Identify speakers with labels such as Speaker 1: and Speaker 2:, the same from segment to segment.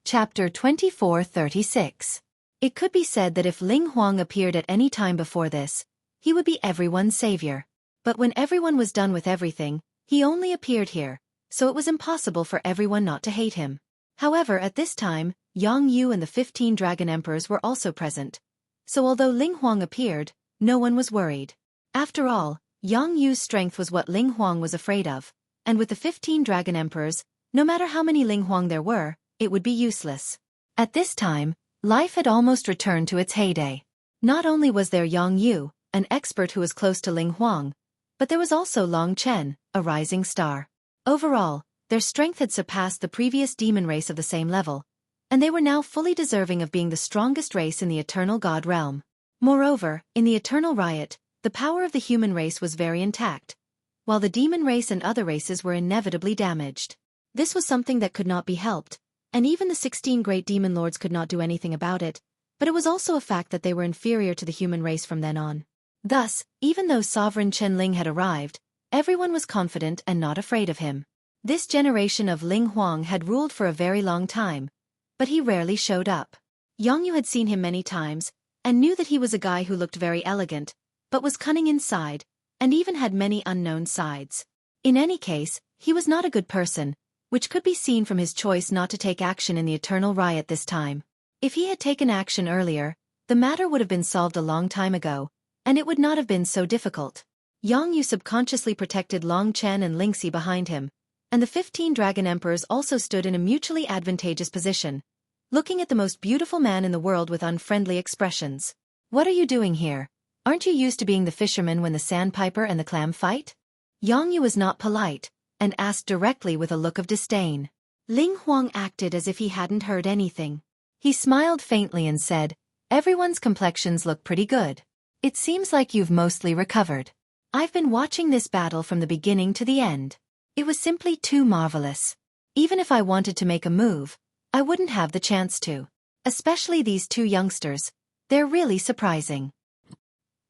Speaker 1: Chapter 2436. It could be said that if Ling Huang appeared at any time before this, he would be everyone's savior. But when everyone was done with everything, he only appeared here, so it was impossible for everyone not to hate him. However, at this time, Yang Yu and the 15 Dragon Emperors were also present. So although Ling Huang appeared, no one was worried. After all, Yang Yu's strength was what Ling Huang was afraid of, and with the 15 Dragon Emperors, no matter how many Ling Huang there were, it would be useless. At this time, life had almost returned to its heyday. Not only was there Yang Yu, an expert who was close to Ling Huang, but there was also Long Chen, a rising star. Overall, their strength had surpassed the previous demon race of the same level, and they were now fully deserving of being the strongest race in the Eternal God realm. Moreover, in the Eternal Riot, the power of the human race was very intact, while the demon race and other races were inevitably damaged. This was something that could not be helped, and even the 16 great demon lords could not do anything about it, but it was also a fact that they were inferior to the human race from then on. Thus, even though Sovereign Chen Ling had arrived, everyone was confident and not afraid of him. This generation of Ling Huang had ruled for a very long time, but he rarely showed up. Yang Yu had seen him many times, and knew that he was a guy who looked very elegant, but was cunning inside, and even had many unknown sides. In any case, he was not a good person, which could be seen from his choice not to take action in the Eternal Riot this time. If he had taken action earlier, the matter would have been solved a long time ago, and it would not have been so difficult. Yang Yu subconsciously protected Long Chen and Lingxi behind him, and the 15 Dragon Emperors also stood in a mutually advantageous position, looking at the most beautiful man in the world with unfriendly expressions. "What are you doing here? Aren't you used to being the fisherman when the sandpiper and the clam fight?" Yang Yu was not polite, and asked directly with a look of disdain. Ling Huang acted as if he hadn't heard anything. He smiled faintly and said, "Everyone's complexions look pretty good. It seems like you've mostly recovered. I've been watching this battle from the beginning to the end. It was simply too marvelous. Even if I wanted to make a move, I wouldn't have the chance to. Especially these two youngsters. They're really surprising."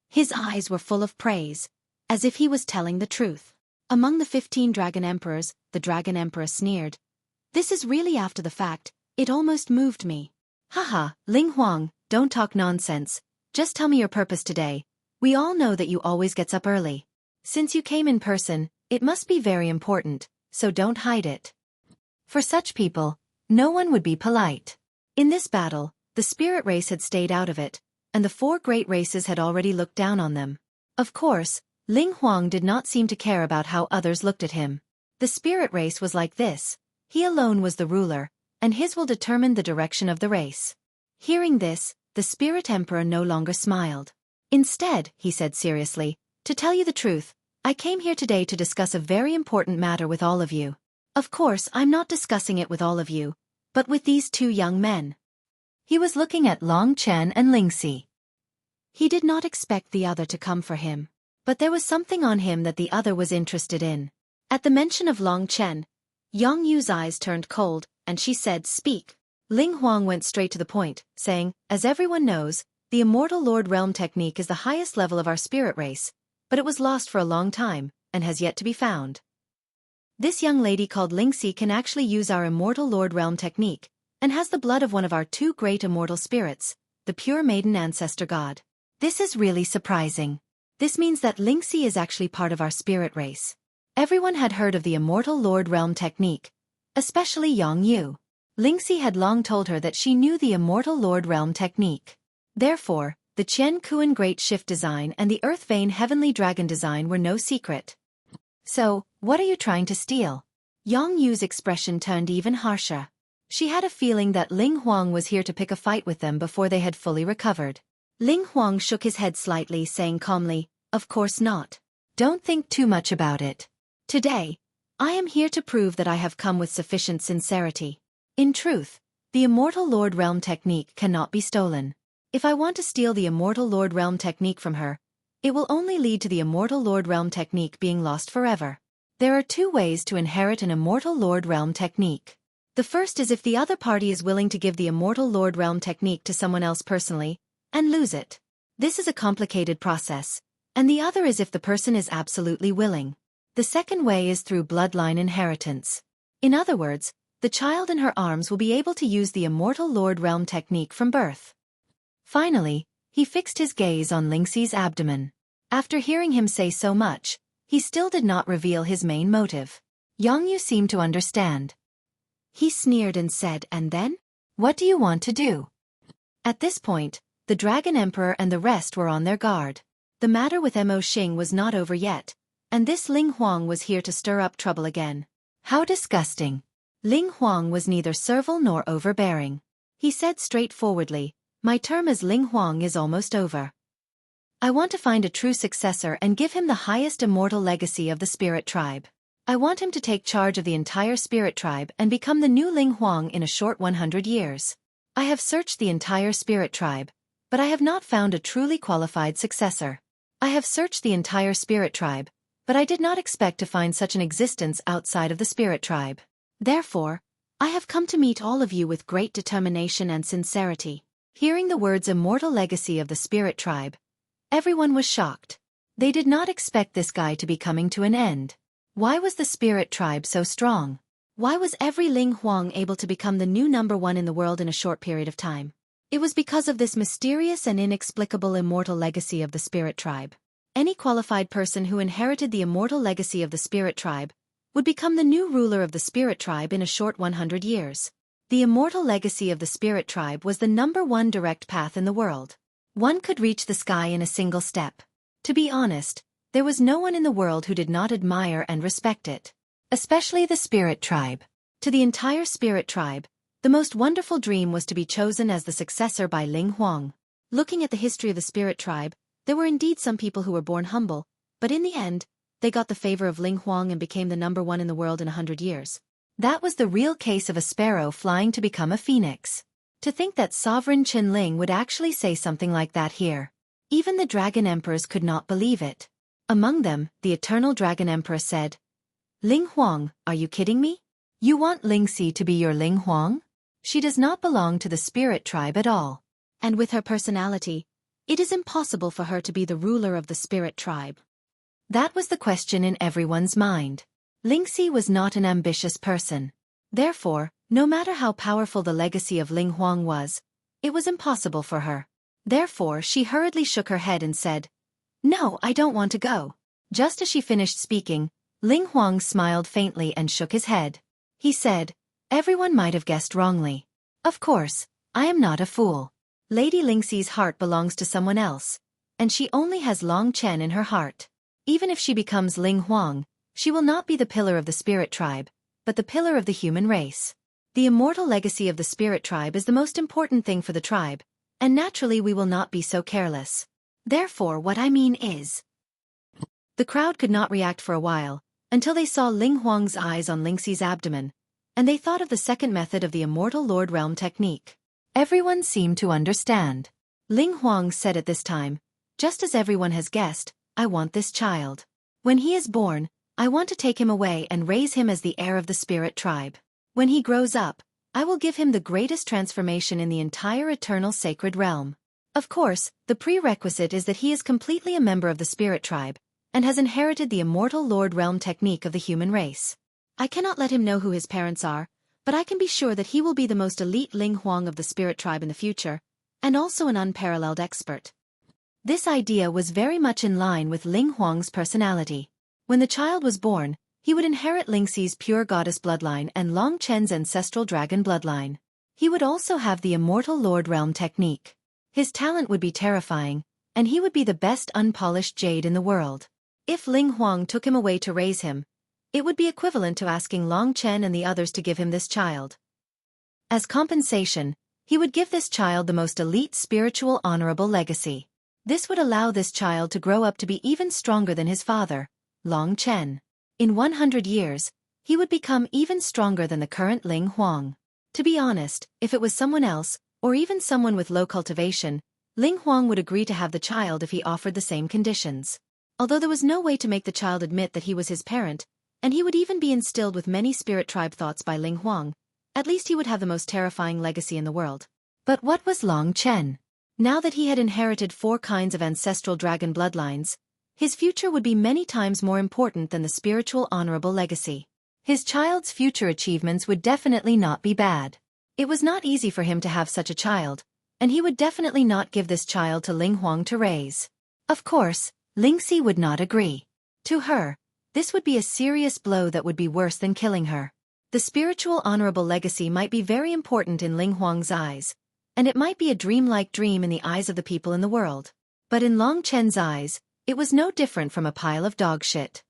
Speaker 1: His eyes were full of praise, as if he was telling the truth. Among the 15 Dragon Emperors, the Dragon Emperor sneered. "This is really after the fact, it almost moved me." "Haha, Ling Huang, don't talk nonsense. Just tell me your purpose today. We all know that you always gets up early. Since you came in person, it must be very important, so don't hide it." For such people, no one would be polite. In this battle, the spirit race had stayed out of it, and the 4 great races had already looked down on them. Of course, Ling Huang did not seem to care about how others looked at him. The spirit race was like this. He alone was the ruler, and his will determined the direction of the race. Hearing this, the spirit emperor no longer smiled. "Instead," he said seriously, "to tell you the truth, I came here today to discuss a very important matter with all of you. Of course, I'm not discussing it with all of you, but with these 2 young men." He was looking at Long Chen and Lingxi. He did not expect the other to come for him, but there was something on him that the other was interested in. At the mention of Long Chen, Yang Yu's eyes turned cold, and she said, "Speak." Ling Huang went straight to the point, saying, "As everyone knows, the Immortal Lord Realm technique is the highest level of our spirit race, but it was lost for a long time, and has yet to be found. This young lady called Lingxi can actually use our Immortal Lord Realm technique, and has the blood of one of our 2 great immortal spirits, the pure maiden ancestor god. This is really surprising. This means that Lingxi is actually part of our spirit race." Everyone had heard of the Immortal Lord Realm technique, especially Yang Yu. Lingxi had long told her that she knew the Immortal Lord Realm technique. Therefore, the Qian Kuan Great Shift design and the Earth Vein Heavenly Dragon design were no secret. "So, what are you trying to steal?" Yang Yu's expression turned even harsher. She had a feeling that Ling Huang was here to pick a fight with them before they had fully recovered. Ling Huang shook his head slightly, saying calmly, "Of course not. Don't think too much about it. Today, I am here to prove that I have come with sufficient sincerity. In truth, the Immortal Lord Realm technique cannot be stolen. If I want to steal the Immortal Lord Realm technique from her, it will only lead to the Immortal Lord Realm technique being lost forever. There are 2 ways to inherit an Immortal Lord Realm technique. The first is if the other party is willing to give the Immortal Lord Realm technique to someone else personally, and lose it. This is a complicated process, and the other is if the person is absolutely willing. The second way is through bloodline inheritance. In other words, the child in her arms will be able to use the Immortal Lord Realm technique from birth. Finally, he fixed his gaze on Lingxi's abdomen. After hearing him say so much, he still did not reveal his main motive. Yongyu seemed to understand. He sneered and said, "And then? What do you want to do?" At this point, the Dragon Emperor and the rest were on their guard. The matter with Mo Xing was not over yet, and this Ling Huang was here to stir up trouble again. How disgusting. Ling Huang was neither servile nor overbearing. He said straightforwardly, "My term as Ling Huang is almost over. I want to find a true successor and give him the highest immortal legacy of the spirit tribe. I want him to take charge of the entire spirit tribe and become the new Ling Huang in a short 100 years. I have searched the entire spirit tribe, but I have not found a truly qualified successor. I have searched the entire spirit tribe, but I did not expect to find such an existence outside of the spirit tribe. Therefore, I have come to meet all of you with great determination and sincerity." Hearing the words immortal legacy of the spirit tribe, everyone was shocked. They did not expect this guy to be coming to an end. Why was the spirit tribe so strong? Why was every Ling Huang able to become the new #1 in the world in a short period of time? It was because of this mysterious and inexplicable immortal legacy of the spirit tribe. Any qualified person who inherited the immortal legacy of the spirit tribe would become the new ruler of the spirit tribe in a short 100 years. The immortal legacy of the spirit tribe was the #1 direct path in the world. One could reach the sky in a single step. To be honest, there was no one in the world who did not admire and respect it. Especially the spirit tribe. To the entire spirit tribe, the most wonderful dream was to be chosen as the successor by Ling Huang. Looking at the history of the spirit tribe, there were indeed some people who were born humble, but in the end, they got the favor of Ling Huang and became the #1 in the world in 100 years. That was the real case of a sparrow flying to become a phoenix. To think that Sovereign Qinling would actually say something like that here. Even the Dragon Emperors could not believe it. Among them, the Eternal Dragon Emperor said, "Ling Huang, are you kidding me? You want Lingxi to be your Ling Huang? She does not belong to the spirit tribe at all. And with her personality, it is impossible for her to be the ruler of the spirit tribe." That was the question in everyone's mind. Lingxi was not an ambitious person. Therefore, no matter how powerful the legacy of Ling Huang was, it was impossible for her. Therefore, she hurriedly shook her head and said, "No, I don't want to go." Just as she finished speaking, Ling Huang smiled faintly and shook his head. He said, "Everyone might have guessed wrongly. Of course, I am not a fool. Lady Lingxi's heart belongs to someone else, and she only has Long Chen in her heart. Even if she becomes Ling Huang, she will not be the pillar of the spirit tribe, but the pillar of the human race. The immortal legacy of the spirit tribe is the most important thing for the tribe, and naturally we will not be so careless. Therefore what I mean is..." The crowd could not react for a while, until they saw Ling Huang's eyes on Lingxi's abdomen, and they thought of the second method of the Immortal Lord Realm technique. Everyone seemed to understand. Ling Huang said at this time, "Just as everyone has guessed, I want this child. When he is born, I want to take him away and raise him as the heir of the spirit tribe. When he grows up, I will give him the greatest transformation in the entire eternal sacred realm. Of course, the prerequisite is that he is completely a member of the spirit tribe, and has inherited the Immortal Lord Realm technique of the human race. I cannot let him know who his parents are, but I can be sure that he will be the most elite Ling Huang of the spirit tribe in the future, and also an unparalleled expert." This idea was very much in line with Ling Huang's personality. When the child was born, he would inherit Lingxi's pure goddess bloodline and Long Chen's ancestral dragon bloodline. He would also have the Immortal Lord Realm technique. His talent would be terrifying, and he would be the best unpolished jade in the world. If Ling Huang took him away to raise him, it would be equivalent to asking Long Chen and the others to give him this child. As compensation, he would give this child the most elite spiritual honorable legacy. This would allow this child to grow up to be even stronger than his father, Long Chen. In 100 years, he would become even stronger than the current Ling Huang. To be honest, if it was someone else, or even someone with low cultivation, Ling Huang would agree to have the child if he offered the same conditions. Although there was no way to make the child admit that he was his parent, and he would even be instilled with many spirit tribe thoughts by Ling Huang, at least he would have the most terrifying legacy in the world. But what was Long Chen? Now that he had inherited 4 kinds of ancestral dragon bloodlines, his future would be many times more important than the spiritual honorable legacy. His child's future achievements would definitely not be bad. It was not easy for him to have such a child, and he would definitely not give this child to Ling Huang to raise. Of course, Lingxi would not agree. To her, this would be a serious blow that would be worse than killing her. The spiritual honorable legacy might be very important in Ling Huang's eyes, and it might be a dreamlike dream in the eyes of the people in the world. But in Long Chen's eyes, it was no different from a pile of dog shit.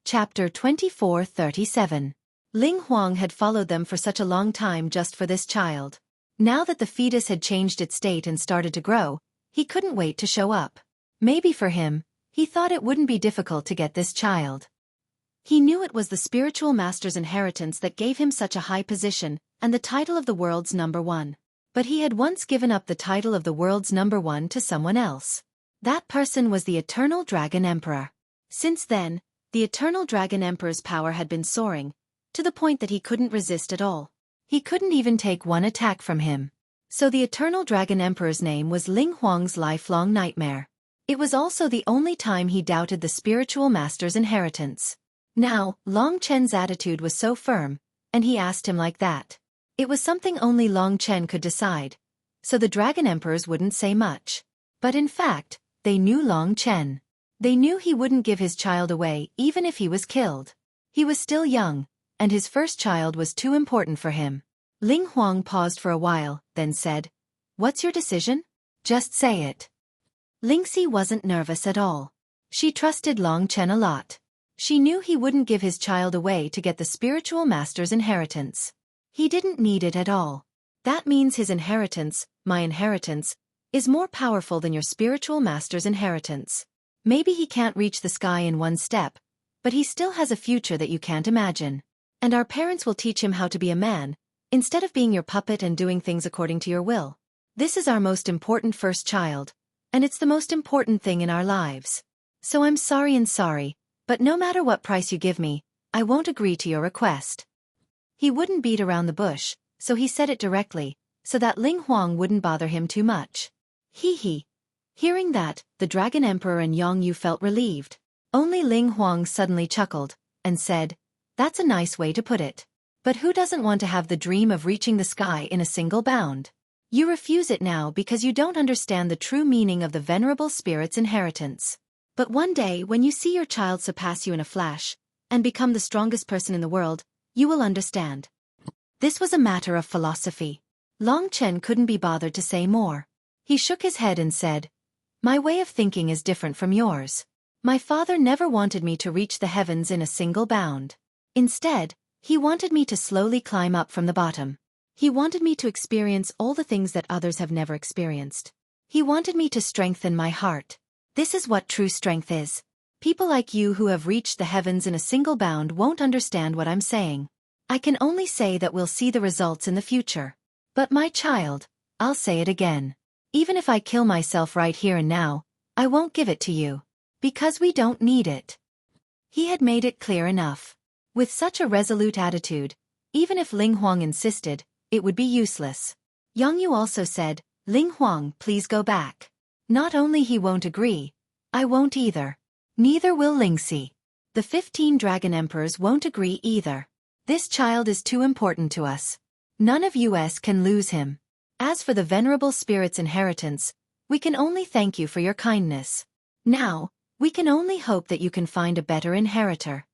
Speaker 1: Chapter 24:37. Ling Huang had followed them for such a long time just for this child. Now that the fetus had changed its state and started to grow, he couldn't wait to show up. Maybe for him, he thought it wouldn't be difficult to get this child. He knew it was the spiritual master's inheritance that gave him such a high position and the title of the world's #1. But he had once given up the title of the world's #1 to someone else. That person was the Eternal Dragon Emperor. Since then, the Eternal Dragon Emperor's power had been soaring, to the point that he couldn't resist at all. He couldn't even take one attack from him. So the Eternal Dragon Emperor's name was Ling Huang's lifelong nightmare. It was also the only time he doubted the spiritual master's inheritance. Now, Long Chen's attitude was so firm, and he asked him like that. It was something only Long Chen could decide, so the Dragon Emperors wouldn't say much. But in fact, they knew Long Chen. They knew he wouldn't give his child away even if he was killed. He was still young, and his first child was too important for him. Ling Huang paused for a while, then said, "What's your decision? Just say it." Lingxi wasn't nervous at all. She trusted Long Chen a lot. She knew he wouldn't give his child away to get the spiritual master's inheritance. He didn't need it at all. That means his inheritance, my inheritance, is more powerful than your spiritual master's inheritance. Maybe he can't reach the sky in one step, but he still has a future that you can't imagine. And our parents will teach him how to be a man, instead of being your puppet and doing things according to your will. This is our most important first child, and it's the most important thing in our lives. So I'm sorry, but no matter what price you give me, I won't agree to your request. He wouldn't beat around the bush, so he said it directly, so that Ling Huang wouldn't bother him too much. Hee. Hearing that, the Dragon Emperor and Yang Yu felt relieved. Only Ling Huang suddenly chuckled, and said, "That's a nice way to put it. But who doesn't want to have the dream of reaching the sky in a single bound? You refuse it now because you don't understand the true meaning of the venerable spirit's inheritance. But one day when you see your child surpass you in a flash, and become the strongest person in the world, you will understand." This was a matter of philosophy. Long Chen couldn't be bothered to say more. He shook his head and said, "My way of thinking is different from yours. My father never wanted me to reach the heavens in a single bound. Instead, he wanted me to slowly climb up from the bottom. He wanted me to experience all the things that others have never experienced. He wanted me to strengthen my heart. This is what true strength is. People like you who have reached the heavens in a single bound won't understand what I'm saying. I can only say that we'll see the results in the future. But my child, I'll say it again. Even if I kill myself right here and now, I won't give it to you. Because we don't need it." He had made it clear enough. With such a resolute attitude, even if Ling Huang insisted, it would be useless. Yang Yu also said, "Ling Huang, please go back." Not only he won't agree, I won't either. Neither will Lingxi. The 15 Dragon Emperors won't agree either. This child is too important to us. None of us can lose him. As for the venerable spirit's inheritance, we can only thank you for your kindness. Now, we can only hope that you can find a better inheritor.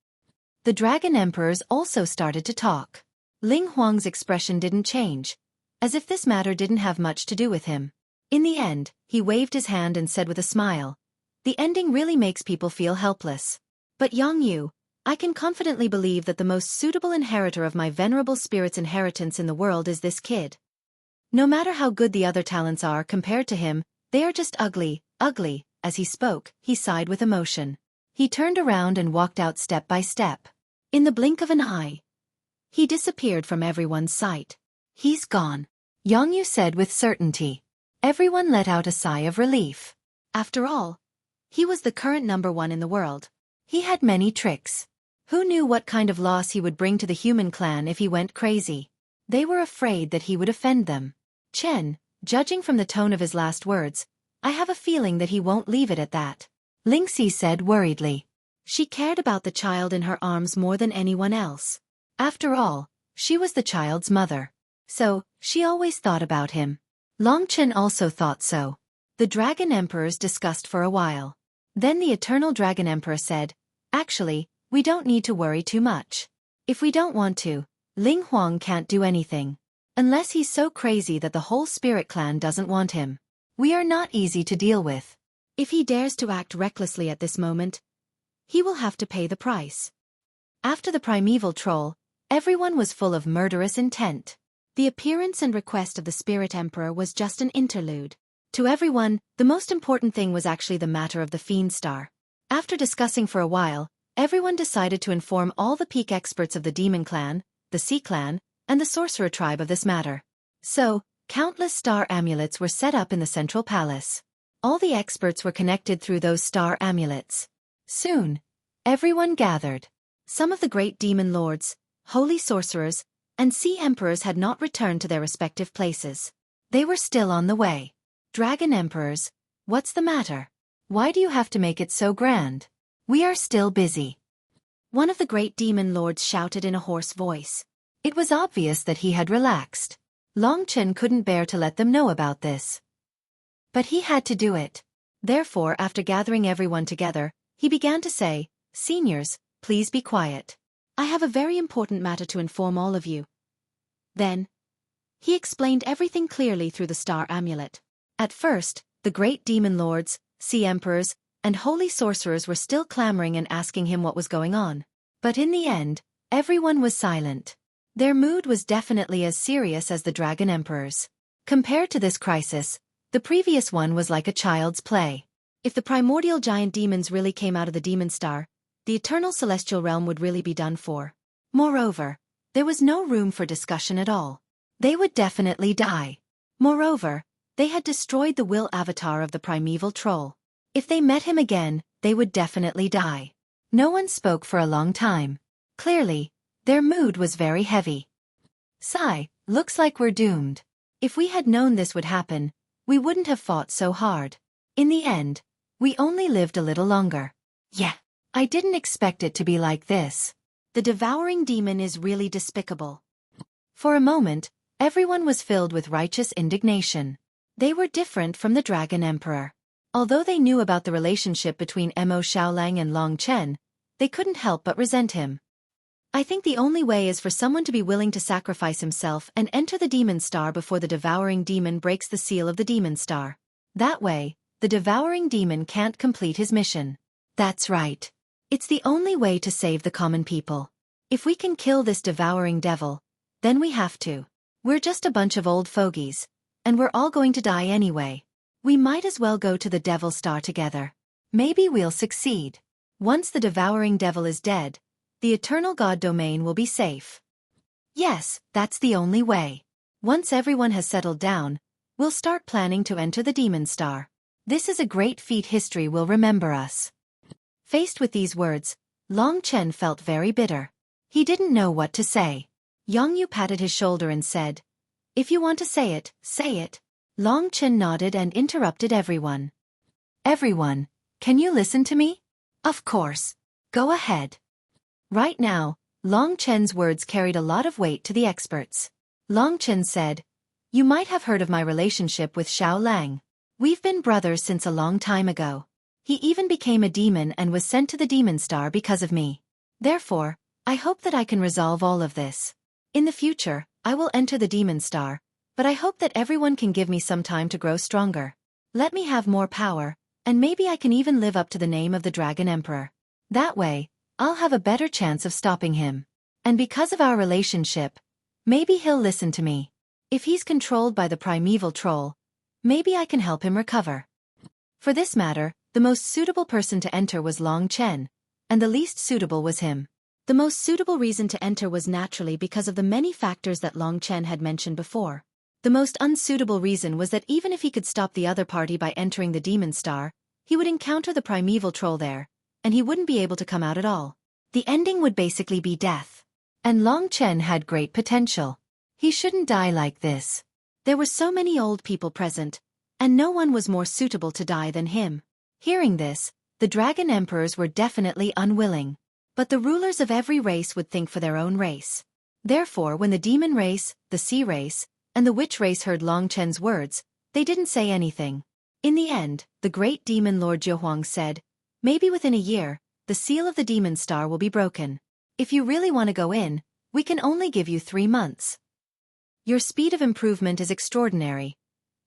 Speaker 1: The Dragon Emperors also started to talk. Ling Huang's expression didn't change, as if this matter didn't have much to do with him. In the end, he waved his hand and said with a smile, "The ending really makes people feel helpless. But Yang Yu, I can confidently believe that the most suitable inheritor of my venerable spirit's inheritance in the world is this kid. No matter how good the other talents are compared to him, they are just ugly. As he spoke, he sighed with emotion. He turned around and walked out step by step. In the blink of an eye, he disappeared from everyone's sight. "He's gone," Yang Yu said with certainty. Everyone let out a sigh of relief. After all, he was the current #1 in the world. He had many tricks. Who knew what kind of loss he would bring to the human clan if he went crazy? They were afraid that he would offend them. Chen, judging from the tone of his last words, I have a feeling that he won't leave it at that. Lingxi said worriedly. She cared about the child in her arms more than anyone else. After all, she was the child's mother. So, she always thought about him. Longchen also thought so. The Dragon Emperors discussed for a while. Then the Eternal Dragon Emperor said, "Actually, we don't need to worry too much. If we don't want to, Ling Huang can't do anything. Unless he's so crazy that the whole Spirit Clan doesn't want him. We are not easy to deal with. If he dares to act recklessly at this moment, he will have to pay the price." After the primeval troll, everyone was full of murderous intent. The appearance and request of the Spirit Emperor was just an interlude. To everyone, the most important thing was actually the matter of the Fiend Star. After discussing for a while, everyone decided to inform all the peak experts of the Demon Clan, the Sea Clan, and the Sorcerer Tribe of this matter. So, countless star amulets were set up in the central palace. All the experts were connected through those star amulets. Soon, everyone gathered. Some of the great demon lords, holy sorcerers, and sea emperors had not returned to their respective places. They were still on the way. Dragon Emperors, what's the matter? Why do you have to make it so grand? We are still busy. One of the great demon lords shouted in a hoarse voice. It was obvious that he had relaxed. Longchen couldn't bear to let them know about this. But he had to do it. Therefore, after gathering everyone together, he began to say, "Seniors, please be quiet. I have a very important matter to inform all of you." Then, he explained everything clearly through the star amulet. At first, the great demon lords, sea emperors, and holy sorcerers were still clamoring and asking him what was going on. But in the end, everyone was silent. Their mood was definitely as serious as the Dragon Emperors. Compared to this crisis, the previous one was like a child's play. If the primordial giant demons really came out of the demon star, the eternal celestial realm would really be done for. Moreover, there was no room for discussion at all. They would definitely die. Moreover, they had destroyed the will avatar of the primeval troll. If they met him again, they would definitely die. No one spoke for a long time. Clearly, their mood was very heavy. "Sigh, looks like we're doomed. If we had known this would happen, we wouldn't have fought so hard. In the end, we only lived a little longer. Yeah, I didn't expect it to be like this. The devouring demon is really despicable." For a moment, everyone was filled with righteous indignation. They were different from the Dragon Emperor. Although they knew about the relationship between Mo Xiaolang and Long Chen, they couldn't help but resent him. "I think the only way is for someone to be willing to sacrifice himself and enter the demon star before the devouring demon breaks the seal of the demon star. That way, the devouring demon can't complete his mission." That's right. It's the only way to save the common people. If we can kill this devouring devil, then we have to. We're just a bunch of old fogies, and we're all going to die anyway. We might as well go to the Devil Star together. Maybe we'll succeed. Once the devouring devil is dead, the eternal god domain will be safe. Yes, that's the only way. Once everyone has settled down, we'll start planning to enter the Demon Star. This is a great feat history will remember us. Faced with these words, Long Chen felt very bitter. He didn't know what to say. Yang Yu patted his shoulder and said, "If you want to say it, say it." Long Chen nodded and interrupted everyone. "Everyone, can you listen to me?" "Of course. Go ahead." Right now, Long Chen's words carried a lot of weight to the experts. Long Chen said, "You might have heard of my relationship with Xiao Lang. We've been brothers since a long time ago. He even became a demon and was sent to the Demon Star because of me. Therefore, I hope that I can resolve all of this. In the future, I will enter the Demon Star, but I hope that everyone can give me some time to grow stronger. Let me have more power, and maybe I can even live up to the name of the Dragon Emperor. That way, I'll have a better chance of stopping him. And because of our relationship, maybe he'll listen to me. If he's controlled by the primeval troll, maybe I can help him recover." For this matter, the most suitable person to enter was Long Chen, and the least suitable was him. The most suitable reason to enter was naturally because of the many factors that Long Chen had mentioned before. The most unsuitable reason was that even if he could stop the other party by entering the Demon Star, he would encounter the primeval troll there, and he wouldn't be able to come out at all. The ending would basically be death. And Long Chen had great potential. He shouldn't die like this. There were so many old people present, and no one was more suitable to die than him. Hearing this, the dragon emperors were definitely unwilling. But the rulers of every race would think for their own race. Therefore, when the demon race, the sea race, and the witch race heard Long Chen's words, they didn't say anything. In the end, the great demon Lord Zhehuang said, "Maybe within a year, the seal of the demon star will be broken. If you really want to go in, we can only give you 3 months. Your speed of improvement is extraordinary.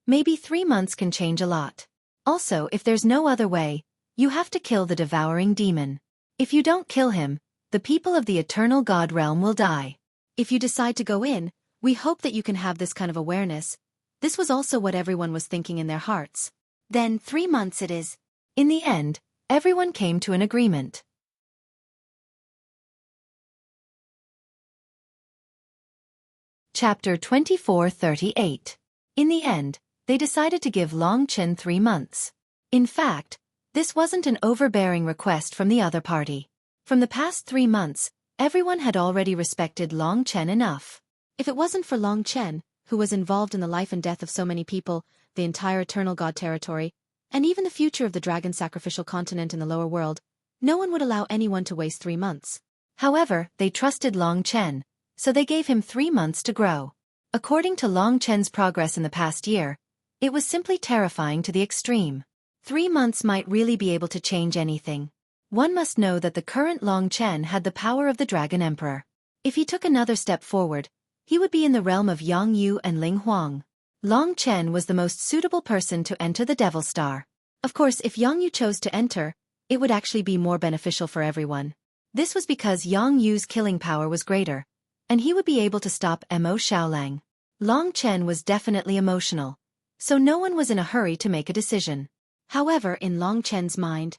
Speaker 1: Maybe 3 months can change a lot. Also, if there's no other way, you have to kill the devouring demon. If you don't kill him, the people of the eternal God realm will die. If you decide to go in, we hope that you can have this kind of awareness." This was also what everyone was thinking in their hearts. Then 3 months it is. In the end, everyone came to an agreement. Chapter 24:38. In the end, they decided to give Long Chen 3 months. In fact, this wasn't an overbearing request from the other party. From the past 3 months, everyone had already respected Long Chen enough. If it wasn't for Long Chen, who was involved in the life and death of so many people, the entire Eternal God territory, and even the future of the dragon sacrificial continent in the lower world, no one would allow anyone to waste 3 months. However, they trusted Long Chen, so they gave him 3 months to grow. According to Long Chen's progress in the past year, it was simply terrifying to the extreme. 3 months might really be able to change anything. One must know that the current Long Chen had the power of the Dragon Emperor. If he took another step forward, he would be in the realm of Yang Yu and Ling Huang. Long Chen was the most suitable person to enter the Devil Star. Of course, if Yang Yu chose to enter, it would actually be more beneficial for everyone. This was because Yang Yu's killing power was greater, and he would be able to stop Mo Xiaolang. Long Chen was definitely emotional, so no one was in a hurry to make a decision. However, in Long Chen's mind,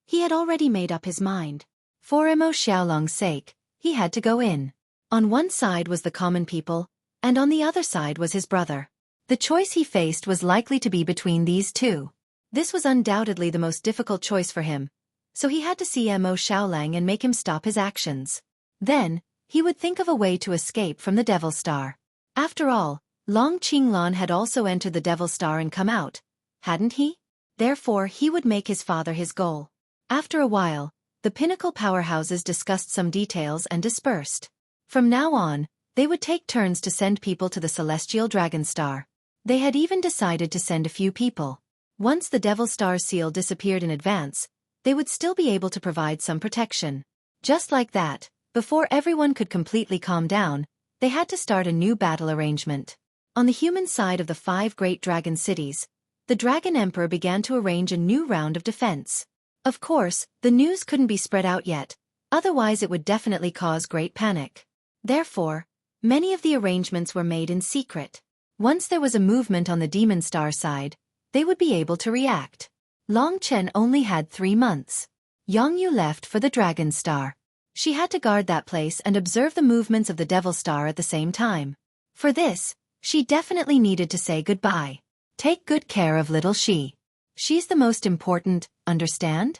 Speaker 1: he had already made up his mind. For Mo Xiaolang's sake, he had to go in. On one side was the common people, and on the other side was his brother. The choice he faced was likely to be between these two. This was undoubtedly the most difficult choice for him, so he had to see Mo Xiaolang and make him stop his actions. Then, he would think of a way to escape from the Devil Star. After all, Long Qinglan had also entered the Devil Star and come out, hadn't he? Therefore, he would make his father his goal. After a while, the pinnacle powerhouses discussed some details and dispersed. From now on, they would take turns to send people to the Celestial Dragon Star. They had even decided to send a few people. Once the Devil Star seal disappeared in advance, they would still be able to provide some protection. Just like that, before everyone could completely calm down, they had to start a new battle arrangement. On the human side of the 5 great dragon cities, the Dragon Emperor began to arrange a new round of defense. Of course, the news couldn't be spread out yet, otherwise it would definitely cause great panic. Therefore, many of the arrangements were made in secret. Once there was a movement on the Demon Star side, they would be able to react. Long Chen only had 3 months. Yang Yu left for the Dragon Star. She had to guard that place and observe the movements of the Devil Star at the same time. For this, she definitely needed to say goodbye. Take good care of little Shi. She's the most important, understand?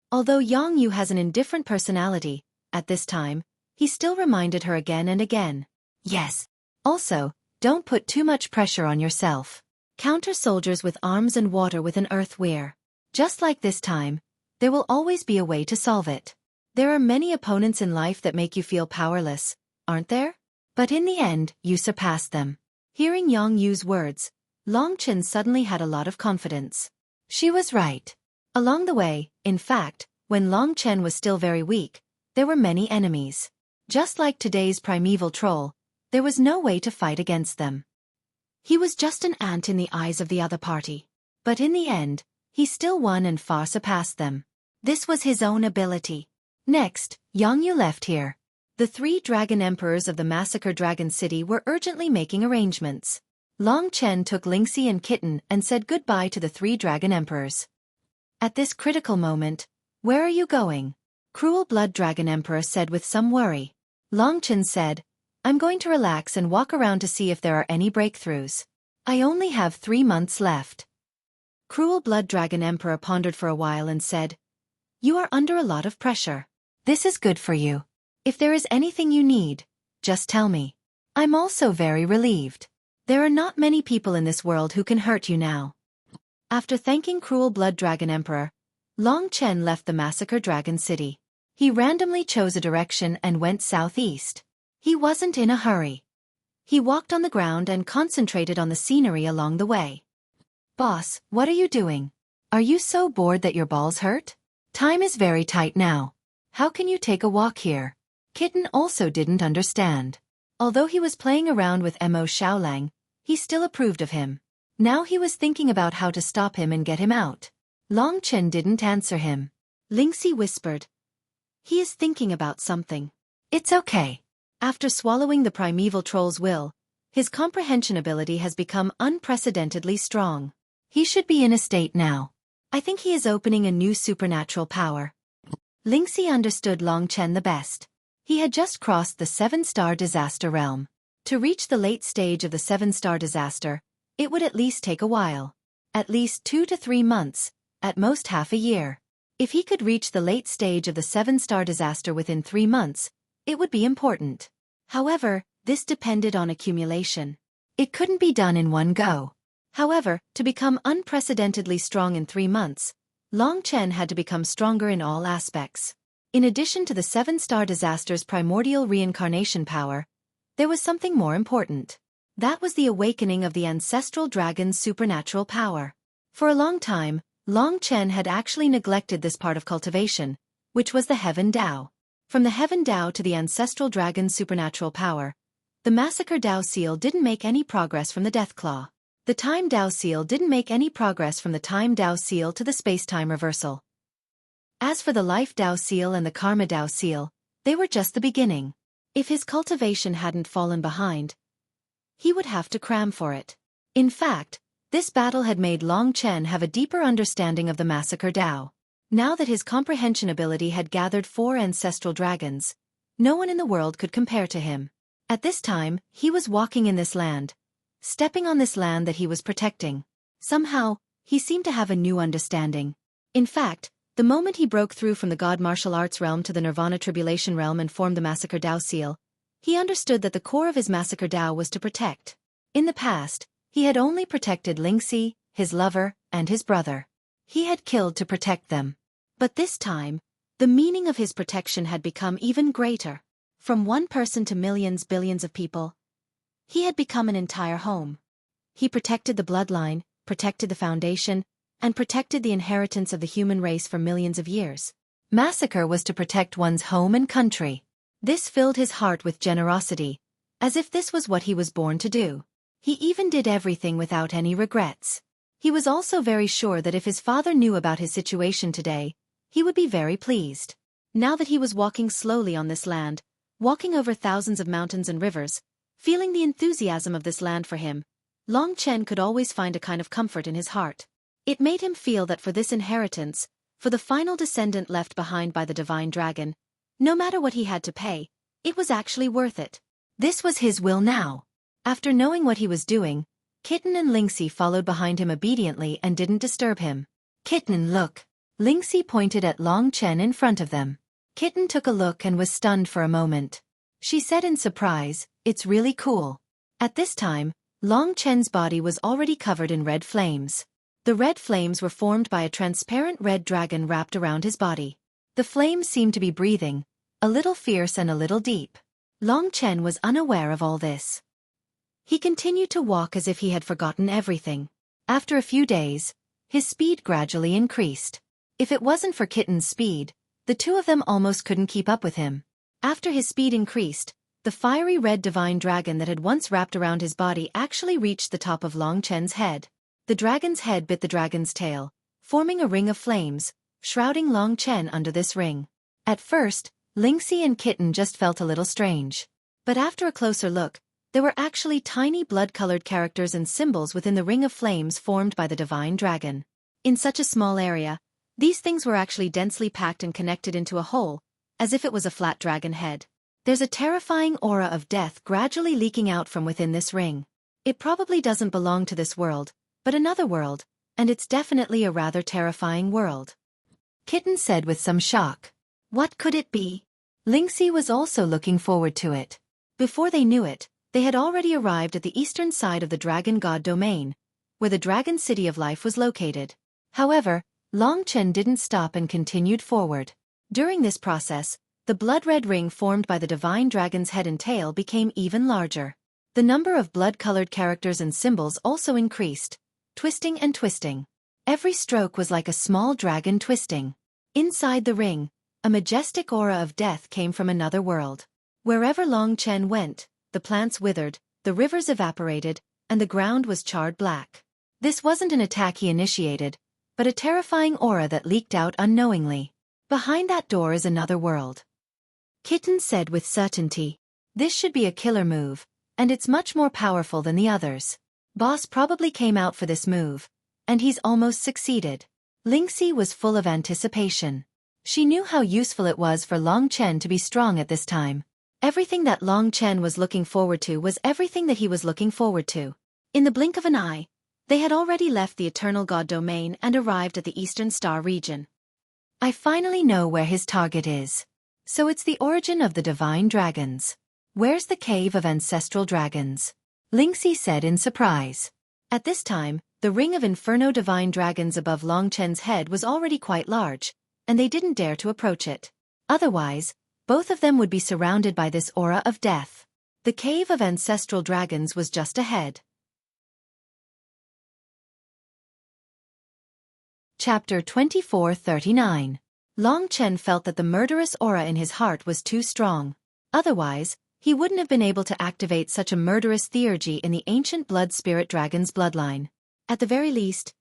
Speaker 1: Although Yang Yu has an indifferent personality, at this time, he still reminded her again and again. Yes. Also, don't put too much pressure on yourself. Counter soldiers with arms and water with an earth weir. Just like this time, there will always be a way to solve it. There are many opponents in life that make you feel powerless, aren't there? But in the end, you surpass them. Hearing Yang Yu's words, Long Chen suddenly had a lot of confidence. She was right. Along the way, in fact, when Long Chen was still very weak, there were many enemies. Just like today's primeval troll, there was no way to fight against them. He was just an ant in the eyes of the other party. But in the end, he still won and far surpassed them. This was his own ability. Next, Yang Yu left here. The 3 dragon emperors of the Massacre Dragon City were urgently making arrangements. Long Chen took Lingxi and Kitten and said goodbye to the 3 dragon emperors. At this critical moment, "Where are you going?" Cruel Blood Dragon Emperor said with some worry. Long Chen said, "I'm going to relax and walk around to see if there are any breakthroughs. I only have 3 months left." Cruel Blood Dragon Emperor pondered for a while and said, "You are under a lot of pressure. This is good for you. If there is anything you need, just tell me. I'm also very relieved. There are not many people in this world who can hurt you now. After thanking Cruel Blood Dragon Emperor, Long Chen left the Massacre Dragon City. He randomly chose a direction and went southeast. He wasn't in a hurry. He walked on the ground and concentrated on the scenery along the way. Boss, what are you doing? Are you so bored that your balls hurt? Time is very tight now. How can you take a walk here? Kitten also didn't understand. Although he was playing around with Mo Xiaolang, he still approved of him. Now he was thinking about how to stop him and get him out. Long Chen didn't answer him. Lingxi whispered. He is thinking about something. It's okay. After swallowing the primeval troll's will, his comprehension ability has become unprecedentedly strong. He should be in a state now. I think he is opening a new supernatural power. Lingxi understood Long Chen the best. He had just crossed the 7-star disaster realm. To reach the late stage of the 7-star disaster, it would at least take a while. At least 2 to 3 months, at most half a year. If he could reach the late stage of the 7-star disaster within 3 months, it would be important. However, this depended on accumulation. It couldn't be done in one go. However, to become unprecedentedly strong in 3 months, Long Chen had to become stronger in all aspects. In addition to the 7-star disaster's primordial reincarnation power, there was something more important. That was the awakening of the ancestral dragon's supernatural power. For a long time, Long Chen had actually neglected this part of cultivation, which was the Heaven Dao. From the Heaven Dao to the ancestral dragon's supernatural power, the Massacre Dao Seal didn't make any progress from the Death Claw. The Time Dao Seal didn't make any progress from the Time Dao Seal to the Space-Time Reversal. As for the Life Dao Seal and the Karma Dao Seal, they were just the beginning. If his cultivation hadn't fallen behind, he would have to cram for it. In fact, this battle had made Long Chen have a deeper understanding of the Massacre Dao. Now that his comprehension ability had gathered 4 ancestral dragons, no one in the world could compare to him. At this time, he was walking in this land, stepping on this land that he was protecting. Somehow, he seemed to have a new understanding. In fact, the moment he broke through from the God Martial Arts realm to the Nirvana Tribulation realm and formed the Massacre Dao Seal, he understood that the core of his Massacre Dao was to protect. In the past, he had only protected Lingxi, his lover, and his brother. He had killed to protect them. But this time, the meaning of his protection had become even greater. From one person to millions, billions of people, he had become an entire home. He protected the bloodline, protected the foundation, and protected the inheritance of the human race for millions of years. Massacre was to protect one's home and country. This filled his heart with generosity, as if this was what he was born to do. He even did everything without any regrets. He was also very sure that if his father knew about his situation today, he would be very pleased. Now that he was walking slowly on this land, walking over thousands of mountains and rivers, feeling the enthusiasm of this land for him, Long Chen could always find a kind of comfort in his heart. It made him feel that for this inheritance, for the final descendant left behind by the divine dragon, no matter what he had to pay, it was actually worth it. This was his will now. After knowing what he was doing, Kitten and Lingxi followed behind him obediently and didn't disturb him. Kitten, look. Lingxi pointed at Long Chen in front of them. Kitten took a look and was stunned for a moment. She said in surprise, "It's really cool." At this time, Long Chen's body was already covered in red flames. The red flames were formed by a transparent red dragon wrapped around his body. The flames seemed to be breathing, a little fierce and a little deep. Long Chen was unaware of all this. He continued to walk as if he had forgotten everything. After a few days, his speed gradually increased. If it wasn't for Kitten's speed, the two of them almost couldn't keep up with him. After his speed increased, the fiery red divine dragon that had once wrapped around his body actually reached the top of Long Chen's head. The dragon's head bit the dragon's tail, forming a ring of flames, shrouding Long Chen under this ring. At first, Lingxi and Kitten just felt a little strange. But after a closer look, there were actually tiny blood-colored characters and symbols within the ring of flames formed by the divine dragon. In such a small area, these things were actually densely packed and connected into a whole, as if it was a flat dragon head. There's a terrifying aura of death gradually leaking out from within this ring. It probably doesn't belong to this world, but another world, and it's definitely a rather terrifying world. Kitten said with some shock. What could it be? Lingxi was also looking forward to it. Before they knew it, they had already arrived at the eastern side of the Dragon God domain, where the Dragon City of Life was located. However, Long Chen didn't stop and continued forward. During this process, the blood-red ring formed by the divine dragon's head and tail became even larger. The number of blood-colored characters and symbols also increased, twisting and twisting. Every stroke was like a small dragon twisting. Inside the ring, a majestic aura of death came from another world. Wherever Long Chen went, the plants withered, the rivers evaporated, and the ground was charred black. This wasn't an attack he initiated, but a terrifying aura that leaked out unknowingly. Behind that door is another world. Kitten said with certainty. This should be a killer move, and it's much more powerful than the others. Boss probably came out for this move, and he's almost succeeded. Lingxi was full of anticipation. She knew how useful it was for Long Chen to be strong at this time. Everything that Long Chen was looking forward to was everything that he was looking forward to. In the blink of an eye, they had already left the Eternal God domain and arrived at the Eastern Star region. I finally know where his target is. So it's the origin of the divine dragons. Where's the cave of ancestral dragons? Lingxi said in surprise. At this time, the ring of Inferno divine dragons above Long Chen's head was already quite large, and they didn't dare to approach it. Otherwise, both of them would be surrounded by this aura of death. The cave of ancestral dragons was just ahead. Chapter 2439. Long Chen felt that the murderous aura in his heart was too strong. Otherwise, he wouldn't have been able to activate such a murderous theurgy in the ancient blood spirit dragon's bloodline. At the very least,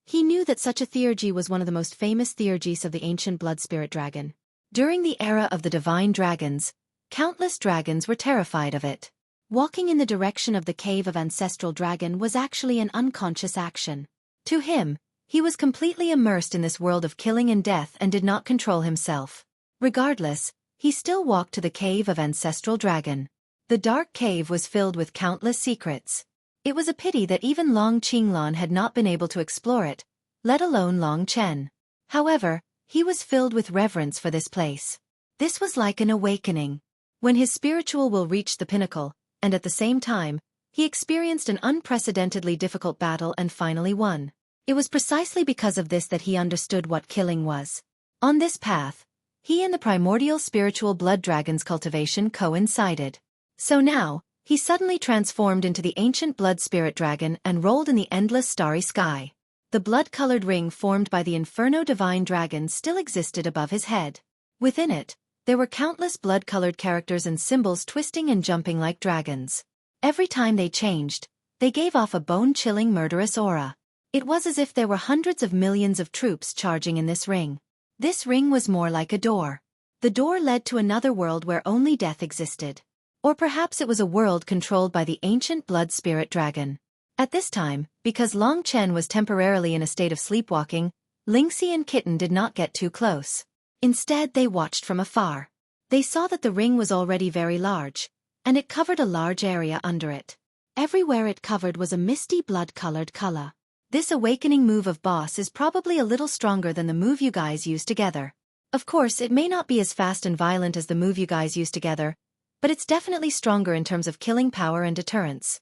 Speaker 1: he knew that such a theurgy was one of the most famous theurgies of the ancient blood spirit dragon. During the era of the divine dragons, countless dragons were terrified of it. Walking in the direction of the cave of ancestral dragon was actually an unconscious action. To him, he was completely immersed in this world of killing and death and did not control himself. Regardless, he still walked to the cave of ancestral dragon. The dark cave was filled with countless secrets. It was a pity that even Long Qinglan had not been able to explore it, let alone Long Chen. However, he was filled with reverence for this place. This was like an awakening. When his spiritual will reached the pinnacle, and at the same time, he experienced an unprecedentedly difficult battle and finally won. It was precisely because of this that he understood what killing was. On this path, he and the primordial spiritual blood dragon's cultivation coincided. So now, he suddenly transformed into the ancient blood spirit dragon and rolled in the endless starry sky. The blood-colored ring formed by the Inferno divine dragon still existed above his head. Within it, there were countless blood-colored characters and symbols twisting and jumping like dragons. Every time they changed, they gave off a bone-chilling murderous aura. It was as if there were hundreds of millions of troops charging in this ring. This ring was more like a door. The door led to another world where only death existed. Or perhaps it was a world controlled by the ancient blood spirit dragon. At this time, because Long Chen was temporarily in a state of sleepwalking, Lingxi and Kitten did not get too close. Instead, they watched from afar. They saw that the ring was already very large, and it covered a large area under it. Everywhere it covered was a misty blood-colored color. This awakening move of Boss is probably a little stronger than the move you guys use together. Of course, it may not be as fast and violent as the move you guys use together, but it's definitely stronger in terms of killing power and deterrence.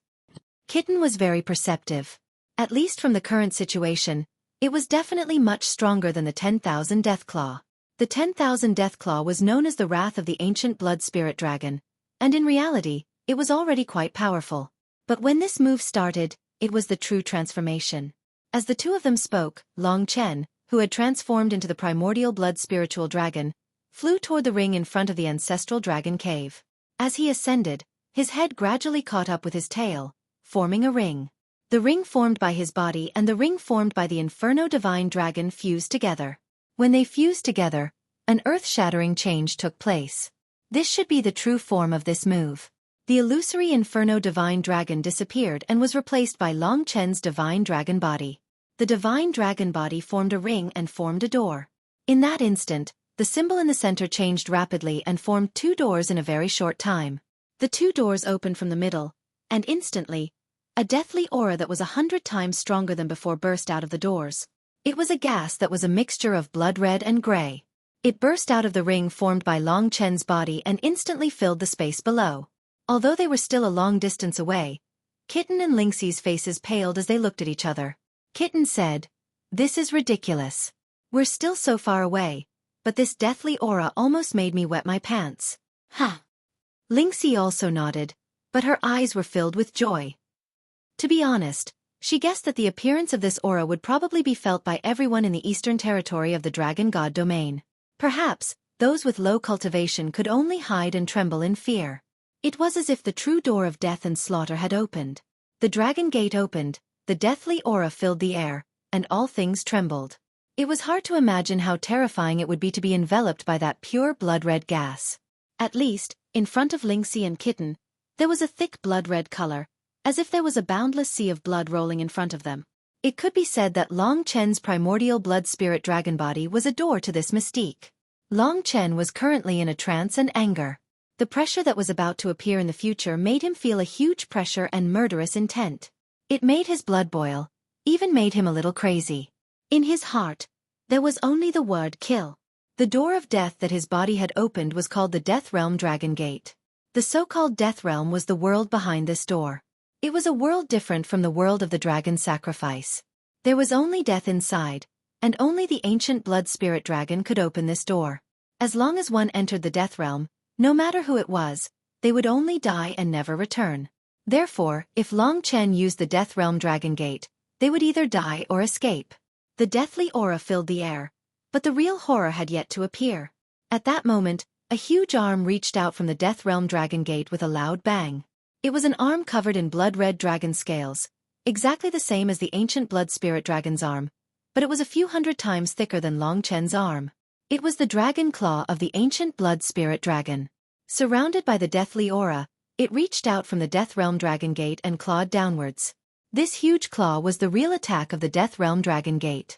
Speaker 1: Kitten was very perceptive. At least from the current situation, it was definitely much stronger than the 10,000 Deathclaw. The 10,000 Deathclaw was known as the wrath of the ancient blood spirit dragon, and in reality, it was already quite powerful. But when this move started, it was the true transformation. As the two of them spoke, Long Chen, who had transformed into the primordial blood spiritual dragon, flew toward the ring in front of the ancestral dragon cave. As he ascended, his head gradually caught up with his tail, forming a ring. The ring formed by his body and the ring formed by the Inferno divine dragon fused together. When they fused together, an earth-shattering change took place. This should be the true form of this move. The illusory Inferno divine dragon disappeared and was replaced by Long Chen's divine dragon body. The divine dragon body formed a ring and formed a door. In that instant, the symbol in the center changed rapidly and formed two doors in a very short time. The two doors opened from the middle, and instantly, a deathly aura that was 100 times stronger than before burst out of the doors. It was a gas that was a mixture of blood red and gray. It burst out of the ring formed by Long Chen's body and instantly filled the space below. Although they were still a long distance away, Kitten and Lingxi's faces paled as they looked at each other. Kitten said, "This is ridiculous. We're still so far away, but this deathly aura almost made me wet my pants." "Huh." Lingxi also nodded, but her eyes were filled with joy. To be honest, she guessed that the appearance of this aura would probably be felt by everyone in the eastern territory of the Dragon God domain. Perhaps, those with low cultivation could only hide and tremble in fear. It was as if the true door of death and slaughter had opened. The dragon gate opened, the deathly aura filled the air, and all things trembled. It was hard to imagine how terrifying it would be to be enveloped by that pure blood-red gas. At least, in front of Lingxi and Kitten, there was a thick blood-red color, as if there was a boundless sea of blood rolling in front of them. It could be said that Long Chen's primordial blood spirit dragon body was a door to this mystique. Long Chen was currently in a trance and anger. The pressure that was about to appear in the future made him feel a huge pressure and murderous intent. It made his blood boil, even made him a little crazy. In his heart, there was only the word kill. The door of death that his body had opened was called the Death Realm Dragon Gate. The so-called Death Realm was the world behind this door. It was a world different from the world of the dragon sacrifice. There was only death inside, and only the ancient blood spirit dragon could open this door. As long as one entered the Death Realm, no matter who it was, they would only die and never return. Therefore, if Long Chen used the Death Realm Dragon Gate, they would either die or escape. The deathly aura filled the air, but the real horror had yet to appear. At that moment, a huge arm reached out from the Death Realm Dragon Gate with a loud bang. It was an arm covered in blood-red dragon scales, exactly the same as the ancient blood spirit dragon's arm, but it was a few hundred times thicker than Long Chen's arm. It was the dragon claw of the ancient blood spirit dragon. Surrounded by the deathly aura, it reached out from the Death Realm Dragon Gate and clawed downwards. This huge claw was the real attack of the Death Realm Dragon Gate.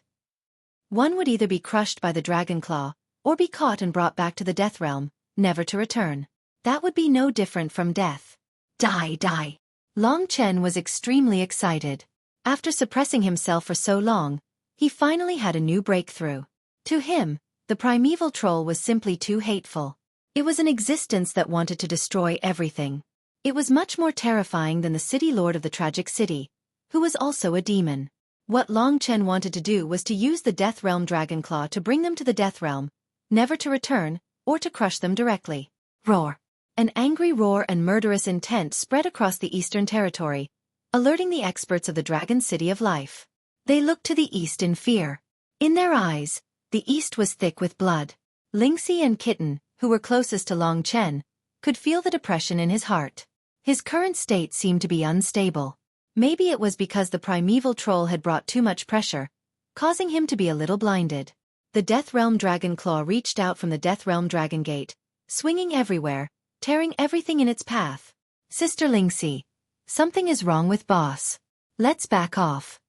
Speaker 1: One would either be crushed by the dragon claw, or be caught and brought back to the Death Realm, never to return. That would be no different from death. Die, die. Long Chen was extremely excited. After suppressing himself for so long, he finally had a new breakthrough. To him, the primeval troll was simply too hateful. It was an existence that wanted to destroy everything. It was much more terrifying than the city lord of the tragic city, who was also a demon. What Long Chen wanted to do was to use the Death Realm Dragon Claw to bring them to the Death Realm, never to return, or to crush them directly. Roar. An angry roar and murderous intent spread across the eastern territory, alerting the experts of the Dragon City of Life. They looked to the east in fear. In their eyes, the east was thick with blood. Lingxi and Kitten, who were closest to Long Chen, could feel the depression in his heart. His current state seemed to be unstable. Maybe it was because the primeval troll had brought too much pressure, causing him to be a little blinded. The Death Realm Dragon Claw reached out from the Death Realm Dragon Gate, swinging everywhere, tearing everything in its path. Sister Lingxi, something is wrong with boss. Let's back off.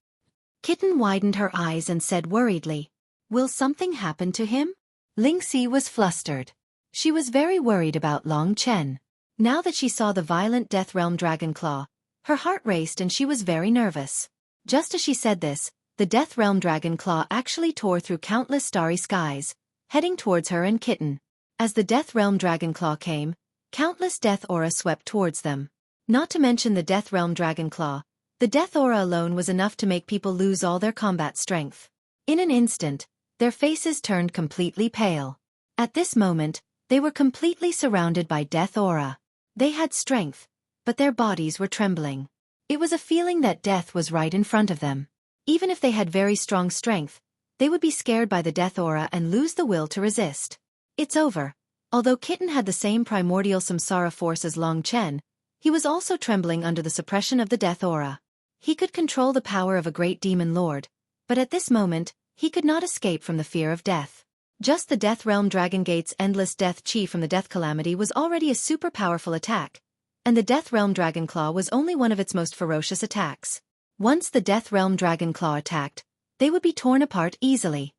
Speaker 1: Kitten widened her eyes and said worriedly, "Will something happen to him?" Lingxi was flustered. She was very worried about Long Chen. Now that she saw the violent Death Realm Dragon Claw, her heart raced and she was very nervous. Just as she said this, the Death Realm Dragon Claw actually tore through countless starry skies, heading towards her and Kitten. As the Death Realm Dragon Claw came, countless death aura swept towards them. Not to mention the Death Realm Dragon Claw, the death aura alone was enough to make people lose all their combat strength. In an instant, their faces turned completely pale. At this moment, they were completely surrounded by death aura. They had strength, but their bodies were trembling. It was a feeling that death was right in front of them. Even if they had very strong strength, they would be scared by the death aura and lose the will to resist. It's over. Although Kitten had the same primordial samsara force as Long Chen, he was also trembling under the suppression of the death aura. He could control the power of a great demon lord, but at this moment, he could not escape from the fear of death. Just the Death Realm Dragon Gate's endless death chi from the death calamity was already a super powerful attack, and the Death Realm Dragon Claw was only one of its most ferocious attacks. Once the Death Realm Dragon Claw attacked, they would be torn apart easily.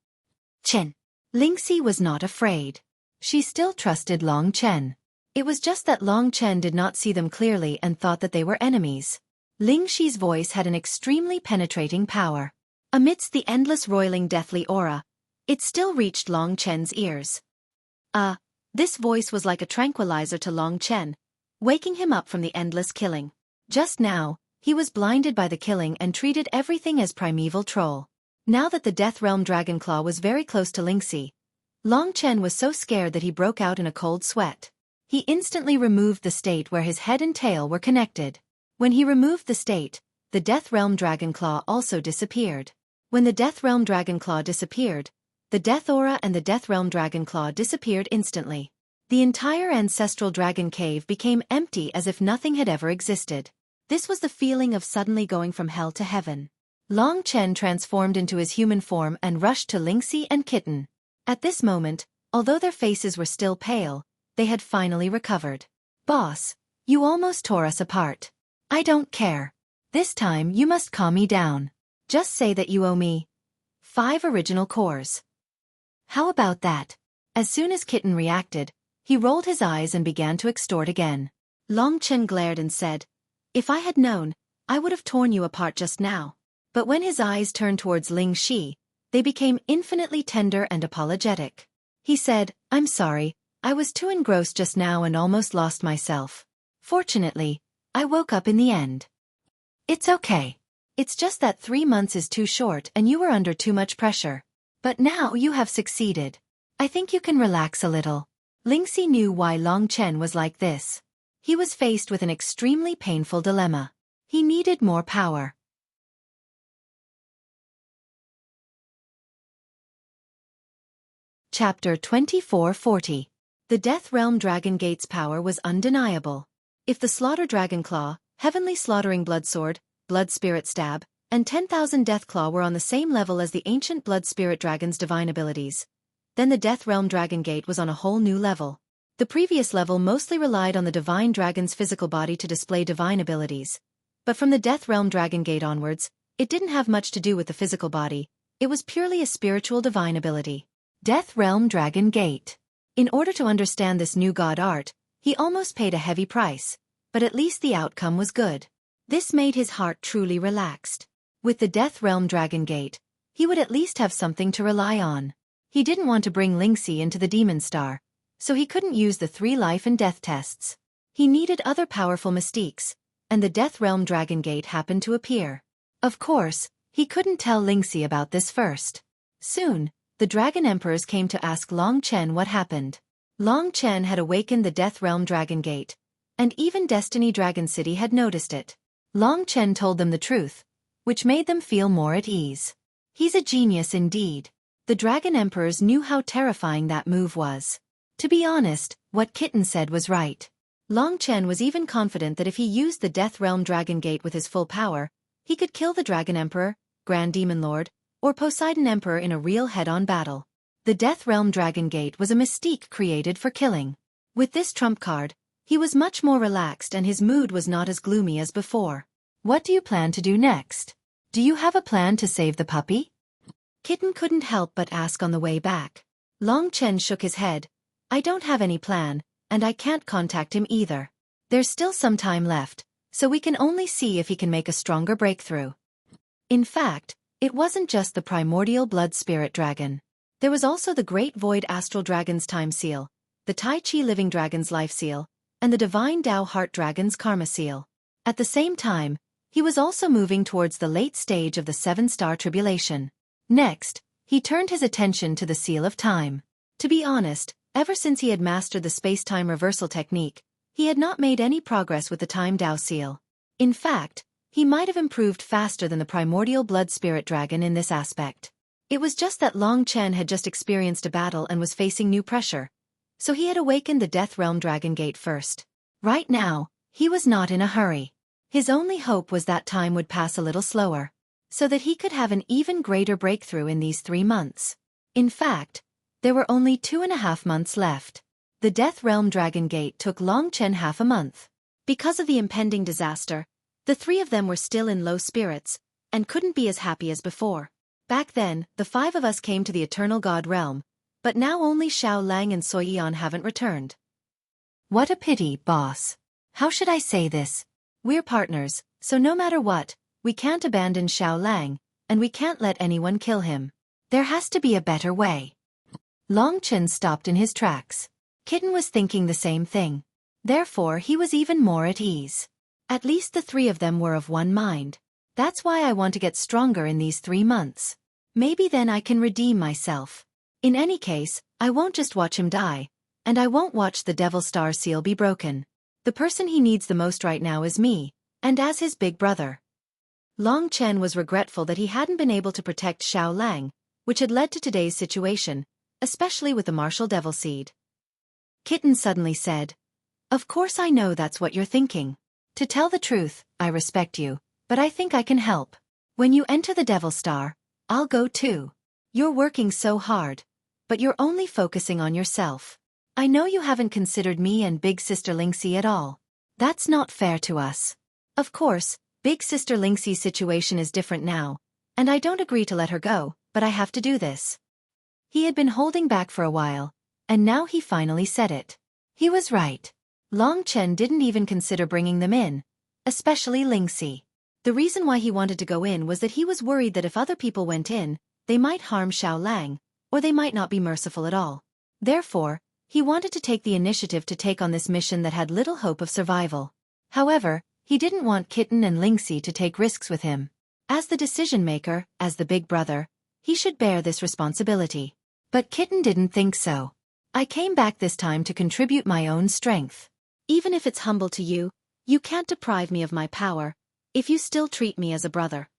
Speaker 1: Chen. Lingxi was not afraid. She still trusted Long Chen. It was just that Long Chen did not see them clearly and thought that they were enemies. Lingxi's voice had an extremely penetrating power. Amidst the endless roiling deathly aura, it still reached Long Chen's ears. This voice was like a tranquilizer to Long Chen, waking him up from the endless killing. Just now, He was blinded by the killing and treated everything as primeval troll. Now that the Death Realm Dragonclaw was very close to Lingxi, Long Chen was so scared that he broke out in a cold sweat. He instantly removed the state where his head and tail were connected. When he removed the state, the Death Realm Dragonclaw also disappeared. When the Death Realm Dragonclaw disappeared, the Death Aura and the Death Realm Dragonclaw disappeared instantly. The entire ancestral dragon cave became empty as if nothing had ever existed. This was the feeling of suddenly going from hell to heaven. Long Chen transformed into his human form and rushed to Lingxi and Kitten. At this moment, although their faces were still pale, they had finally recovered. "Boss, you almost tore us apart. I don't care. This time you must calm me down. Just say that you owe me 5 original cores. How about that?" As soon as Kitten reacted, he rolled his eyes and began to extort again. Long Chen glared and said, "If I had known, I would have torn you apart just now." But when his eyes turned towards Ling Shi, they became infinitely tender and apologetic. He said, "I'm sorry, I was too engrossed just now and almost lost myself. Fortunately, I woke up in the end." "It's okay. It's just that 3 months is too short and you were under too much pressure. But now you have succeeded. I think you can relax a little." Lingxi knew why Long Chen was like this. He was faced with an extremely painful dilemma. He needed more power. Chapter 2440. The Death Realm Dragon Gate's power was undeniable. If the Slaughter Dragonclaw, Heavenly Slaughtering Bloodsword, Blood Spirit Stab, and 10,000 Deathclaw were on the same level as the ancient Blood Spirit Dragon's divine abilities, then the Death Realm Dragon Gate was on a whole new level. The previous level mostly relied on the divine dragon's physical body to display divine abilities. But from the Death Realm Dragon Gate onwards, it didn't have much to do with the physical body, it was purely a spiritual divine ability. Death Realm Dragon Gate. In order to understand this new god art, he almost paid a heavy price, but at least the outcome was good. This made his heart truly relaxed. With the Death Realm Dragon Gate, he would at least have something to rely on. He didn't want to bring Lingxi into the Demon Star, so he couldn't use the 3 life and death tests. He needed other powerful mystiques, and the Death Realm Dragon Gate happened to appear. Of course, he couldn't tell Lingxi about this first. Soon, the Dragon Emperors came to ask Long Chen what happened. Long Chen had awakened the Death Realm Dragon Gate, and even Destiny Dragon City had noticed it. Long Chen told them the truth, which made them feel more at ease. He's a genius indeed. The Dragon Emperors knew how terrifying that move was. To be honest, what Kitten said was right. Long Chen was even confident that if he used the Death Realm Dragon Gate with his full power, he could kill the Dragon Emperor, Grand Demon Lord, or Poseidon Emperor in a real head-on battle. The Death Realm Dragon Gate was a mystique created for killing. With this trump card, he was much more relaxed and his mood was not as gloomy as before. "What do you plan to do next? Do you have a plan to save the puppy?" Kitten couldn't help but ask on the way back. Long Chen shook his head. "I don't have any plan, and I can't contact him either. There's still some time left, so we can only see if he can make a stronger breakthrough." In fact, it wasn't just the primordial blood spirit dragon. There was also the Great Void Astral Dragon's Time Seal, the Tai Chi Living Dragon's Life Seal, and the Divine Tao Heart Dragon's Karma Seal. At the same time, he was also moving towards the late stage of the 7-star tribulation. Next, he turned his attention to the Seal of Time. To be honest, ever since he had mastered the space-time reversal technique, he had not made any progress with the Time Tao Seal. In fact, he might have improved faster than the primordial blood spirit dragon in this aspect. It was just that Long Chen had just experienced a battle and was facing new pressure, so he had awakened the Death Realm Dragon Gate first. Right now, he was not in a hurry. His only hope was that time would pass a little slower, so that he could have an even greater breakthrough in these 3 months. In fact, there were only 2.5 months left. The Death Realm Dragon Gate took Long Chen half a month. Because of the impending disaster, the 3 of them were still in low spirits, and couldn't be as happy as before. Back then, the 5 of us came to the Eternal God Realm, but now only Xiao Lang and Xueqi haven't returned. What a pity, boss. How should I say this? We're partners, so no matter what, we can't abandon Xiao Lang, and we can't let anyone kill him. There has to be a better way. Long Chen stopped in his tracks. Kitten was thinking the same thing. Therefore he was even more at ease. At least the three of them were of one mind. That's why I want to get stronger in these 3 months. Maybe then I can redeem myself. In any case, I won't just watch him die, and I won't watch the Devil Star seal be broken. The person he needs the most right now is me, and as his big brother. Long Chen was regretful that he hadn't been able to protect Xiao Lang, which had led to today's situation, especially with the martial devil seed. Kitten suddenly said, "Of course I know that's what you're thinking. To tell the truth, I respect you, but I think I can help. When you enter the Devil Star, I'll go too. You're working so hard, but you're only focusing on yourself. I know you haven't considered me and Big Sister Lingxi at all. That's not fair to us. Of course, Big Sister Lingxi's situation is different now, and I don't agree to let her go, but I have to do this." He had been holding back for a while, and now he finally said it. He was right. Long Chen didn't even consider bringing them in, especially Lingxi. The reason why he wanted to go in was that he was worried that if other people went in, they might harm Xiao Lang, or they might not be merciful at all. Therefore, he wanted to take the initiative to take on this mission that had little hope of survival. However, he didn't want Kitten and Lingxi to take risks with him. As the decision-maker, as the big brother, he should bear this responsibility. But Kitten didn't think so. "I came back this time to contribute my own strength. Even if it's humble to you, you can't deprive me of my power, if you still treat me as a brother."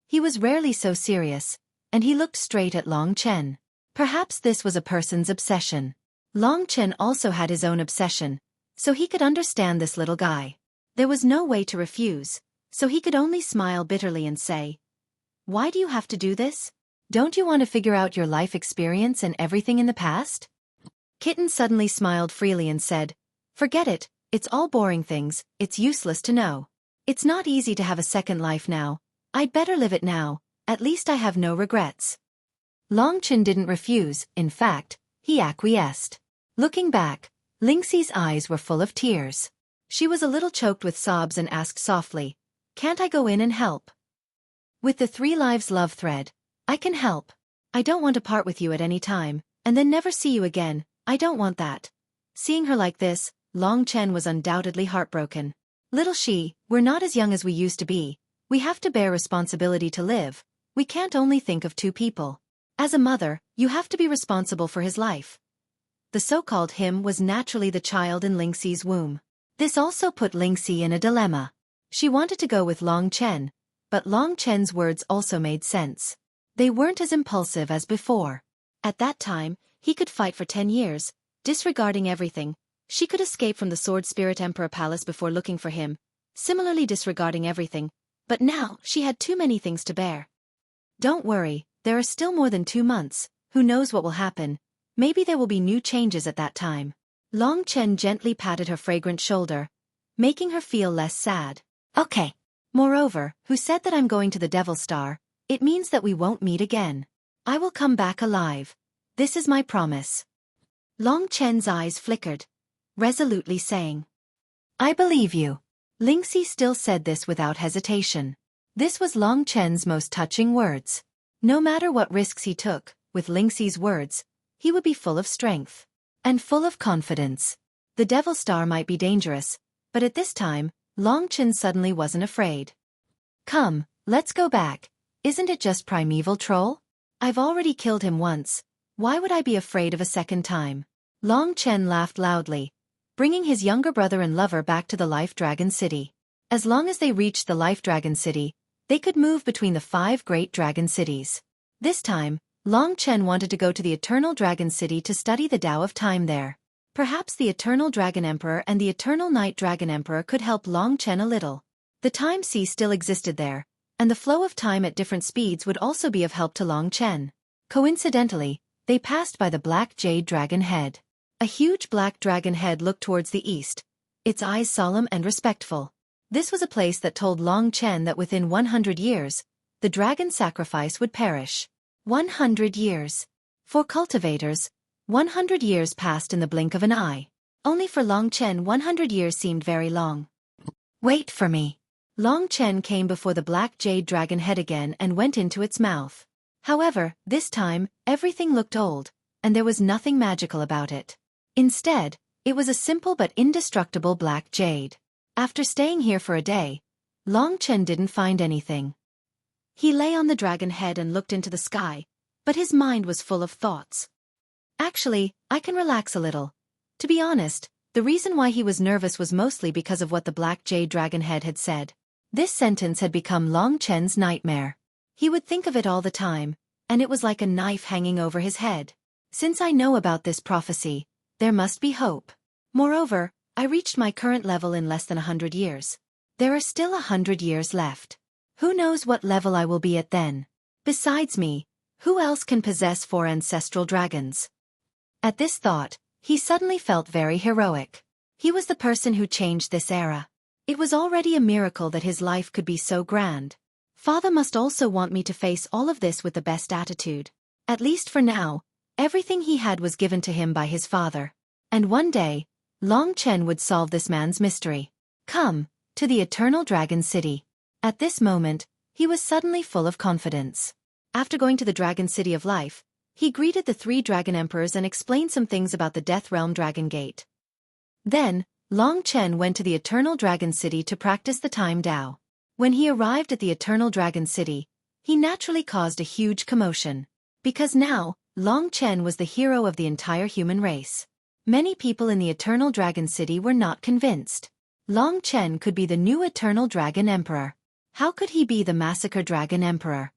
Speaker 1: He was rarely so serious, and he looked straight at Long Chen. Perhaps this was a person's obsession. Long Chen also had his own obsession, so he could understand this little guy. There was no way to refuse, so he could only smile bitterly and say, "Why do you have to do this? Don't you want to figure out your life experience and everything in the past?" Kitten suddenly smiled freely and said, "Forget it, it's all boring things, it's useless to know. It's not easy to have a second life now. I'd better live it now, at least I have no regrets." Long Chen didn't refuse, in fact, he acquiesced. Looking back, Lingxi's eyes were full of tears. She was a little choked with sobs and asked softly, "Can't I go in and help?" "With the 3 lives love thread, I can help. I don't want to part with you at any time, and then never see you again, I don't want that." Seeing her like this, Long Chen was undoubtedly heartbroken. "Little she, we're not as young as we used to be. We have to bear responsibility to live. We can't only think of 2 people. As a mother, you have to be responsible for his life." The so-called him was naturally the child in Lingxi's womb. This also put Lingxi in a dilemma. She wanted to go with Long Chen, but Long Chen's words also made sense. They weren't as impulsive as before. At that time, he could fight for 10 years, disregarding everything. She could escape from the Sword Spirit Emperor Palace before looking for him, similarly disregarding everything, but now she had too many things to bear. "Don't worry, there are still more than 2 months, who knows what will happen, maybe there will be new changes at that time." Long Chen gently patted her fragrant shoulder, making her feel less sad. "Okay. Moreover, who said that I'm going to the Devil Star? It means that we won't meet again. I will come back alive. This is my promise." Long Chen's eyes flickered, resolutely saying, "I believe you." Lingxi still said this without hesitation. This was Long Chen's most touching words. No matter what risks he took, with Lingxi's words, he would be full of strength. And full of confidence. The Devil Star might be dangerous, but at this time, Long Chen suddenly wasn't afraid. "Come, let's go back. Isn't it just primeval troll? I've already killed him once. Why would I be afraid of a second time?" Long Chen laughed loudly, bringing his younger brother and lover back to the Life Dragon City. As long as they reached the Life Dragon City, they could move between the 5 great dragon cities. This time, Long Chen wanted to go to the Eternal Dragon City to study the Tao of Time there. Perhaps the Eternal Dragon Emperor and the Eternal Night Dragon Emperor could help Long Chen a little. The Time Sea still existed there, and the flow of time at different speeds would also be of help to Long Chen. Coincidentally, they passed by the Black Jade Dragon Head. A huge black dragon head looked towards the east, its eyes solemn and respectful. This was a place that told Long Chen that within 100 years, the dragon sacrifice would perish. 100 years. For cultivators, 100 years passed in the blink of an eye. Only for Long Chen 100 years seemed very long. "Wait for me." Long Chen came before the black jade dragon head again and went into its mouth. However, this time, everything looked old, and there was nothing magical about it. Instead, it was a simple but indestructible black jade. After staying here for a day, Long Chen didn't find anything. He lay on the dragon head and looked into the sky, but his mind was full of thoughts. Actually, I can relax a little. To be honest, the reason why he was nervous was mostly because of what the black jade dragon head had said. This sentence had become Long Chen's nightmare. He would think of it all the time, and it was like a knife hanging over his head. Since I know about this prophecy, there must be hope. Moreover, I reached my current level in less than 100 years. There are still 100 years left. Who knows what level I will be at then? Besides me, who else can possess 4 ancestral dragons? At this thought, he suddenly felt very heroic. He was the person who changed this era. It was already a miracle that his life could be so grand. Father must also want me to face all of this with the best attitude. At least for now, everything he had was given to him by his father. And one day, Long Chen would solve this man's mystery. Come, to the Eternal Dragon City. At this moment, he was suddenly full of confidence. After going to the Dragon City of Life, he greeted the 3 Dragon Emperors and explained some things about the Death Realm Dragon Gate. Then, Long Chen went to the Eternal Dragon City to practice the Time Dao. When he arrived at the Eternal Dragon City, he naturally caused a huge commotion. Because now, Long Chen was the hero of the entire human race. Many people in the Eternal Dragon City were not convinced. Long Chen could be the new Eternal Dragon Emperor. How could he be the Massacre Dragon Emperor?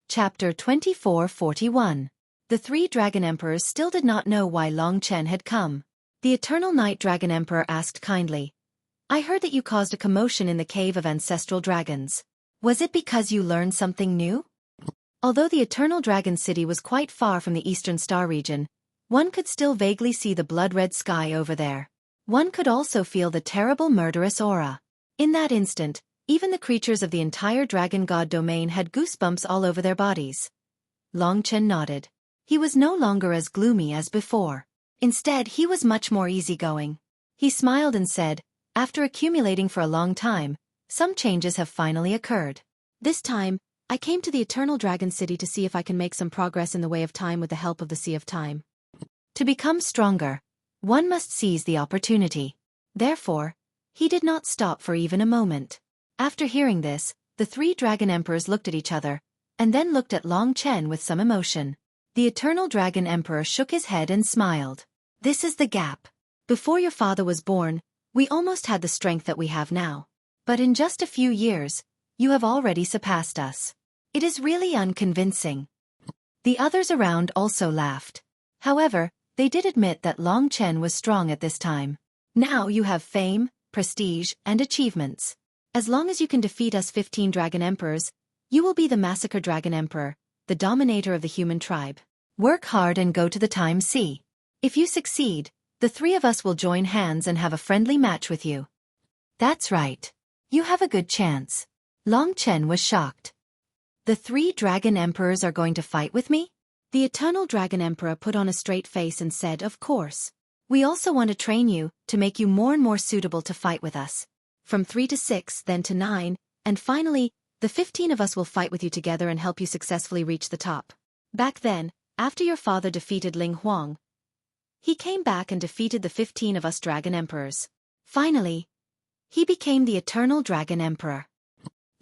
Speaker 1: Chapter 2441. The 3 Dragon Emperors still did not know why Long Chen had come. The Eternal Night Dragon Emperor asked kindly, I heard that you caused a commotion in the Cave of Ancestral Dragons. Was it because you learned something new? Although the Eternal Dragon City was quite far from the Eastern Star region, one could still vaguely see the blood-red sky over there. One could also feel the terrible murderous aura. In that instant, even the creatures of the entire Dragon God domain had goosebumps all over their bodies. Long Chen nodded. He was no longer as gloomy as before. Instead, he was much more easygoing. He smiled and said, after accumulating for a long time, some changes have finally occurred. This time, I came to the Eternal Dragon City to see if I can make some progress in the way of time with the help of the Sea of Time. To become stronger, one must seize the opportunity. Therefore, he did not stop for even a moment. After hearing this, the 3 Dragon Emperors looked at each other, and then looked at Long Chen with some emotion. The Eternal Dragon Emperor shook his head and smiled. This is the gap. Before your father was born, we almost had the strength that we have now. But in just a few years, you have already surpassed us. It is really unconvincing. The others around also laughed. However, they did admit that Long Chen was strong at this time. Now you have fame, prestige, and achievements. As long as you can defeat us 15 Dragon Emperors, you will be the Massacre Dragon Emperor, the dominator of the human tribe. Work hard and go to the Time Sea. If you succeed, the 3 of us will join hands and have a friendly match with you. That's right. You have a good chance. Long Chen was shocked. The 3 Dragon Emperors are going to fight with me? The Eternal Dragon Emperor put on a straight face and said, of course. We also want to train you, to make you more and more suitable to fight with us. From 3 to 6, then to 9, and finally, the 15 of us will fight with you together and help you successfully reach the top. Back then, after your father defeated Ling Huang, he came back and defeated the 15 of us Dragon Emperors. Finally, he became the Eternal Dragon Emperor.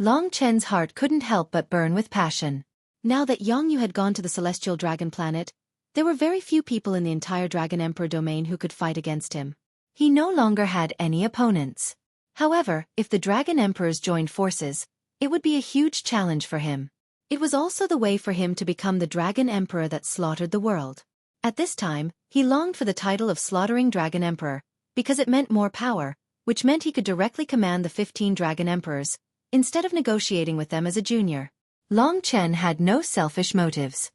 Speaker 1: Long Chen's heart couldn't help but burn with passion. Now that Yang Yu had gone to the Celestial Dragon Planet, there were very few people in the entire Dragon Emperor domain who could fight against him. He no longer had any opponents. However, if the Dragon Emperors joined forces, it would be a huge challenge for him. It was also the way for him to become the Dragon Emperor that slaughtered the world. At this time, he longed for the title of Slaughtering Dragon Emperor, because it meant more power, which meant he could directly command the 15 Dragon Emperors, instead of negotiating with them as a junior. Long Chen had no selfish motives.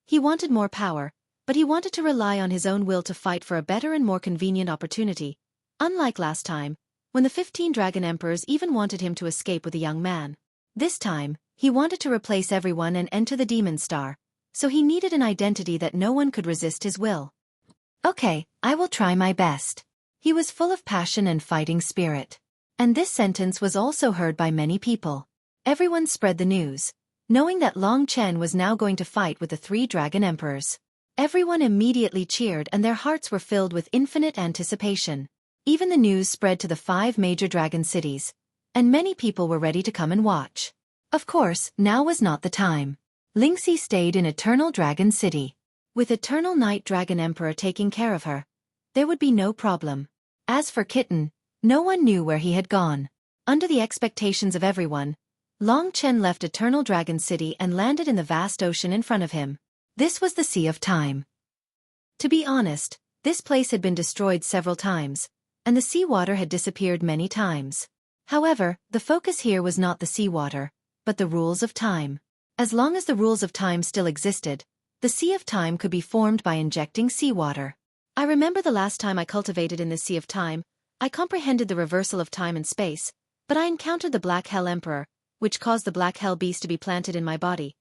Speaker 1: He wanted more power, but he wanted to rely on his own will to fight for a better and more convenient opportunity, unlike last time, when the 15 Dragon Emperors even wanted him to escape with a young man. This time, he wanted to replace everyone and enter the Demon Star, so he needed an identity that no one could resist his will. Okay, I will try my best. He was full of passion and fighting spirit. And this sentence was also heard by many people. Everyone spread the news, knowing that Long Chen was now going to fight with the 3 Dragon Emperors. Everyone immediately cheered and their hearts were filled with infinite anticipation. Even the news spread to the 5 major dragon cities, and many people were ready to come and watch. Of course, now was not the time. Lingxi stayed in Eternal Dragon City. With Eternal Night Dragon Emperor taking care of her, there would be no problem. As for Kitten, no one knew where he had gone. Under the expectations of everyone, Long Chen left Eternal Dragon City and landed in the vast ocean in front of him. This was the Sea of Time. To be honest, this place had been destroyed several times, and the seawater had disappeared many times. However, the focus here was not the seawater, but the rules of time. As long as the rules of time still existed, the Sea of Time could be formed by injecting seawater. I remember the last time I cultivated in this Sea of Time, I comprehended the reversal of time and space, but I encountered the Black Hell Emperor, which caused the Black Hell Beast to be planted in my body.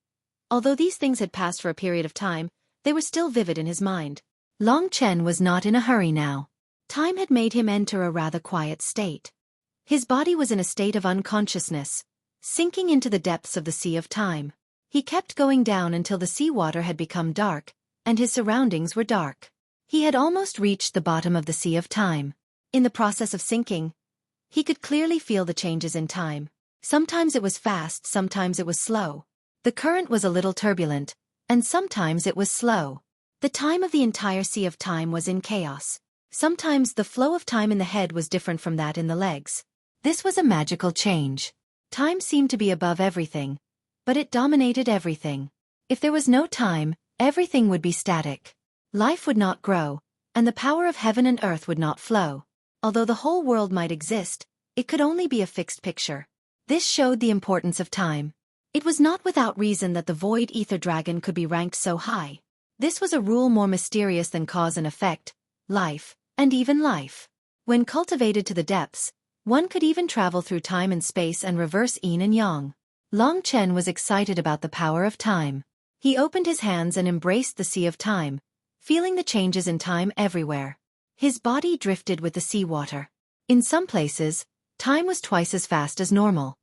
Speaker 1: Although these things had passed for a period of time, they were still vivid in his mind. Long Chen was not in a hurry now. Time had made him enter a rather quiet state. His body was in a state of unconsciousness, sinking into the depths of the Sea of Time. He kept going down until the seawater had become dark, and his surroundings were dark. He had almost reached the bottom of the Sea of Time. In the process of sinking, he could clearly feel the changes in time. Sometimes it was fast, sometimes it was slow. The current was a little turbulent, and sometimes it was slow. The time of the entire Sea of Time was in chaos. Sometimes the flow of time in the head was different from that in the legs. This was a magical change. Time seemed to be above everything, but it dominated everything. If there was no time, everything would be static. Life would not grow, and the power of heaven and earth would not flow. Although the whole world might exist, it could only be a fixed picture. This showed the importance of time. It was not without reason that the Void Ether Dragon could be ranked so high. This was a rule more mysterious than cause and effect, life, and even life. When cultivated to the depths, one could even travel through time and space and reverse yin and yang. Long Chen was excited about the power of time. He opened his hands and embraced the Sea of Time, feeling the changes in time everywhere. His body drifted with the seawater. In some places, time was twice as fast as normal.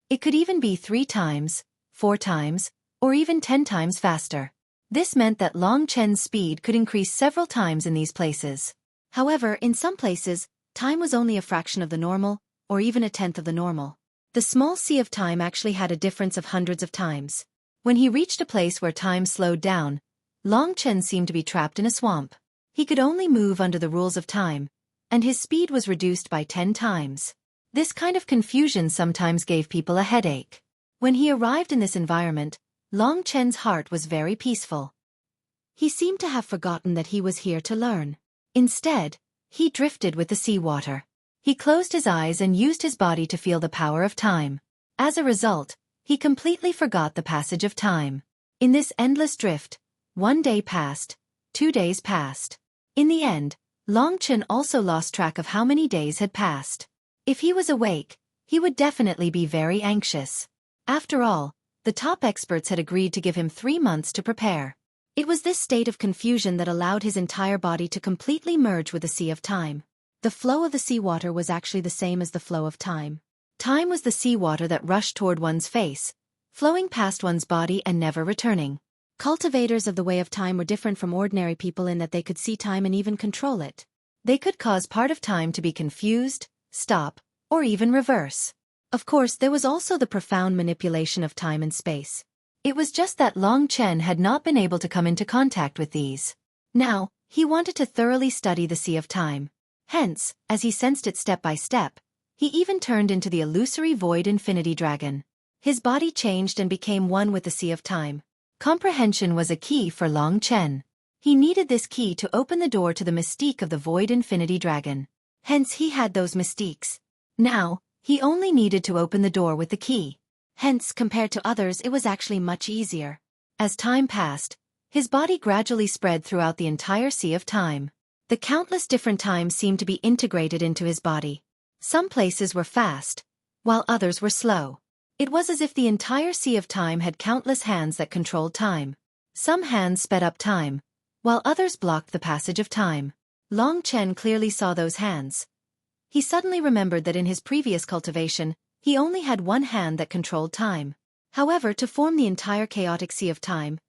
Speaker 1: It could even be 3 times, 4 times, or even 10 times faster. This meant that Long Chen's speed could increase several times in these places. However, in some places, time was only a fraction of the normal, or even a tenth of the normal. The small Sea of Time actually had a difference of hundreds of times. When he reached a place where time slowed down, Long Chen seemed to be trapped in a swamp. He could only move under the rules of time, and his speed was reduced by 10 times. This kind of confusion sometimes gave people a headache. When he arrived in this environment, Long Chen's heart was very peaceful. He seemed to have forgotten that he was here to learn. Instead, he drifted with the seawater. He closed his eyes and used his body to feel the power of time. As a result, he completely forgot the passage of time. In this endless drift, 1 day passed, 2 days passed. In the end, Long Chen also lost track of how many days had passed. If he was awake, he would definitely be very anxious. After all, the top experts had agreed to give him 3 months to prepare. It was this state of confusion that allowed his entire body to completely merge with the Sea of Time. The flow of the seawater was actually the same as the flow of time. Time was the seawater that rushed toward one's face, flowing past one's body and never returning. Cultivators of the way of time were different from ordinary people in that they could see time and even control it. They could cause part of time to be confused, stop, or even reverse. Of course, there was also the profound manipulation of time and space. It was just that Long Chen had not been able to come into contact with these. Now, he wanted to thoroughly study the Sea of Time. Hence, as he sensed it step by step, he even turned into the illusory Void Infinity Dragon. His body changed and became one with the Sea of Time. Comprehension was a key for Long Chen. He needed this key to open the door to the mystique of the Void Infinity Dragon. Hence he had those mystiques. Now, he only needed to open the door with the key. Hence, compared to others, it was actually much easier. As time passed, his body gradually spread throughout the entire Sea of Time. The countless different times seemed to be integrated into his body. Some places were fast, while others were slow. It was as if the entire Sea of Time had countless hands that controlled time. Some hands sped up time, while others blocked the passage of time. Long Chen clearly saw those hands. He suddenly remembered that in his previous cultivation, he only had one hand that controlled time. However, to form the entire chaotic Sea of Time,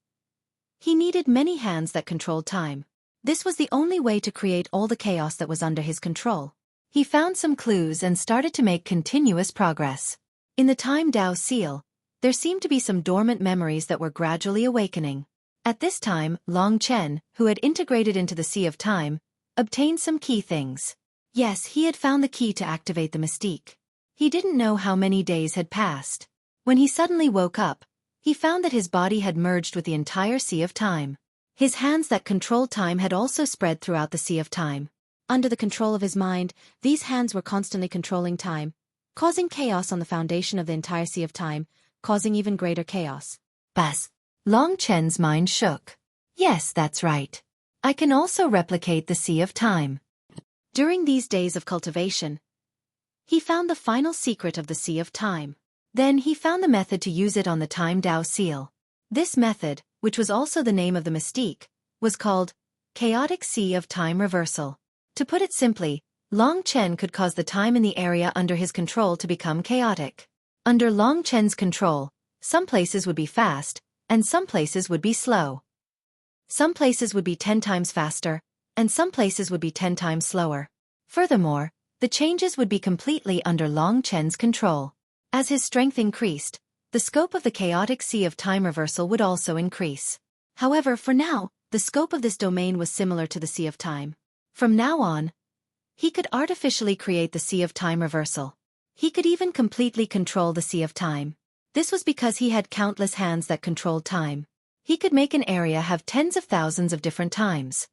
Speaker 1: He needed many hands that controlled time. This was the only way to create all the chaos that was under his control. He found some clues and started to make continuous progress. In the Time Dao Seal, there seemed to be some dormant memories that were gradually awakening. At this time, Long Chen, who had integrated into the Sea of Time, obtained some key things. Yes, he had found the key to activate the mystique. He didn't know how many days had passed. When he suddenly woke up, he found that his body had merged with the entire Sea of Time. His hands that controlled time had also spread throughout the Sea of Time. Under the control of his mind, these hands were constantly controlling time, causing chaos on the foundation of the entire Sea of Time, causing even greater chaos. Buzz. Long Chen's mind shook. Yes, that's right. I can also replicate the Sea of Time. During these days of cultivation, he found the final secret of the Sea of Time. Then he found the method to use it on the Time Dao Seal. This method, which was also the name of the mystique, was called Chaotic Sea of Time Reversal. To put it simply, Long Chen could cause the time in the area under his control to become chaotic. Under Long Chen's control, some places would be fast, and some places would be slow. Some places would be 10 times faster, and some places would be 10 times slower. Furthermore, the changes would be completely under Long Chen's control. As his strength increased, the scope of the chaotic Sea of Time Reversal would also increase. However, for now, the scope of this domain was similar to the Sea of Time. From now on, he could artificially create the Sea of Time Reversal. He could even completely control the Sea of Time. This was because he had countless hands that controlled time. He could make an area have tens of thousands of different times.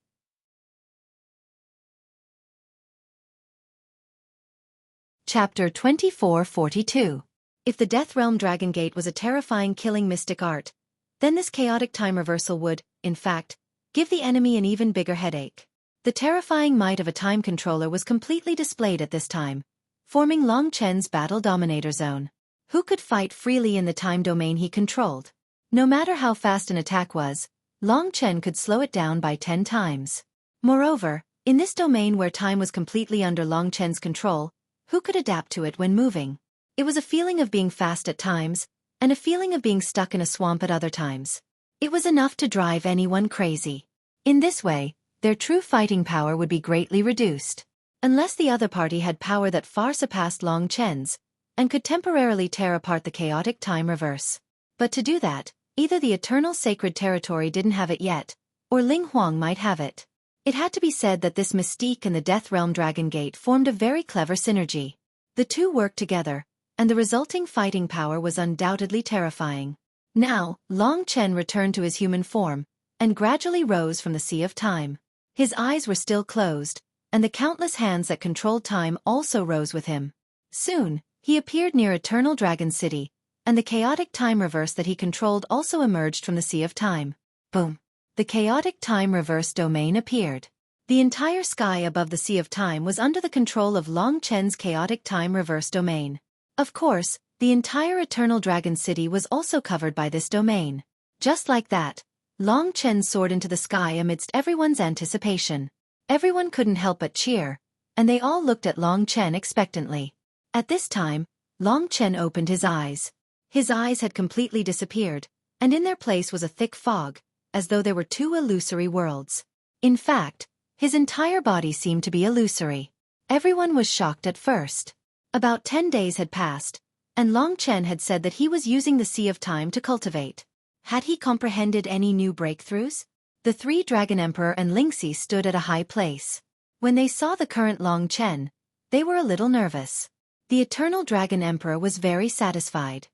Speaker 1: Chapter 2442. If the Death Realm Dragon Gate was a terrifying killing mystic art, then this chaotic time reversal would, in fact, give the enemy an even bigger headache. The terrifying might of a time controller was completely displayed at this time, forming Long Chen's Battle Dominator Zone. Who could fight freely in the time domain he controlled? No matter how fast an attack was, Long Chen could slow it down by 10 times. Moreover, in this domain where time was completely under Long Chen's control, who could adapt to it when moving? It was a feeling of being fast at times, and a feeling of being stuck in a swamp at other times. It was enough to drive anyone crazy. In this way, their true fighting power would be greatly reduced. Unless the other party had power that far surpassed Long Chen's, and could temporarily tear apart the chaotic time reverse. But to do that, either the Eternal Sacred Territory didn't have it yet, or Ling Huang might have it. It had to be said that this mystique and the Death Realm Dragon Gate formed a very clever synergy. The two worked together, and the resulting fighting power was undoubtedly terrifying. Now, Long Chen returned to his human form, and gradually rose from the Sea of Time. His eyes were still closed, and the countless hands that controlled time also rose with him. Soon, he appeared near Eternal Dragon City, and the chaotic time reverse that he controlled also emerged from the Sea of Time. Boom! The chaotic time reverse domain appeared. The entire sky above the Sea of Time was under the control of Long Chen's chaotic time reverse domain. Of course, the entire Eternal Dragon City was also covered by this domain. Just like that, Long Chen soared into the sky amidst everyone's anticipation. Everyone couldn't help but cheer, and they all looked at Long Chen expectantly. At this time, Long Chen opened his eyes. His eyes had completely disappeared, and in their place was a thick fog, as though there were two illusory worlds. In fact, his entire body seemed to be illusory. Everyone was shocked at first. About 10 days had passed, and Long Chen had said that he was using the Sea of Time to cultivate. Had he comprehended any new breakthroughs? The three Dragon Emperor and Lingxi stood at a high place. When they saw the current Long Chen, they were a little nervous. The Eternal Dragon Emperor was very satisfied.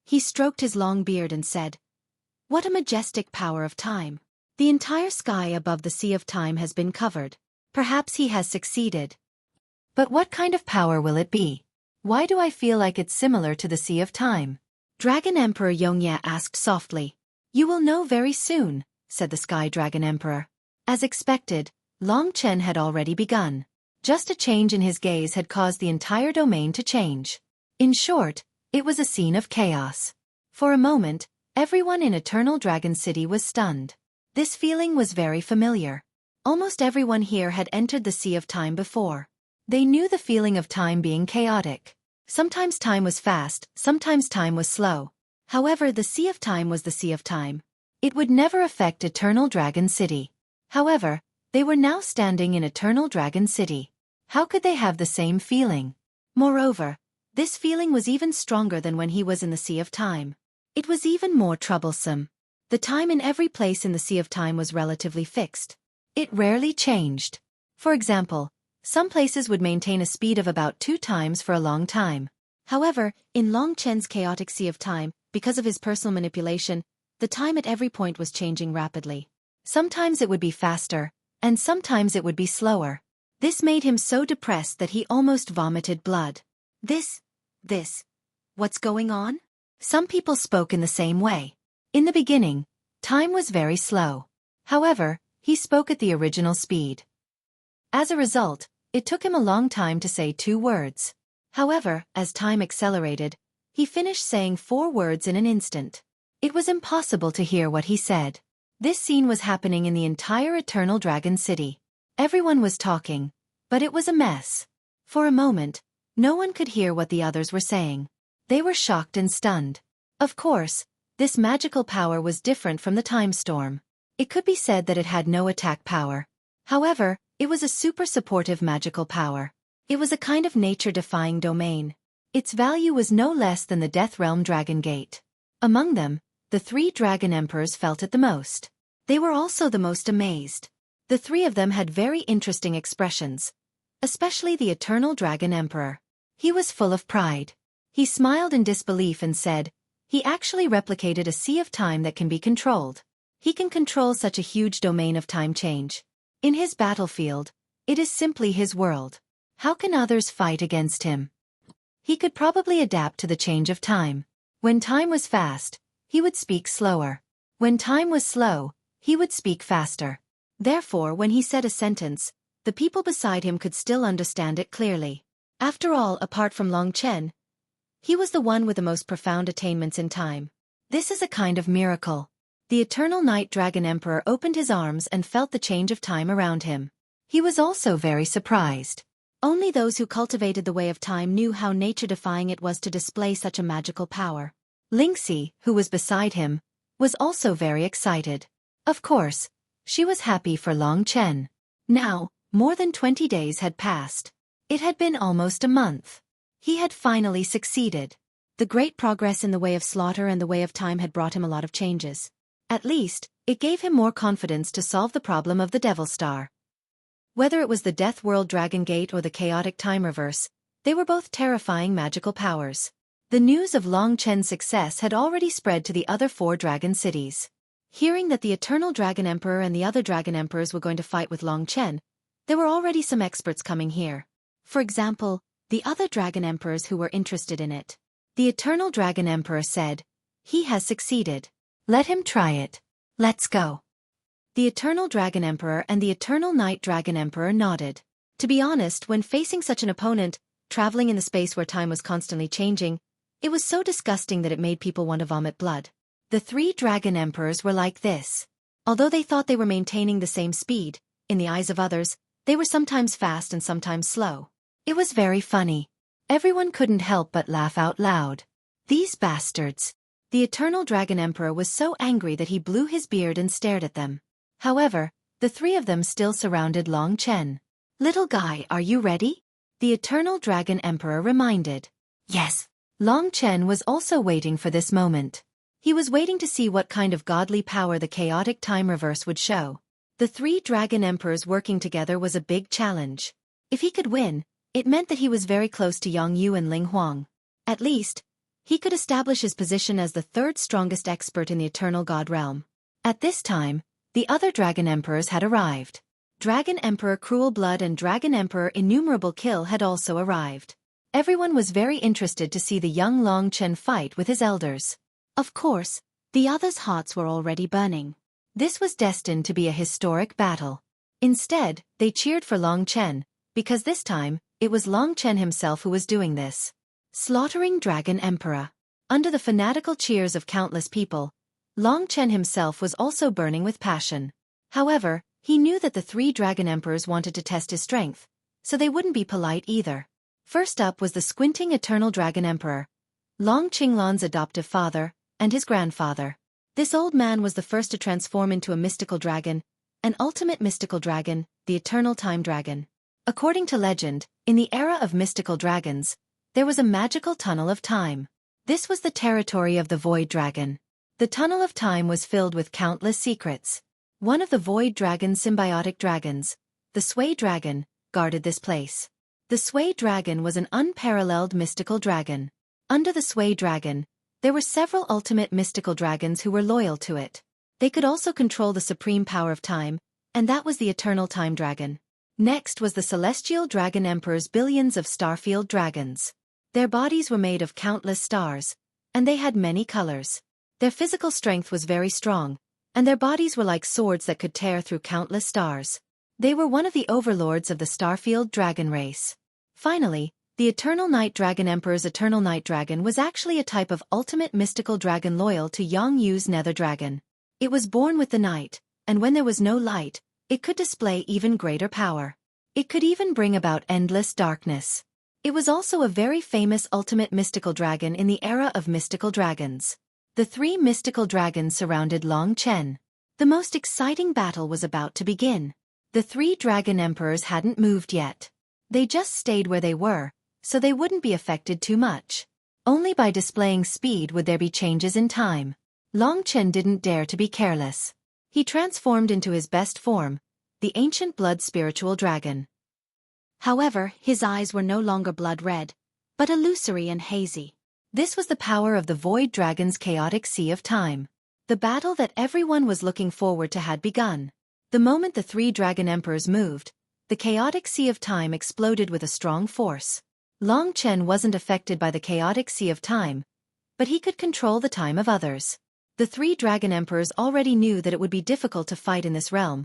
Speaker 1: He stroked his long beard and said, "What a majestic power of time. The entire sky above the Sea of Time has been covered. Perhaps he has succeeded. But what kind of power will it be? Why do I feel like it's similar to the Sea of Time?" Dragon Emperor Yongya asked softly. "You will know very soon," said the Sky Dragon Emperor. As expected, Long Chen had already begun. Just a change in his gaze had caused the entire domain to change. In short, it was a scene of chaos. For a moment, everyone in Eternal Dragon City was stunned. This feeling was very familiar. Almost everyone here had entered the Sea of Time before. They knew the feeling of time being chaotic. Sometimes time was fast, sometimes time was slow. However, the Sea of Time was the Sea of Time. It would never affect Eternal Dragon City. However, they were now standing in Eternal Dragon City. How could they have the same feeling? Moreover, this feeling was even stronger than when he was in the Sea of Time. It was even more troublesome. The time in every place in the Sea of Time was relatively fixed. It rarely changed. For example, some places would maintain a speed of about 2 times for a long time. However, in Long Chen's chaotic Sea of Time, because of his personal manipulation, the time at every point was changing rapidly. Sometimes it would be faster, and sometimes it would be slower. This made him so depressed that he almost vomited blood. What's going on? Some people spoke in the same way. In the beginning, time was very slow. However, he spoke at the original speed. As a result, it took him a long time to say 2 words. However, as time accelerated, he finished saying 4 words in an instant. It was impossible to hear what he said. This scene was happening in the entire Eternal Dragon City. Everyone was talking, but it was a mess. For a moment, no one could hear what the others were saying. They were shocked and stunned. Of course, this magical power was different from the time storm. It could be said that it had no attack power. However, it was a super supportive magical power. It was a kind of nature-defying domain. Its value was no less than the Death Realm Dragon Gate. Among them, the 3 Dragon Emperors felt it the most. They were also the most amazed. The 3 of them had very interesting expressions, especially the Eternal Dragon Emperor. He was full of pride. He smiled in disbelief and said, he actually replicated a Sea of Time that can be controlled. He can control such a huge domain of time change. In his battlefield, it is simply his world. How can others fight against him? He could probably adapt to the change of time. When time was fast, he would speak slower. When time was slow, he would speak faster. Therefore, when he said a sentence, the people beside him could still understand it clearly. After all, apart from Long Chen, he was the one with the most profound attainments in time. This is a kind of miracle. The Eternal Night Dragon Emperor opened his arms and felt the change of time around him. He was also very surprised. Only those who cultivated the way of time knew how nature-defying it was to display such a magical power. Lingxi, who was beside him, was also very excited. Of course, she was happy for Long Chen. Now, more than 20 days had passed. It had been almost a month. He had finally succeeded. The great progress in the way of slaughter and the way of time had brought him a lot of changes. At least, it gave him more confidence to solve the problem of the Devil Star. Whether it was the Death World Dragon Gate or the chaotic time reverse, they were both terrifying magical powers. The news of Long Chen's success had already spread to the other 4 dragon cities. Hearing that the Eternal Dragon Emperor and the other Dragon Emperors were going to fight with Long Chen, there were already some experts coming here. For example, the other Dragon Emperors who were interested in it. The Eternal Dragon Emperor said, he has succeeded. Let him try it. Let's go. The Eternal Dragon Emperor and the Eternal Night Dragon Emperor nodded. To be honest, when facing such an opponent, traveling in the space where time was constantly changing, it was so disgusting that it made people want to vomit blood. The 3 Dragon Emperors were like this. Although they thought they were maintaining the same speed, in the eyes of others, they were sometimes fast and sometimes slow. It was very funny. Everyone couldn't help but laugh out loud. These bastards. The Eternal Dragon Emperor was so angry that he blew his beard and stared at them. However, the 3 of them still surrounded Long Chen. Little guy, are you ready? The Eternal Dragon Emperor reminded. Yes. Long Chen was also waiting for this moment. He was waiting to see what kind of godly power the chaotic time reverse would show. The 3 Dragon Emperors working together was a big challenge. If he could win, it meant that he was very close to Yang Yu and Ling Huang. At least, he could establish his position as the 3rd strongest expert in the Eternal God Realm. At this time, the other Dragon Emperors had arrived. Dragon Emperor Cruel Blood and Dragon Emperor Innumerable Kill had also arrived. Everyone was very interested to see the young Long Chen fight with his elders. Of course, the others' hearts were already burning. This was destined to be a historic battle. Instead, they cheered for Long Chen, because this time, it was Long Chen himself who was doing this. Slaughtering Dragon Emperor. Under the fanatical cheers of countless people, Long Chen himself was also burning with passion. However, he knew that the 3 Dragon Emperors wanted to test his strength, so they wouldn't be polite either. First up was the squinting Eternal Dragon Emperor, Long Qinglan's adoptive father, and his grandfather. This old man was the first to transform into a mystical dragon, an ultimate mystical dragon, the eternal time dragon. According to legend, in the era of mystical dragons, there was a magical tunnel of time. This was the territory of the Void Dragon. The tunnel of time was filled with countless secrets. One of the Void Dragon's symbiotic dragons, the Xueqi dragon, guarded this place. The Xueqi dragon was an unparalleled mystical dragon. Under the Xueqi dragon, there were several ultimate mystical dragons who were loyal to it. They could also control the supreme power of time, and that was the eternal time dragon. Next was the celestial dragon emperor's billions of starfield dragons. Their bodies were made of countless stars, and they had many colors. Their physical strength was very strong, and their bodies were like swords that could tear through countless stars. They were one of the overlords of the starfield dragon race. Finally, the Eternal Night Dragon Emperor's Eternal Night Dragon was actually a type of ultimate mystical dragon loyal to Yang Yu's Nether Dragon. It was born with the night, and when there was no light, it could display even greater power. It could even bring about endless darkness. It was also a very famous ultimate mystical dragon in the era of mystical dragons. The three mystical dragons surrounded Long Chen. The most exciting battle was about to begin. The three dragon emperors hadn't moved yet. They just stayed where they were, so they wouldn't be affected too much. Only by displaying speed would there be changes in time. Long Chen didn't dare to be careless. He transformed into his best form, the ancient blood spiritual dragon. However, his eyes were no longer blood-red, but illusory and hazy. This was the power of the Void Dragon's chaotic sea of time. The battle that everyone was looking forward to had begun. The moment the three dragon emperors moved, the chaotic sea of time exploded with a strong force. Long Chen wasn't affected by the chaotic sea of time, but he could control the time of others. The three dragon emperors already knew that it would be difficult to fight in this realm,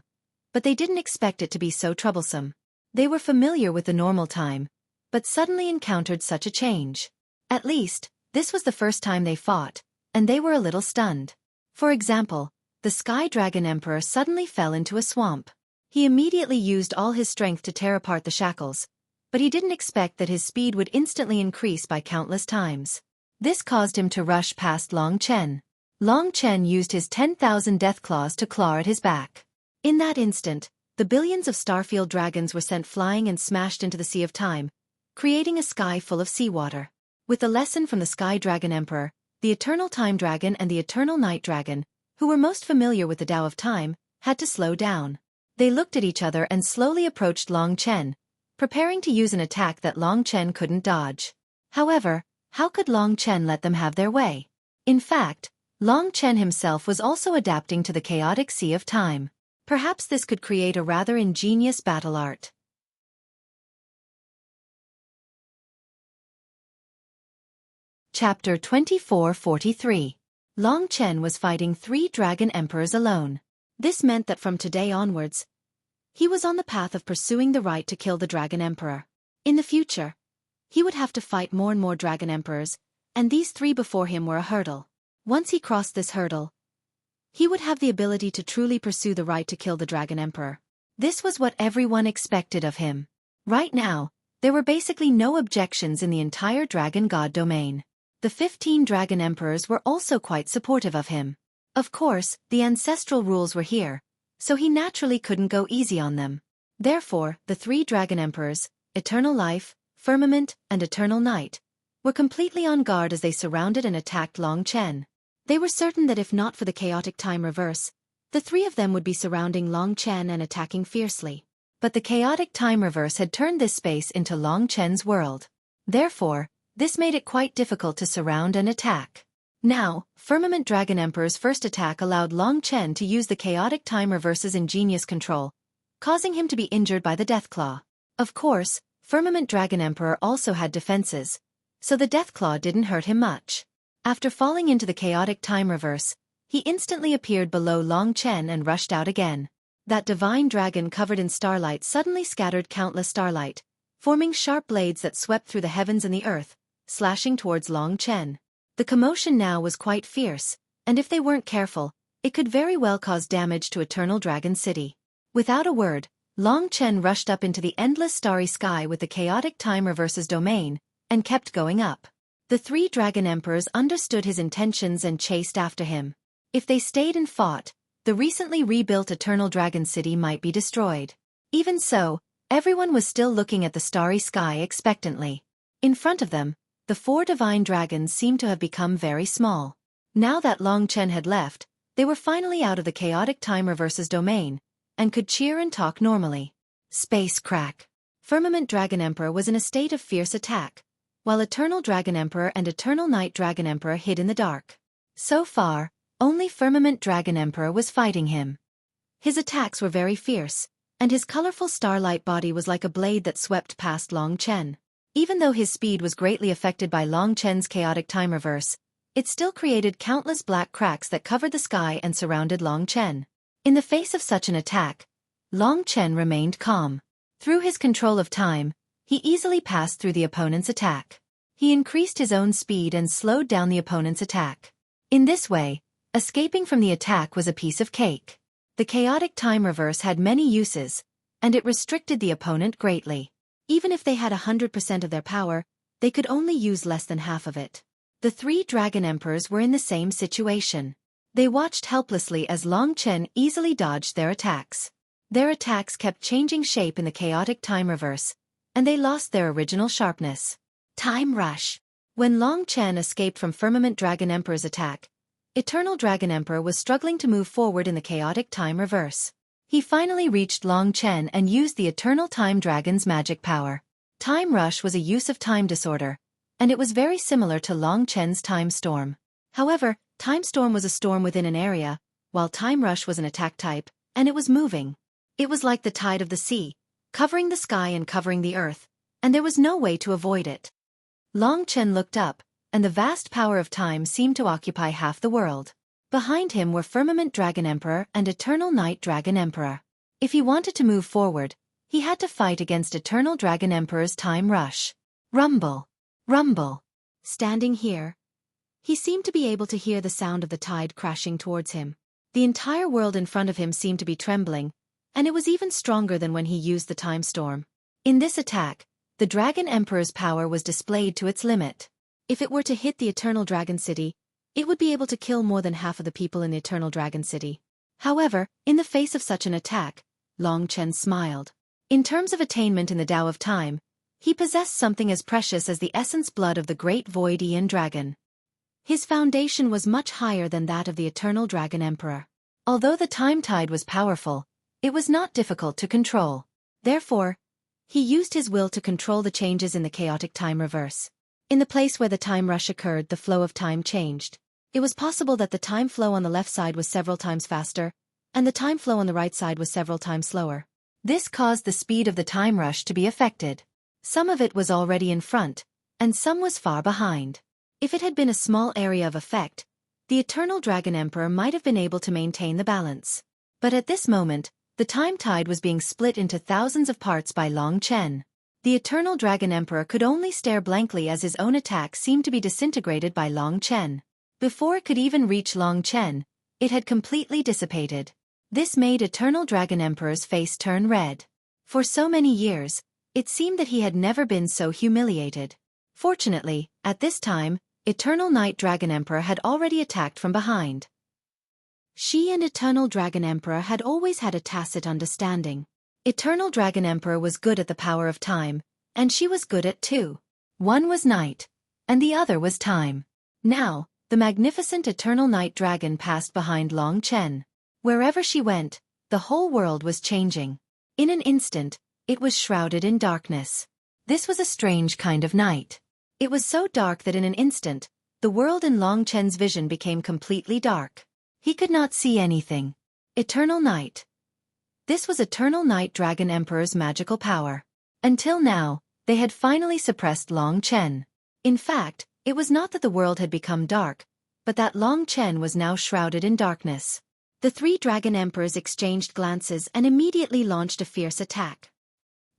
Speaker 1: but they didn't expect it to be so troublesome. They were familiar with the normal time, but suddenly encountered such a change. At least, this was the first time they fought, and they were a little stunned. For example, the Sky Dragon Emperor suddenly fell into a swamp. He immediately used all his strength to tear apart the shackles, but he didn't expect that his speed would instantly increase by countless times. This caused him to rush past Long Chen. Long Chen used his 10,000 death claws to claw at his back. In that instant, the billions of starfield dragons were sent flying and smashed into the Sea of Time, creating a sky full of seawater. With the lesson from the Sky Dragon Emperor, the Eternal Time Dragon and the Eternal Night Dragon, who were most familiar with the Tao of Time, had to slow down. They looked at each other and slowly approached Long Chen, preparing to use an attack that Long Chen couldn't dodge. However, how could Long Chen let them have their way? In fact, Long Chen himself was also adapting to the chaotic Sea of Time. Perhaps this could create a rather ingenious battle art. Chapter 2443. Long Chen was fighting three dragon emperors alone. This meant that from today onwards, he was on the path of pursuing the right to kill the dragon emperor. In the future, he would have to fight more and more dragon emperors, and these three before him were a hurdle. Once he crossed this hurdle, he would have the ability to truly pursue the right to kill the dragon emperor. This was what everyone expected of him. Right now, there were basically no objections in the entire dragon god domain. The 15 dragon emperors were also quite supportive of him. Of course, the ancestral rules were here, so he naturally couldn't go easy on them. Therefore, the three dragon emperors, Eternal Life, Firmament, and Eternal Night, were completely on guard as they surrounded and attacked Long Chen. They were certain that if not for the chaotic time reverse, the three of them would be surrounding Long Chen and attacking fiercely. But the chaotic time reverse had turned this space into Long Chen's world. Therefore, this made it quite difficult to surround and attack. Now, Firmament Dragon Emperor's first attack allowed Long Chen to use the chaotic time reverse's ingenious control, causing him to be injured by the Deathclaw. Of course, Firmament Dragon Emperor also had defenses, so the Deathclaw didn't hurt him much. After falling into the chaotic time reverse, he instantly appeared below Long Chen and rushed out again. That divine dragon covered in starlight suddenly scattered countless starlight, forming sharp blades that swept through the heavens and the earth, slashing towards Long Chen. The commotion now was quite fierce, and if they weren't careful, it could very well cause damage to Eternal Dragon City. Without a word, Long Chen rushed up into the endless starry sky with the chaotic time reverse's domain, and kept going up. The three dragon emperors understood his intentions and chased after him. If they stayed and fought, the recently rebuilt Eternal Dragon City might be destroyed. Even so, everyone was still looking at the starry sky expectantly. In front of them, the 4 divine dragons seemed to have become very small. Now that Long Chen had left, they were finally out of the chaotic time reverse's domain, and could cheer and talk normally. Space crack. Firmament Dragon Emperor was in a state of fierce attack, while Eternal Dragon Emperor and Eternal Night Dragon Emperor hid in the dark. So far, only Firmament Dragon Emperor was fighting him. His attacks were very fierce, and his colorful starlight body was like a blade that swept past Long Chen. Even though his speed was greatly affected by Long Chen's chaotic time reverse, it still created countless black cracks that covered the sky and surrounded Long Chen. In the face of such an attack, Long Chen remained calm. Through his control of time, he easily passed through the opponent's attack. He increased his own speed and slowed down the opponent's attack. In this way, escaping from the attack was a piece of cake. The chaotic time reverse had many uses, and it restricted the opponent greatly. Even if they had 100% of their power, they could only use less than half of it. The 3 Dragon Emperors were in the same situation. They watched helplessly as Long Chen easily dodged their attacks. Their attacks kept changing shape in the chaotic time reverse, and they lost their original sharpness. Time rush. When Long Chen escaped from Firmament Dragon Emperor's attack, Eternal Dragon Emperor was struggling to move forward in the chaotic time reverse. He finally reached Long Chen and used the Eternal Time Dragon's magic power. Time rush was a use of time disorder, and it was very similar to Long Chen's time storm. However, time storm was a storm within an area, while time rush was an attack type, and it was moving. It was like the tide of the sea, covering the sky and covering the earth, and there was no way to avoid it. Long Chen looked up, and the vast power of time seemed to occupy half the world. Behind him were Firmament Dragon Emperor and Eternal Night Dragon Emperor. If he wanted to move forward, he had to fight against Eternal Dragon Emperor's time rush. Rumble. Rumble. Standing here, he seemed to be able to hear the sound of the tide crashing towards him. The entire world in front of him seemed to be trembling, and it was even stronger than when he used the time storm. In this attack, the Dragon Emperor's power was displayed to its limit. If it were to hit the Eternal Dragon City, it would be able to kill more than half of the people in the Eternal Dragon City. However, in the face of such an attack, Long Chen smiled. In terms of attainment in the Tao of Time, he possessed something as precious as the essence blood of the Great Void Aeon Dragon. His foundation was much higher than that of the Eternal Dragon Emperor. Although the time tide was powerful, it was not difficult to control. Therefore, he used his will to control the changes in the chaotic time reverse. In the place where the time rush occurred, the flow of time changed. It was possible that the time flow on the left side was several times faster, and the time flow on the right side was several times slower. This caused the speed of the time rush to be affected. Some of it was already in front, and some was far behind. If it had been a small area of effect, the Eternal Dragon Emperor might have been able to maintain the balance. But at this moment, the time tide was being split into thousands of parts by Long Chen. The Eternal Dragon Emperor could only stare blankly as his own attack seemed to be disintegrated by Long Chen. Before it could even reach Long Chen, it had completely dissipated. This made Eternal Dragon Emperor's face turn red. For so many years, it seemed that he had never been so humiliated. Fortunately, at this time, Eternal Night Dragon Emperor had already attacked from behind. She and Eternal Dragon Emperor had always had a tacit understanding. Eternal Dragon Emperor was good at the power of time, and she was good at two. One was night, and the other was time. Now, the magnificent Eternal Night Dragon passed behind Long Chen. Wherever she went, the whole world was changing. In an instant, it was shrouded in darkness. This was a strange kind of night. It was so dark that in an instant, the world in Long Chen's vision became completely dark. He could not see anything. Eternal night. This was Eternal Night Dragon Emperor's magical power. Until now, they had finally suppressed Long Chen. In fact, it was not that the world had become dark, but that Long Chen was now shrouded in darkness. The 3 Dragon Emperors exchanged glances and immediately launched a fierce attack.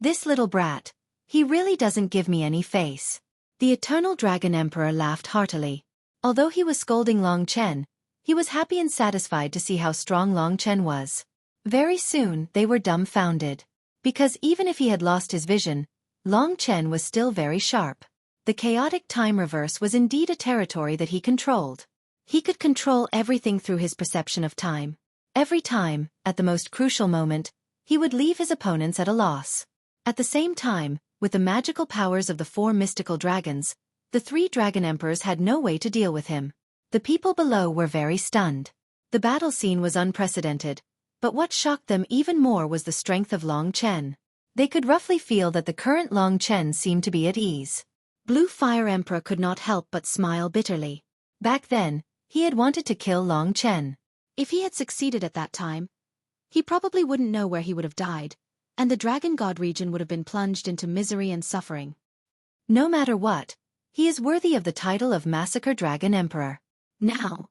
Speaker 1: This little brat, he really doesn't give me any face. The Eternal Dragon Emperor laughed heartily. Although he was scolding Long Chen, he was happy and satisfied to see how strong Long Chen was. Very soon, they were dumbfounded. Because even if he had lost his vision, Long Chen was still very sharp. The chaotic time reverse was indeed a territory that he controlled. He could control everything through his perception of time. Every time, at the most crucial moment, he would leave his opponents at a loss. At the same time, with the magical powers of the 4 mystical dragons, the 3 dragon emperors had no way to deal with him. The people below were very stunned. The battle scene was unprecedented, but what shocked them even more was the strength of Long Chen. They could roughly feel that the current Long Chen seemed to be at ease. Blue Fire Emperor could not help but smile bitterly. Back then, he had wanted to kill Long Chen. If he had succeeded at that time, he probably wouldn't know where he would have died, and the Dragon God region would have been plunged into misery and suffering. No matter what, he is worthy of the title of Massacre Dragon Emperor. Now,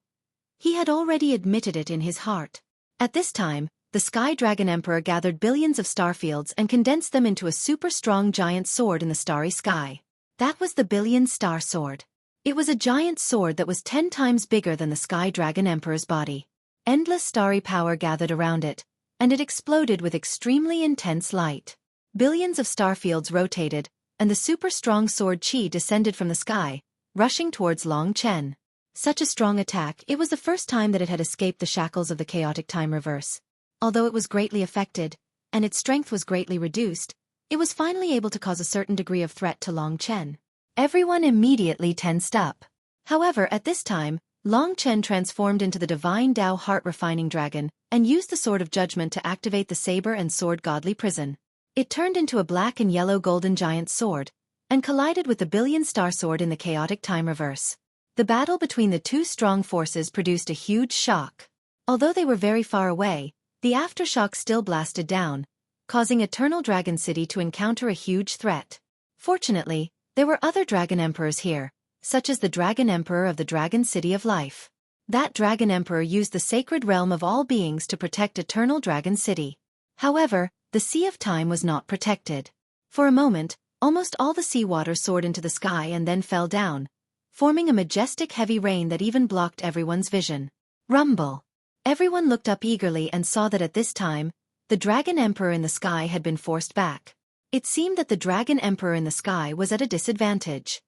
Speaker 1: he had already admitted it in his heart. At this time, the Sky Dragon Emperor gathered billions of starfields and condensed them into a super-strong giant sword in the starry sky. That was the Billion Star Sword. It was a giant sword that was 10 times bigger than the Sky Dragon Emperor's body. Endless starry power gathered around it, and it exploded with extremely intense light. Billions of starfields rotated, and the super-strong sword Qi descended from the sky, rushing towards Long Chen. Such a strong attack, it was the first time that it had escaped the shackles of the chaotic time reverse. Although it was greatly affected, and its strength was greatly reduced, it was finally able to cause a certain degree of threat to Long Chen. Everyone immediately tensed up. However, at this time, Long Chen transformed into the divine Tao heart-refining dragon, and used the Sword of Judgment to activate the saber and sword godly prison. It turned into a black and yellow golden giant sword, and collided with the Billion Star Sword in the chaotic time reverse. The battle between the 2 strong forces produced a huge shock. Although they were very far away, the aftershock still blasted down, causing Eternal Dragon City to encounter a huge threat. Fortunately, there were other Dragon Emperors here, such as the Dragon Emperor of the Dragon City of Life. That Dragon Emperor used the sacred realm of all beings to protect Eternal Dragon City. However, the Sea of Time was not protected. For a moment, almost all the seawater soared into the sky and then fell down, forming a majestic heavy rain that even blocked everyone's vision. Rumble. Everyone looked up eagerly and saw that at this time, the Dragon Emperor in the sky had been forced back. It seemed that the Dragon Emperor in the sky was at a disadvantage.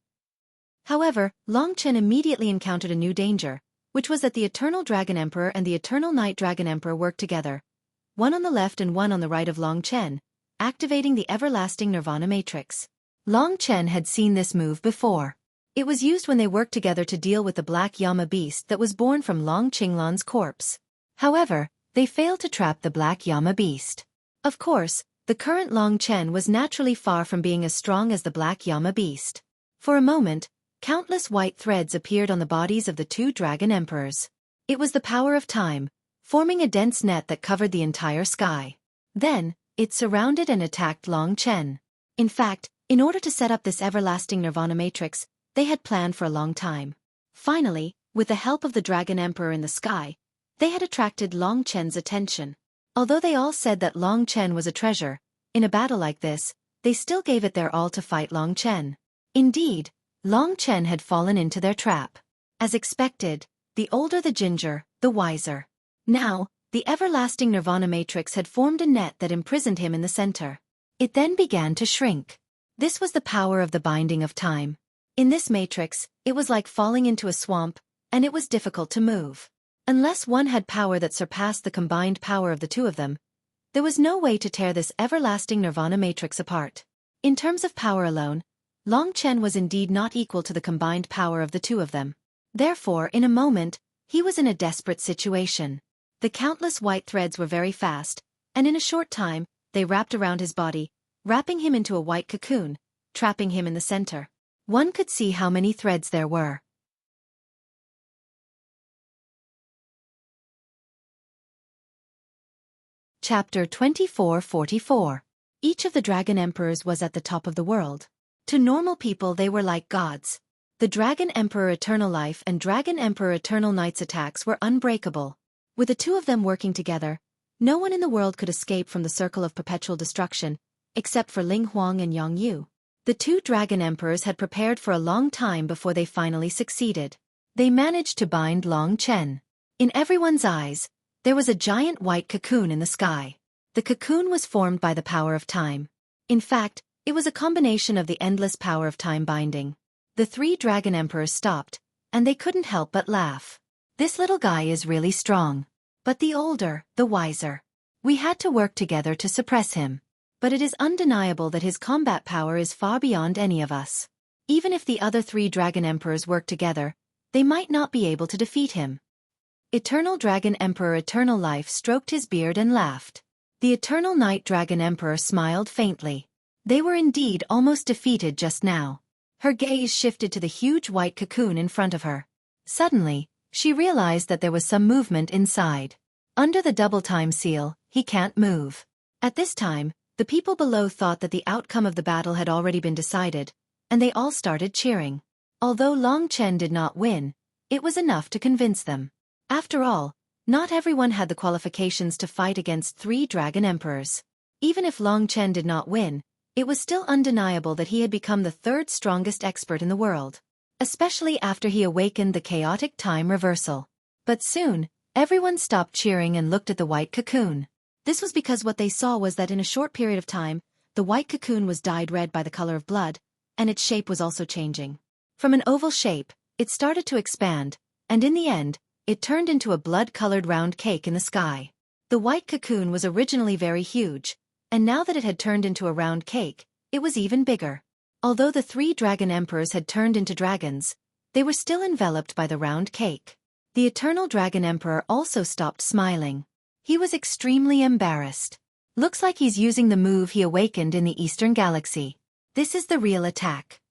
Speaker 1: However, Long Chen immediately encountered a new danger, which was that the Eternal Dragon Emperor and the Eternal Night Dragon Emperor worked together, one on the left and one on the right of Long Chen, activating the everlasting Nirvana Matrix. Long Chen had seen this move before. It was used when they worked together to deal with the Black Yama beast that was born from Long Qinglan's corpse. However, they failed to trap the Black Yama beast. Of course, the current Long Chen was naturally far from being as strong as the Black Yama beast. For a moment, countless white threads appeared on the bodies of the 2 dragon emperors. It was the power of time, forming a dense net that covered the entire sky. Then, it surrounded and attacked Long Chen. In fact, in order to set up this everlasting Nirvana Matrix, they had planned for a long time. Finally, with the help of the Dragon Emperor in the sky, they had attracted Long Chen's attention. Although they all said that Long Chen was a treasure, in a battle like this, they still gave it their all to fight Long Chen. Indeed, Long Chen had fallen into their trap. As expected, the older the ginger, the wiser. Now, the everlasting Nirvana Matrix had formed a net that imprisoned him in the center. It then began to shrink. This was the power of the binding of time. In this matrix, it was like falling into a swamp, and it was difficult to move. Unless one had power that surpassed the combined power of the 2 of them, there was no way to tear this everlasting Nirvana Matrix apart. In terms of power alone, Long Chen was indeed not equal to the combined power of the 2 of them. Therefore, in a moment, he was in a desperate situation. The countless white threads were very fast, and in a short time, they wrapped around his body, wrapping him into a white cocoon, trapping him in the center. One could see how many threads there were. Chapter 2444. Each of the Dragon Emperors was at the top of the world. To normal people they were like gods. The Dragon Emperor Eternal Life and Dragon Emperor Eternal Night's attacks were unbreakable. With the 2 of them working together, no one in the world could escape from the circle of perpetual destruction, except for Ling Huang and Yang Yu. The 2 Dragon Emperors had prepared for a long time before they finally succeeded. They managed to bind Long Chen. In everyone's eyes, there was a giant white cocoon in the sky. The cocoon was formed by the power of time. In fact, it was a combination of the endless power of time binding. The 3 Dragon Emperors stopped, and they couldn't help but laugh. This little guy is really strong. But the older, the wiser. We had to work together to suppress him. But it is undeniable that his combat power is far beyond any of us. Even if the other 3 Dragon Emperors work together, they might not be able to defeat him. Eternal Dragon Emperor Eternal Life stroked his beard and laughed. The Eternal Night Dragon Emperor smiled faintly. They were indeed almost defeated just now. Her gaze shifted to the huge white cocoon in front of her. Suddenly, she realized that there was some movement inside. Under the double time seal, he can't move. At this time, the people below thought that the outcome of the battle had already been decided, and they all started cheering. Although Long Chen did not win, it was enough to convince them. After all, not everyone had the qualifications to fight against 3 Dragon Emperors. Even if Long Chen did not win, it was still undeniable that he had become the 3rd strongest expert in the world. Especially after he awakened the chaotic time reversal. But soon, everyone stopped cheering and looked at the white cocoon. This was because what they saw was that in a short period of time, the white cocoon was dyed red by the color of blood, and its shape was also changing. From an oval shape, it started to expand, and in the end, it turned into a blood-colored round cake in the sky. The white cocoon was originally very huge, and now that it had turned into a round cake, it was even bigger. Although the 3 Dragon Emperors had turned into dragons, they were still enveloped by the round cake. The Eternal Dragon Emperor also stopped smiling. He was extremely embarrassed. Looks like he's using the move he awakened in the Eastern Galaxy. This is the real attack.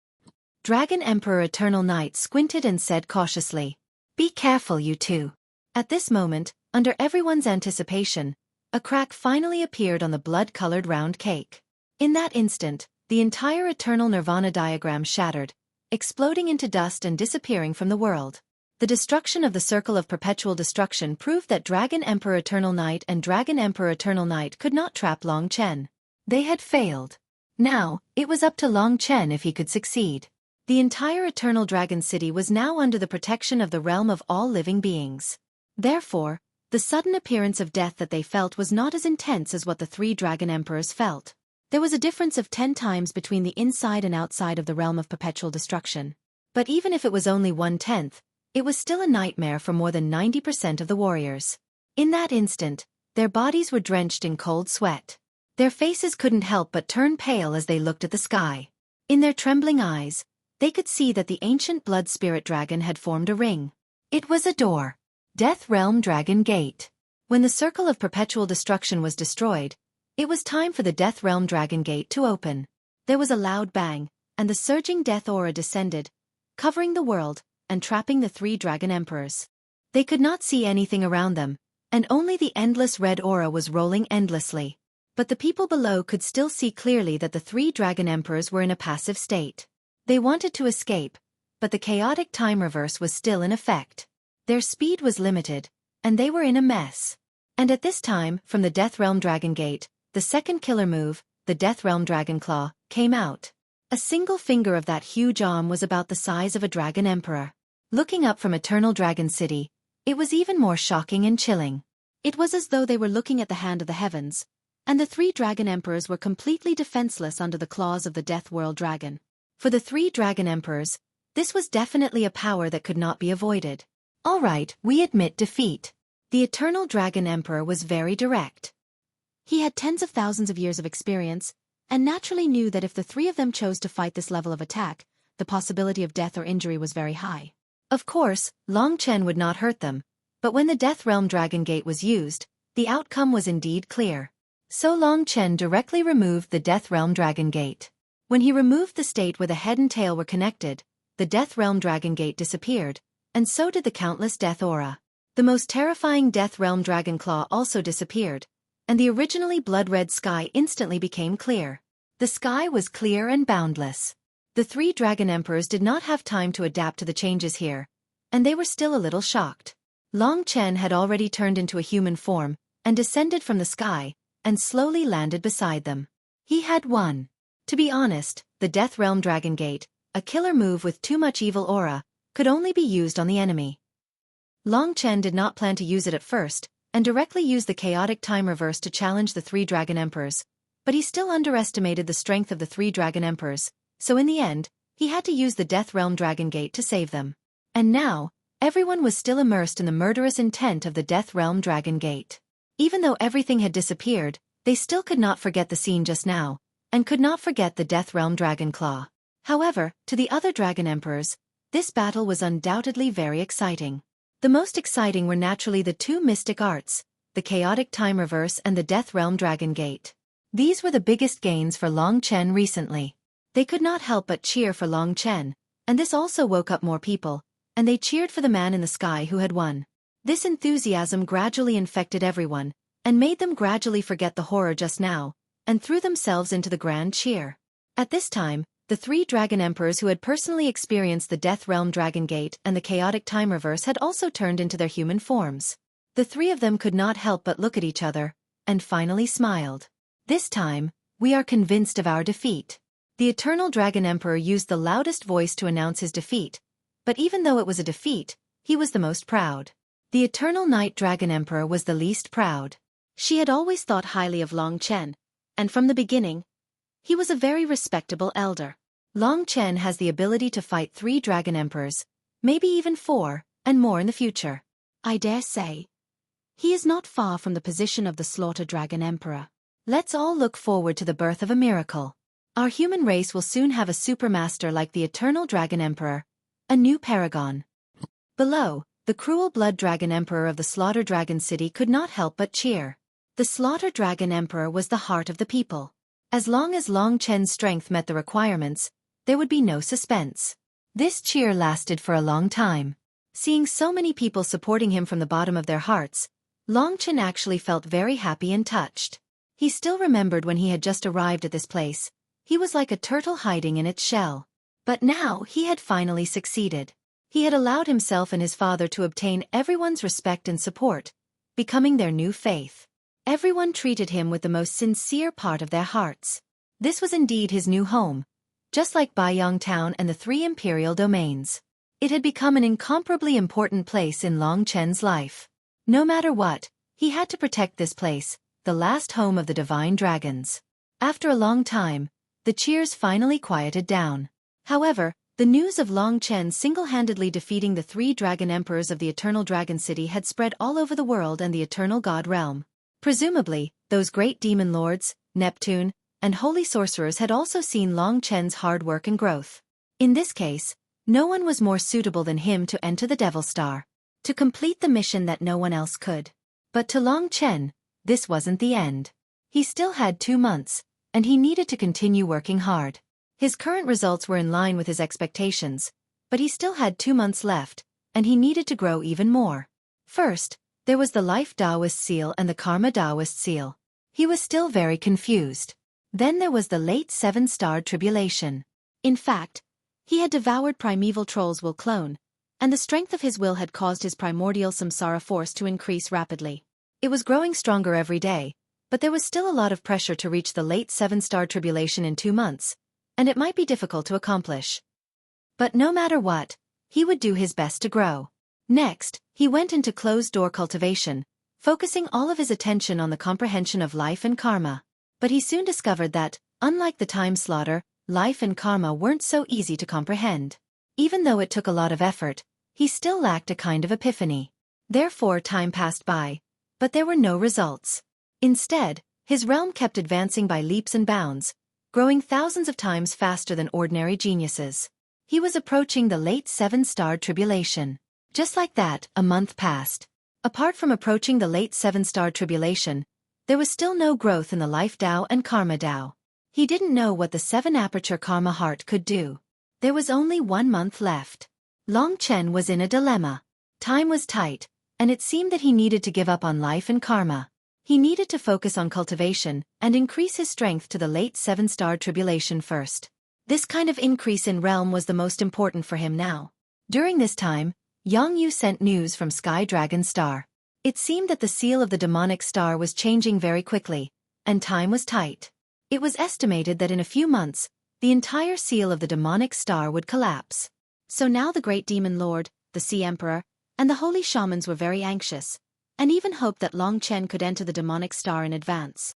Speaker 1: Dragon Emperor Eternal Night squinted and said cautiously, "Be careful, you two." At this moment, under everyone's anticipation, a crack finally appeared on the blood-colored round cake. In that instant, the entire Eternal Nirvana diagram shattered, exploding into dust and disappearing from the world. The destruction of the Circle of Perpetual Destruction proved that Dragon Emperor Eternal Night and Dragon Emperor Eternal Night could not trap Long Chen. They had failed. Now, it was up to Long Chen if he could succeed. The entire Eternal Dragon City was now under the protection of the realm of all living beings. Therefore, the sudden appearance of death that they felt was not as intense as what the 3 Dragon Emperors felt. There was a difference of 10 times between the inside and outside of the realm of perpetual destruction. But even if it was only 1/10, it was still a nightmare for more than 90% of the warriors. In that instant, their bodies were drenched in cold sweat. Their faces couldn't help but turn pale as they looked at the sky. In their trembling eyes, they could see that the ancient blood spirit dragon had formed a ring. It was a door. Death Realm Dragon Gate. When the Circle of Perpetual Destruction was destroyed, it was time for the Death Realm Dragon Gate to open. There was a loud bang, and the surging death aura descended, covering the world, and trapping the 3 Dragon Emperors. They could not see anything around them, and only the endless red aura was rolling endlessly. But the people below could still see clearly that the 3 Dragon Emperors were in a passive state. They wanted to escape, but the chaotic time reverse was still in effect. Their speed was limited, and they were in a mess. And at this time, from the Death Realm Dragon Gate, the second killer move, the Death Realm Dragon Claw, came out. A single finger of that huge arm was about the size of a Dragon Emperor. Looking up from Eternal Dragon City, it was even more shocking and chilling. It was as though they were looking at the hand of the heavens, and the 3 Dragon Emperors were completely defenseless under the claws of the Death World Dragon. For the 3 Dragon Emperors, this was definitely a power that could not be avoided. All right, we admit defeat. The Eternal Dragon Emperor was very direct. He had tens of thousands of years of experience, and naturally knew that if the 3 of them chose to fight this level of attack, the possibility of death or injury was very high. Of course, Long Chen would not hurt them, but when the Death Realm Dragon Gate was used, the outcome was indeed clear. So Long Chen directly removed the Death Realm Dragon Gate. When he removed the state where the head and tail were connected, the Death Realm Dragon Gate disappeared, and so did the countless death aura. The most terrifying Death Realm Dragon Claw also disappeared, and the originally blood-red sky instantly became clear. The sky was clear and boundless. The 3 Dragon Emperors did not have time to adapt to the changes here, and they were still a little shocked. Long Chen had already turned into a human form, and descended from the sky, and slowly landed beside them. He had won. To be honest, the Death Realm Dragon Gate, a killer move with too much evil aura, could only be used on the enemy. Long Chen did not plan to use it at first, and directly used the chaotic time reverse to challenge the 3 Dragon Emperors, but he still underestimated the strength of the 3 Dragon Emperors, so in the end, he had to use the Death Realm Dragon Gate to save them. And now, Everyone was still immersed in the murderous intent of the Death Realm Dragon Gate. Even though everything had disappeared, they still could not forget the scene just now, and could not forget the Death Realm Dragon Claw. However, to the other Dragon Emperors, this battle was undoubtedly very exciting. The most exciting were naturally the two mystic arts, the Chaotic Time Reverse and the Death Realm Dragon Gate. These were the biggest gains for Long Chen recently. They could not help but cheer for Long Chen, and this also woke up more people, and they cheered for the man in the sky who had won. This enthusiasm gradually infected everyone, and made them gradually forget the horror just now, and threw themselves into the grand cheer. At this time, the three Dragon Emperors who had personally experienced the Death Realm Dragon Gate and the Chaotic Time Reverse had also turned into their human forms. The three of them could not help but look at each other, and finally smiled. This time, we are convinced of our defeat. The Eternal Dragon Emperor used the loudest voice to announce his defeat, but even though it was a defeat, he was the most proud. The Eternal Night Dragon Emperor was the least proud. She had always thought highly of Long Chen, and from the beginning, he was a very respectable elder. Long Chen has the ability to fight 3 Dragon Emperors, maybe even 4, and more in the future. I dare say, he is not far from the position of the Slaughter Dragon Emperor. Let's all look forward to the birth of a miracle. Our human race will soon have a supermaster like the Eternal Dragon Emperor, a new paragon. Below, the cruel Blood Dragon Emperor of the Slaughter Dragon City could not help but cheer. The Slaughter Dragon Emperor was the heart of the people. As long as Long Chen's strength met the requirements, there would be no suspense. This cheer lasted for a long time. Seeing so many people supporting him from the bottom of their hearts, Long Chen actually felt very happy and touched. He still remembered when he had just arrived at this place. He was like a turtle hiding in its shell. But now he had finally succeeded. He had allowed himself and his father to obtain everyone's respect and support, becoming their new faith. Everyone treated him with the most sincere part of their hearts. This was indeed his new home, just like Baiyang Town and the 3 imperial domains. It had become an incomparably important place in Long Chen's life. No matter what, he had to protect this place, the last home of the divine dragons. After a long time, the cheers finally quieted down. However, the news of Long Chen single-handedly defeating the 3 Dragon Emperors of the Eternal Dragon City had spread all over the world and the Eternal God Realm. Presumably, those great demon lords, Neptune, and holy sorcerers had also seen Long Chen's hard work and growth. In this case, no one was more suitable than him to enter the Devil Star, to complete the mission that no one else could. But to Long Chen, this wasn't the end. He still had 2 months, and he needed to continue working hard. His current results were in line with his expectations, but he still had 2 months left, and he needed to grow even more. First, there was the Life Taoist Seal and the Karma Taoist Seal. He was still very confused. Then there was the late 7-starred Tribulation. In fact, he had devoured primeval Troll's will clone, and the strength of his will had caused his primordial samsara force to increase rapidly. It was growing stronger every day, but there was still a lot of pressure to reach the late 7-star Tribulation in 2 months, and it might be difficult to accomplish. But no matter what, he would do his best to grow. Next, he went into closed-door cultivation, focusing all of his attention on the comprehension of life and karma. But he soon discovered that, unlike the time slaughter, life and karma weren't so easy to comprehend. Even though it took a lot of effort, he still lacked a kind of epiphany. Therefore time passed by, but there were no results. Instead, his realm kept advancing by leaps and bounds, growing thousands of times faster than ordinary geniuses. He was approaching the late 7-starred Tribulation. Just like that, a month passed. Apart from approaching the late 7-starred Tribulation, there was still no growth in the Life Tao and Karma Tao. He didn't know what the 7-aperture Karma Heart could do. There was only 1 month left. Long Chen was in a dilemma. Time was tight, and it seemed that he needed to give up on life and karma. He needed to focus on cultivation and increase his strength to the late 7-starred Tribulation first. This kind of increase in realm was the most important for him now. During this time, Yang Yu sent news from Sky Dragon Star. It seemed that the seal of the demonic star was changing very quickly, and time was tight. It was estimated that in a few months, the entire seal of the demonic star would collapse. So now the great demon lord, the Sea Emperor, and the holy shamans were very anxious, and even hoped that Long Chen could enter the demonic star in advance.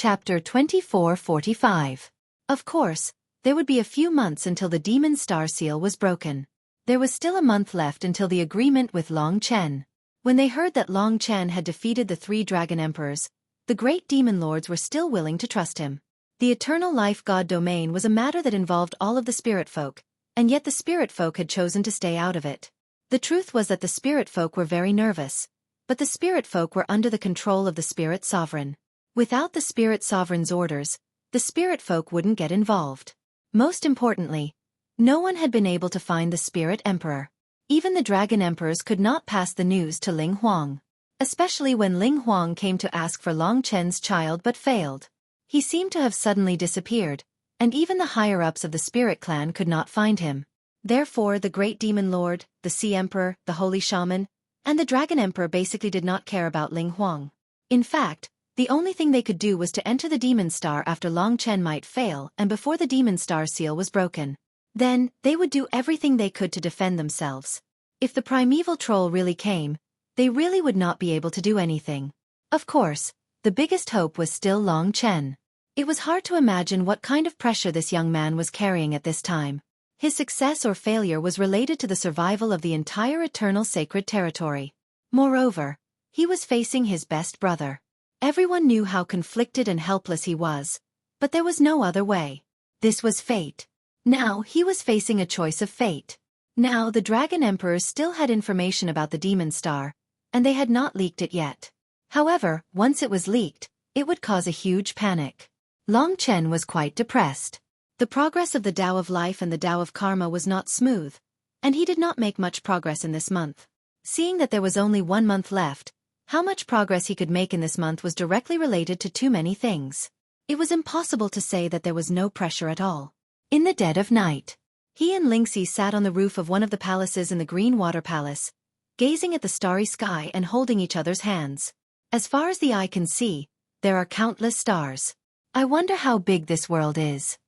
Speaker 1: Chapter 2445. Of course, there would be a few months until the demon star seal was broken. There was still a month left until the agreement with Long Chen. When they heard that Long Chen had defeated the 3 dragon emperors, the great demon lords were still willing to trust him. The eternal life god domain was a matter that involved all of the spirit folk, and yet the spirit folk had chosen to stay out of it. The truth was that the spirit folk were very nervous, but the spirit folk were under the control of the spirit sovereign. Without the spirit sovereign's orders, the spirit folk wouldn't get involved. Most importantly, no one had been able to find the spirit emperor. Even the dragon emperors could not pass the news to Ling Huang. Especially when Ling Huang came to ask for Long Chen's child but failed. He seemed to have suddenly disappeared, and even the higher-ups of the spirit clan could not find him. Therefore the great demon lord, the sea emperor, the holy shaman, and the dragon emperor basically did not care about Ling Huang. In fact, the only thing they could do was to enter the demon star after Long Chen might fail and before the demon star seal was broken. Then, they would do everything they could to defend themselves. If the primeval troll really came, they really would not be able to do anything. Of course, the biggest hope was still Long Chen. It was hard to imagine what kind of pressure this young man was carrying at this time. His success or failure was related to the survival of the entire eternal sacred territory. Moreover, he was facing his best brother. Everyone knew how conflicted and helpless he was, but there was no other way. This was fate. Now he was facing a choice of fate. Now the dragon emperors still had information about the demon star, and they had not leaked it yet. However, once it was leaked, it would cause a huge panic. Long Chen was quite depressed. The progress of the Tao of Life and the Tao of Karma was not smooth, and he did not make much progress in this month. Seeing that there was only 1 month left, how much progress he could make in this month was directly related to too many things. It was impossible to say that there was no pressure at all. In the dead of night, he and Lingxi sat on the roof of one of the palaces in the Green Water Palace, gazing at the starry sky and holding each other's hands. As far as the eye can see, there are countless stars. I wonder how big this world is.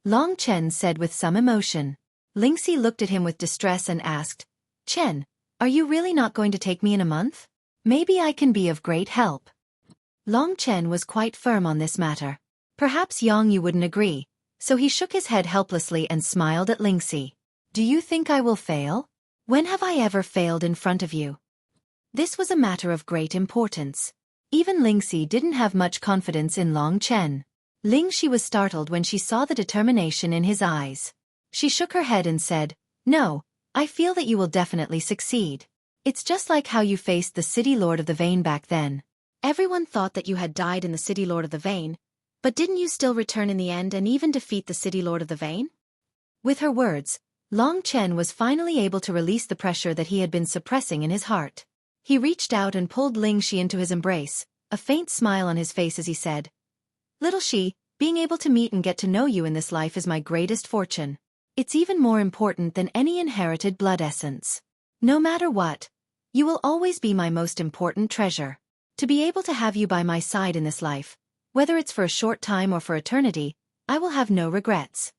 Speaker 1: Long Chen said with some emotion. Lingxi looked at him with distress and asked, Chen, are you really not going to take me in a month? Maybe I can be of great help. Long Chen was quite firm on this matter. Perhaps Yang Yu wouldn't agree, so he shook his head helplessly and smiled at Lingxi. Do you think I will fail? When have I ever failed in front of you? This was a matter of great importance. Even Lingxi didn't have much confidence in Long Chen. Lingxi was startled when she saw the determination in his eyes. She shook her head and said, No, I feel that you will definitely succeed. It's just like how you faced the City Lord of the Vein back then. Everyone thought that you had died in the City Lord of the Vein, but didn't you still return in the end and even defeat the City Lord of the Vein? With her words, Long Chen was finally able to release the pressure that he had been suppressing in his heart. He reached out and pulled Lingxi into his embrace, a faint smile on his face as he said, Little Shi, being able to meet and get to know you in this life is my greatest fortune. It's even more important than any inherited blood essence. No matter what, you will always be my most important treasure. To be able to have you by my side in this life, whether it's for a short time or for eternity, I will have no regrets.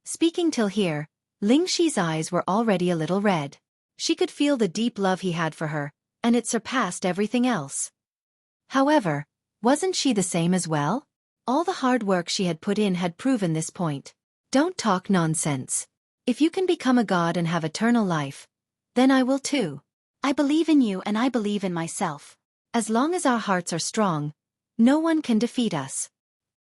Speaker 1: Speaking till here, Lingxi's eyes were already a little red. She could feel the deep love he had for her, and it surpassed everything else. However, wasn't she the same as well? All the hard work she had put in had proven this point. Don't talk nonsense. If you can become a god and have eternal life, then I will too. I believe in you and I believe in myself. As long as our hearts are strong, no one can defeat us.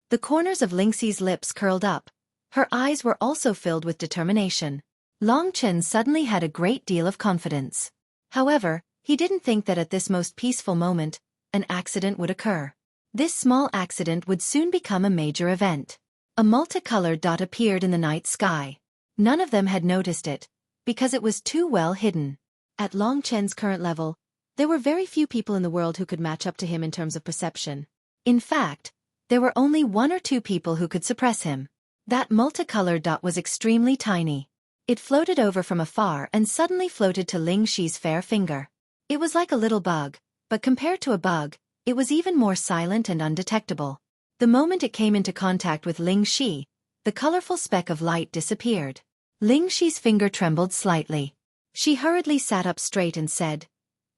Speaker 1: The corners of Lingxi's lips curled up. Her eyes were also filled with determination. Long Chen suddenly had a great deal of confidence. However, he didn't think that at this most peaceful moment, an accident would occur. This small accident would soon become a major event. A multicolored dot appeared in the night sky. None of them had noticed it, because it was too well hidden. At Long Chen's current level, there were very few people in the world who could match up to him in terms of perception. In fact, there were only 1 or 2 people who could suppress him. That multicolored dot was extremely tiny. It floated over from afar and suddenly floated to Lingxi's fair finger. It was like a little bug, but compared to a bug, it was even more silent and undetectable. The moment it came into contact with Lingxi, the colorful speck of light disappeared. Lingxi's finger trembled slightly. She hurriedly sat up straight and said,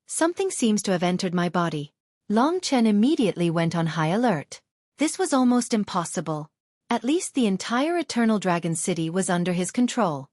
Speaker 1: Something seems to have entered my body. Long Chen immediately went on high alert. This was almost impossible. At least the entire Eternal Dragon City was under his control.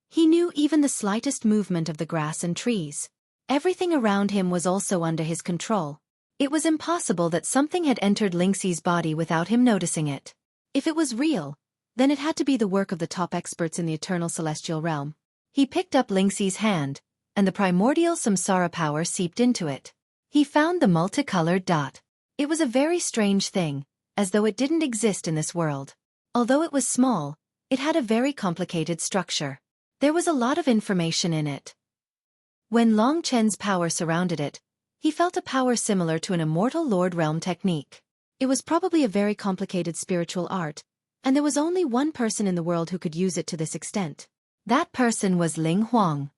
Speaker 1: He knew even the slightest movement of the grass and trees. Everything around him was also under his control. It was impossible that something had entered Lingxi's body without him noticing it. If it was real, then it had to be the work of the top experts in the Eternal Celestial Realm. He picked up Lingxi's hand, and the primordial samsara power seeped into it. He found the multicolored dot. It was a very strange thing, as though it didn't exist in this world. Although it was small, it had a very complicated structure. There was a lot of information in it. When Long Chen's power surrounded it, he felt a power similar to an immortal Lord Realm technique. It was probably a very complicated spiritual art, and there was only one person in the world who could use it to this extent. That person was Ling Huang.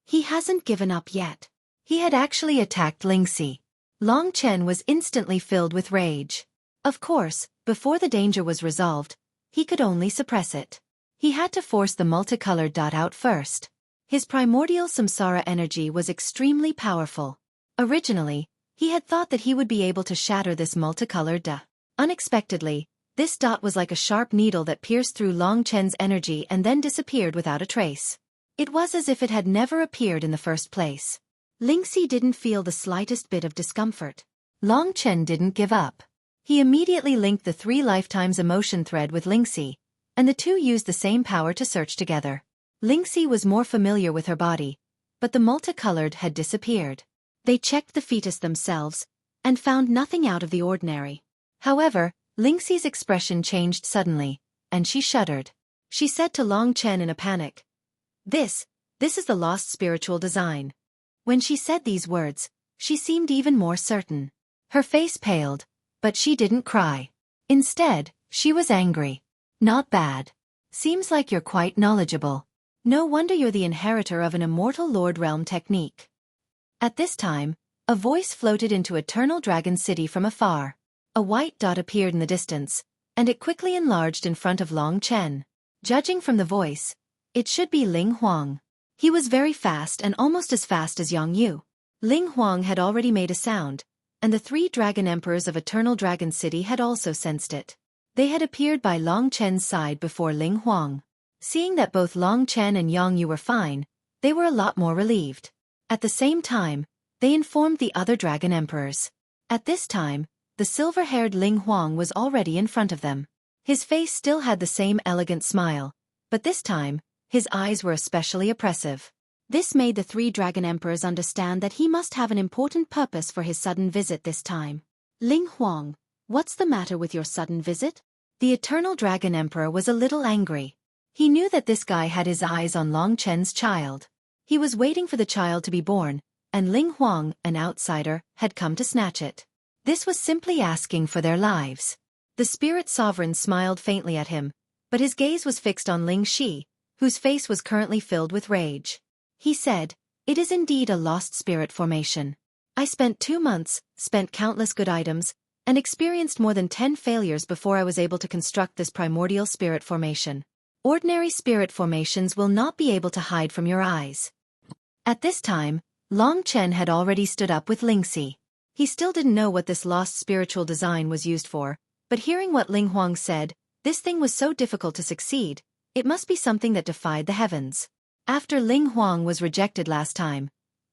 Speaker 1: He hasn't given up yet. He had actually attacked Lingxi. Long Chen was instantly filled with rage. Of course, before the danger was resolved, he could only suppress it. He had to force the multicolored dot out first. His primordial samsara energy was extremely powerful. Originally, he had thought that he would be able to shatter this multicolored dot. Unexpectedly, this dot was like a sharp needle that pierced through Long Chen's energy and then disappeared without a trace. It was as if it had never appeared in the first place. Lingxi didn't feel the slightest bit of discomfort. Long Chen didn't give up. He immediately linked the 3 lifetimes emotion thread with Lingxi, and the two used the same power to search together. Lingxi was more familiar with her body, but the multicolored had disappeared. They checked the fetus themselves, and found nothing out of the ordinary. However, Lingxi's expression changed suddenly, and she shuddered. She said to Long Chen in a panic, This is the lost spiritual design." When she said these words, she seemed even more certain. Her face paled, but she didn't cry. Instead, she was angry. "Not bad. Seems like you're quite knowledgeable. No wonder you're the inheritor of an immortal Lord Realm technique." At this time, a voice floated into Eternal Dragon City from afar. A white dot appeared in the distance, and it quickly enlarged in front of Long Chen. Judging from the voice, it should be Ling Huang. He was very fast and almost as fast as Yang Yu. Ling Huang had already made a sound, and the 3 dragon emperors of Eternal Dragon City had also sensed it. They had appeared by Long Chen's side before Ling Huang. Seeing that both Long Chen and Yang Yu were fine, they were a lot more relieved. At the same time, they informed the other dragon emperors. At this time, the silver-haired Ling Huang was already in front of them. His face still had the same elegant smile, but this time, his eyes were especially oppressive. This made the 3 dragon emperors understand that he must have an important purpose for his sudden visit this time. "Ling Huang, what's the matter with your sudden visit?" The Eternal Dragon Emperor was a little angry. He knew that this guy had his eyes on Long Chen's child. He was waiting for the child to be born, and Ling Huang, an outsider, had come to snatch it. This was simply asking for their lives. The spirit sovereign smiled faintly at him, but his gaze was fixed on Ling Shi, whose face was currently filled with rage. He said, "It is indeed a lost spirit formation. I spent 2 months, spent countless good items, and experienced more than 10 failures before I was able to construct this primordial spirit formation. Ordinary spirit formations will not be able to hide from your eyes." At this time, Long Chen had already stood up with Lingxi. He still didn't know what this lost spiritual design was used for, but hearing what Ling Huang said, this thing was so difficult to succeed, it must be something that defied the heavens. After Ling Huang was rejected last time,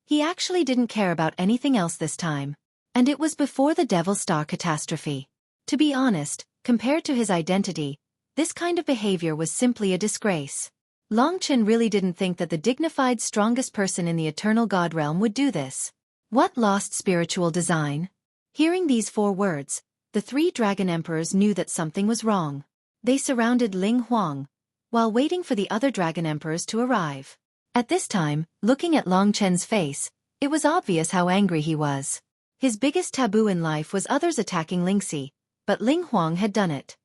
Speaker 1: he actually didn't care about anything else this time. And it was before the Devil Star catastrophe. To be honest, compared to his identity, this kind of behavior was simply a disgrace. Long Chen really didn't think that the dignified strongest person in the Eternal God Realm would do this. What lost spiritual design? Hearing these 4 words, the 3 dragon emperors knew that something was wrong. They surrounded Ling Huang, while waiting for the other dragon emperors to arrive. At this time, looking at Long Chen's face, it was obvious how angry he was. His biggest taboo in life was others attacking Lingxi, but Ling Huang had done it.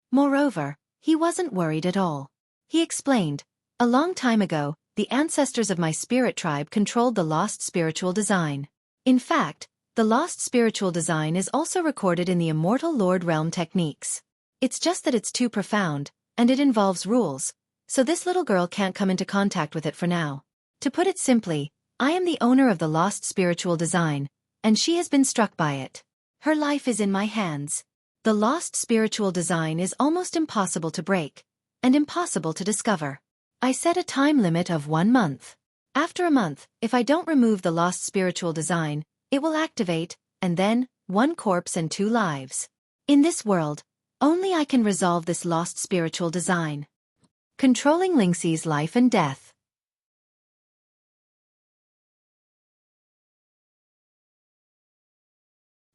Speaker 1: Moreover, he wasn't worried at all. He explained, "A long time ago, the ancestors of my spirit tribe controlled the lost spiritual design. In fact, the lost spiritual design is also recorded in the Immortal Lord Realm techniques. It's just that it's too profound, and it involves rules, so this little girl can't come into contact with it for now. To put it simply, I am the owner of the lost spiritual design, and she has been struck by it. Her life is in my hands. The lost spiritual design is almost impossible to break, and impossible to discover. I set a time limit of 1 month. After a month, if I don't remove the lost spiritual design, it will activate, and then, 1 corpse and 2 lives. In this world, only I can resolve this lost spiritual design. Controlling Lingxi's life and death.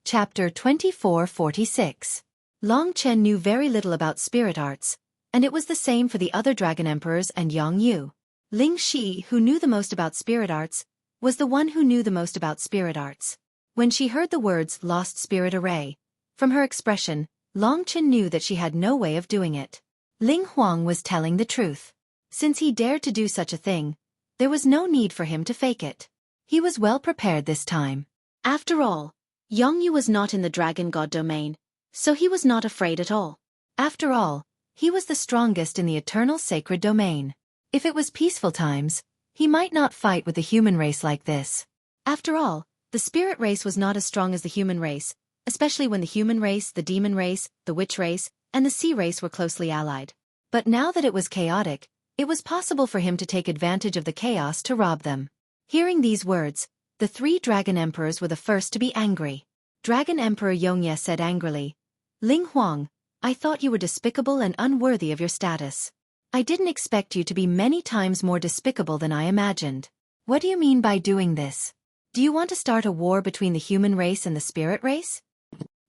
Speaker 1: Chapter 2446. Long Chen knew very little about spirit arts, and it was the same for the other dragon emperors and Yang Yu. Ling Shi, who knew the most about spirit arts, was the one who knew the most about spirit arts. When she heard the words lost spirit array, from her expression, Long Chen knew that she had no way of doing it. Ling Huang was telling the truth. Since he dared to do such a thing, there was no need for him to fake it. He was well prepared this time. After all, Yang Yu was not in the dragon god domain, so he was not afraid at all. After all, he was the strongest in the eternal sacred domain. If it was peaceful times, he might not fight with the human race like this. After all, the spirit race was not as strong as the human race, especially when the human race, the demon race, the witch race, and the sea race were closely allied. But now that it was chaotic, it was possible for him to take advantage of the chaos to rob them. Hearing these words, the 3 dragon emperors were the first to be angry. Dragon Emperor Yongye said angrily, "Ling Huang, I thought you were despicable and unworthy of your status. I didn't expect you to be many times more despicable than I imagined. What do you mean by doing this? Do you want to start a war between the human race and the spirit race?"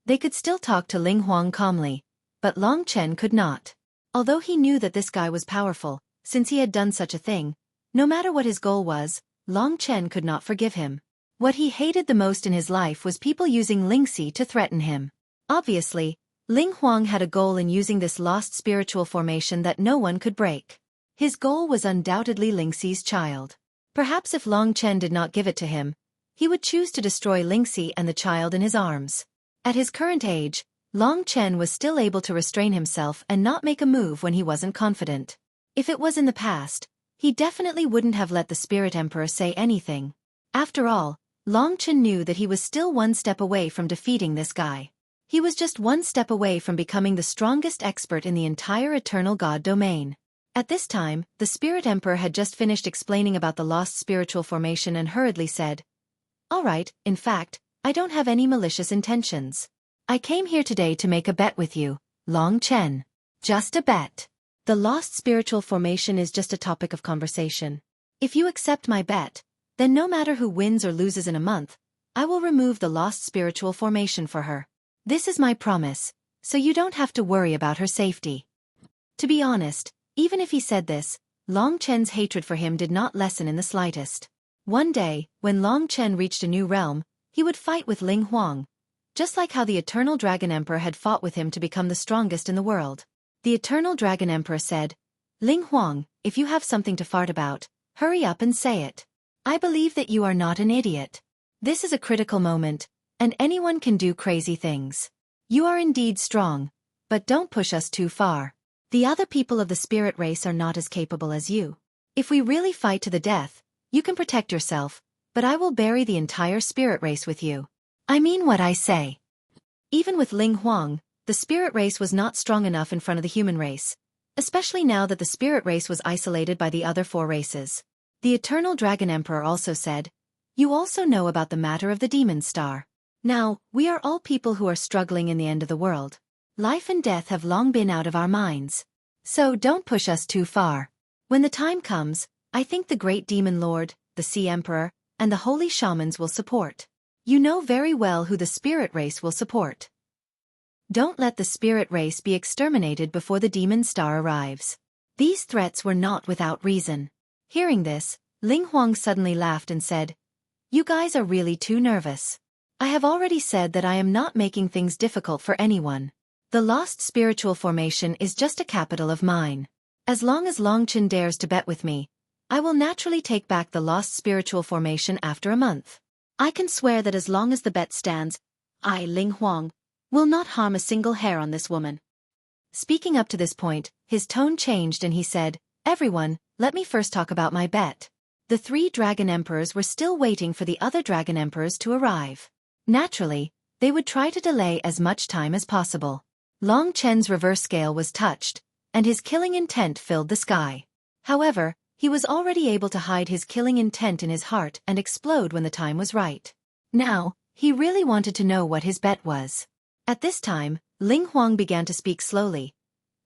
Speaker 1: They could still talk to Ling Huang calmly, but Long Chen could not. Although he knew that this guy was powerful, since he had done such a thing, no matter what his goal was, Long Chen could not forgive him. What he hated the most in his life was people using Lingxi to threaten him. Obviously, Ling Huang had a goal in using this lost spiritual formation that no one could break. His goal was undoubtedly Lingxi's child. Perhaps if Long Chen did not give it to him, he would choose to destroy Lingxi and the child in his arms. At his current age, Long Chen was still able to restrain himself and not make a move when he wasn't confident. If it was in the past, he definitely wouldn't have let the Spirit Emperor say anything. After all, Long Chen knew that he was still 1 step away from defeating this guy. He was just 1 step away from becoming the strongest expert in the entire Eternal God domain. At this time, the Spirit Emperor had just finished explaining about the lost spiritual formation and hurriedly said, "All right, in fact, I don't have any malicious intentions. I came here today to make a bet with you, Long Chen. Just a bet. The lost spiritual formation is just a topic of conversation. If you accept my bet, then no matter who wins or loses in a month, I will remove the lost spiritual formation for her. This is my promise, so you don't have to worry about her safety." To be honest, even if he said this, Long Chen's hatred for him did not lessen in the slightest. One day, when Long Chen reached a new realm, he would fight with Ling Huang, just like how the Eternal Dragon Emperor had fought with him to become the strongest in the world. The Eternal Dragon Emperor said, "Ling Huang, if you have something to fart about, hurry up and say it. I believe that you are not an idiot. This is a critical moment, and anyone can do crazy things. You are indeed strong, but don't push us too far. The other people of the spirit race are not as capable as you. If we really fight to the death, you can protect yourself, but I will bury the entire spirit race with you. I mean what I say." Even with Ling Huang, the spirit race was not strong enough in front of the human race, especially now that the spirit race was isolated by the other 4 races. The Eternal Dragon Emperor also said, "You also know about the matter of the demon star. Now, we are all people who are struggling in the end of the world. Life and death have long been out of our minds. So don't push us too far. When the time comes, I think the great demon lord, the sea emperor, and the holy shamans will support. You know very well who the spirit race will support. Don't let the spirit race be exterminated before the demon star arrives." These threats were not without reason. Hearing this, Ling Huang suddenly laughed and said, "You guys are really too nervous. I have already said that I am not making things difficult for anyone. The lost spiritual formation is just a capital of mine. As long as Long Chen dares to bet with me, I will naturally take back the lost spiritual formation after a month. I can swear that as long as the bet stands, I, Ling Huang, will not harm a single hair on this woman." Speaking up to this point, his tone changed and he said, "Everyone, let me first talk about my bet." The 3 dragon emperors were still waiting for the other dragon emperors to arrive. Naturally, They would try to delay as much time as possible. Long Chen's reverse scale was touched, and his killing intent filled the sky. However, he was already able to hide his killing intent in his heart and explode when the time was right. Now, he really wanted to know what his bet was. At this time, Ling Huang began to speak slowly.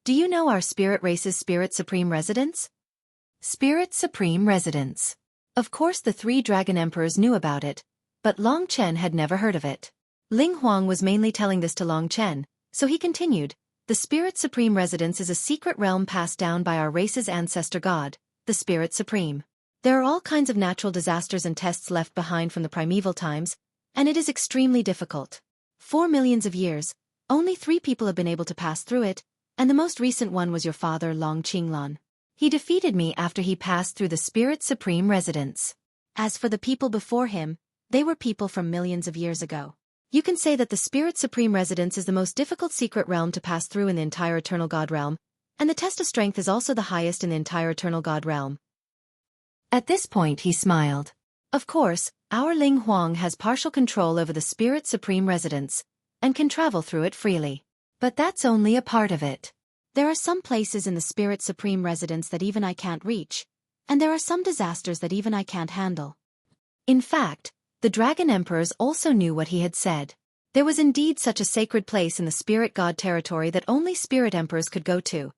Speaker 1: Do you know our spirit race's Spirit Supreme Residence? Spirit Supreme Residence. Of course the 3 Dragon Emperors knew about it, but Long Chen had never heard of it. Ling Huang was mainly telling this to Long Chen, so he continued, the Spirit Supreme Residence is a secret realm passed down by our race's ancestor god, the Spirit Supreme. There are all kinds of natural disasters and tests left behind from the primeval times, and it is extremely difficult. 4 millions of years, only 3 people have been able to pass through it, and the most recent one was your father Long Qinglan. He defeated me after he passed through the Spirit Supreme Residence. As for the people before him, they were people from millions of years ago. You can say that the Spirit Supreme Residence is the most difficult secret realm to pass through in the entire Eternal God realm, and the test of strength is also the highest in the entire Eternal God realm. At this point he smiled. Of course, our Ling Huang has partial control over the Spirit Supreme Residence, and can travel through it freely. But that's only a part of it. There are some places in the Spirit Supreme Residence that even I can't reach, and there are some disasters that even I can't handle. In fact, the Dragon Emperors also knew what he had said. There was indeed such a sacred place in the Spirit God territory that only Spirit Emperors could go to,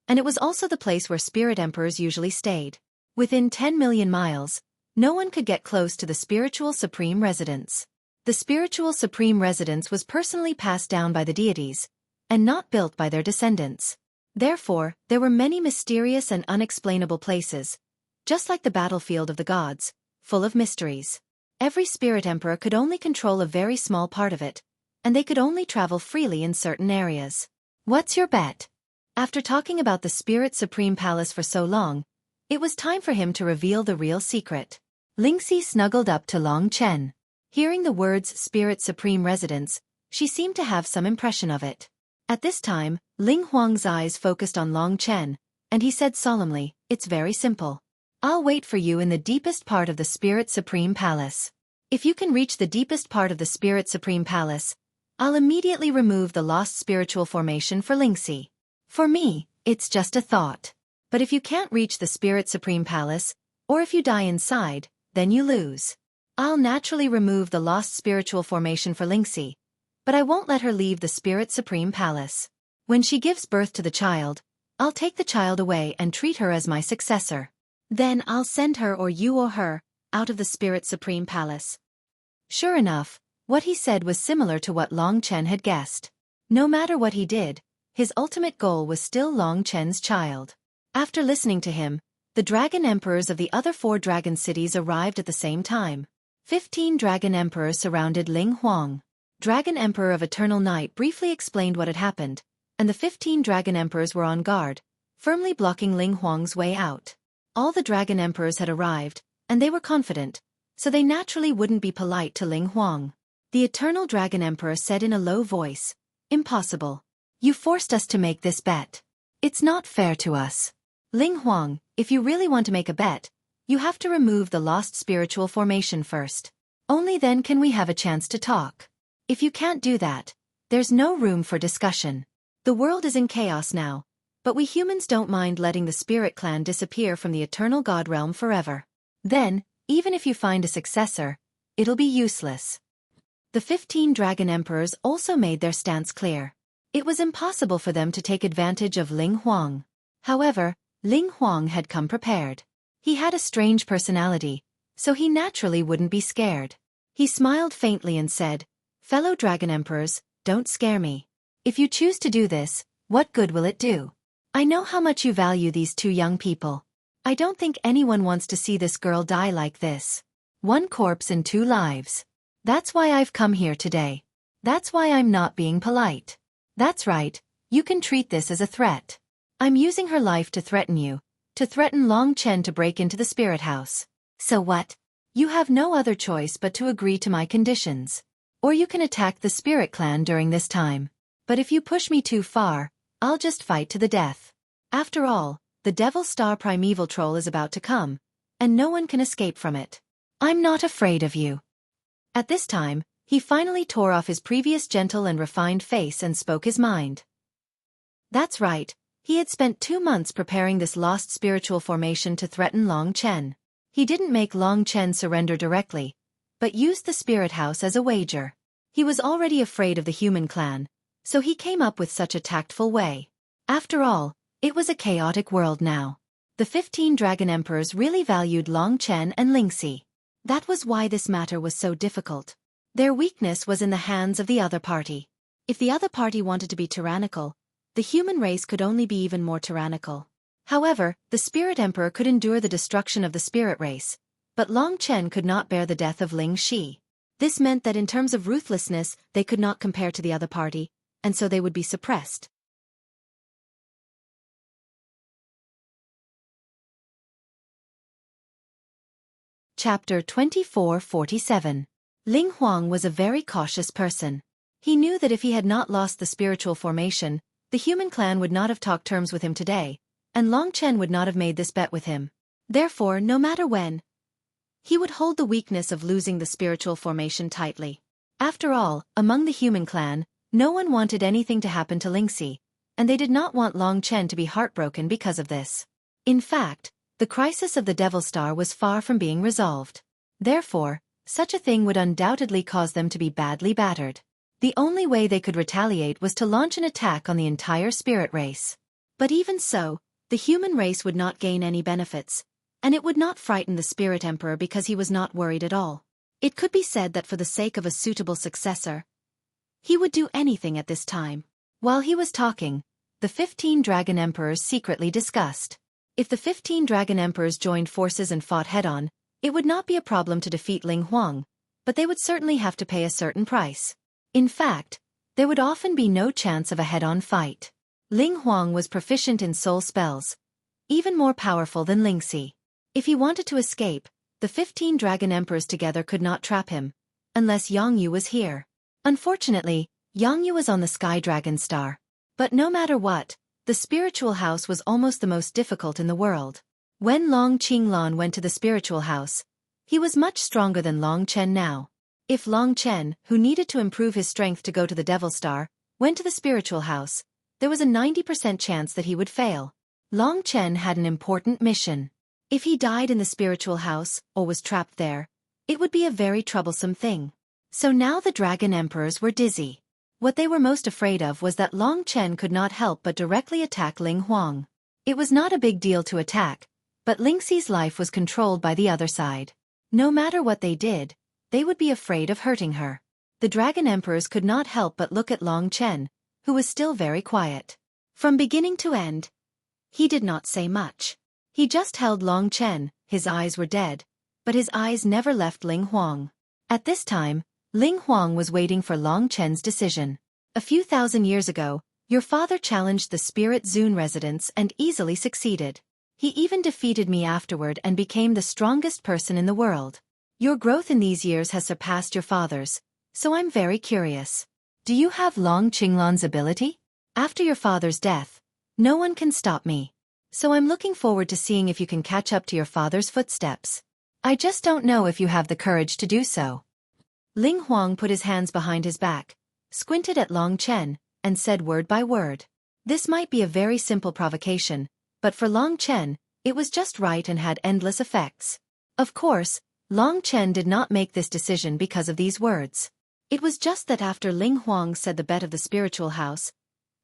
Speaker 1: and it was also the place where Spirit Emperors usually stayed. Within 10 million miles, no one could get close to the Spiritual Supreme Residence. The Spiritual Supreme Residence was personally passed down by the deities, and not built by their descendants. Therefore, there were many mysterious and unexplainable places, just like the battlefield of the gods, full of mysteries. Every Spirit Emperor could only control a very small part of it, and they could only travel freely in certain areas. What's your bet? After talking about the Spirit Supreme Palace for so long, it was time for him to reveal the real secret. Lingxi snuggled up to Long Chen. Hearing the words Spirit Supreme Residence, she seemed to have some impression of it. At this time, Ling Huang's eyes focused on Long Chen, and he said solemnly, it's very simple. I'll wait for you in the deepest part of the Spirit Supreme Palace. If you can reach the deepest part of the Spirit Supreme Palace, I'll immediately remove the lost spiritual formation for Lingxi. For me, it's just a thought. But if you can't reach the Spirit Supreme Palace, or if you die inside, then you lose. I'll naturally remove the lost spiritual formation for Lingxi, but I won't let her leave the Spirit Supreme Palace. When she gives birth to the child, I'll take the child away and treat her as my successor. Then I'll send her or you or her out of the Spirit Supreme Palace. Sure enough, what he said was similar to what Long Chen had guessed. No matter what he did, his ultimate goal was still Long Chen's child. After listening to him, the Dragon Emperors of the other 4 dragon cities arrived at the same time. 15 Dragon Emperors surrounded Ling Huang. Dragon Emperor of Eternal Night briefly explained what had happened, and the 15 Dragon Emperors were on guard, firmly blocking Ling Huang's way out. All the Dragon Emperors had arrived, and they were confident, so they naturally wouldn't be polite to Ling Huang. The Eternal Dragon Emperor said in a low voice, Impossible. You forced us to make this bet. It's not fair to us. Ling Huang, if you really want to make a bet, you have to remove the lost spiritual formation first. Only then can we have a chance to talk. If you can't do that, there's no room for discussion. The world is in chaos now, but we humans don't mind letting the Spirit Clan disappear from the Eternal God realm forever. Then, even if you find a successor, it'll be useless. The 15 Dragon Emperors also made their stance clear. It was impossible for them to take advantage of Ling Huang. However, Ling Huang had come prepared. He had a strange personality, so he naturally wouldn't be scared. He smiled faintly and said, Fellow Dragon Emperors, don't scare me. If you choose to do this, what good will it do? I know how much you value these 2 young people. I don't think anyone wants to see this girl die like this. 1 corpse and 2 lives. That's why I've come here today. That's why I'm not being polite. That's right, you can treat this as a threat. I'm using her life to threaten you, to threaten Long Chen to break into the Spirit House. So what? You have no other choice but to agree to my conditions. Or you can attack the Spirit Clan during this time. But if you push me too far, I'll just fight to the death. After all, the Devil Star Primeval Troll is about to come, and no one can escape from it. I'm not afraid of you. At this time, He finally tore off his previous gentle and refined face and spoke his mind. That's right, he had spent 2 months preparing this lost spiritual formation to threaten Long Chen. He didn't make Long Chen surrender directly, but used the spirit house as a wager. He was already afraid of the human clan, so he came up with such a tactful way. After all, it was a chaotic world now. The 15 Dragon Emperors really valued Long Chen and Lingxi. That was why this matter was so difficult. Their weakness was in the hands of the other party. If the other party wanted to be tyrannical, the human race could only be even more tyrannical. However, the Spirit Emperor could endure the destruction of the spirit race, but Long Chen could not bear the death of Ling Shi. This meant that in terms of ruthlessness, they could not compare to the other party, and so they would be suppressed. Chapter 2447. Ling Huang was a very cautious person. He knew that if he had not lost the spiritual formation, the human clan would not have talked terms with him today, and Long Chen would not have made this bet with him. Therefore, no matter when, he would hold the weakness of losing the spiritual formation tightly. After all, among the human clan, no one wanted anything to happen to Lingxi, and they did not want Long Chen to be heartbroken because of this. In fact, the crisis of the Devil Star was far from being resolved. Therefore, such a thing would undoubtedly cause them to be badly battered. The only way they could retaliate was to launch an attack on the entire spirit race. But even so, the human race would not gain any benefits, and it would not frighten the Spirit Emperor because he was not worried at all. It could be said that for the sake of a suitable successor, he would do anything at this time. While he was talking, the 15 Dragon Emperors secretly discussed. If the 15 Dragon Emperors joined forces and fought head-on, it would not be a problem to defeat Ling Huang, but they would certainly have to pay a certain price. In fact, there would often be no chance of a head-on fight. Ling Huang was proficient in soul spells, even more powerful than Lingxi. If he wanted to escape, the 15 Dragon Emperors together could not trap him, unless Yang Yu was here. Unfortunately, Yang Yu was on the Sky Dragon Star. But no matter what, the spiritual house was almost the most difficult in the world. When Long Qinglan went to the spiritual house, he was much stronger than Long Chen now. If Long Chen, who needed to improve his strength to go to the Devil Star, went to the spiritual house, there was a 90% chance that he would fail. Long Chen had an important mission. If he died in the spiritual house, or was trapped there, it would be a very troublesome thing. So now the Dragon Emperors were dizzy. What they were most afraid of was that Long Chen could not help but directly attack Ling Huang. It was not a big deal to attack, but Lingxi's life was controlled by the other side. No matter what they did, they would be afraid of hurting her. The Dragon Emperors could not help but look at Long Chen, who was still very quiet. From beginning to end, he did not say much. He just held Long Chen, his eyes were dead, but his eyes never left Ling Huang. At this time, Ling Huang was waiting for Long Chen's decision. A few thousand years ago, your father challenged the Spirit Zun residents and easily succeeded. He even defeated me afterward and became the strongest person in the world. Your growth in these years has surpassed your father's, so I'm very curious. Do you have Long Qinglan's ability? After your father's death, no one can stop me. So I'm looking forward to seeing if you can catch up to your father's footsteps. I just don't know if you have the courage to do so. Ling Huang put his hands behind his back, squinted at Long Chen, and said word by word. This might be a very simple provocation, but for Long Chen, it was just right and had endless effects. Of course, Long Chen did not make this decision because of these words. It was just that after Ling Huang said the bet of the spiritual house,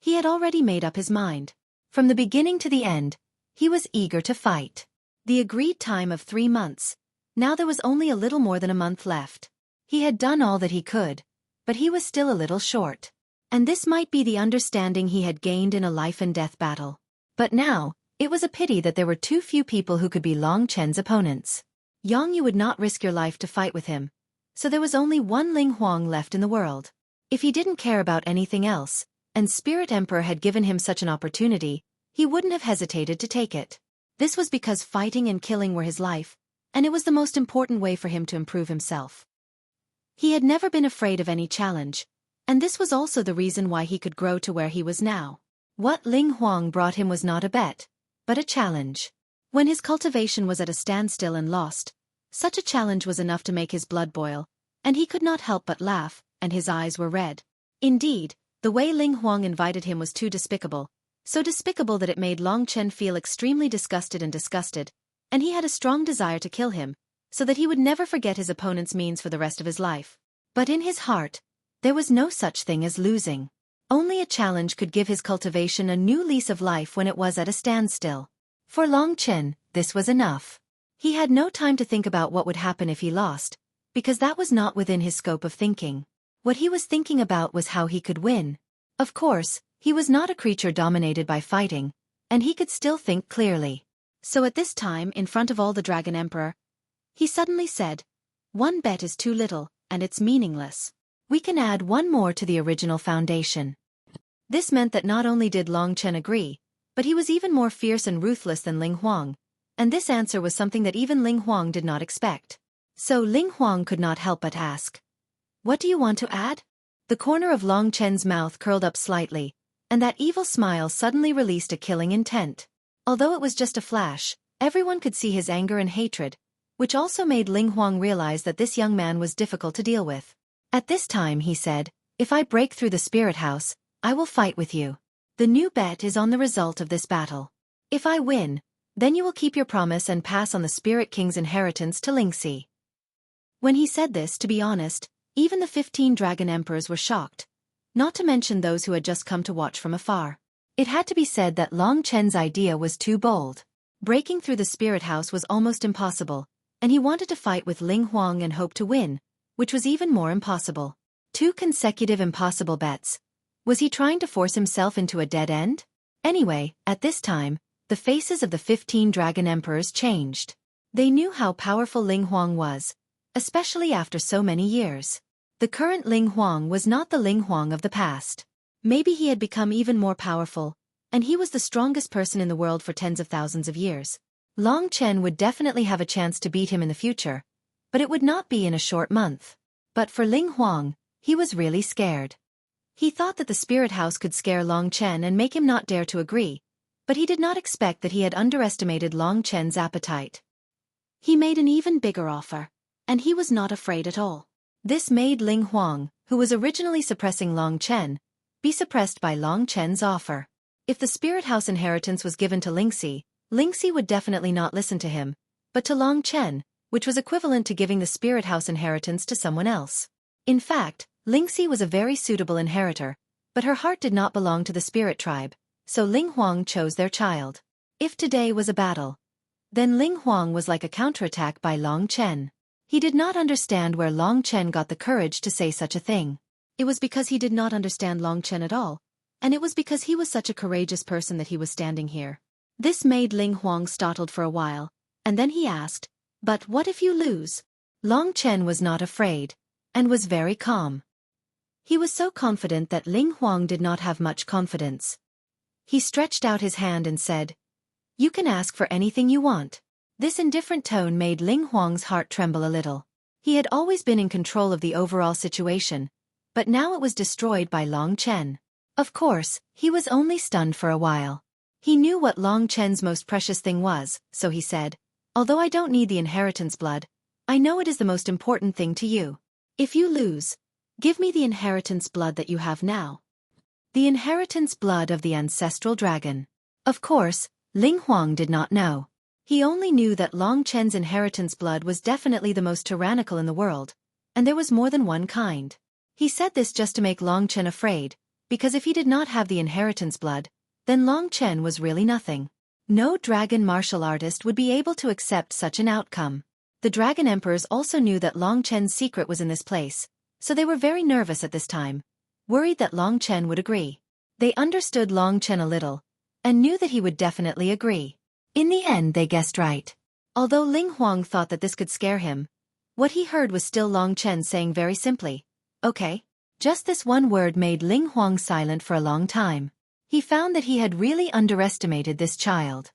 Speaker 1: he had already made up his mind. From the beginning to the end, he was eager to fight. The agreed time of 3 months. Now there was only a little more than a month left. He had done all that he could, but he was still a little short. And this might be the understanding he had gained in a life-and-death battle. But now, it was a pity that there were too few people who could be Long Chen's opponents. Yang Yu would not risk your life to fight with him, so there was only one Ling Huang left in the world. If he didn't care about anything else, and Spirit Emperor had given him such an opportunity, he wouldn't have hesitated to take it. This was because fighting and killing were his life, and it was the most important way for him to improve himself. He had never been afraid of any challenge, and this was also the reason why he could grow to where he was now. What Ling Huang brought him was not a bet, but a challenge. When his cultivation was at a standstill and lost, such a challenge was enough to make his blood boil, And he could not help but laugh, and his eyes were red. Indeed, the way Ling Huang invited him was too despicable, so despicable that it made Long Chen feel extremely disgusted, and he had a strong desire to kill him, so that he would never forget his opponent's means for the rest of his life. But in his heart, there was no such thing as losing. Only a challenge could give his cultivation a new lease of life when it was at a standstill. For Long Chen, this was enough. He had no time to think about what would happen if he lost, because that was not within his scope of thinking. What he was thinking about was how he could win. Of course, he was not a creature dominated by fighting, and he could still think clearly. So at this time, in front of all the Dragon Emperor, he suddenly said, "One bet is too little, and it's meaningless. We can add one more to the original foundation." This meant that not only did Long Chen agree, but he was even more fierce and ruthless than Ling Huang, and this answer was something that even Ling Huang did not expect. So Ling Huang could not help but ask, "What do you want to add?" The corner of Long Chen's mouth curled up slightly, and that evil smile suddenly released a killing intent. Although it was just a flash, everyone could see his anger and hatred, which also made Ling Huang realize that this young man was difficult to deal with. At this time he said, "If I break through the spirit house, I will fight with you. The new bet is on the result of this battle. If I win, then you will keep your promise and pass on the Spirit King's inheritance to Lingxi." When he said this, to be honest, even the 15 Dragon Emperors were shocked, not to mention those who had just come to watch from afar. It had to be said that Long Chen's idea was too bold. Breaking through the spirit house was almost impossible, and he wanted to fight with Ling Huang and hope to win, which was even more impossible. 2 consecutive impossible bets. Was he trying to force himself into a dead end? Anyway, at this time, the faces of the 15 Dragon Emperors changed. They knew how powerful Ling Huang was, especially after so many years. The current Ling Huang was not the Ling Huang of the past. Maybe he had become even more powerful, and he was the strongest person in the world for tens of thousands of years. Long Chen would definitely have a chance to beat him in the future, but it would not be in a short month. But for Ling Huang, he was really scared. He thought that the spirit house could scare Long Chen and make him not dare to agree, but he did not expect that he had underestimated Long Chen's appetite. He made an even bigger offer, and he was not afraid at all. This made Ling Huang, who was originally suppressing Long Chen, be suppressed by Long Chen's offer. If the spirit house inheritance was given to Lingxi, Lingxi would definitely not listen to him, but to Long Chen, which was equivalent to giving the spirit house inheritance to someone else. In fact, Lingxi was a very suitable inheritor, but her heart did not belong to the spirit tribe, so Ling Huang chose their child. If today was a battle, then Ling Huang was like a counterattack by Long Chen. He did not understand where Long Chen got the courage to say such a thing. It was because he did not understand Long Chen at all, and it was because he was such a courageous person that he was standing here. This made Ling Huang startled for a while, and then he asked, "But what if you lose?" Long Chen was not afraid, and was very calm. He was so confident that Ling Huang did not have much confidence. He stretched out his hand and said, "You can ask for anything you want." This indifferent tone made Ling Huang's heart tremble a little. He had always been in control of the overall situation, but now it was destroyed by Long Chen. Of course, he was only stunned for a while. He knew what Long Chen's most precious thing was, so he said, "Although I don't need the inheritance blood, I know it is the most important thing to you. If you lose, give me the inheritance blood that you have now." The inheritance blood of the ancestral dragon. Of course, Ling Huang did not know. He only knew that Long Chen's inheritance blood was definitely the most tyrannical in the world, and there was more than one kind. He said this just to make Long Chen afraid, because if he did not have the inheritance blood, then Long Chen was really nothing. No dragon martial artist would be able to accept such an outcome. The Dragon Emperors also knew that Long Chen's secret was in this place, so they were very nervous at this time, worried that Long Chen would agree. They understood Long Chen a little, and knew that he would definitely agree. In the end they guessed right. Although Ling Huang thought that this could scare him, what he heard was still Long Chen saying very simply, "Okay." Just this one word made Ling Huang silent for a long time. He found that he had really underestimated this child.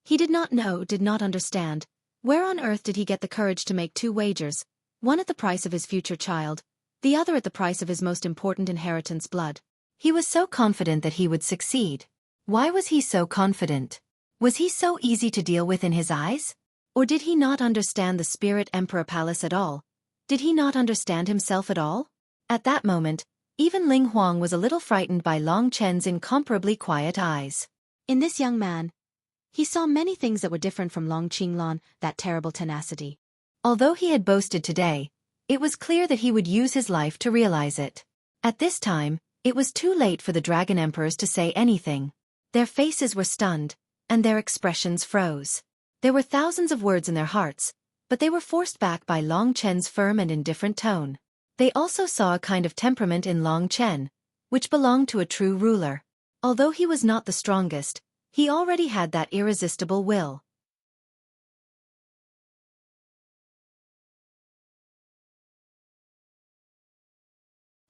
Speaker 1: He did not know, did not understand, where on earth did he get the courage to make 2 wagers, one at the price of his future child, the other at the price of his most important inheritance blood. He was so confident that he would succeed. Why was he so confident? Was he so easy to deal with in his eyes? Or did he not understand the Spirit Emperor Palace at all? Did he not understand himself at all? At that moment, even Ling Huang was a little frightened by Long Chen's incomparably quiet eyes. In this young man, he saw many things that were different from Long Qinglan, that terrible tenacity. Although he had boasted today, it was clear that he would use his life to realize it. At this time, it was too late for the Dragon Emperors to say anything. Their faces were stunned, and their expressions froze. There were thousands of words in their hearts, but they were forced back by Long Chen's firm and indifferent tone. They also saw a kind of temperament in Long Chen, which belonged to a true ruler. Although he was not the strongest, he already had that irresistible will.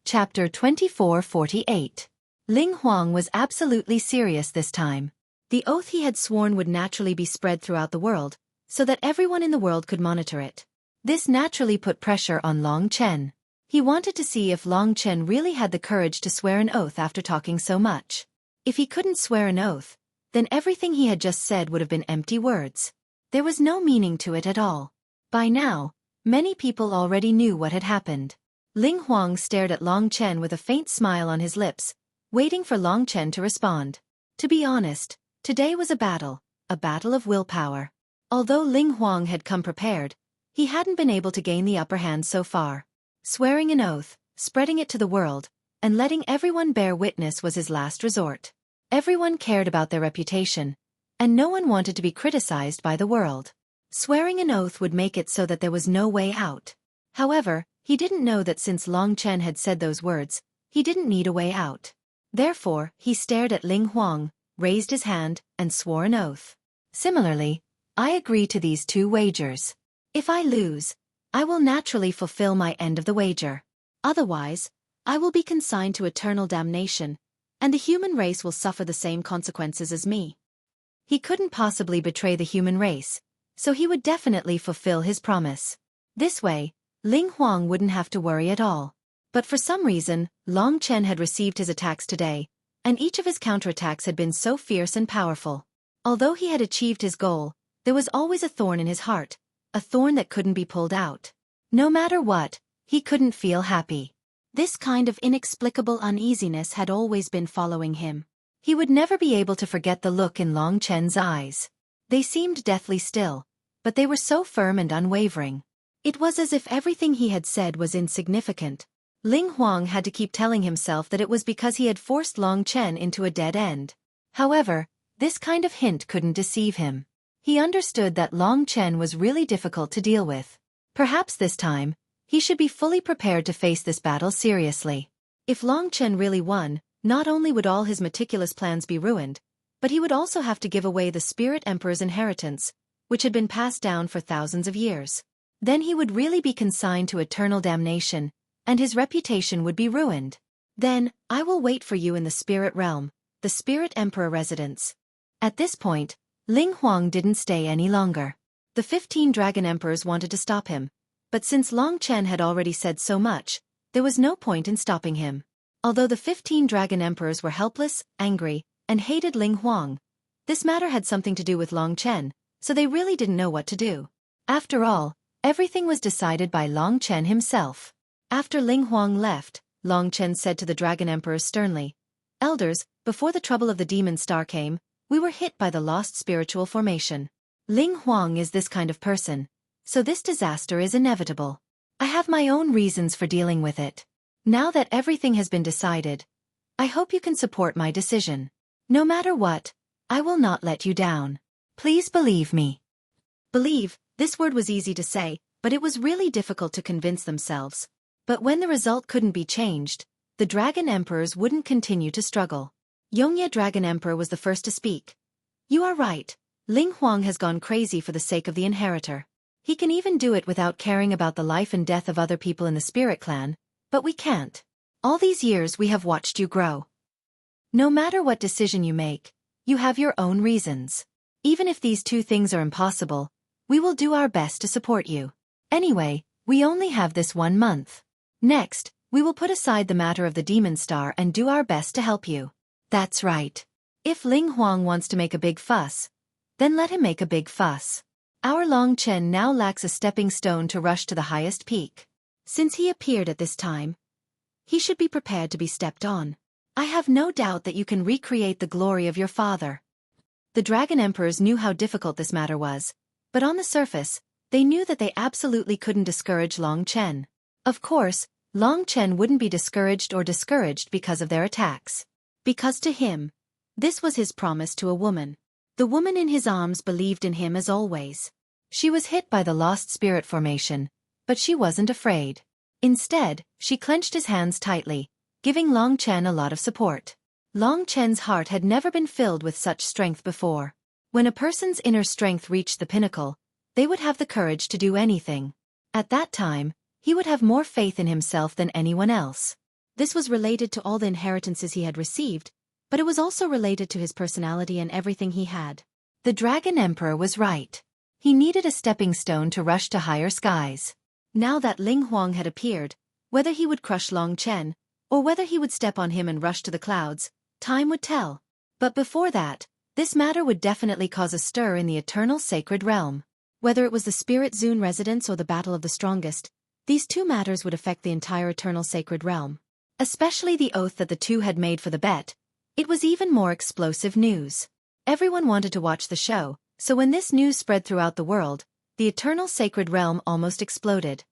Speaker 1: Chapter 2448. Ling Huang was absolutely serious this time. The oath he had sworn would naturally be spread throughout the world, so that everyone in the world could monitor it. This naturally put pressure on Long Chen. He wanted to see if Long Chen really had the courage to swear an oath after talking so much. If he couldn't swear an oath, then everything he had just said would have been empty words. There was no meaning to it at all. By now, many people already knew what had happened. Ling Huang stared at Long Chen with a faint smile on his lips, waiting for Long Chen to respond. To be honest, today was a battle of willpower. Although Ling Huang had come prepared, he hadn't been able to gain the upper hand so far. Swearing an oath, spreading it to the world, and letting everyone bear witness was his last resort. Everyone cared about their reputation, and no one wanted to be criticized by the world. Swearing an oath would make it so that there was no way out. However, he didn't know that since Long Chen had said those words, he didn't need a way out. Therefore, he stared at Ling Huang, raised his hand, and swore an oath. Similarly, I agree to these 2 wagers. If I lose, I will naturally fulfill my end of the wager. Otherwise, I will be consigned to eternal damnation, and the human race will suffer the same consequences as me. He couldn't possibly betray the human race, so he would definitely fulfill his promise. This way, Ling Huang wouldn't have to worry at all. But for some reason, Long Chen had received his attacks today, and each of his counterattacks had been so fierce and powerful. Although he had achieved his goal, there was always a thorn in his heart, a thorn that couldn't be pulled out. No matter what, he couldn't feel happy. This kind of inexplicable uneasiness had always been following him. He would never be able to forget the look in Long Chen's eyes. They seemed deathly still, but they were so firm and unwavering. It was as if everything he had said was insignificant. Ling Huang had to keep telling himself that it was because he had forced Long Chen into a dead end. However, this kind of hint couldn't deceive him. He understood that Long Chen was really difficult to deal with. Perhaps this time, he should be fully prepared to face this battle seriously. If Long Chen really won, not only would all his meticulous plans be ruined, but he would also have to give away the Spirit Emperor's inheritance, which had been passed down for thousands of years. Then he would really be consigned to eternal damnation, and his reputation would be ruined. Then, I will wait for you in the spirit realm, the Spirit Emperor residence. At this point, Ling Huang didn't stay any longer. The 15 Dragon Emperors wanted to stop him, but since Long Chen had already said so much, there was no point in stopping him. Although the 15 Dragon Emperors were helpless, angry, and hated Ling Huang, this matter had something to do with Long Chen, so they really didn't know what to do. After all, everything was decided by Long Chen himself. After Ling Huang left, Long Chen said to the Dragon Emperors sternly, "Elders, before the trouble of the demon star came, we were hit by the lost spiritual formation. Ling Huang is this kind of person, so this disaster is inevitable. I have my own reasons for dealing with it. Now that everything has been decided, I hope you can support my decision. No matter what, I will not let you down. Please believe me." Believe, this word was easy to say, but it was really difficult to convince themselves. But when the result couldn't be changed, the Dragon Emperors wouldn't continue to struggle. Yongye Dragon Emperor was the first to speak. "You are right. Ling Huang has gone crazy for the sake of the inheritor. He can even do it without caring about the life and death of other people in the Spirit Clan, but we can't. All these years we have watched you grow. No matter what decision you make, you have your own reasons. Even if these 2 things are impossible, we will do our best to support you. Anyway, we only have this 1 month. Next, we will put aside the matter of the demon star and do our best to help you." That's right. If Ling Huang wants to make a big fuss, then let him make a big fuss. Our Long Chen now lacks a stepping stone to rush to the highest peak. Since he appeared at this time, he should be prepared to be stepped on. I have no doubt that you can recreate the glory of your father. The dragon emperors knew how difficult this matter was, but on the surface, they knew that they absolutely couldn't discourage Long Chen. Of course, Long Chen wouldn't be discouraged because of their attacks. Because to him, this was his promise to a woman. The woman in his arms believed in him as always. She was hit by the lost spirit formation, but she wasn't afraid. Instead, she clenched his hands tightly, giving Long Chen a lot of support. Long Chen's heart had never been filled with such strength before. When a person's inner strength reached the pinnacle, they would have the courage to do anything. At that time, he would have more faith in himself than anyone else. This was related to all the inheritances he had received, but it was also related to his personality and everything he had. The Dragon Emperor was right. He needed a stepping stone to rush to higher skies. Now that Ling Huang had appeared, whether he would crush Long Chen, or whether he would step on him and rush to the clouds, time would tell. But before that, this matter would definitely cause a stir in the eternal sacred realm. Whether it was the Spirit Zone residence or the Battle of the Strongest, these two matters would affect the entire eternal sacred realm. Especially the oath that the two had made for the bet. It was even more explosive news. Everyone wanted to watch the show, so when this news spread throughout the world, the eternal sacred realm almost exploded.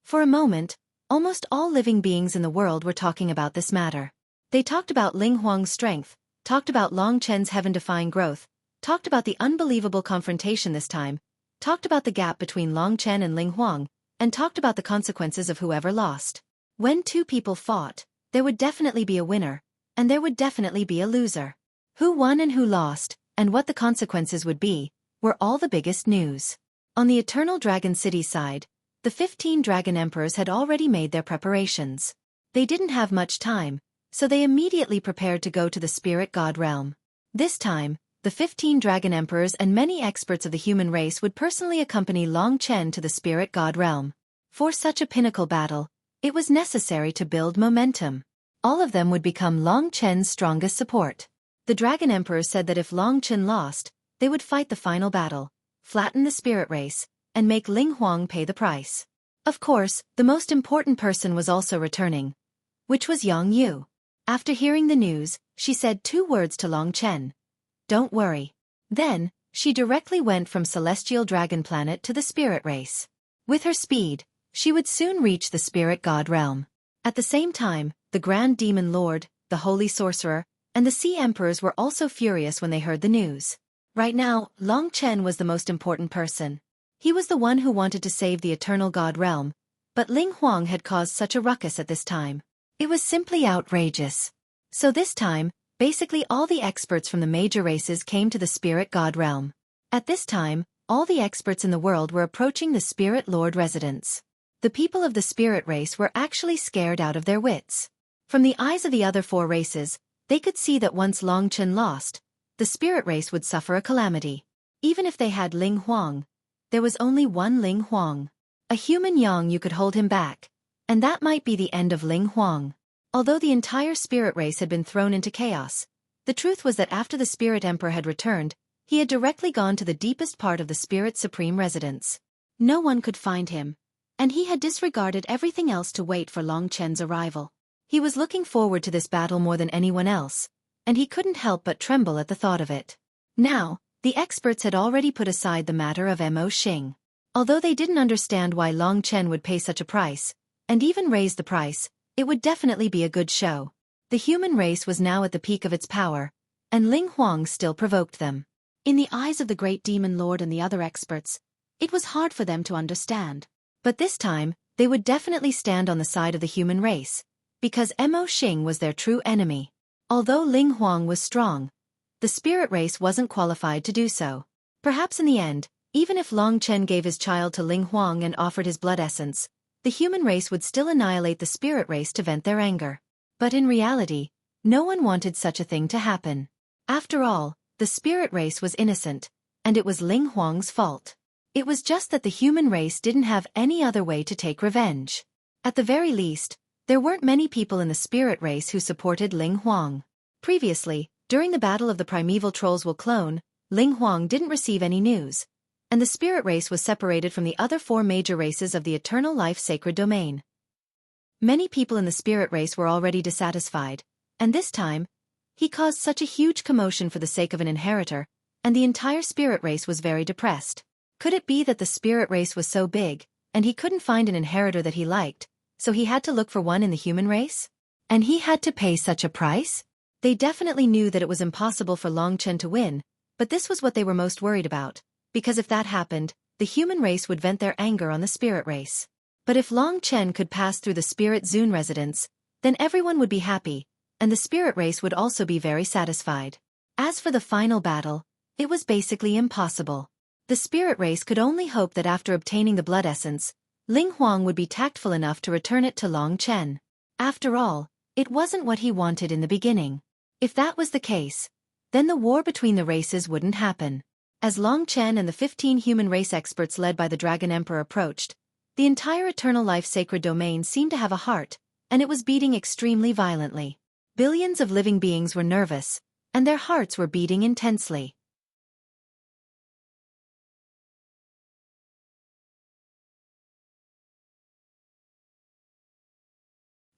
Speaker 1: For a moment, almost all living beings in the world were talking about this matter. They talked about Ling Huang's strength, talked about Long Chen's heaven-defying growth, talked about the unbelievable confrontation this time, talked about the gap between Long Chen and Ling Huang, and talked about the consequences of whoever lost. When two people fought, there would definitely be a winner, and there would definitely be a loser. Who won and who lost, and what the consequences would be, were all the biggest news. On the Eternal Dragon City side, the 15 Dragon Emperors had already made their preparations. They didn't have much time, so they immediately prepared to go to the Spirit God realm. This time, the 15 Dragon Emperors and many experts of the human race would personally accompany Long Chen to the Spirit God realm. For such a pinnacle battle, it was necessary to build momentum. All of them would become Long Chen's strongest support. The Dragon Emperors said that if Long Chen lost, they would fight the final battle, flatten the spirit race, and make Ling Huang pay the price. Of course, the most important person was also returning, which was Yang Yu. After hearing the news, she said 2 words to Long Chen. Don't worry. Then, she directly went from Celestial Dragon Planet to the Spirit Race. With her speed, she would soon reach the Spirit God realm. At the same time, the Grand Demon Lord, the Holy Sorcerer, and the Sea Emperors were also furious when they heard the news. Right now, Long Chen was the most important person. He was the one who wanted to save the Eternal God realm, but Ling Huang had caused such a ruckus at this time. It was simply outrageous. So this time, basically all the experts from the major races came to the Spirit God realm. At this time, all the experts in the world were approaching the Spirit Lord residence. The people of the Spirit race were actually scared out of their wits. From the eyes of the other 4 races, they could see that once Long Chen lost, the Spirit race would suffer a calamity. Even if they had Ling Huang, there was only one Ling Huang. A human Yang you could hold him back, and that might be the end of Ling Huang. Although the entire Spirit race had been thrown into chaos, the truth was that after the Spirit Emperor had returned, he had directly gone to the deepest part of the Spirit Supreme residence. No one could find him, and he had disregarded everything else to wait for Long Chen's arrival. He was looking forward to this battle more than anyone else, and he couldn't help but tremble at the thought of it. Now, the experts had already put aside the matter of Mo Xing. Although they didn't understand why Long Chen would pay such a price, and even raise the price, it would definitely be a good show. The human race was now at the peak of its power, and Ling Huang still provoked them. In the eyes of the Great Demon Lord and the other experts, it was hard for them to understand. But this time, they would definitely stand on the side of the human race, because Mo Xing was their true enemy. Although Ling Huang was strong, the spirit race wasn't qualified to do so. Perhaps in the end, even if Long Chen gave his child to Ling Huang and offered his blood essence, the human race would still annihilate the spirit race to vent their anger. But in reality, no one wanted such a thing to happen. After all, the spirit race was innocent, and it was Ling Huang's fault. It was just that the human race didn't have any other way to take revenge. At the very least, there weren't many people in the spirit race who supported Ling Huang. Previously, during the Battle of the Primeval Trolls will clone, Ling Huang didn't receive any news, and the spirit race was separated from the other 4 major races of the eternal life sacred domain. Many people in the spirit race were already dissatisfied, and this time, he caused such a huge commotion for the sake of an inheritor, and the entire spirit race was very depressed. Could it be that the spirit race was so big, and he couldn't find an inheritor that he liked, so he had to look for one in the human race? And he had to pay such a price? They definitely knew that it was impossible for Long Chen to win, but this was what they were most worried about, because if that happened, the human race would vent their anger on the spirit race. But if Long Chen could pass through the spirit zone residence, then everyone would be happy, and the spirit race would also be very satisfied. As for the final battle, it was basically impossible. The spirit race could only hope that after obtaining the blood essence, Ling Huang would be tactful enough to return it to Long Chen. After all, it wasn't what he wanted in the beginning. If that was the case, then the war between the races wouldn't happen. As Long Chen and the 15 human race experts led by the Dragon Emperor approached, the entire eternal life sacred domain seemed to have a heart, and it was beating extremely violently. Billions of living beings were nervous, and their hearts were beating intensely.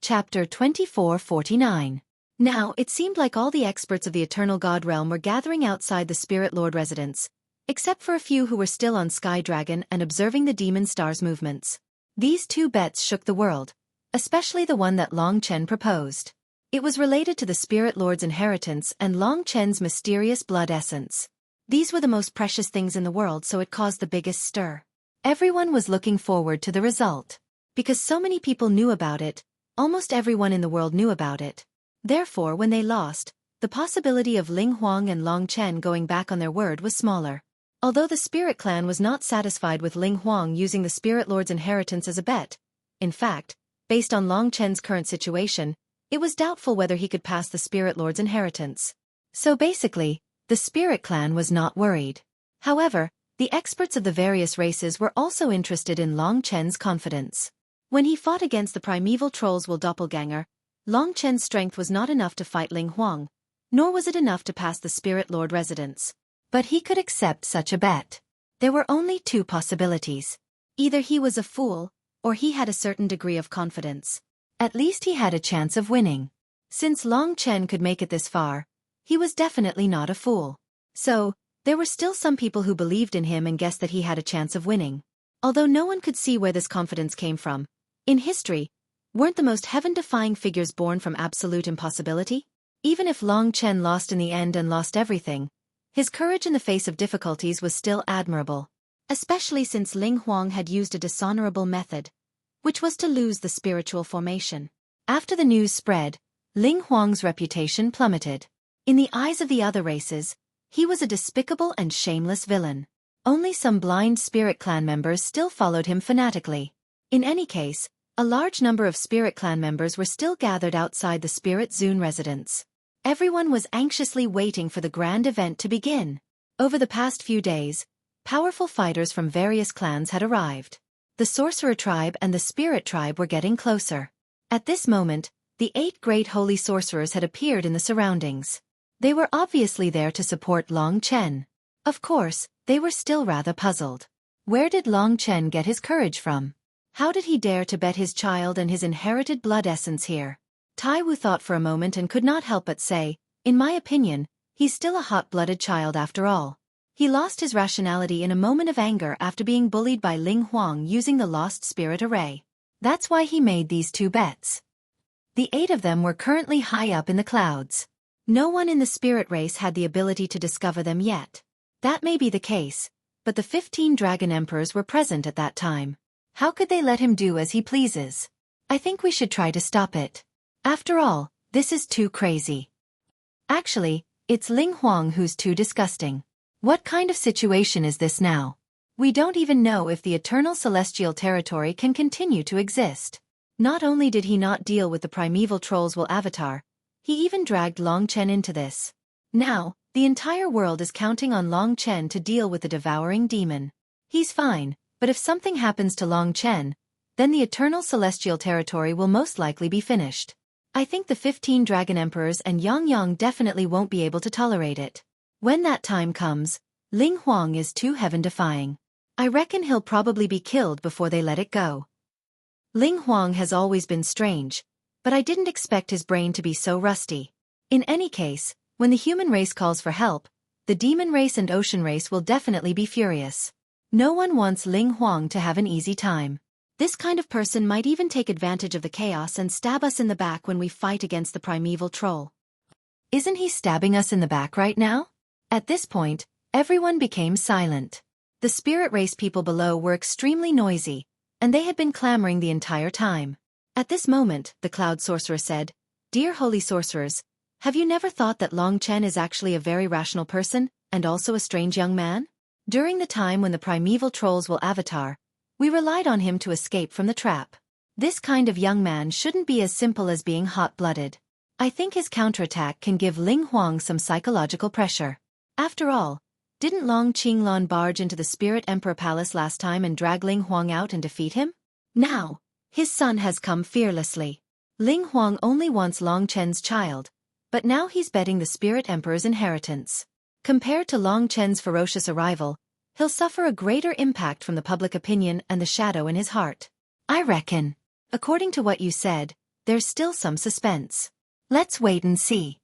Speaker 1: Chapter 2449. Now, it seemed like all the experts of the Eternal God Realm were gathering outside the Spirit Lord residence, except for a few who were still on Sky Dragon and observing the Demon Star's movements. These 2 bets shook the world, especially the one that Long Chen proposed. It was related to the Spirit Lord's inheritance and Long Chen's mysterious blood essence. These were the most precious things in the world, so it caused the biggest stir. Everyone was looking forward to the result. Because so many people knew about it, almost everyone in the world knew about it. Therefore, when they lost, the possibility of Ling Huang and Long Chen going back on their word was smaller. Although the Spirit Clan was not satisfied with Ling Huang using the Spirit Lord's inheritance as a bet, in fact, based on Long Chen's current situation, it was doubtful whether he could pass the Spirit Lord's inheritance. So basically, the Spirit Clan was not worried. However, the experts of the various races were also interested in Long Chen's confidence. When he fought against the primeval trolls Will Doppelganger, Long Chen's strength was not enough to fight Ling Huang, nor was it enough to pass the Spirit Lord residence. But he could accept such a bet. There were only 2 possibilities. Either he was a fool, or he had a certain degree of confidence. At least he had a chance of winning. Since Long Chen could make it this far, he was definitely not a fool. So, there were still some people who believed in him and guessed that he had a chance of winning. Although no one could see where this confidence came from. In history, weren't the most heaven-defying figures born from absolute impossibility? Even if Long Chen lost in the end and lost everything, his courage in the face of difficulties was still admirable. Especially since Ling Huang had used a dishonorable method, which was to lose the spiritual formation. After the news spread, Ling Huang's reputation plummeted. In the eyes of the other races, he was a despicable and shameless villain. Only some blind Spirit Clan members still followed him fanatically. In any case, a large number of Spirit Clan members were still gathered outside the Spirit Zone residence. Everyone was anxiously waiting for the grand event to begin. Over the past few days, powerful fighters from various clans had arrived. The Sorcerer Tribe and the Spirit Tribe were getting closer. At this moment, the 8 great holy sorcerers had appeared in the surroundings. They were obviously there to support Long Chen. Of course, they were still rather puzzled. Where did Long Chen get his courage from? How did he dare to bet his child and his inherited blood essence here? Tai Wu thought for a moment and could not help but say, in my opinion, he's still a hot-blooded child after all. He lost his rationality in a moment of anger after being bullied by Ling Huang using the Lost Spirit Array. That's why he made these 2 bets. The 8 of them were currently high up in the clouds. No one in the spirit race had the ability to discover them yet. That may be the case, but the 15 Dragon Emperors were present at that time. How could they let him do as he pleases? I think we should try to stop it. After all, this is too crazy. Actually, it's Ling Huang who's too disgusting. What kind of situation is this now? We don't even know if the eternal celestial territory can continue to exist. Not only did he not deal with the primeval trolls Will Avatar, he even dragged Long Chen into this. Now, the entire world is counting on Long Chen to deal with the devouring demon. He's fine, but if something happens to Long Chen, then the eternal celestial territory will most likely be finished. I think the 15 Dragon Emperors and Yang Yang definitely won't be able to tolerate it. When that time comes, Ling Huang is too heaven-defying. I reckon he'll probably be killed before they let it go. Ling Huang has always been strange, but I didn't expect his brain to be so rusty. In any case, when the human race calls for help, the demon race and ocean race will definitely be furious. No one wants Ling Huang to have an easy time. This kind of person might even take advantage of the chaos and stab us in the back when we fight against the primeval troll. Isn't he stabbing us in the back right now? At this point, everyone became silent. The spirit race people below were extremely noisy, and they had been clamoring the entire time. At this moment, the cloud sorcerer said, "Dear holy sorcerers, have you never thought that Long Chen is actually a very rational person, and also a strange young man? During the time when the primeval trolls will avatar, we relied on him to escape from the trap. This kind of young man shouldn't be as simple as being hot-blooded. I think his counterattack can give Ling Huang some psychological pressure. After all, didn't Long Qinglan barge into the Spirit Emperor Palace last time and drag Ling Huang out and defeat him? Now, his son has come fearlessly. Ling Huang only wants Long Chen's child, but now he's betting the Spirit Emperor's inheritance. Compared to Long Chen's ferocious arrival, he'll suffer a greater impact from the public opinion and the shadow in his heart. I reckon. According to what you said, there's still some suspense. Let's wait and see."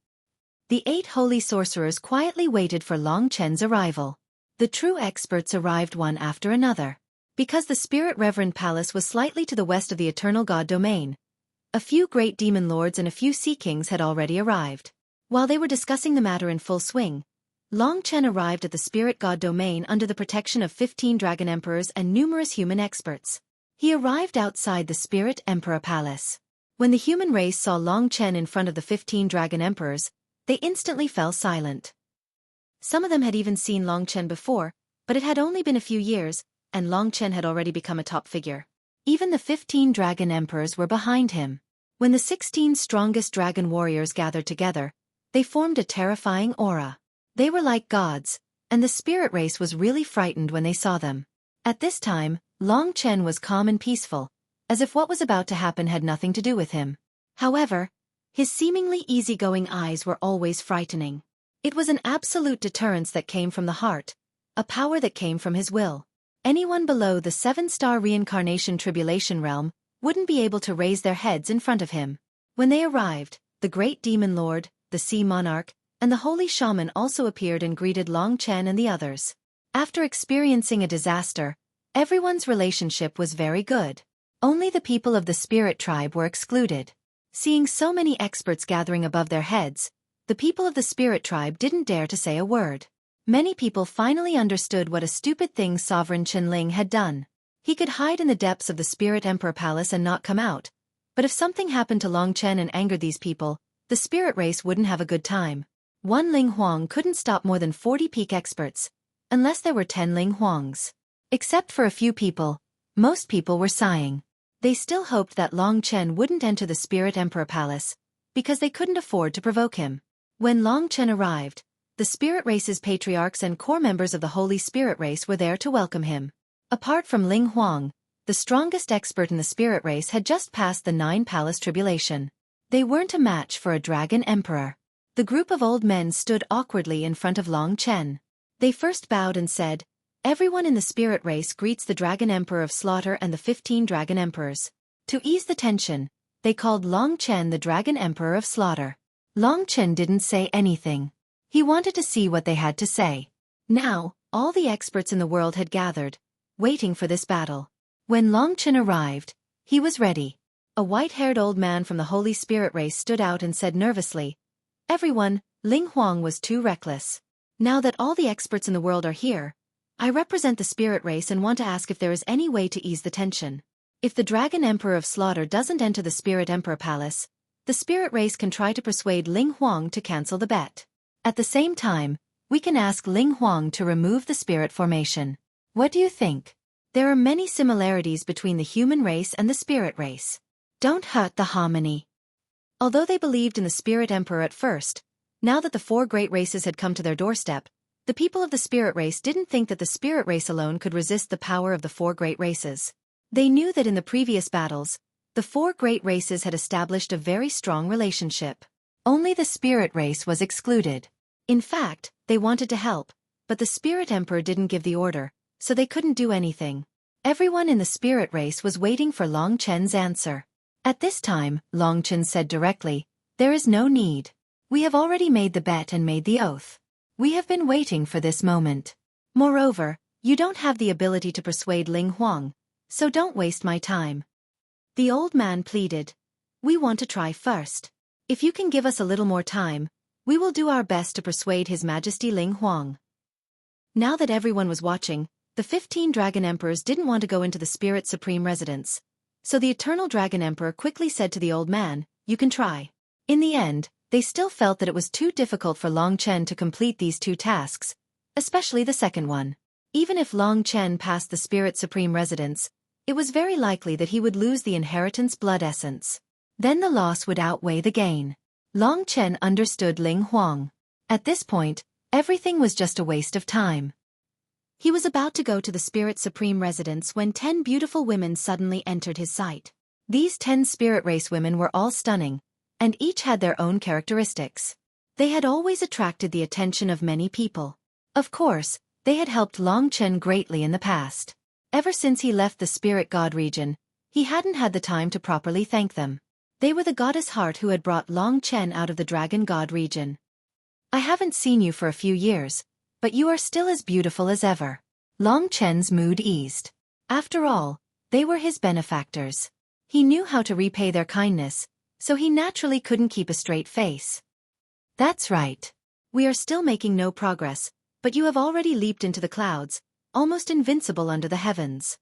Speaker 1: The 8 holy sorcerers quietly waited for Long Chen's arrival. The true experts arrived one after another. Because the Spirit Reverend Palace was slightly to the west of the Eternal God domain, a few great demon lords and a few sea kings had already arrived. While they were discussing the matter in full swing, Long Chen arrived at the Spirit God domain under the protection of 15 dragon emperors and numerous human experts. He arrived outside the Spirit Emperor Palace. When the human race saw Long Chen in front of the 15 dragon emperors, they instantly fell silent. Some of them had even seen Long Chen before, but it had only been a few years, and Long Chen had already become a top figure. Even the 15 dragon emperors were behind him. When the 16 strongest dragon warriors gathered together, they formed a terrifying aura. They were like gods, and the spirit race was really frightened when they saw them. At this time, Long Chen was calm and peaceful, as if what was about to happen had nothing to do with him. However, his seemingly easygoing eyes were always frightening. It was an absolute deterrence that came from the heart, a power that came from his will. Anyone below the 7-star reincarnation tribulation realm wouldn't be able to raise their heads in front of him. When they arrived, the great demon lord, the sea monarch, and the holy shaman also appeared and greeted Long Chen and the others. After experiencing a disaster, everyone's relationship was very good. Only the people of the spirit tribe were excluded. Seeing so many experts gathering above their heads, the people of the spirit tribe didn't dare to say a word. Many people finally understood what a stupid thing Sovereign Qinling had done. He could hide in the depths of the Spirit Emperor Palace and not come out, but if something happened to Long Chen and angered these people, the spirit race wouldn't have a good time. One Ling Huang couldn't stop more than 40 peak experts, unless there were 10 Ling Huangs. Except for a few people, most people were sighing. They still hoped that Long Chen wouldn't enter the Spirit Emperor Palace, because they couldn't afford to provoke him. When Long Chen arrived, the spirit race's patriarchs and core members of the Holy Spirit race were there to welcome him. Apart from Ling Huang, the strongest expert in the spirit race had just passed the 9-palace tribulation. They weren't a match for a dragon emperor. The group of old men stood awkwardly in front of Long Chen. They first bowed and said, "Everyone in the spirit race greets the Dragon Emperor of Slaughter and the 15 Dragon Emperors." To ease the tension, they called Long Chen the Dragon Emperor of Slaughter. Long Chen didn't say anything. He wanted to see what they had to say. Now, all the experts in the world had gathered, waiting for this battle. When Long Chen arrived, he was ready. A white-haired old man from the Holy Spirit race stood out and said nervously, "Everyone, Ling Huang was too reckless. Now that all the experts in the world are here, I represent the spirit race and want to ask if there is any way to ease the tension. If the Dragon Emperor of Slaughter doesn't enter the Spirit Emperor Palace, the spirit race can try to persuade Ling Huang to cancel the bet. At the same time, we can ask Ling Huang to remove the spirit formation. What do you think? There are many similarities between the human race and the spirit race. Don't hurt the harmony." Although they believed in the Spirit Emperor at first, now that the 4 great races had come to their doorstep, the people of the spirit race didn't think that the spirit race alone could resist the power of the 4 great races. They knew that in the previous battles, the 4 great races had established a very strong relationship. Only the spirit race was excluded. In fact, they wanted to help, but the Spirit Emperor didn't give the order, so they couldn't do anything. Everyone in the spirit race was waiting for Long Chen's answer. At this time, Long Chen said directly, "There is no need. We have already made the bet and made the oath. We have been waiting for this moment. Moreover, you don't have the ability to persuade Ling Huang, so don't waste my time." The old man pleaded, "We want to try first. If you can give us a little more time, we will do our best to persuade His Majesty Ling Huang." Now that everyone was watching, the 15 Dragon Emperors didn't want to go into the Spirit Supreme residence. So the Eternal Dragon Emperor quickly said to the old man, "You can try." In the end, they still felt that it was too difficult for Long Chen to complete these two tasks, especially the second one. Even if Long Chen passed the Spirit Supreme residence, it was very likely that he would lose the inheritance blood essence. Then the loss would outweigh the gain. Long Chen understood Ling Huang. At this point, everything was just a waste of time. He was about to go to the Spirit Supreme residence when 10 beautiful women suddenly entered his sight. These 10 spirit race women were all stunning, and each had their own characteristics. They had always attracted the attention of many people. Of course, they had helped Long Chen greatly in the past. Ever since he left the Spirit God region, he hadn't had the time to properly thank them. They were the goddess Heart who had brought Long Chen out of the Dragon God region. "I haven't seen you for a few years, but you are still as beautiful as ever." Long Chen's mood eased. After all, they were his benefactors. He knew how to repay their kindness, so he naturally couldn't keep a straight face. "That's right. We are still making no progress, but you have already leaped into the clouds, almost invincible under the heavens."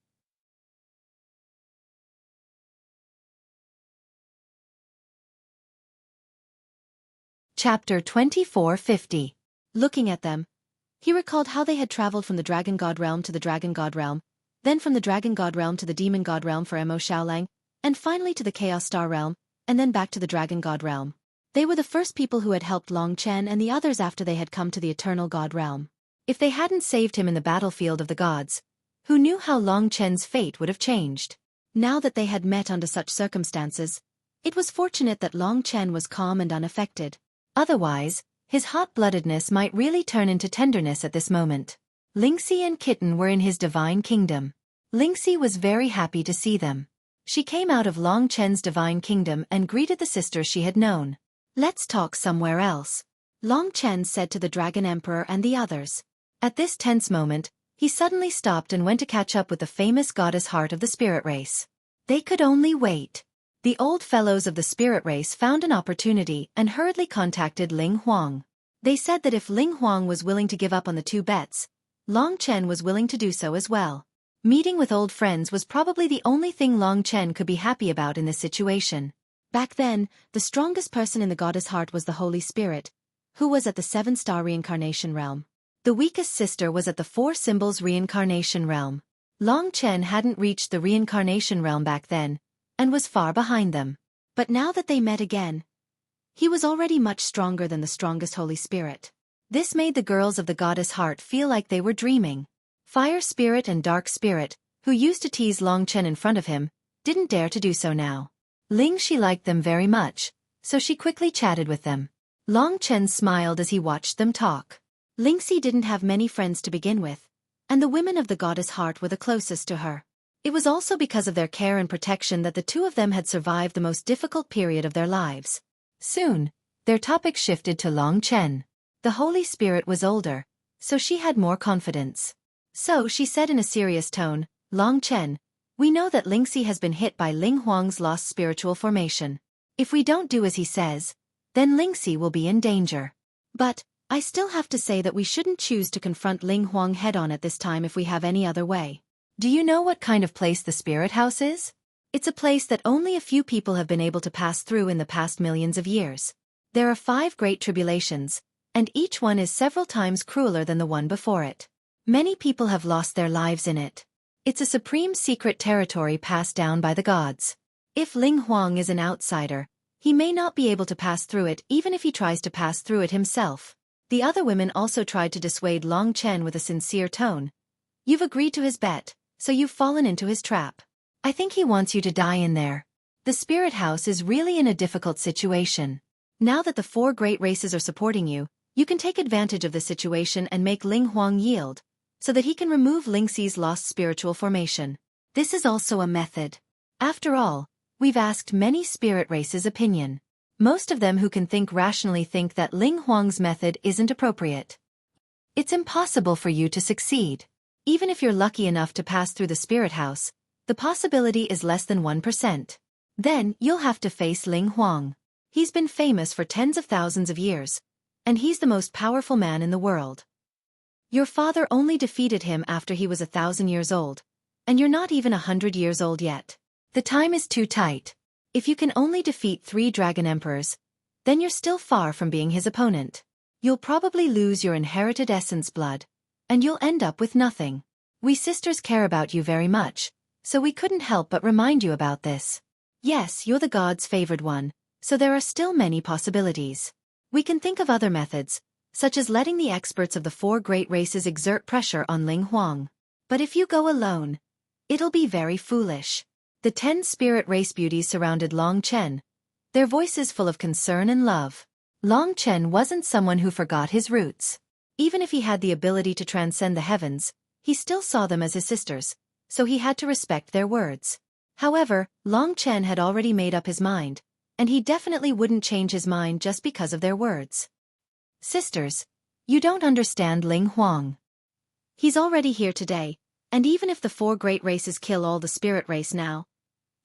Speaker 1: Chapter 2450. Looking at them, he recalled how they had traveled from the Dragon God realm to the Dragon God realm, then from the Dragon God realm to the Demon God realm for Mo Xiaolang, and finally to the Chaos Star realm, and then back to the Dragon God realm. They were the first people who had helped Long Chen and the others after they had come to the Eternal God realm. If they hadn't saved him in the battlefield of the gods, who knew how Long Chen's fate would have changed? Now that they had met under such circumstances, it was fortunate that Long Chen was calm and unaffected. Otherwise, his hot-bloodedness might really turn into tenderness at this moment. Lingxi and Kitten were in his divine kingdom. Lingxi was very happy to see them. She came out of Long Chen's divine kingdom and greeted the sisters she had known. "Let's talk somewhere else," Long Chen said to the Dragon Emperor and the others. At this tense moment, he suddenly stopped and went to catch up with the famous goddess Heart of the spirit race. They could only wait. The old fellows of the spirit race found an opportunity and hurriedly contacted Ling Huang. They said that if Ling Huang was willing to give up on the two bets, Long Chen was willing to do so as well. Meeting with old friends was probably the only thing Long Chen could be happy about in this situation. Back then, the strongest person in the goddess Heart was the Holy Spirit, who was at the 7-star reincarnation realm. The weakest sister was at the 4 symbols reincarnation realm. Long Chen hadn't reached the reincarnation realm back then, and was far behind them. But now that they met again, he was already much stronger than the strongest Holy Spirit. This made the girls of the goddess Heart feel like they were dreaming. Fire Spirit and Dark Spirit, who used to tease Long Chen in front of him, didn't dare to do so now. Lingxi liked them very much, so she quickly chatted with them. Long Chen smiled as he watched them talk. Lingxi didn't have many friends to begin with, and the women of the goddess Heart were the closest to her. It was also because of their care and protection that the two of them had survived the most difficult period of their lives. Soon, their topic shifted to Long Chen. The Holy Spirit was older, so she had more confidence. So she said in a serious tone, "Long Chen, we know that Lingxi has been hit by Ling Huang's lost spiritual formation. If we don't do as he says, then Lingxi will be in danger. But I still have to say that we shouldn't choose to confront Ling Huang head-on at this time if we have any other way. Do you know what kind of place the Spirit House is? It's a place that only a few people have been able to pass through in the past millions of years. There are 5 great tribulations, and each one is several times crueler than the one before it. Many people have lost their lives in it. It's a supreme secret territory passed down by the gods. If Ling Huang is an outsider, he may not be able to pass through it even if he tries to pass through it himself." The other women also tried to dissuade Long Chen with a sincere tone. "You've agreed to his bet, so you've fallen into his trap. I think he wants you to die in there. The Spirit House is really in a difficult situation. Now that the 4 great races are supporting you, you can take advantage of the situation and make Ling Huang yield, so that he can remove Lingxi's lost spiritual formation. This is also a method. After all, we've asked many spirit races' opinion. Most of them who can think rationally think that Ling Huang's method isn't appropriate. It's impossible for you to succeed. Even if you're lucky enough to pass through the spirit house, the possibility is less than 1%. Then, you'll have to face Ling Huang. He's been famous for tens of thousands of years, and he's the most powerful man in the world. Your father only defeated him after he was 1,000 years old, and you're not even 100 years old yet. The time is too tight. If you can only defeat 3 dragon emperors, then you're still far from being his opponent. You'll probably lose your inherited essence blood, and you'll end up with nothing. We sisters care about you very much, so we couldn't help but remind you about this. Yes, you're the god's favored one, so there are still many possibilities. We can think of other methods, such as letting the experts of the 4 great races exert pressure on Ling Huang. But if you go alone, it'll be very foolish. The 10 spirit race beauties surrounded Long Chen, their voices full of concern and love. Long Chen wasn't someone who forgot his roots. Even if he had the ability to transcend the heavens, he still saw them as his sisters, so he had to respect their words. However, Long Chen had already made up his mind, and he definitely wouldn't change his mind just because of their words. Sisters, you don't understand Ling Huang. He's already here today, and even if the 4 great races kill all the spirit race now,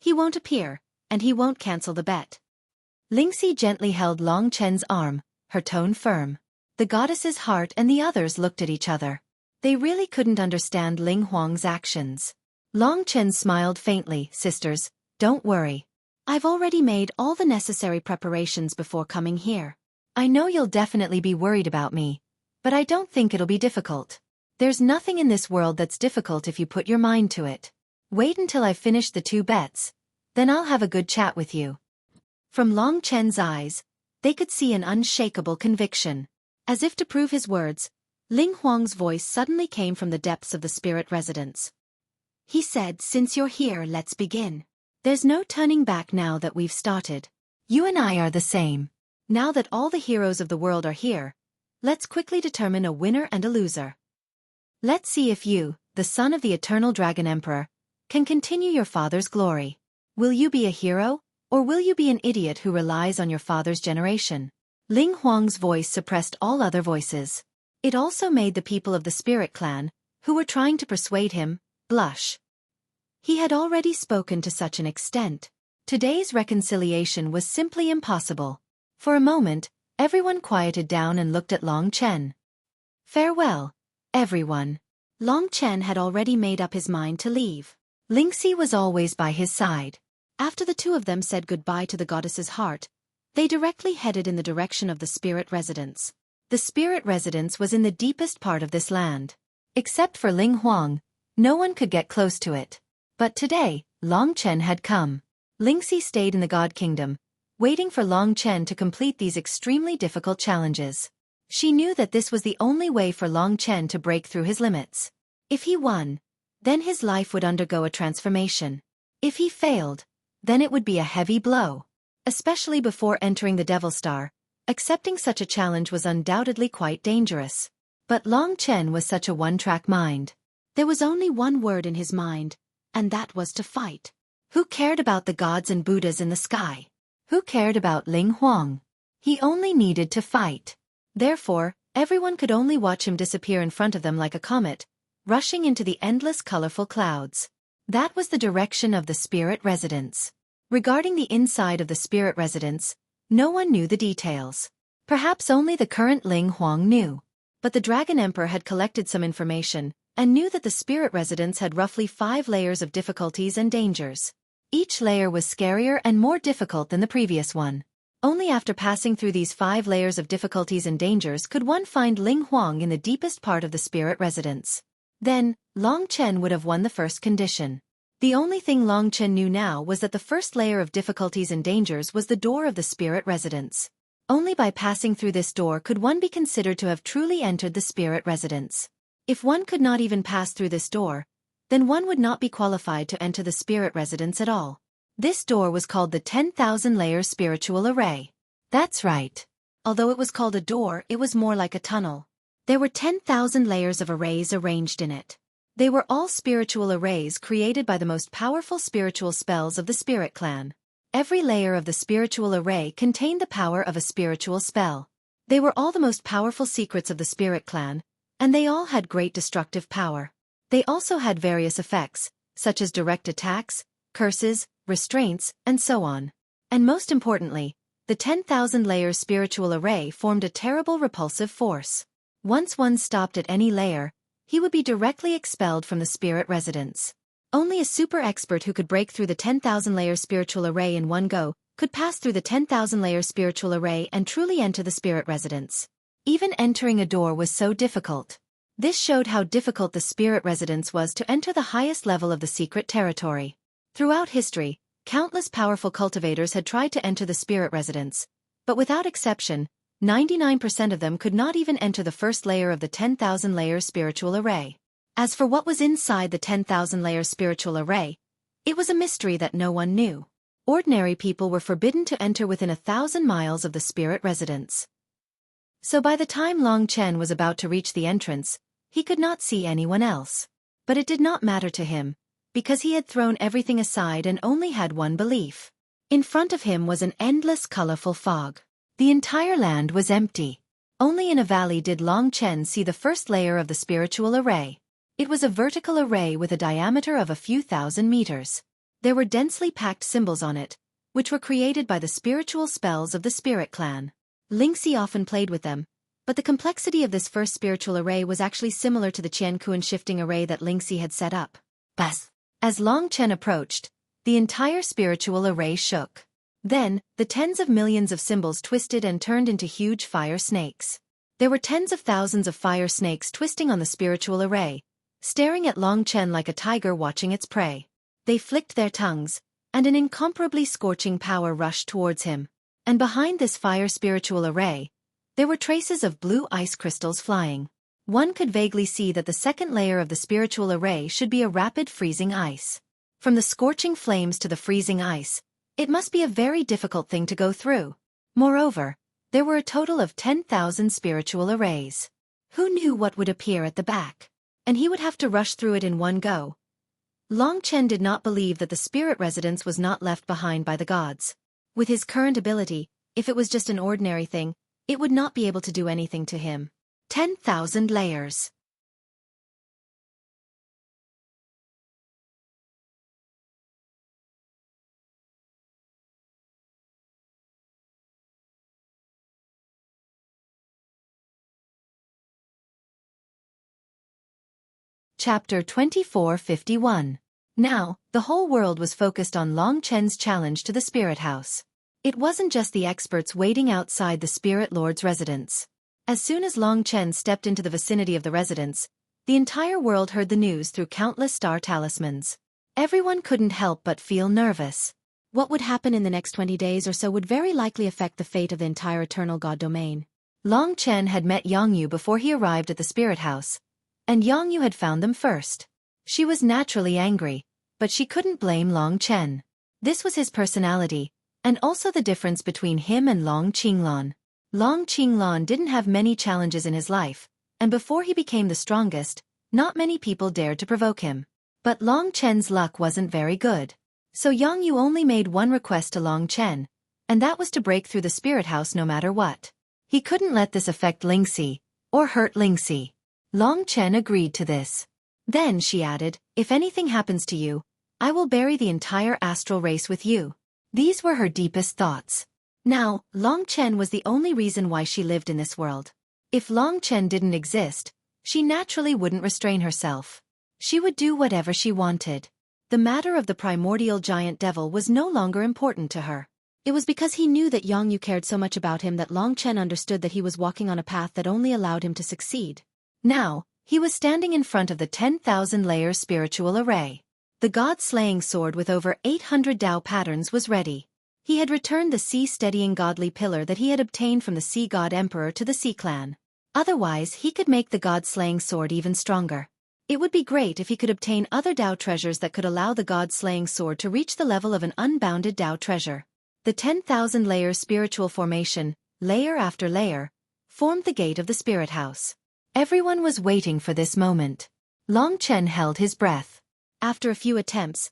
Speaker 1: he won't appear, and he won't cancel the bet. Lingxi gently held Long Chen's arm, her tone firm. The goddess's heart and the others looked at each other. They really couldn't understand Ling Huang's actions. Long Chen smiled faintly. Sisters, don't worry. I've already made all the necessary preparations before coming here. I know you'll definitely be worried about me, but I don't think it'll be difficult. There's nothing in this world that's difficult if you put your mind to it. Wait until I've finished the 2 bets, then I'll have a good chat with you. From Long Chen's eyes, they could see an unshakable conviction. As if to prove his words, Ling Huang's voice suddenly came from the depths of the spirit residence. He said, since you're here, let's begin. There's no turning back now that we've started. You and I are the same. Now that all the heroes of the world are here, let's quickly determine a winner and a loser. Let's see if you, the son of the eternal Dragon Emperor, can continue your father's glory. Will you be a hero, or will you be an idiot who relies on your father's generation? Ling Huang's voice suppressed all other voices. It also made the people of the Spirit Clan, who were trying to persuade him, blush. He had already spoken to such an extent. Today's reconciliation was simply impossible. For a moment, everyone quieted down and looked at Long Chen. Farewell, everyone. Long Chen had already made up his mind to leave. Lingxi was always by his side. After the 2 of them said goodbye to the goddess's heart, they directly headed in the direction of the spirit residence. The spirit residence was in the deepest part of this land. Except for Ling Huang, no one could get close to it. But today, Long Chen had come. Lingxi stayed in the God Kingdom, waiting for Long Chen to complete these extremely difficult challenges. She knew that this was the only way for Long Chen to break through his limits. If he won, then his life would undergo a transformation. If he failed, then it would be a heavy blow. Especially before entering the Devil Star, accepting such a challenge was undoubtedly quite dangerous. But Long Chen was such a one-track mind. There was only one word in his mind, and that was to fight. Who cared about the gods and Buddhas in the sky? Who cared about Ling Huang? He only needed to fight. Therefore, everyone could only watch him disappear in front of them like a comet, rushing into the endless colorful clouds. That was the direction of the spirit residence. Regarding the inside of the spirit residence, no one knew the details. Perhaps only the current Ling Huang knew. But the Dragon Emperor had collected some information, and knew that the spirit residence had roughly 5 layers of difficulties and dangers. Each layer was scarier and more difficult than the previous one. Only after passing through these 5 layers of difficulties and dangers could one find Ling Huang in the deepest part of the spirit residence. Then, Long Chen would have won the first condition. The only thing Long Chen knew now was that the first layer of difficulties and dangers was the door of the spirit residence. Only by passing through this door could one be considered to have truly entered the spirit residence. If one could not even pass through this door, then one would not be qualified to enter the spirit residence at all. This door was called the 10,000 layers spiritual array. That's right. Although it was called a door, it was more like a tunnel. There were 10,000 layers of arrays arranged in it. They were all spiritual arrays created by the most powerful spiritual spells of the Spirit Clan. Every layer of the spiritual array contained the power of a spiritual spell. They were all the most powerful secrets of the Spirit Clan, and they all had great destructive power. They also had various effects, such as direct attacks, curses, restraints, and so on. And most importantly, the 10,000 layers spiritual array formed a terrible repulsive force. Once one stopped at any layer, he would be directly expelled from the spirit residence. Only a super expert who could break through the 10,000 layer spiritual array in one go could pass through the 10,000 layer spiritual array and truly enter the spirit residence. Even entering a door was so difficult. This showed how difficult the spirit residence was to enter the highest level of the secret territory. Throughout history, countless powerful cultivators had tried to enter the spirit residence, but without exception, 99% of them could not even enter the first layer of the 10,000 layer spiritual array. As for what was inside the 10,000 layer spiritual array, it was a mystery that no one knew. Ordinary people were forbidden to enter within 1,000 miles of the spirit residence. So by the time Long Chen was about to reach the entrance, he could not see anyone else. But it did not matter to him, because he had thrown everything aside and only had one belief. In front of him was an endless colorful fog. The entire land was empty. Only in a valley did Long Chen see the first layer of the spiritual array. It was a vertical array with a diameter of a few thousand meters. There were densely packed symbols on it, which were created by the spiritual spells of the Spirit Clan. Lingxi often played with them, but the complexity of this first spiritual array was actually similar to the Qianquan shifting array that Lingxi had set up. Bas! As Long Chen approached, the entire spiritual array shook. Then, the tens of millions of symbols twisted and turned into huge fire snakes. There were tens of thousands of fire snakes twisting on the spiritual array, staring at Long Chen like a tiger watching its prey. They flicked their tongues, and an incomparably scorching power rushed towards him. And behind this fire spiritual array, there were traces of blue ice crystals flying. One could vaguely see that the second layer of the spiritual array should be a rapid freezing ice. From the scorching flames to the freezing ice, it must be a very difficult thing to go through. Moreover, there were a total of 10,000 spiritual arrays. Who knew what would appear at the back? And he would have to rush through it in one go. Long Chen did not believe that the spirit residence was not left behind by the gods. With his current ability, if it was just an ordinary thing, it would not be able to do anything to him. 10,000 layers. Chapter 2451. Now, the whole world was focused on Long Chen's challenge to the Spirit House. It wasn't just the experts waiting outside the Spirit Lord's residence. As soon as Long Chen stepped into the vicinity of the residence, the entire world heard the news through countless star talismans. Everyone couldn't help but feel nervous. What would happen in the next 20 days or so would very likely affect the fate of the entire Eternal God domain. Long Chen had met Yangyu before he arrived at the Spirit House, and Yangyu had found them first. She was naturally angry, but she couldn't blame Long Chen. This was his personality, and also the difference between him and Long Qinglan. Long Qinglan didn't have many challenges in his life, and before he became the strongest, not many people dared to provoke him. But Long Chen's luck wasn't very good. So Yangyu only made one request to Long Chen, and that was to break through the Spirit House no matter what. He couldn't let this affect Lingxi, or hurt Lingxi. Long Chen agreed to this. Then she added, "If anything happens to you, I will bury the entire astral race with you." These were her deepest thoughts. Now, Long Chen was the only reason why she lived in this world. If Long Chen didn't exist, she naturally wouldn't restrain herself. She would do whatever she wanted. The matter of the primordial giant devil was no longer important to her. It was because he knew that Yangyu cared so much about him that Long Chen understood that he was walking on a path that only allowed him to succeed. Now, he was standing in front of the 10,000 layer spiritual array. The god-slaying sword with over 800 Dao patterns was ready. He had returned the sea-steadying godly pillar that he had obtained from the Sea God Emperor to the Sea Clan. Otherwise, he could make the god-slaying sword even stronger. It would be great if he could obtain other Dao treasures that could allow the god-slaying sword to reach the level of an unbounded Dao treasure. The 10,000 layer spiritual formation, layer after layer, formed the gate of the Spirit House. Everyone was waiting for this moment. Long Chen held his breath. After a few attempts,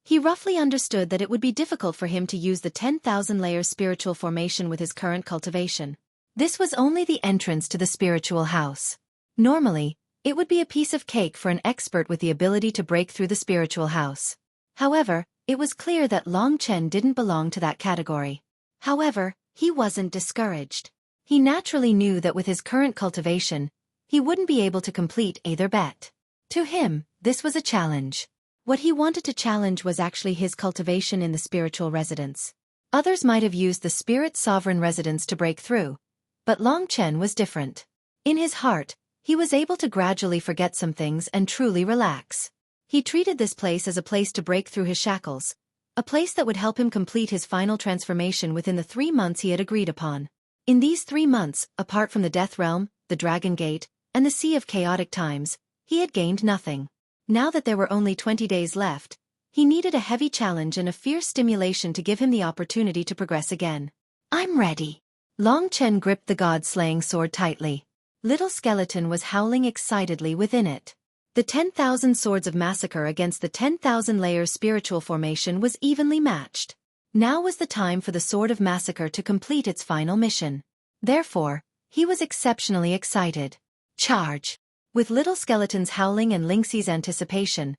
Speaker 1: he roughly understood that it would be difficult for him to use the 10,000 layers spiritual formation with his current cultivation. This was only the entrance to the spiritual house. Normally, it would be a piece of cake for an expert with the ability to break through the spiritual house. However, it was clear that Long Chen didn't belong to that category. However, he wasn't discouraged. He naturally knew that with his current cultivation, he wouldn't be able to complete either bet. To him, this was a challenge. What he wanted to challenge was actually his cultivation in the spiritual residence. Others might have used the spirit sovereign residence to break through, but Long Chen was different. In his heart, he was able to gradually forget some things and truly relax. He treated this place as a place to break through his shackles, a place that would help him complete his final transformation within the 3 months he had agreed upon. In these 3 months, apart from the Death Realm, the Dragon Gate, and the Sea of Chaotic Times, he had gained nothing. Now that there were only 20 days left, he needed a heavy challenge and a fierce stimulation to give him the opportunity to progress again. "I'm ready." Long Chen gripped the god-slaying sword tightly. Little Skeleton was howling excitedly within it. The 10,000 swords of massacre against the 10,000 layers spiritual formation was evenly matched. Now was the time for the sword of massacre to complete its final mission. Therefore, he was exceptionally excited. Charge! With Little Skeleton's howling and Lingxi's anticipation,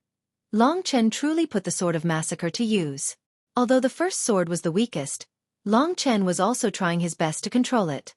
Speaker 1: Long Chen truly put the sword of massacre to use. Although the first sword was the weakest, Long Chen was also trying his best to control it.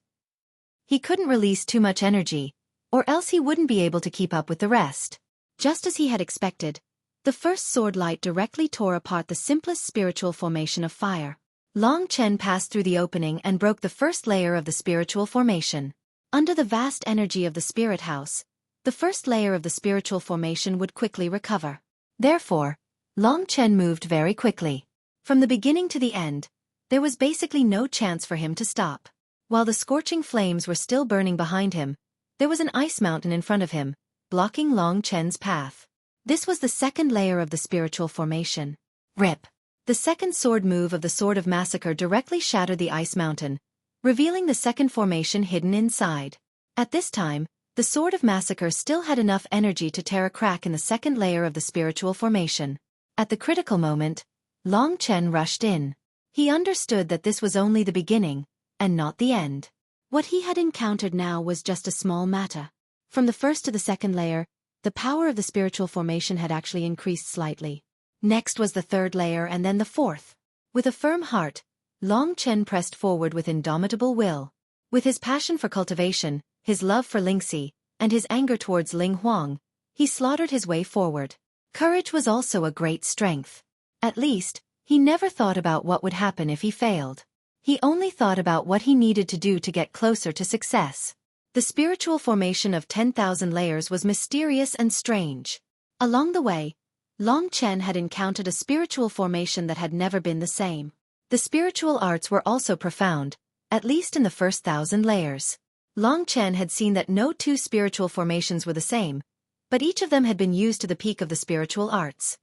Speaker 1: He couldn't release too much energy, or else he wouldn't be able to keep up with the rest. Just as he had expected, the first sword light directly tore apart the simplest spiritual formation of fire. Long Chen passed through the opening and broke the first layer of the spiritual formation. Under the vast energy of the spirit house, the first layer of the spiritual formation would quickly recover. Therefore, Long Chen moved very quickly. From the beginning to the end, there was basically no chance for him to stop. While the scorching flames were still burning behind him, there was an ice mountain in front of him, blocking Long Chen's path. This was the second layer of the spiritual formation. Rip! The second sword move of the Sword of Massacre directly shattered the ice mountain, revealing the second formation hidden inside. At this time, the Sword of Massacre still had enough energy to tear a crack in the second layer of the spiritual formation. At the critical moment, Long Chen rushed in. He understood that this was only the beginning, and not the end. What he had encountered now was just a small matter. From the first to the second layer, the power of the spiritual formation had actually increased slightly. Next was the third layer and then the fourth. With a firm heart, Long Chen pressed forward with indomitable will. With his passion for cultivation, his love for Lingxi, and his anger towards Ling Huang, he slaughtered his way forward. Courage was also a great strength. At least, he never thought about what would happen if he failed. He only thought about what he needed to do to get closer to success. The spiritual formation of 10,000 layers was mysterious and strange. Along the way, Long Chen had encountered a spiritual formation that had never been the same. The spiritual arts were also profound, at least in the first 1,000 layers. Long Chen had seen that no two spiritual formations were the same, but each of them had been used to the peak of the spiritual arts.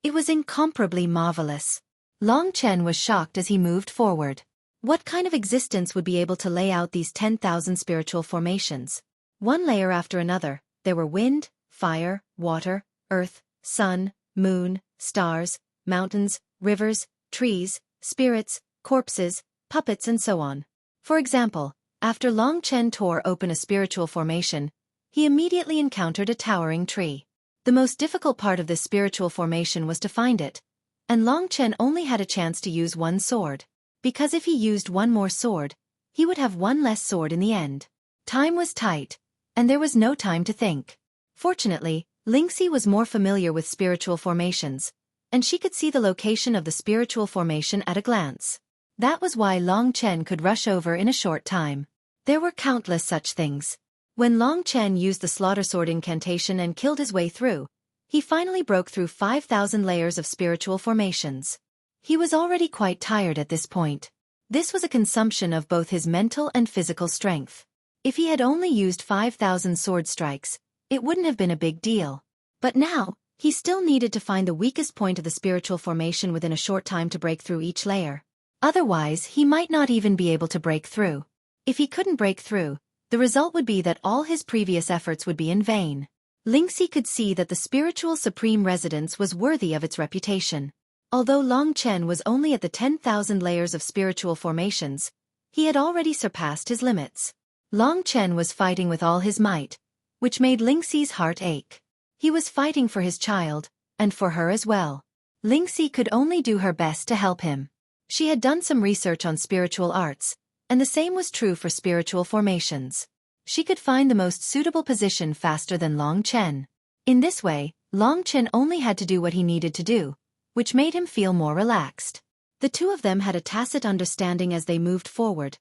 Speaker 1: It was incomparably marvelous. Long Chen was shocked as he moved forward. What kind of existence would be able to lay out these 10,000 spiritual formations? One layer after another, there were wind, fire, water, earth, sun, moon, stars, mountains, rivers, trees, spirits, corpses, puppets and so on. For example, after Long Chen tore open a spiritual formation, he immediately encountered a towering tree. The most difficult part of this spiritual formation was to find it, and Long Chen only had a chance to use one sword. Because if he used one more sword, he would have one less sword in the end. Time was tight, and there was no time to think. Fortunately, Lingxi was more familiar with spiritual formations, and she could see the location of the spiritual formation at a glance. That was why Long Chen could rush over in a short time. There were countless such things. When Long Chen used the Slaughter Sword incantation and killed his way through, he finally broke through 5,000 layers of spiritual formations. He was already quite tired at this point. This was a consumption of both his mental and physical strength. If he had only used 5,000 sword strikes, it wouldn't have been a big deal. But now, he still needed to find the weakest point of the spiritual formation within a short time to break through each layer. Otherwise, he might not even be able to break through. If he couldn't break through, the result would be that all his previous efforts would be in vain. Lingxi could see that the spiritual supreme residence was worthy of its reputation. Although Long Chen was only at the 10,000 layers of spiritual formations, he had already surpassed his limits. Long Chen was fighting with all his might, which made Lingxi's heart ache. He was fighting for his child, and for her as well. Lingxi could only do her best to help him. She had done some research on spiritual arts, and the same was true for spiritual formations. She could find the most suitable position faster than Long Chen. In this way, Long Chen only had to do what he needed to do, which made him feel more relaxed. The two of them had a tacit understanding as they moved forward,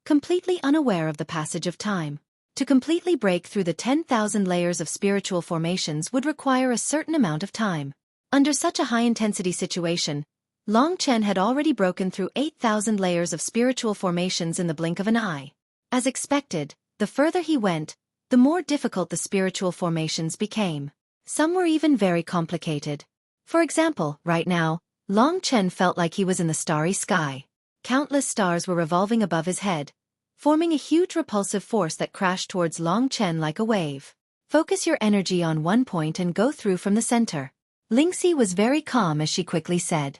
Speaker 1: completely unaware of the passage of time. To completely break through the 10,000 layers of spiritual formations would require a certain amount of time. Under such a high-intensity situation, Long Chen had already broken through 8,000 layers of spiritual formations in the blink of an eye. As expected, the further he went, the more difficult the spiritual formations became. Some were even very complicated. For example, right now, Long Chen felt like he was in the starry sky. Countless stars were revolving above his head, forming a huge repulsive force that crashed towards Long Chen like a wave. Focus your energy on one point and go through from the center. Lingxi was very calm as she quickly said.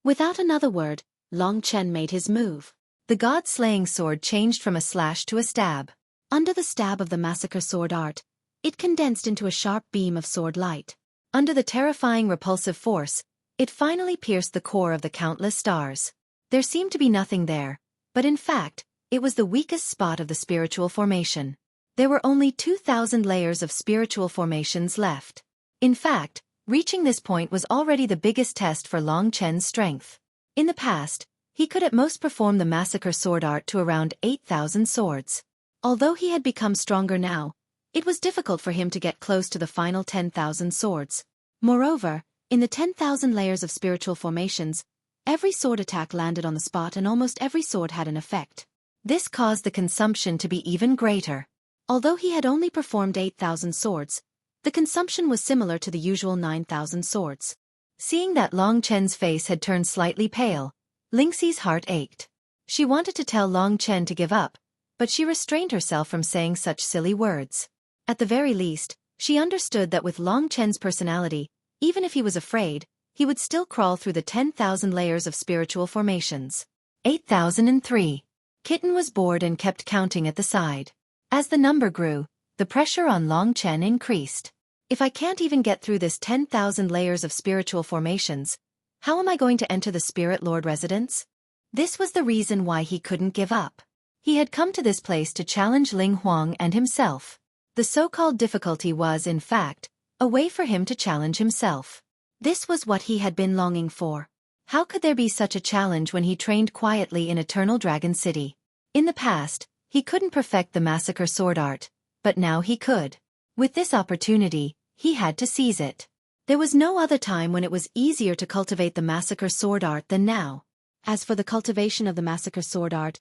Speaker 1: Without another word, Long Chen made his move. The god-slaying sword changed from a slash to a stab. Under the stab of the massacre sword art, it condensed into a sharp beam of sword light. Under the terrifying repulsive force, it finally pierced the core of the countless stars. There seemed to be nothing there, but in fact, it was the weakest spot of the spiritual formation. There were only 2,000 layers of spiritual formations left. In fact, reaching this point was already the biggest test for Long Chen's strength. In the past, he could at most perform the massacre sword art to around 8,000 swords. Although he had become stronger now, it was difficult for him to get close to the final 10,000 swords. Moreover, in the 10,000 layers of spiritual formations, every sword attack landed on the spot and almost every sword had an effect. This caused the consumption to be even greater. Although he had only performed 8,000 swords, the consumption was similar to the usual 9,000 swords. Seeing that Long Chen's face had turned slightly pale, Lingxi's heart ached. She wanted to tell Long Chen to give up, but she restrained herself from saying such silly words. At the very least, she understood that with Long Chen's personality, even if he was afraid, he would still crawl through the 10,000 layers of spiritual formations. 8,003. Kitten was bored and kept counting at the side. As the number grew, the pressure on Long Chen increased. If I can't even get through this 10,000 layers of spiritual formations, how am I going to enter the Spirit Lord residence? This was the reason why he couldn't give up. He had come to this place to challenge Ling Huang and himself. The so-called difficulty was, in fact, a way for him to challenge himself. This was what he had been longing for. How could there be such a challenge when he trained quietly in Eternal Dragon City? In the past, he couldn't perfect the massacre sword art, but now he could. With this opportunity, he had to seize it. There was no other time when it was easier to cultivate the massacre sword art than now. As for the cultivation of the massacre sword art,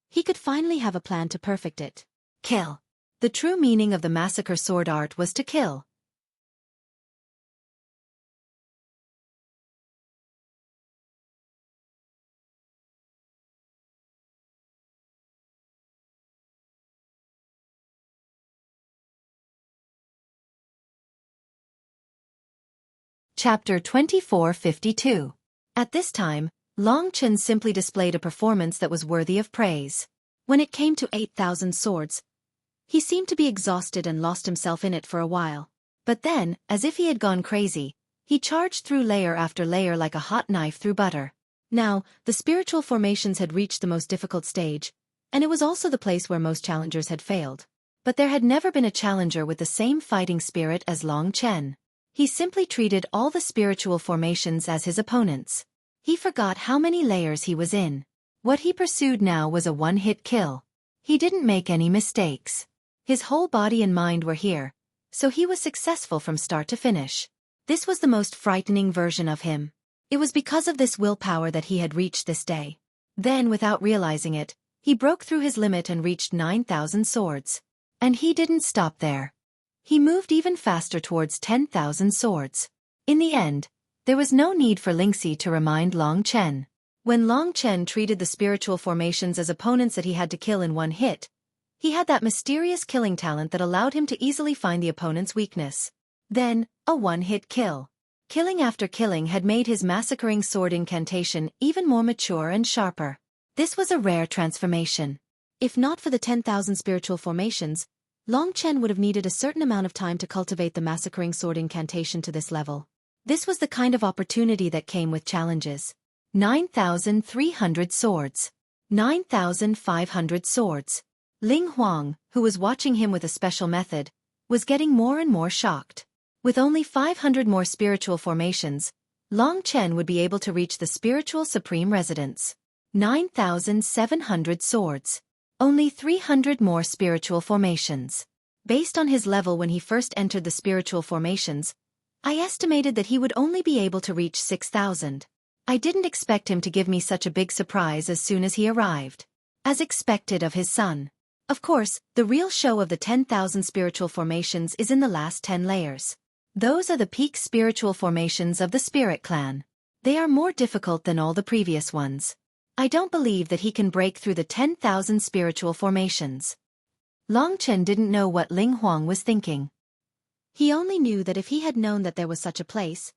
Speaker 1: he could finally have a plan to perfect it. Kill. The true meaning of the massacre sword art was to kill. Chapter 2452. At this time, Long Chen simply displayed a performance that was worthy of praise. When it came to 8,000 swords, he seemed to be exhausted and lost himself in it for a while. But then, as if he had gone crazy, he charged through layer after layer like a hot knife through butter. Now, the spiritual formations had reached the most difficult stage, and it was also the place where most challengers had failed. But there had never been a challenger with the same fighting spirit as Long Chen. He simply treated all the spiritual formations as his opponents. He forgot how many layers he was in. What he pursued now was a one-hit kill. He didn't make any mistakes. His whole body and mind were here, so he was successful from start to finish. This was the most frightening version of him. It was because of this willpower that he had reached this day. Then, without realizing it, he broke through his limit and reached 9,000 swords. And he didn't stop there. He moved even faster towards 10,000 swords. In the end, there was no need for Lingxi to remind Long Chen. When Long Chen treated the spiritual formations as opponents that he had to kill in one hit, He had that mysterious killing talent that allowed him to easily find the opponent's weakness. Then, a one-hit kill. Killing after killing had made his massacring sword incantation even more mature and sharper. This was a rare transformation. If not for the 10,000 spiritual formations, Long Chen would have needed a certain amount of time to cultivate the massacring sword incantation to this level. This was the kind of opportunity that came with challenges. 9,300 swords. 9,500 swords. Ling Huang, who was watching him with a special method, was getting more and more shocked. With only 500 more spiritual formations, Long Chen would be able to reach the spiritual supreme residence. 9,700 swords. Only 300 more spiritual formations. Based on his level when he first entered the spiritual formations, I estimated that he would only be able to reach 6,000. I didn't expect him to give me such a big surprise as soon as he arrived. As expected of his son. Of course, the real show of the 10,000 spiritual formations is in the last 10 layers. Those are the peak spiritual formations of the Spirit Clan. They are more difficult than all the previous ones. I don't believe that he can break through the 10,000 spiritual formations. Long Chen didn't know what Ling Huang was thinking. He only knew that if he had known that there was such a place,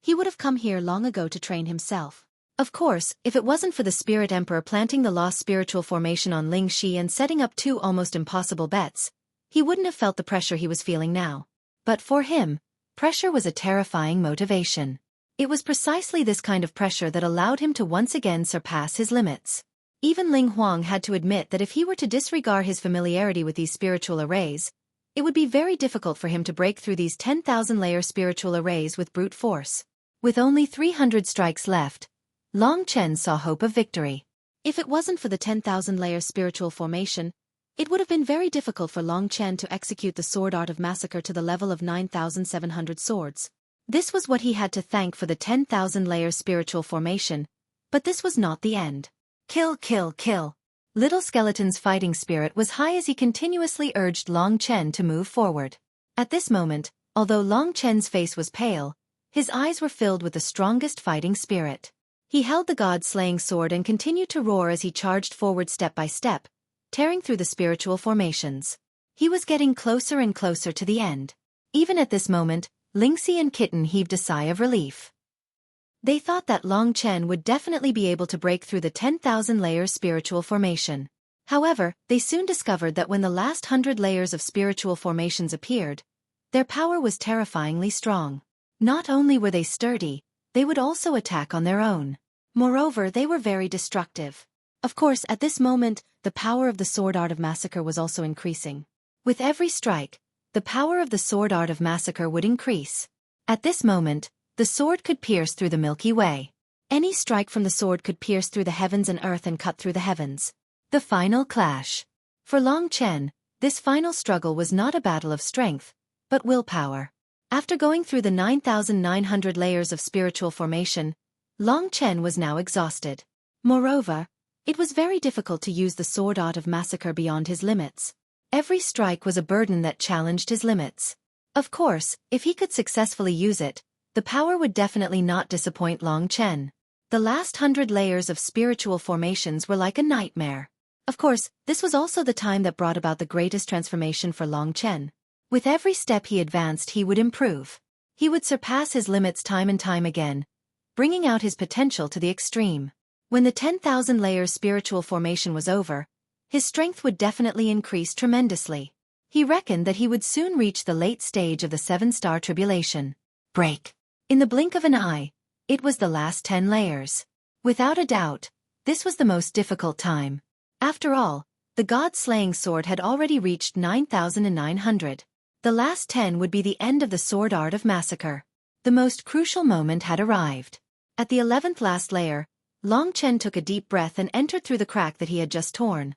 Speaker 1: he would have come here long ago to train himself. Of course, if it wasn't for the Spirit Emperor planting the lost spiritual formation on Ling Shi and setting up 2 almost impossible bets, he wouldn't have felt the pressure he was feeling now. But for him, pressure was a terrifying motivation. It was precisely this kind of pressure that allowed him to once again surpass his limits. Even Ling Huang had to admit that if he were to disregard his familiarity with these spiritual arrays, it would be very difficult for him to break through these 10,000-layer spiritual arrays with brute force. With only 300 strikes left, Long Chen saw hope of victory. If it wasn't for the 10,000-layer spiritual formation, it would have been very difficult for Long Chen to execute the sword art of massacre to the level of 9,700 swords. This was what he had to thank for the 10,000-layer spiritual formation, but this was not the end. Kill, kill, kill. Little Skeleton's fighting spirit was high as he continuously urged Long Chen to move forward. At this moment, although Long Chen's face was pale, his eyes were filled with the strongest fighting spirit. He held the god-slaying sword and continued to roar as he charged forward step by step, tearing through the spiritual formations. He was getting closer and closer to the end. Even at this moment, Lingxi and Kitten heaved a sigh of relief. They thought that Long Chen would definitely be able to break through the 10,000-layer spiritual formation. However, they soon discovered that when the last 100 layers of spiritual formations appeared, their power was terrifyingly strong. Not only were they sturdy, they would also attack on their own. Moreover, they were very destructive. Of course, at this moment, the power of the sword art of massacre was also increasing. With every strike, the power of the sword art of massacre would increase. At this moment, the sword could pierce through the Milky Way. Any strike from the sword could pierce through the heavens and earth and cut through the heavens. The final clash. For Long Chen, this final struggle was not a battle of strength, but willpower. After going through the 9,900 layers of spiritual formation, Long Chen was now exhausted. Moreover, it was very difficult to use the sword art of massacre beyond his limits. Every strike was a burden that challenged his limits. Of course, if he could successfully use it, the power would definitely not disappoint Long Chen. The last 100 layers of spiritual formations were like a nightmare. Of course, this was also the time that brought about the greatest transformation for Long Chen. With every step he advanced, he would improve. He would surpass his limits time and time again, bringing out his potential to the extreme. When the 10,000 layers spiritual formation was over, his strength would definitely increase tremendously. He reckoned that he would soon reach the late stage of the 7-star tribulation. Break. In the blink of an eye, it was the last 10 layers. Without a doubt, this was the most difficult time. After all, the god-slaying sword had already reached 9,900. The last 10 would be the end of the sword art of massacre. The most crucial moment had arrived. At the 11th last layer, Long Chen took a deep breath and entered through the crack that he had just torn.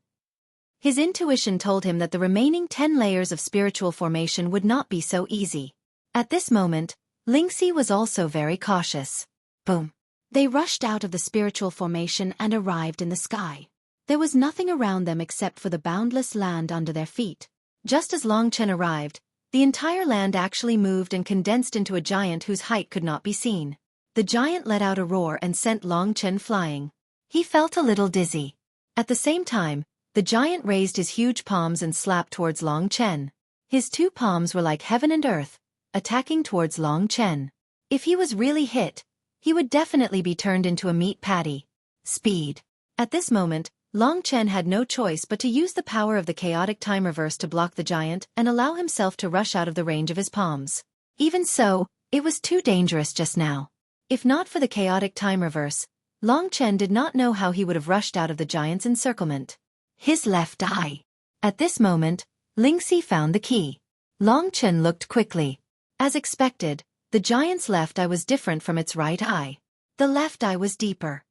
Speaker 1: His intuition told him that the remaining 10 layers of spiritual formation would not be so easy. At this moment, Lingxi was also very cautious. Boom. They rushed out of the spiritual formation and arrived in the sky. There was nothing around them except for the boundless land under their feet. Just as Long Chen arrived, the entire land actually moved and condensed into a giant whose height could not be seen. The giant let out a roar and sent Long Chen flying. He felt a little dizzy. At the same time, The giant raised his huge palms and slapped towards Long Chen. His two palms were like heaven and earth, attacking towards Long Chen. If he was really hit, he would definitely be turned into a meat patty. Speed. At this moment, Long Chen had no choice but to use the power of the chaotic time reverse to block the giant and allow himself to rush out of the range of his palms. Even so, it was too dangerous just now. If not for the chaotic time reverse, Long Chen did not know how he would have rushed out of the giant's encirclement. His left eye. At this moment, Lingxi found the key. Long Chen looked quickly. As expected, the giant's left eye was different from its right eye. The left eye was deeper.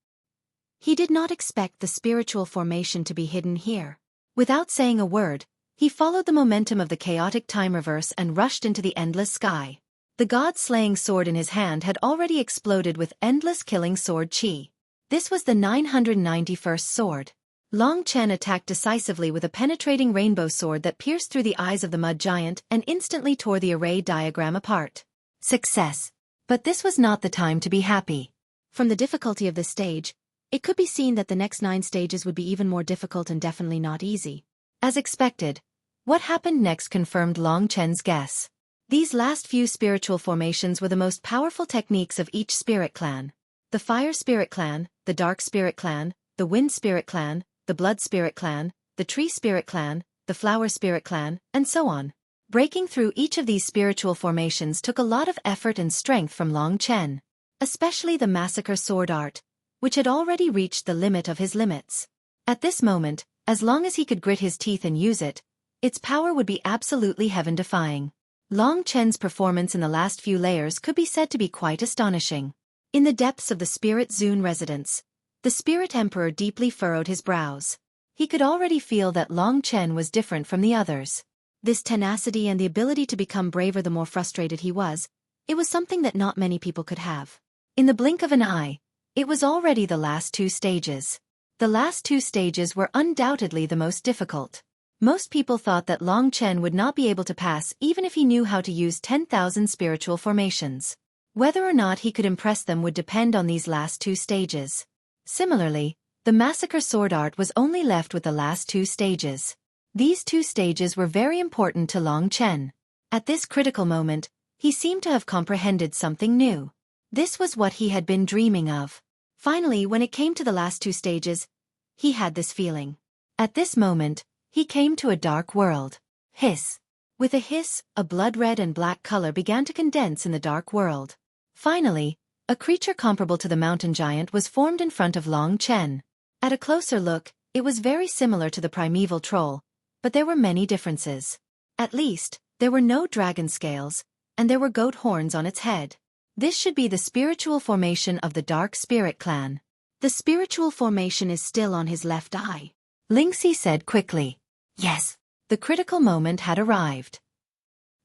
Speaker 1: He did not expect the spiritual formation to be hidden here. Without saying a word, he followed the momentum of the chaotic time reverse and rushed into the endless sky. The god-slaying sword in his hand had already exploded with endless killing sword chi. This was the 991st sword. Long Chen attacked decisively with a penetrating rainbow sword that pierced through the eyes of the mud giant and instantly tore the array diagram apart. Success. But this was not the time to be happy. From the difficulty of this stage, it could be seen that the next 9 stages would be even more difficult and definitely not easy. As expected, what happened next confirmed Long Chen's guess. These last few spiritual formations were the most powerful techniques of each spirit clan. The Fire Spirit Clan, the Dark Spirit Clan, the Wind Spirit Clan, the Blood Spirit Clan, the Tree Spirit Clan, the Flower Spirit Clan, and so on. Breaking through each of these spiritual formations took a lot of effort and strength from Long Chen. Especially the Massacre Sword Art, which had already reached the limit of his limits. At this moment, as long as he could grit his teeth and use it, its power would be absolutely heaven-defying. Long Chen's performance in the last few layers could be said to be quite astonishing. In the depths of the Spirit Zune residence, the Spirit Emperor deeply furrowed his brows. He could already feel that Long Chen was different from the others. This tenacity and the ability to become braver the more frustrated he was, it was something that not many people could have. In the blink of an eye, it was already the last 2 stages. The last 2 stages were undoubtedly the most difficult. Most people thought that Long Chen would not be able to pass even if he knew how to use 10,000 spiritual formations. Whether or not he could impress them would depend on these last 2 stages. Similarly, the Massacre Sword Art was only left with the last 2 stages. These 2 stages were very important to Long Chen. At this critical moment, he seemed to have comprehended something new. This was what he had been dreaming of. Finally, when it came to the last 2 stages, he had this feeling. At this moment, he came to a dark world. Hiss. With a hiss, a blood-red and black color began to condense in the dark world. Finally, a creature comparable to the mountain giant was formed in front of Long Chen. At a closer look, it was very similar to the primeval troll, but there were many differences. At least, there were no dragon scales, and there were goat horns on its head. This should be the spiritual formation of the Dark Spirit Clan. The spiritual formation is still on his left eye. Lingxi said quickly. Yes. The critical moment had arrived.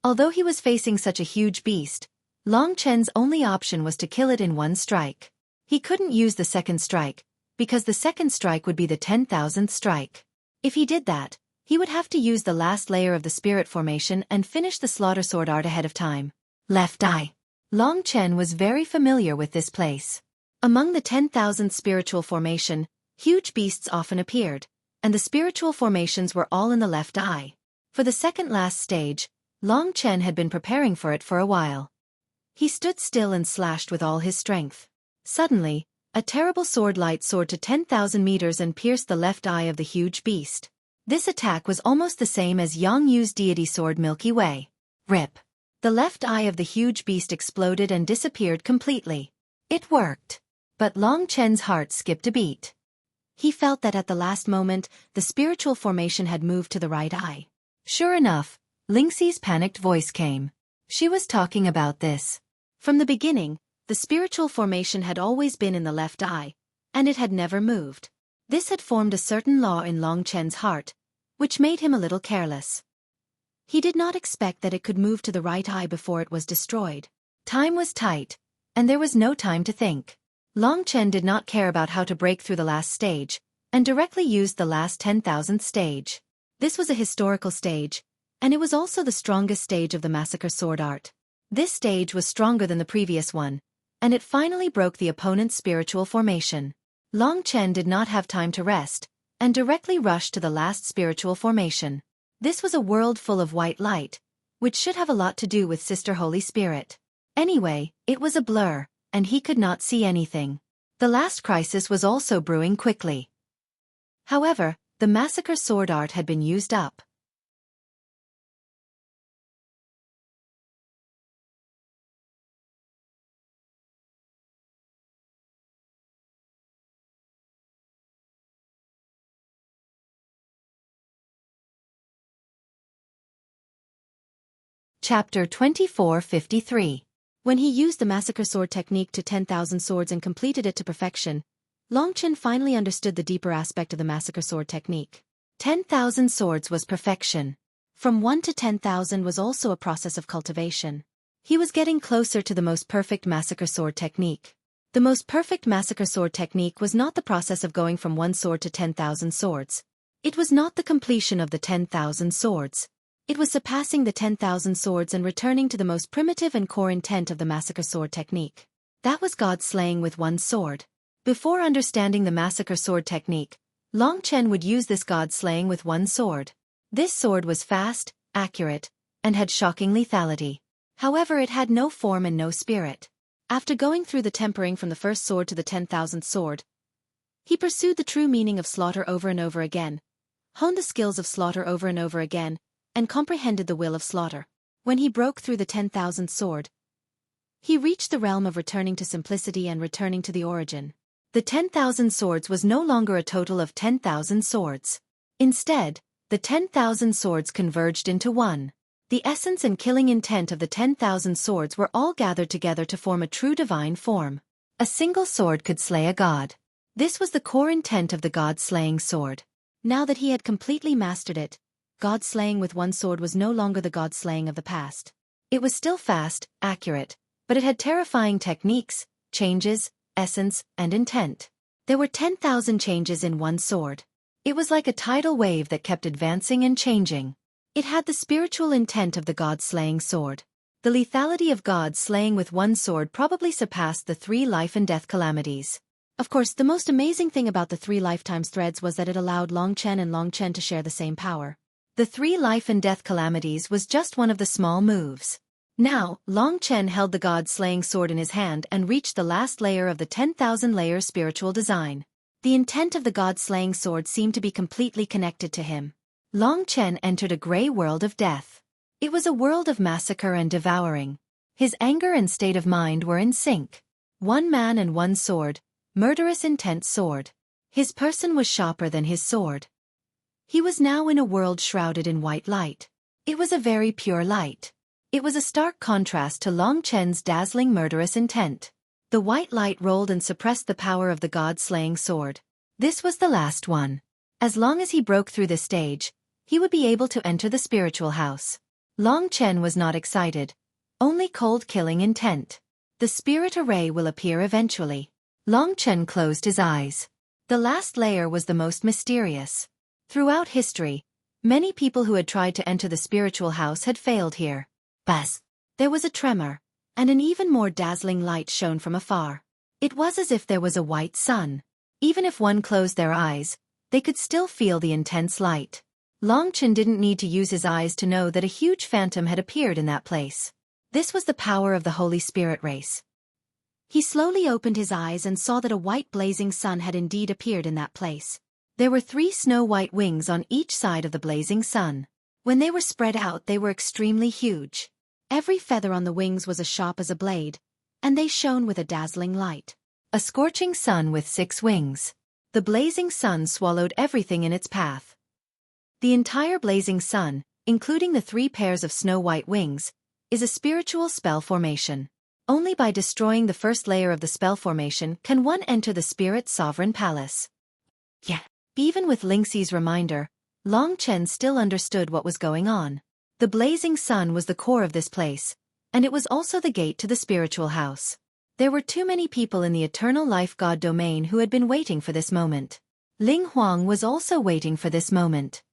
Speaker 1: Although he was facing such a huge beast, Long Chen's only option was to kill it in 1 strike. He couldn't use the second strike, because the second strike would be the 10,000th strike. If he did that, he would have to use the last layer of the spirit formation and finish the Slaughter Sword Art ahead of time. Left eye. Long Chen was very familiar with this place. Among the 10,000th spiritual formation, huge beasts often appeared, and the spiritual formations were all in the left eye. For the second last stage, Long Chen had been preparing for it for a while. He stood still and slashed with all his strength. Suddenly, a terrible sword light soared to 10,000 meters and pierced the left eye of the huge beast. This attack was almost the same as Yang Yu's deity sword Milky Way. Rip. The left eye of the huge beast exploded and disappeared completely. It worked. But Long Chen's heart skipped a beat. He felt that at the last moment, the spiritual formation had moved to the right eye. Sure enough, Lingxi's panicked voice came. She was talking about this. From the beginning, the spiritual formation had always been in the left eye, and it had never moved. This had formed a certain law in Long Chen's heart, which made him a little careless. He did not expect that it could move to the right eye before it was destroyed. Time was tight, and there was no time to think. Long Chen did not care about how to break through the last stage, and directly used the last 10,000th stage. This was a historical stage, and it was also the strongest stage of the Massacre Sword Art. This stage was stronger than the previous one, and it finally broke the opponent's spiritual formation. Long Chen did not have time to rest, and directly rushed to the last spiritual formation. This was a world full of white light, which should have a lot to do with Sister Holy Spirit. Anyway, it was a blur, and he could not see anything. The last crisis was also brewing quickly. However, the massacre sword art had been used up. Chapter 2453. When he used the massacre sword technique to 10,000 swords and completed it to perfection, Long Chen finally understood the deeper aspect of the massacre sword technique. 10,000 swords was perfection. From 1 to 10,000 was also a process of cultivation. He was getting closer to the most perfect massacre sword technique. The most perfect massacre sword technique was not the process of going from 1 sword to 10,000 swords. It was not the completion of the 10,000 swords. It was surpassing the 10,000 swords and returning to the most primitive and core intent of the massacre sword technique. That was God slaying with 1 sword. Before understanding the massacre sword technique, Long Chen would use this God slaying with 1 sword. This sword was fast, accurate, and had shocking lethality. However, it had no form and no spirit. After going through the tempering from the first sword to the 10,000th sword, he pursued the true meaning of slaughter over and over again, honed the skills of slaughter over and over again, and comprehended the will of slaughter. When he broke through the 10,000th sword, he reached the realm of returning to simplicity and returning to the origin. The 10,000 swords was no longer a total of 10,000 swords. Instead, the 10,000 swords converged into one. The essence and killing intent of the 10,000 swords were all gathered together to form a true divine form. A single sword could slay a god. This was the core intent of the god-slaying sword. Now that he had completely mastered it, God-slaying with 1 sword was no longer the God-slaying of the past. It was still fast, accurate, but it had terrifying techniques, changes, essence, and intent. There were 10,000 changes in 1 sword. It was like a tidal wave that kept advancing and changing. It had the spiritual intent of the God-slaying sword. The lethality of God slaying with 1 sword probably surpassed the 3 life and death calamities. Of course, the most amazing thing about the 3 lifetimes threads was that it allowed Long Chen and Long Chen to share the same power. The 3 life and death calamities was just one of the small moves. Now, Long Chen held the God-slaying sword in his hand and reached the last layer of the 10,000-layer spiritual design. The intent of the God-slaying sword seemed to be completely connected to him. Long Chen entered a gray world of death. It was a world of massacre and devouring. His anger and state of mind were in sync. 1 man and 1 sword, murderous intent sword. His person was sharper than his sword. He was now in a world shrouded in white light. It was a very pure light. It was a stark contrast to Long Chen's dazzling murderous intent. The white light rolled and suppressed the power of the God-slaying sword. This was the last one. As long as he broke through this stage, he would be able to enter the spiritual house. Long Chen was not excited, only cold killing intent. The spirit array will appear eventually. Long Chen closed his eyes. The last layer was the most mysterious. Throughout history, many people who had tried to enter the spiritual house had failed here. Buzz! There was a tremor, and an even more dazzling light shone from afar. It was as if there was a white sun. Even if one closed their eyes, they could still feel the intense light. Long Chen didn't need to use his eyes to know that a huge phantom had appeared in that place. This was the power of the Holy Spirit race. He slowly opened his eyes and saw that a white blazing sun had indeed appeared in that place. There were 3 snow-white wings on each side of the blazing sun. When they were spread out, they were extremely huge. Every feather on the wings was as sharp as a blade, and they shone with a dazzling light. A scorching sun with 6 wings. The blazing sun swallowed everything in its path. The entire blazing sun, including the 3 pairs of snow-white wings, is a spiritual spell formation. Only by destroying the first layer of the spell formation can one enter the spirit's sovereign palace. Yeah. Even with Lingxi's reminder, Long Chen still understood what was going on. The blazing sun was the core of this place, and it was also the gate to the spiritual house. There were too many people in the eternal life god domain who had been waiting for this moment. Ling Huang was also waiting for this moment.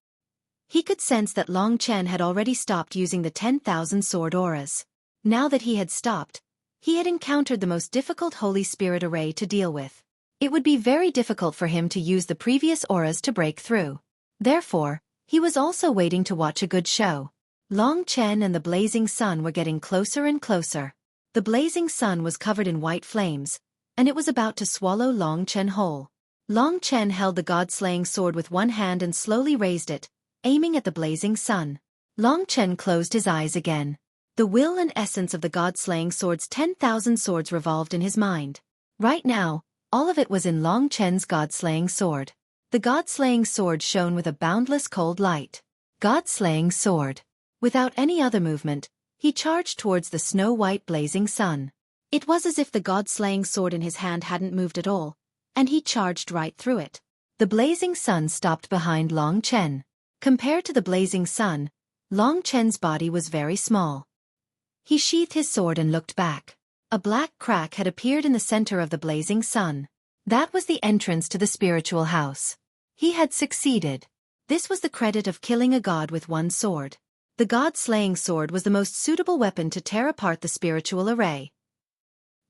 Speaker 1: He could sense that Long Chen had already stopped using the 10,000 sword auras. Now that he had stopped, he had encountered the most difficult Holy Spirit array to deal with. It would be very difficult for him to use the previous auras to break through. Therefore, he was also waiting to watch a good show. Long Chen and the blazing sun were getting closer and closer. The blazing sun was covered in white flames, and it was about to swallow Long Chen whole. Long Chen held the god-slaying sword with one hand and slowly raised it, aiming at the blazing sun. Long Chen closed his eyes again. The will and essence of the god-slaying sword's 10,000 swords revolved in his mind. Right now, all of it was in Long Chen's god-slaying sword. The god-slaying sword shone with a boundless cold light. God-slaying sword. Without any other movement, he charged towards the snow-white blazing sun. It was as if the god-slaying sword in his hand hadn't moved at all, and he charged right through it. The blazing sun stopped behind Long Chen. Compared to the blazing sun, Long Chen's body was very small. He sheathed his sword and looked back. A black crack had appeared in the center of the blazing sun. That was the entrance to the spiritual house. He had succeeded. This was the credit of killing a god with one sword. The god-slaying sword was the most suitable weapon to tear apart the spiritual array.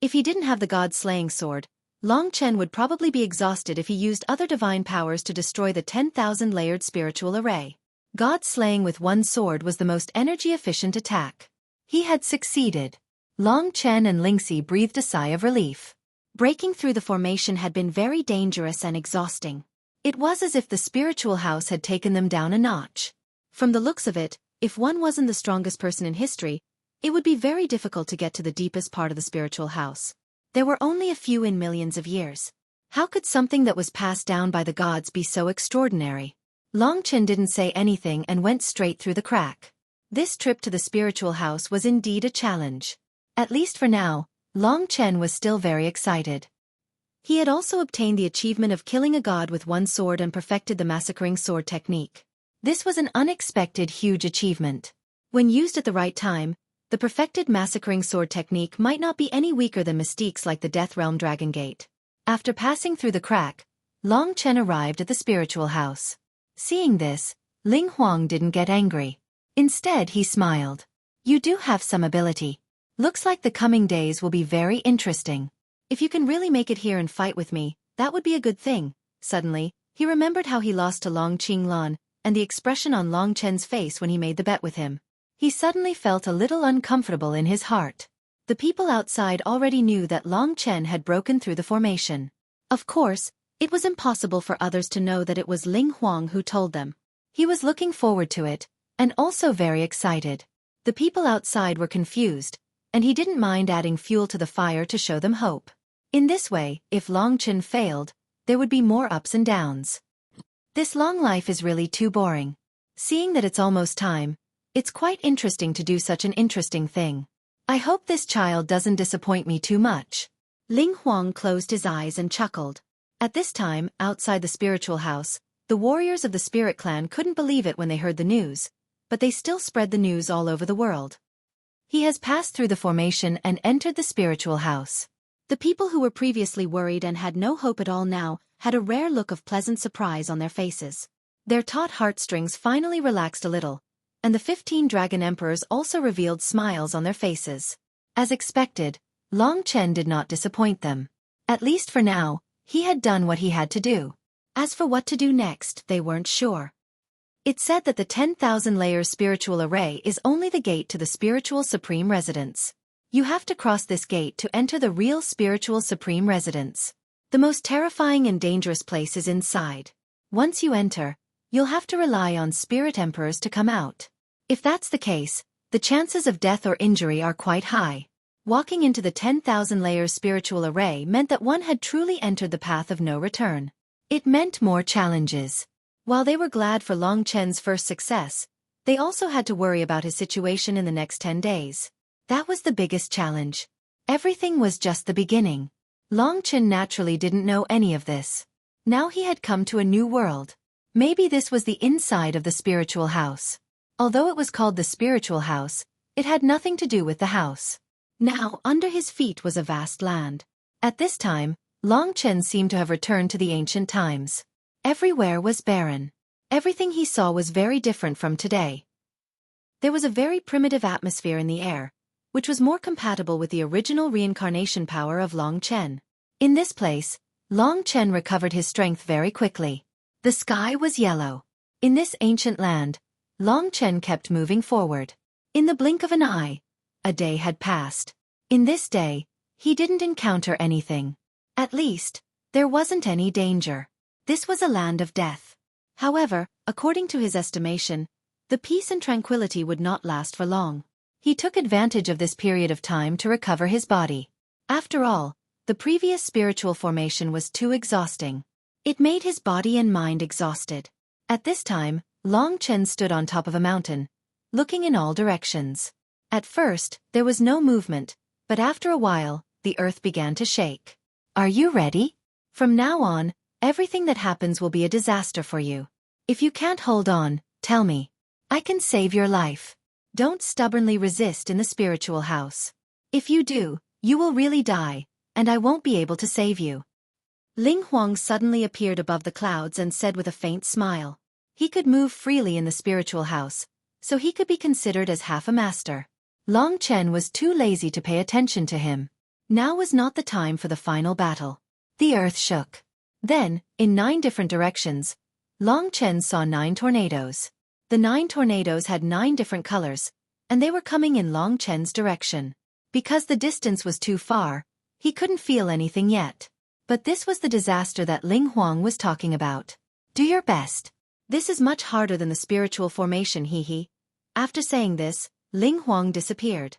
Speaker 1: If he didn't have the god-slaying sword, Long Chen would probably be exhausted if he used other divine powers to destroy the 10,000-layered spiritual array. God-slaying with one sword was the most energy-efficient attack. He had succeeded. Long Chen and Lingxi breathed a sigh of relief. Breaking through the formation had been very dangerous and exhausting. It was as if the spiritual house had taken them down a notch. From the looks of it, if one wasn't the strongest person in history, it would be very difficult to get to the deepest part of the spiritual house. There were only a few in millions of years. How could something that was passed down by the gods be so extraordinary? Long Chen didn't say anything and went straight through the crack. This trip to the spiritual house was indeed a challenge. At least for now, Long Chen was still very excited. He had also obtained the achievement of killing a god with one sword and perfected the massacring sword technique. This was an unexpected huge achievement. When used at the right time, the perfected massacring sword technique might not be any weaker than mystiques like the Death Realm Dragon Gate. After passing through the crack, Long Chen arrived at the spiritual house. Seeing this, Ling Huang didn't get angry. Instead, he smiled. You do have some ability. Looks like the coming days will be very interesting. If you can really make it here and fight with me, that would be a good thing. Suddenly, he remembered how he lost to Long Qinglan, and the expression on Long Chen's face when he made the bet with him. He suddenly felt a little uncomfortable in his heart. The people outside already knew that Long Chen had broken through the formation. Of course, it was impossible for others to know that it was Ling Huang who told them. He was looking forward to it, and also very excited. The people outside were confused, and he didn't mind adding fuel to the fire to show them hope. In this way, if Long Chen failed, there would be more ups and downs. This long life is really too boring. Seeing that it's almost time, it's quite interesting to do such an interesting thing. I hope this child doesn't disappoint me too much. Ling Huang closed his eyes and chuckled. At this time, outside the spiritual house, the warriors of the Spirit Clan couldn't believe it when they heard the news, but they still spread the news all over the world. He has passed through the formation and entered the spiritual house. The people who were previously worried and had no hope at all now had a rare look of pleasant surprise on their faces. Their taut heartstrings finally relaxed a little, and the 15 Dragon Emperors also revealed smiles on their faces. As expected, Long Chen did not disappoint them. At least for now, he had done what he had to do. As for what to do next, they weren't sure. It said that the 10,000 layers spiritual array is only the gate to the spiritual supreme residence. You have to cross this gate to enter the real spiritual supreme residence. The most terrifying and dangerous place is inside. Once you enter, you'll have to rely on spirit emperors to come out. If that's the case, the chances of death or injury are quite high. Walking into the 10,000 layers spiritual array meant that one had truly entered the path of no return. It meant more challenges. While they were glad for Long Chen's first success, they also had to worry about his situation in the next 10 days. That was the biggest challenge. Everything was just the beginning. Long Chen naturally didn't know any of this. Now he had come to a new world. Maybe this was the inside of the spiritual house. Although it was called the spiritual house, it had nothing to do with the house. Now, under his feet was a vast land. At this time, Long Chen seemed to have returned to the ancient times. Everywhere was barren. Everything he saw was very different from today. There was a very primitive atmosphere in the air, which was more compatible with the original reincarnation power of Long Chen. In this place, Long Chen recovered his strength very quickly. The sky was yellow. In this ancient land, Long Chen kept moving forward. In the blink of an eye, a day had passed. In this day, he didn't encounter anything. At least, there wasn't any danger. This was a land of death. However, according to his estimation, the peace and tranquility would not last for long. He took advantage of this period of time to recover his body. After all, the previous spiritual formation was too exhausting. It made his body and mind exhausted. At this time, Long Chen stood on top of a mountain, looking in all directions. At first, there was no movement, but after a while, the earth began to shake. Are you ready? From now on, everything that happens will be a disaster for you. If you can't hold on, tell me. I can save your life. Don't stubbornly resist in the spiritual house. If you do, you will really die, and I won't be able to save you. Ling Huang suddenly appeared above the clouds and said with a faint smile. He could move freely in the spiritual house, so he could be considered as half a master. Long Chen was too lazy to pay attention to him. Now was not the time for the final battle. The earth shook. Then, in 9 different directions, Long Chen saw 9 tornadoes. The 9 tornadoes had 9 different colors, and they were coming in Long Chen's direction. Because the distance was too far, he couldn't feel anything yet. But this was the disaster that Ling Huang was talking about. Do your best. This is much harder than the spiritual formation, hee. After saying this, Ling Huang disappeared.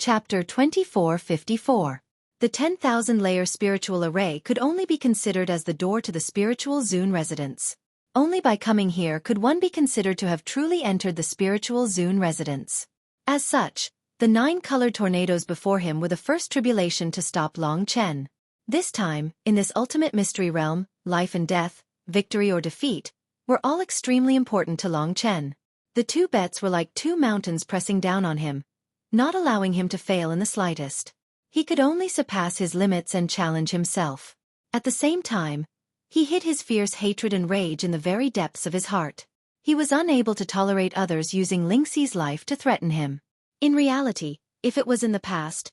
Speaker 1: Chapter 2454. The 10,000-layer spiritual array could only be considered as the door to the spiritual Zune residence. Only by coming here could one be considered to have truly entered the spiritual Zune residence. As such, the 9 colored tornadoes before him were the first tribulation to stop Long Chen. This time, in this ultimate mystery realm, life and death, victory or defeat, were all extremely important to Long Chen. The 2 bets were like 2 mountains pressing down on him, not allowing him to fail in the slightest. He could only surpass his limits and challenge himself. At the same time, he hid his fierce hatred and rage in the very depths of his heart. He was unable to tolerate others using Lingxi's life to threaten him. In reality, if it was in the past,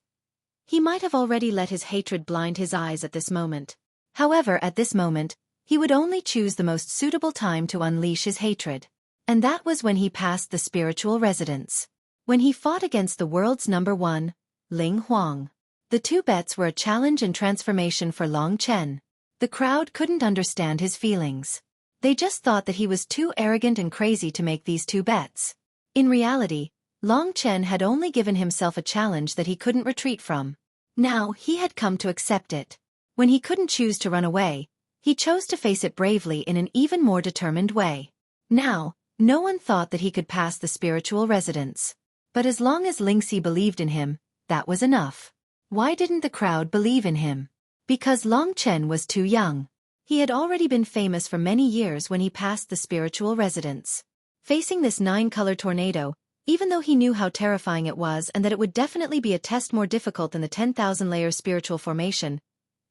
Speaker 1: he might have already let his hatred blind his eyes at this moment. However, at this moment, he would only choose the most suitable time to unleash his hatred. And that was when he passed the spiritual residence. When he fought against the world's #1, Ling Huang. The 2 bets were a challenge and transformation for Long Chen. The crowd couldn't understand his feelings. They just thought that he was too arrogant and crazy to make these 2 bets. In reality, Long Chen had only given himself a challenge that he couldn't retreat from. Now he had come to accept it. When he couldn't choose to run away, he chose to face it bravely in an even more determined way. Now, no one thought that he could pass the spiritual residence. But as long as Lingxi believed in him, that was enough. Why didn't the crowd believe in him? Because Long Chen was too young. He had already been famous for many years when he passed the spiritual residence. Facing this 9-color tornado, even though he knew how terrifying it was and that it would definitely be a test more difficult than the 10,000-layer spiritual formation,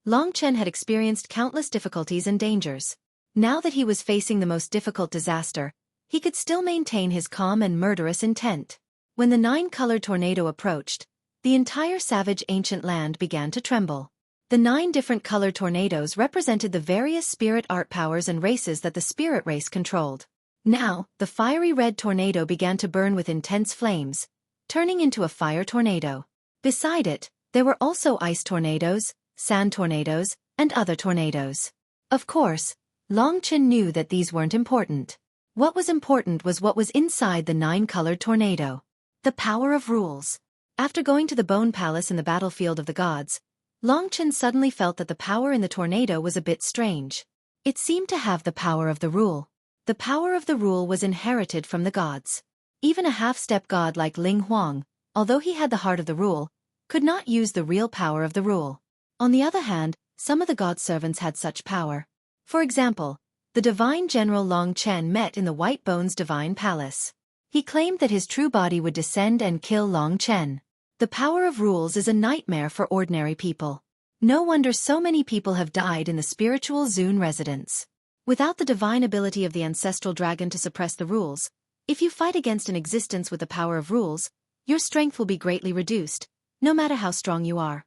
Speaker 1: Long Chen had experienced countless difficulties and dangers. Now that he was facing the most difficult disaster, he could still maintain his calm and murderous intent. When the 9-colored tornado approached, the entire savage ancient land began to tremble. The 9 different colored tornadoes represented the various spirit art powers and races that the spirit race controlled. Now, the fiery red tornado began to burn with intense flames, turning into a fire tornado. Beside it, there were also ice tornadoes, sand tornadoes, and other tornadoes. Of course, Long Chen knew that these weren't important. What was important was what was inside the 9-colored tornado. The power of rules. After going to the Bone Palace in the battlefield of the gods, Long Chen suddenly felt that the power in the tornado was a bit strange. It seemed to have the power of the rule. The power of the rule was inherited from the gods. Even a half-step god like Ling Huang, although he had the heart of the rule, could not use the real power of the rule. On the other hand, some of the god servants had such power. For example, the divine general Long Chen met in the White Bones Divine Palace. He claimed that his true body would descend and kill Long Chen. The The power of rules is a nightmare for ordinary people. No wonder so many people have died in the spiritual Zune residence. Without the divine ability of the ancestral dragon to suppress the rules, if you fight against an existence with the power of rules, your strength will be greatly reduced, no matter how strong you are.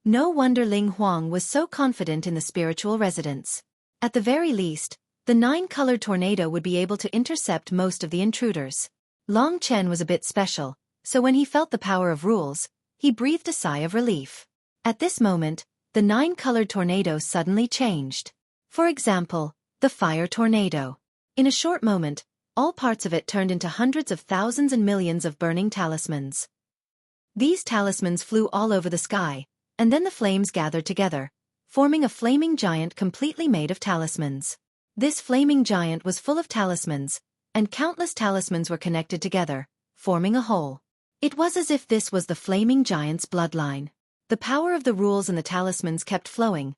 Speaker 1: No wonder Ling Huang was so confident in the spiritual residence. At the very least, the 9-colored tornado would be able to intercept most of the intruders. Long Chen was a bit special, so when he felt the power of rules, he breathed a sigh of relief. At this moment, the 9-colored tornado suddenly changed. For example, the fire tornado. In a short moment, all parts of it turned into hundreds of thousands and millions of burning talismans. These talismans flew all over the sky, and then the flames gathered together, forming a flaming giant completely made of talismans. This flaming giant was full of talismans, and countless talismans were connected together, forming a whole. It was as if this was the flaming giant's bloodline. The power of the rules and the talismans kept flowing,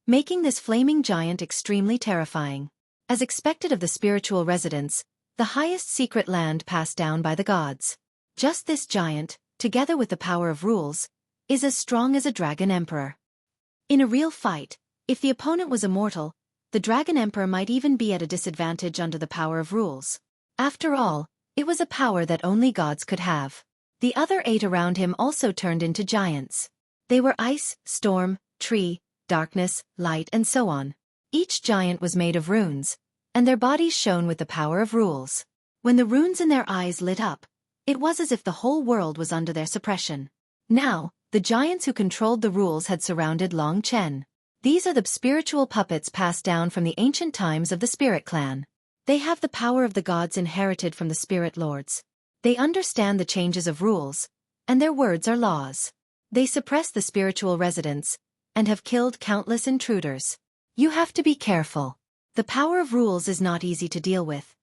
Speaker 1: making this flaming giant extremely terrifying. As expected of the spiritual residents, the highest secret land passed down by the gods. Just this giant, together with the power of rules, is as strong as a dragon emperor. In a real fight, if the opponent was immortal, the dragon emperor might even be at a disadvantage under the power of rules. After all, it was a power that only gods could have. The other 8 around him also turned into giants. They were ice, storm, tree, darkness, light, and so on. Each giant was made of runes, and their bodies shone with the power of rules. When the runes in their eyes lit up, it was as if the whole world was under their suppression. Now, the giants who controlled the rules had surrounded Long Chen. These are the spiritual puppets passed down from the ancient times of the Spirit Clan. They have the power of the gods inherited from the Spirit Lords. They understand the changes of rules, and their words are laws. They suppress the spiritual residents, and have killed countless intruders. You have to be careful. The power of rules is not easy to deal with.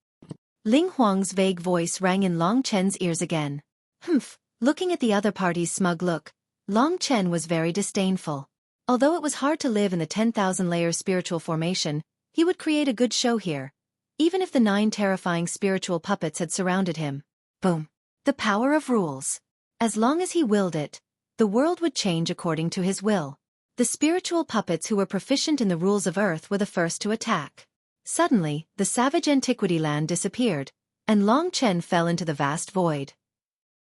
Speaker 1: Ling Huang's vague voice rang in Long Chen's ears again. Humph, looking at the other party's smug look, Long Chen was very disdainful. Although it was hard to live in the 10,000-layer spiritual formation, he would create a good show here, even if the 9 terrifying spiritual puppets had surrounded him. Boom. The power of rules. As long as he willed it, the world would change according to his will. The spiritual puppets who were proficient in the rules of Earth were the first to attack. Suddenly, the savage antiquity land disappeared, and Long Chen fell into the vast void.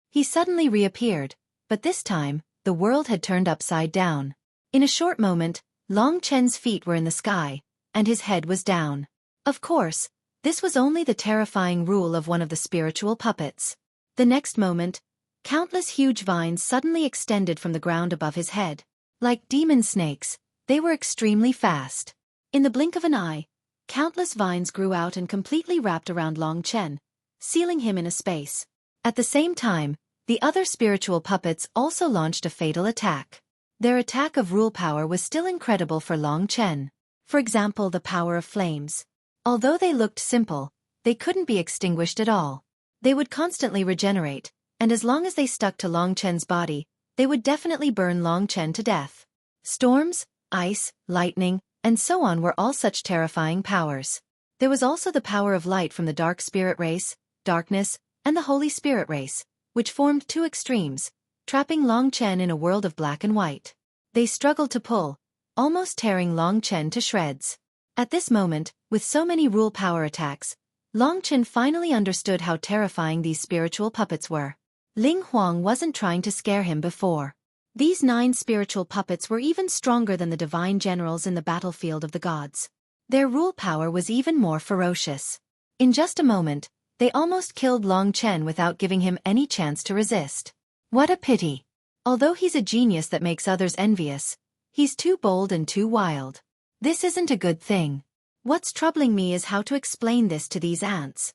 Speaker 1: He suddenly reappeared, but this time, the world had turned upside down. In a short moment, Long Chen's feet were in the sky, and his head was down. Of course, this was only the terrifying rule of one of the spiritual puppets. The next moment, countless huge vines suddenly extended from the ground above his head. Like demon snakes, they were extremely fast. In the blink of an eye, countless vines grew out and completely wrapped around Long Chen, sealing him in a space. At the same time, the other spiritual puppets also launched a fatal attack. Their attack of rule power was still incredible for Long Chen. For example, the power of flames. Although they looked simple, they couldn't be extinguished at all. They would constantly regenerate, and as long as they stuck to Long Chen's body, they would definitely burn Long Chen to death. Storms, ice, lightning, and so on were all such terrifying powers. There was also the power of light from the dark spirit race, darkness, and the Holy Spirit race, which formed 2 extremes, trapping Long Chen in a world of black and white. They struggled to pull, almost tearing Long Chen to shreds. At this moment, with so many rule power attacks, Long Chen finally understood how terrifying these spiritual puppets were. Ling Huang wasn't trying to scare him before. These 9 spiritual puppets were even stronger than the divine generals in the battlefield of the gods. Their rule power was even more ferocious. In just a moment, they almost killed Long Chen without giving him any chance to resist. What a pity. Although he's a genius that makes others envious, he's too bold and too wild. This isn't a good thing. What's troubling me is how to explain this to these ants.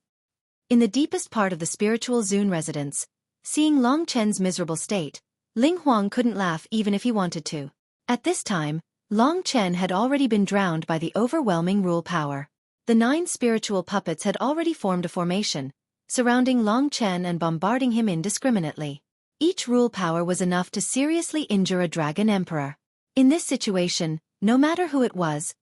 Speaker 1: In the deepest part of the spiritual Zune residence, seeing Long Chen's miserable state, Ling Huang couldn't laugh even if he wanted to. At this time, Long Chen had already been drowned by the overwhelming rule power. The 9 spiritual puppets had already formed a formation, surrounding Long Chen and bombarding him indiscriminately. Each rule power was enough to seriously injure a dragon emperor. In this situation, no matter who it was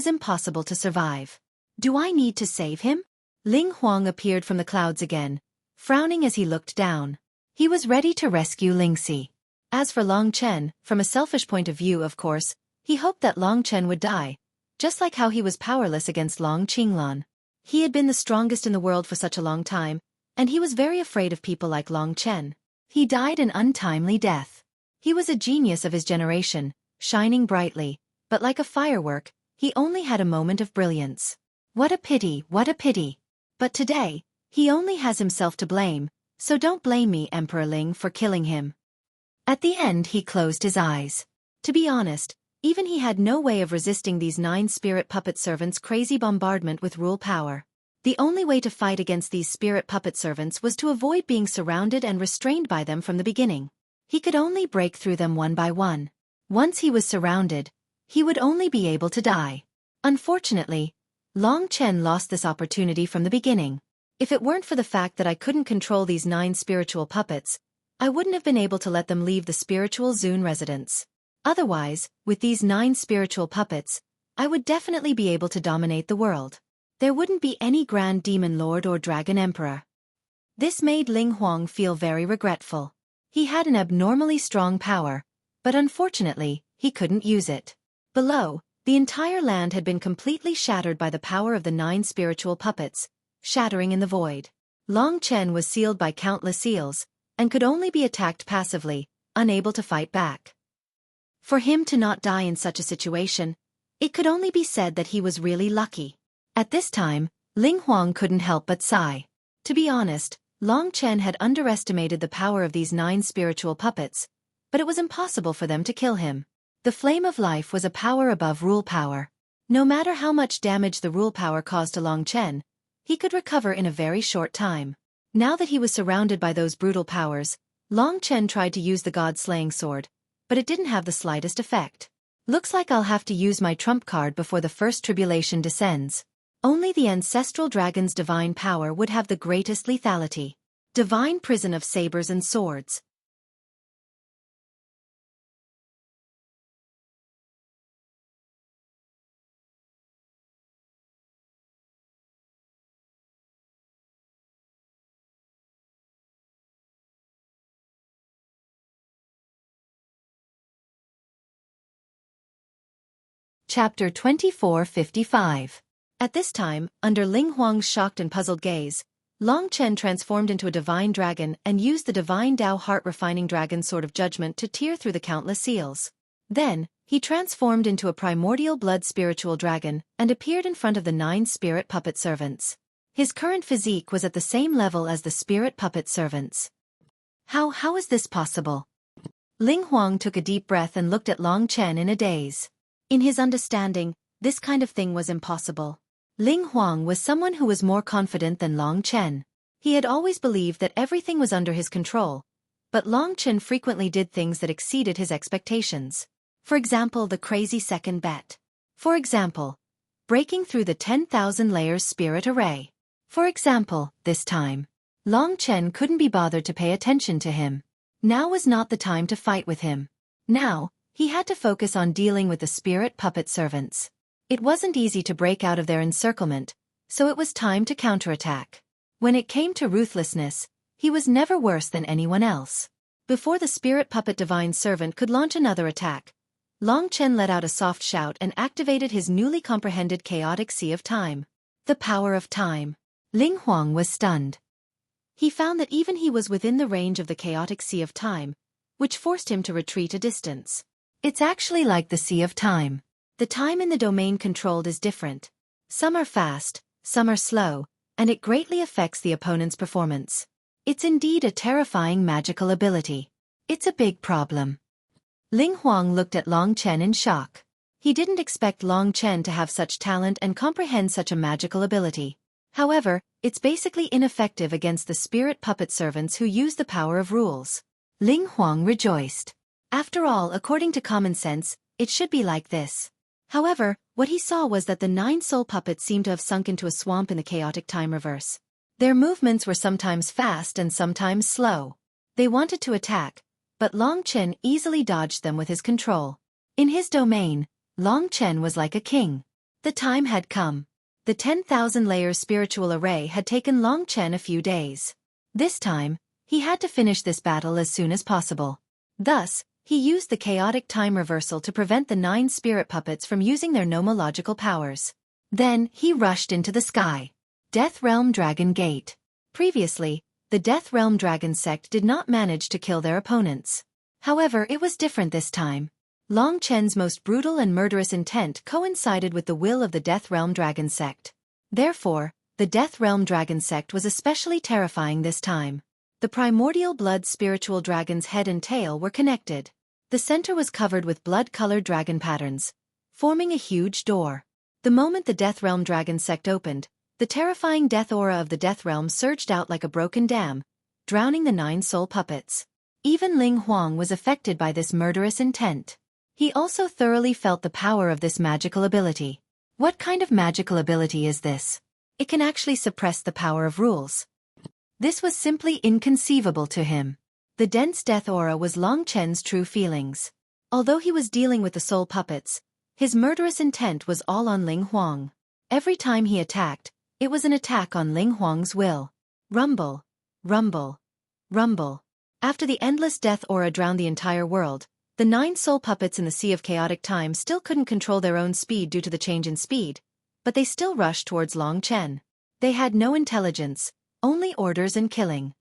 Speaker 1: impossible to survive. Do I need to save him? Ling Huang appeared from the clouds again, frowning as he looked down. He was ready to rescue Lingxi. As for Long Chen, from a selfish point of view, of course, he hoped that Long Chen would die, just like how he was powerless against Long Qinglan. He had been the strongest in the world for such a long time, and he was very afraid of people like Long Chen. He died an untimely death. He was a genius of his generation, shining brightly, but like a firework, he only had a moment of brilliance. What a pity, what a pity. But today, he only has himself to blame, so don't blame me, Emperor Ling, for killing him. At the end he closed his eyes. To be honest, even he had no way of resisting these 9 spirit puppet servants' crazy bombardment with rule power. The only way to fight against these spirit puppet servants was to avoid being surrounded and restrained by them from the beginning. He could only break through them one by one. Once he was surrounded, he would only be able to die. Unfortunately, Long Chen lost this opportunity from the beginning. If it weren't for the fact that I couldn't control these 9 spiritual puppets, I wouldn't have been able to let them leave the spiritual Zune residence. Otherwise, with these 9 spiritual puppets, I would definitely be able to dominate the world. There wouldn't be any Grand Demon Lord or Dragon Emperor. This made Ling Huang feel very regretful. He had an abnormally strong power, but unfortunately, he couldn't use it. Below, the entire land had been completely shattered by the power of the 9 spiritual puppets, shattering in the void. Long Chen was sealed by countless seals, and could only be attacked passively, unable to fight back. For him to not die in such a situation, it could only be said that he was really lucky. At this time, Ling Huang couldn't help but sigh. To be honest, Long Chen had underestimated the power of these 9 spiritual puppets, but it was impossible for them to kill him. The Flame of Life was a power above rule power. No matter how much damage the rule power caused to Long Chen, he could recover in a very short time. Now that he was surrounded by those brutal powers, Long Chen tried to use the God-slaying sword, but it didn't have the slightest effect. Looks like I'll have to use my trump card before the first tribulation descends. Only the ancestral dragon's divine power would have the greatest lethality. Divine prison of sabers and swords. Chapter 2455. At this time, under Ling Huang's shocked and puzzled gaze, Long Chen transformed into a divine dragon and used the divine Dao heart-refining dragon sword of judgment to tear through the countless seals. Then, he transformed into a primordial blood spiritual dragon and appeared in front of the 9 spirit puppet servants. His current physique was at the same level as the spirit puppet servants. How is this possible? Ling Huang took a deep breath and looked at Long Chen in a daze. In his understanding, this kind of thing was impossible. Ling Huang was someone who was more confident than Long Chen. He had always believed that everything was under his control, but Long Chen frequently did things that exceeded his expectations. For example, the crazy second bet. For example, breaking through the 10,000 layers spirit array. For example, this time, Long Chen couldn't be bothered to pay attention to him. Now was not the time to fight with him. Now, he had to focus on dealing with the spirit puppet servants. It wasn't easy to break out of their encirclement, so it was time to counterattack. When it came to ruthlessness, he was never worse than anyone else. Before the spirit puppet divine servant could launch another attack, Long Chen let out a soft shout and activated his newly comprehended chaotic sea of time. The power of time. Ling Huang was stunned. He found that even he was within the range of the chaotic sea of time, which forced him to retreat a distance. It's actually like the sea of time. The time in the domain controlled is different. Some are fast, some are slow, and it greatly affects the opponent's performance. It's indeed a terrifying magical ability. It's a big problem. Ling Huang looked at Long Chen in shock. He didn't expect Long Chen to have such talent and comprehend such a magical ability. However, it's basically ineffective against the spirit puppet servants who use the power of rules. Ling Huang rejoiced. After all, according to common sense, it should be like this. However, what he saw was that the 9 soul puppets seemed to have sunk into a swamp in the chaotic time reverse. Their movements were sometimes fast and sometimes slow. They wanted to attack, but Long Chen easily dodged them with his control. In his domain, Long Chen was like a king. The time had come. The 10,000 layers spiritual array had taken Long Chen a few days. This time, He had to finish this battle as soon as possible. Thus, he used the chaotic time reversal to prevent the 9 spirit puppets from using their nomological powers. Then, he rushed into the sky. Death Realm Dragon Gate. Previously, the Death Realm Dragon sect did not manage to kill their opponents. However, it was different this time. Long Chen's most brutal and murderous intent coincided with the will of the Death Realm Dragon sect. Therefore, the Death Realm Dragon sect was especially terrifying this time. The primordial blood spiritual dragon's head and tail were connected. The center was covered with blood-colored dragon patterns, forming a huge door. The moment the Death Realm Dragon sect opened, the terrifying death aura of the Death Realm surged out like a broken dam, drowning the 9 soul puppets. Even Ling Huang was affected by this murderous intent. He also thoroughly felt the power of this magical ability. What kind of magical ability is this? It can actually suppress the power of rules. This was simply inconceivable to him. The dense death aura was Long Chen's true feelings. Although he was dealing with the soul puppets, his murderous intent was all on Ling Huang. Every time he attacked, it was an attack on Ling Huang's will. Rumble, rumble, rumble. After the endless death aura drowned the entire world, the 9 soul puppets in the sea of chaotic time still couldn't control their own speed due to the change in speed, but they still rushed towards Long Chen. They had no intelligence, only orders and killing.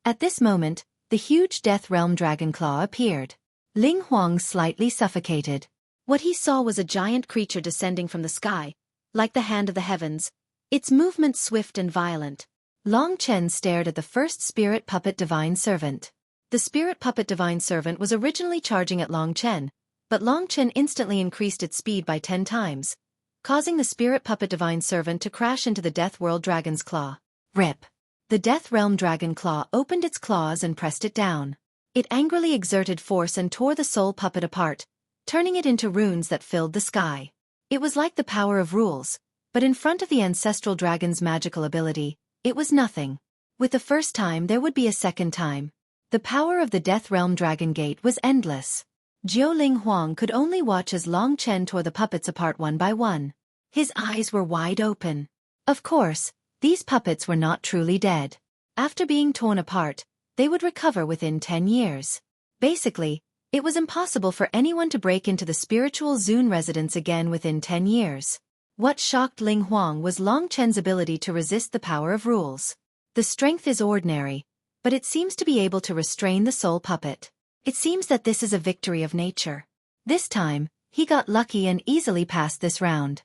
Speaker 1: At this moment, the huge Death Realm Dragon Claw appeared. Ling Huang slightly suffocated. What he saw was a giant creature descending from the sky, like the hand of the heavens, its movement swift and violent. Long Chen stared at the first spirit puppet divine servant. The spirit puppet divine servant was originally charging at Long Chen, but Long Chen instantly increased its speed by 10 times, causing the spirit puppet divine servant to crash into the Death World Dragon's claw. Rip. The Death Realm Dragon Claw opened its claws and pressed it down. It angrily exerted force and tore the soul puppet apart, turning it into runes that filled the sky. It was like the power of rules, but in front of the ancestral dragon's magical ability, it was nothing. With the first time there would be a second time. The power of the Death Realm Dragon Gate was endless. Ling Huang could only watch as Long Chen tore the puppets apart one by one. His eyes were wide open. Of course, these puppets were not truly dead. After being torn apart, they would recover within 10 years. Basically, it was impossible for anyone to break into the spiritual Zun residence again within 10 years. What shocked Ling Huang was Long Chen's ability to resist the power of rules. The strength is ordinary, but it seems to be able to restrain the soul puppet. It seems that this is a victory of nature. This time, he got lucky and easily passed this round.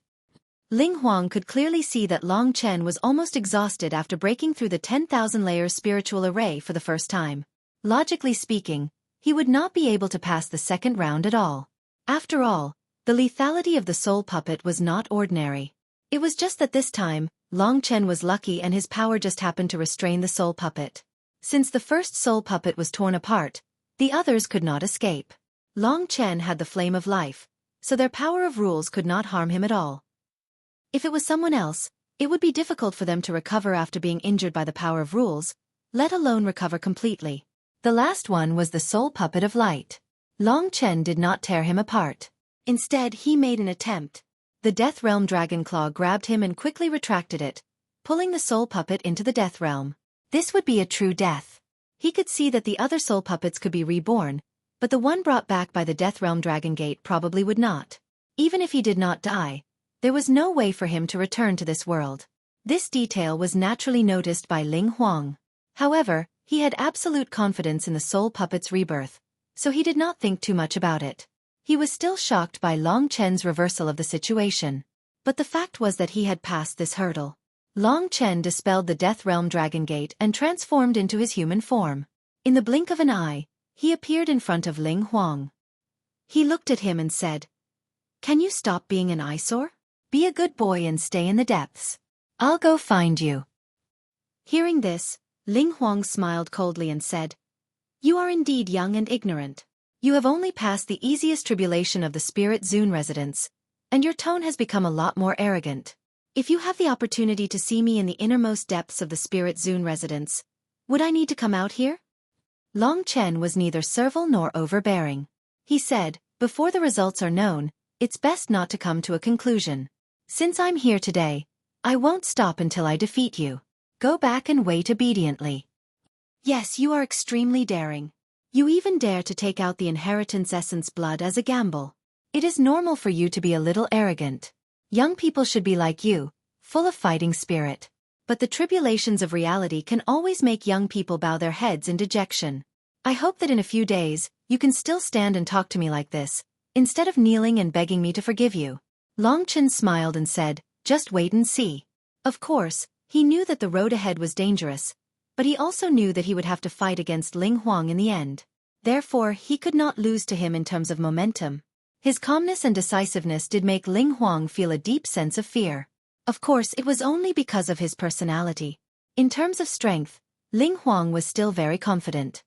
Speaker 1: Ling Huang could clearly see that Long Chen was almost exhausted after breaking through the 10,000 layers spiritual array for the first time. Logically speaking, he would not be able to pass the second round at all. After all, the lethality of the soul puppet was not ordinary. It was just that this time, Long Chen was lucky and his power just happened to restrain the soul puppet. Since the first soul puppet was torn apart, the others could not escape. Long Chen had the flame of life, so their power of rules could not harm him at all. If it was someone else, it would be difficult for them to recover after being injured by the power of rules, let alone recover completely. The last one was the soul puppet of light. Long Chen did not tear him apart. Instead, he made an attempt. The Death Realm Dragon Claw grabbed him and quickly retracted it, pulling the soul puppet into the Death Realm. This would be a true death. He could see that the other soul puppets could be reborn, but the one brought back by the Death Realm Dragon Gate probably would not. Even if he did not die, there was no way for him to return to this world. This detail was naturally noticed by Ling Huang. However, he had absolute confidence in the soul puppet's rebirth, so he did not think too much about it. He was still shocked by Long Chen's reversal of the situation. But the fact was that he had passed this hurdle. Long Chen dispelled the Death Realm Dragon Gate and transformed into his human form. In the blink of an eye, he appeared in front of Ling Huang. He looked at him and said, "Can you stop being an eyesore? Be a good boy and stay in the depths. I'll go find you." Hearing this, Ling Huang smiled coldly and said, "You are indeed young and ignorant. You have only passed the easiest tribulation of the Spirit Zun residence, and your tone has become a lot more arrogant. If you have the opportunity to see me in the innermost depths of the Spirit Zun residence, would I need to come out here?" Long Chen was neither servile nor overbearing. He said, "Before the results are known, it's best not to come to a conclusion. Since I'm here today, I won't stop until I defeat you. Go back and wait obediently." Yes, you are extremely daring. You even dare to take out the inheritance essence blood as a gamble. It is normal for you to be a little arrogant. Young people should be like you, full of fighting spirit. But the tribulations of reality can always make young people bow their heads in dejection. I hope that in a few days, you can still stand and talk to me like this, instead of kneeling and begging me to forgive you. Long Chen smiled and said, just wait and see. Of course, he knew that the road ahead was dangerous, but he also knew that he would have to fight against Ling Huang in the end. Therefore, he could not lose to him in terms of momentum. His calmness and decisiveness did make Ling Huang feel a deep sense of fear. Of course, it was only because of his personality. In terms of strength, Ling Huang was still very confident.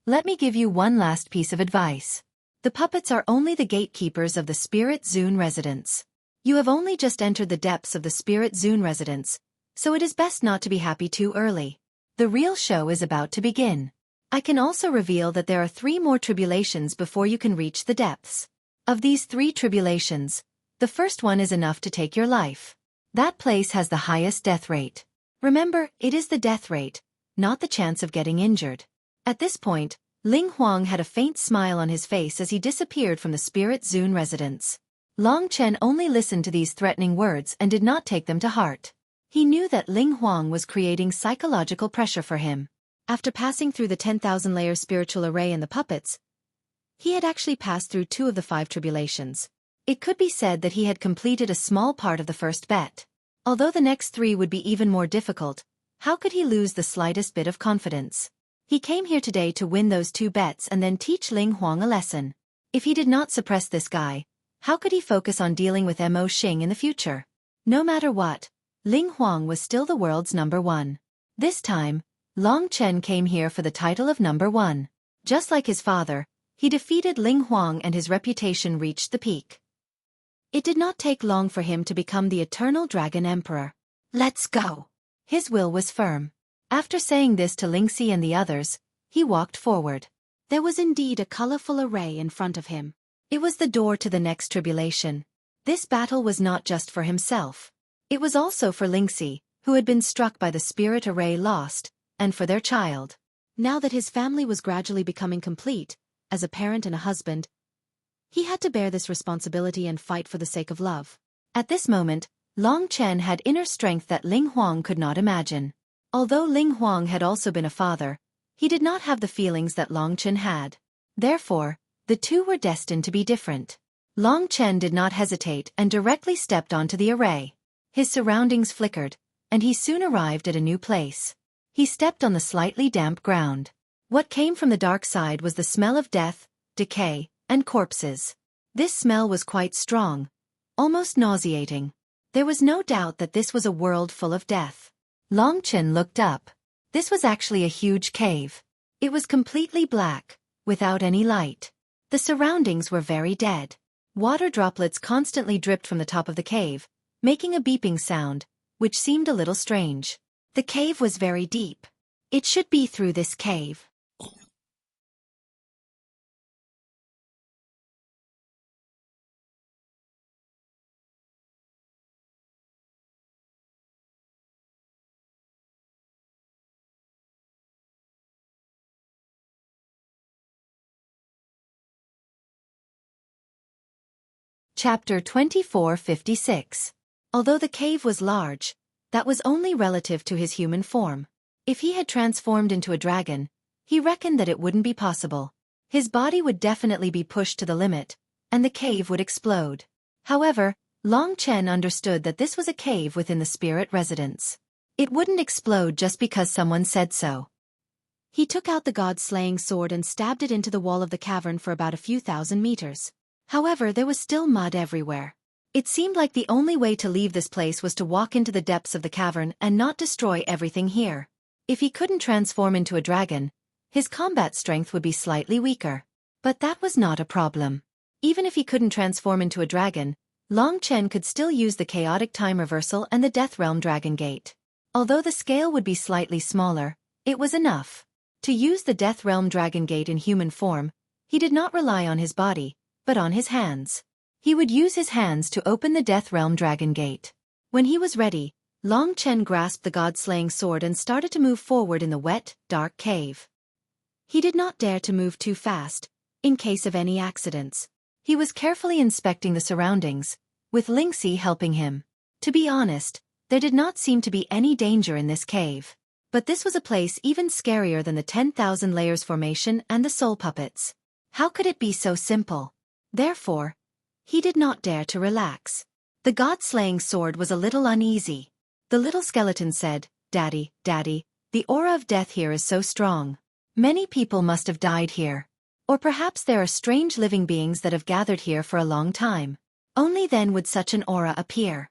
Speaker 1: Let me give you one last piece of advice. The puppets are only the gatekeepers of the Spirit Zone residence. You have only just entered the depths of the Spirit Zone residence, so it is best not to be happy too early. The real show is about to begin. I can also reveal that there are 3 more tribulations before you can reach the depths. Of these 3 tribulations, the first one is enough to take your life. That place has the highest death rate. Remember, it is the death rate, not the chance of getting injured. At this point, Ling Huang had a faint smile on his face as he disappeared from the Spirit Zone residence. Long Chen only listened to these threatening words and did not take them to heart. He knew that Ling Huang was creating psychological pressure for him. After passing through the 10,000-layer spiritual array and the puppets, he had actually passed through 2 of the 5 tribulations. It could be said that he had completed a small part of the first bet. Although the next 3 would be even more difficult, how could he lose the slightest bit of confidence? He came here today to win those 2 bets and then teach Ling Huang a lesson. If he did not suppress this guy, how could he focus on dealing with Mo Xing in the future? No matter what, Ling Huang was still the world's number 1. This time, Long Chen came here for the title of number 1. Just like his father, he defeated Ling Huang and his reputation reached the peak. It did not take long for him to become the Eternal Dragon Emperor. Let's go. His will was firm. After saying this to Lingxi and the others, he walked forward. There was indeed a colorful array in front of him. It was the door to the next tribulation. This battle was not just for himself. It was also for Lingxi, who had been struck by the spirit array lost, and for their child. Now that his family was gradually becoming complete, as a parent and a husband, he had to bear this responsibility and fight for the sake of love. At this moment, Long Chen had inner strength that Ling Huang could not imagine. Although Ling Huang had also been a father, he did not have the feelings that Long Chen had. Therefore, the 2 were destined to be different. Long Chen did not hesitate and directly stepped onto the array. His surroundings flickered, and he soon arrived at a new place. He stepped on the slightly damp ground. What came from the dark side was the smell of death, decay, and corpses. This smell was quite strong, almost nauseating. There was no doubt that this was a world full of death. Long Chen looked up. This was actually a huge cave. It was completely black, without any light. The surroundings were very dead. Water droplets constantly dripped from the top of the cave, making a beeping sound, which seemed a little strange. The cave was very deep. It should be through this cave. Chapter 2456. Although the cave was large, that was only relative to his human form. If he had transformed into a dragon, he reckoned that it wouldn't be possible. His body would definitely be pushed to the limit, and the cave would explode. However, Long Chen understood that this was a cave within the spirit residence. It wouldn't explode just because someone said so. He took out the god-slaying sword and stabbed it into the wall of the cavern for about a few thousand meters. However, there was still mud everywhere. It seemed like the only way to leave this place was to walk into the depths of the cavern and not destroy everything here. If he couldn't transform into a dragon, his combat strength would be slightly weaker. But that was not a problem. Even if he couldn't transform into a dragon, Long Chen could still use the chaotic time reversal and the Death Realm Dragon Gate. Although the scale would be slightly smaller, it was enough. To use the Death Realm Dragon Gate in human form, he did not rely on his body, but on his hands. He would use his hands to open the Death Realm Dragon Gate. When he was ready, Long Chen grasped the god-slaying sword and started to move forward in the wet, dark cave. He did not dare to move too fast, in case of any accidents. He was carefully inspecting the surroundings, with Lingxi helping him. To be honest, there did not seem to be any danger in this cave. But this was a place even scarier than the 10,000 layers formation and the soul puppets. How could it be so simple? Therefore, he did not dare to relax. The god-slaying sword was a little uneasy. The little skeleton said, "Daddy, Daddy, the aura of death here is so strong. Many people must have died here. Or perhaps there are strange living beings that have gathered here for a long time. Only then would such an aura appear."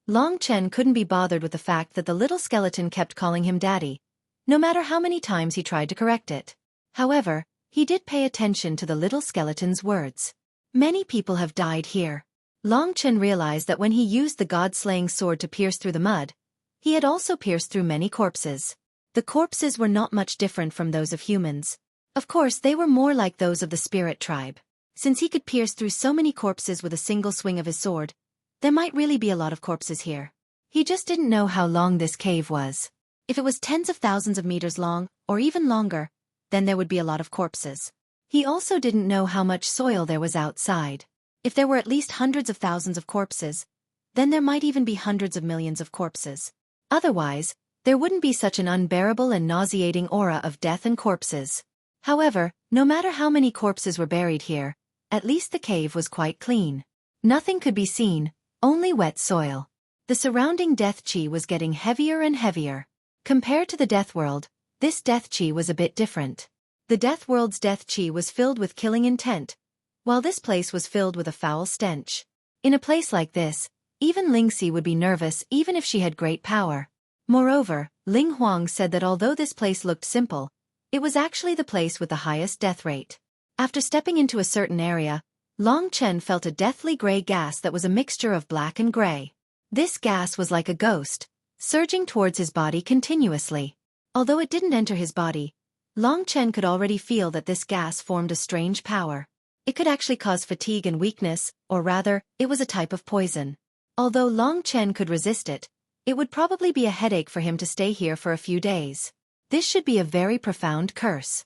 Speaker 1: Long Chen couldn't be bothered with the fact that the little skeleton kept calling him Daddy, no matter how many times he tried to correct it. However, he did pay attention to the little skeleton's words. Many people have died here. Long Chen realized that when he used the god-slaying sword to pierce through the mud, he had also pierced through many corpses. The corpses were not much different from those of humans. Of course, they were more like those of the spirit tribe. Since he could pierce through so many corpses with a single swing of his sword, there might really be a lot of corpses here. He just didn't know how long this cave was. If it was tens of thousands of meters long, or even longer, then there would be a lot of corpses. He also didn't know how much soil there was outside. If there were at least hundreds of thousands of corpses, then there might even be hundreds of millions of corpses. Otherwise, there wouldn't be such an unbearable and nauseating aura of death and corpses. However, no matter how many corpses were buried here, at least the cave was quite clean. Nothing could be seen, only wet soil. The surrounding death chi was getting heavier and heavier. Compared to the death world, this death chi was a bit different. The death world's death chi was filled with killing intent, while this place was filled with a foul stench. In a place like this, even Lingxi would be nervous even if she had great power. Moreover, Ling Huang said that although this place looked simple, it was actually the place with the highest death rate. After stepping into a certain area, Long Chen felt a deathly gray gas that was a mixture of black and gray. This gas was like a ghost, surging towards his body continuously. Although it didn't enter his body, Long Chen could already feel that this gas formed a strange power. It could actually cause fatigue and weakness, or rather, it was a type of poison. Although Long Chen could resist it, it would probably be a headache for him to stay here for a few days. This should be a very profound curse.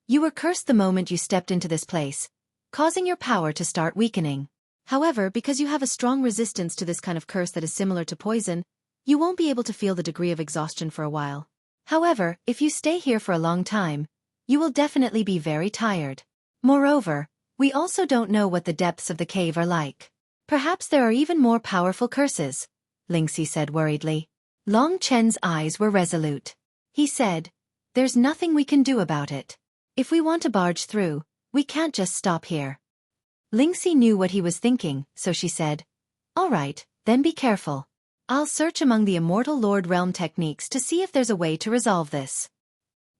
Speaker 1: You were cursed the moment you stepped into this place, causing your power to start weakening. However, because you have a strong resistance to this kind of curse that is similar to poison, you won't be able to feel the degree of exhaustion for a while. However, if you stay here for a long time, you will definitely be very tired. Moreover, we also don't know what the depths of the cave are like. Perhaps there are even more powerful curses, Lingxi said worriedly. Long Chen's eyes were resolute. He said, "There's nothing we can do about it. If we want to barge through, we can't just stop here." Lingxi knew what he was thinking, so she said, "All right, then be careful. I'll search among the Immortal Lord Realm techniques to see if there's a way to resolve this."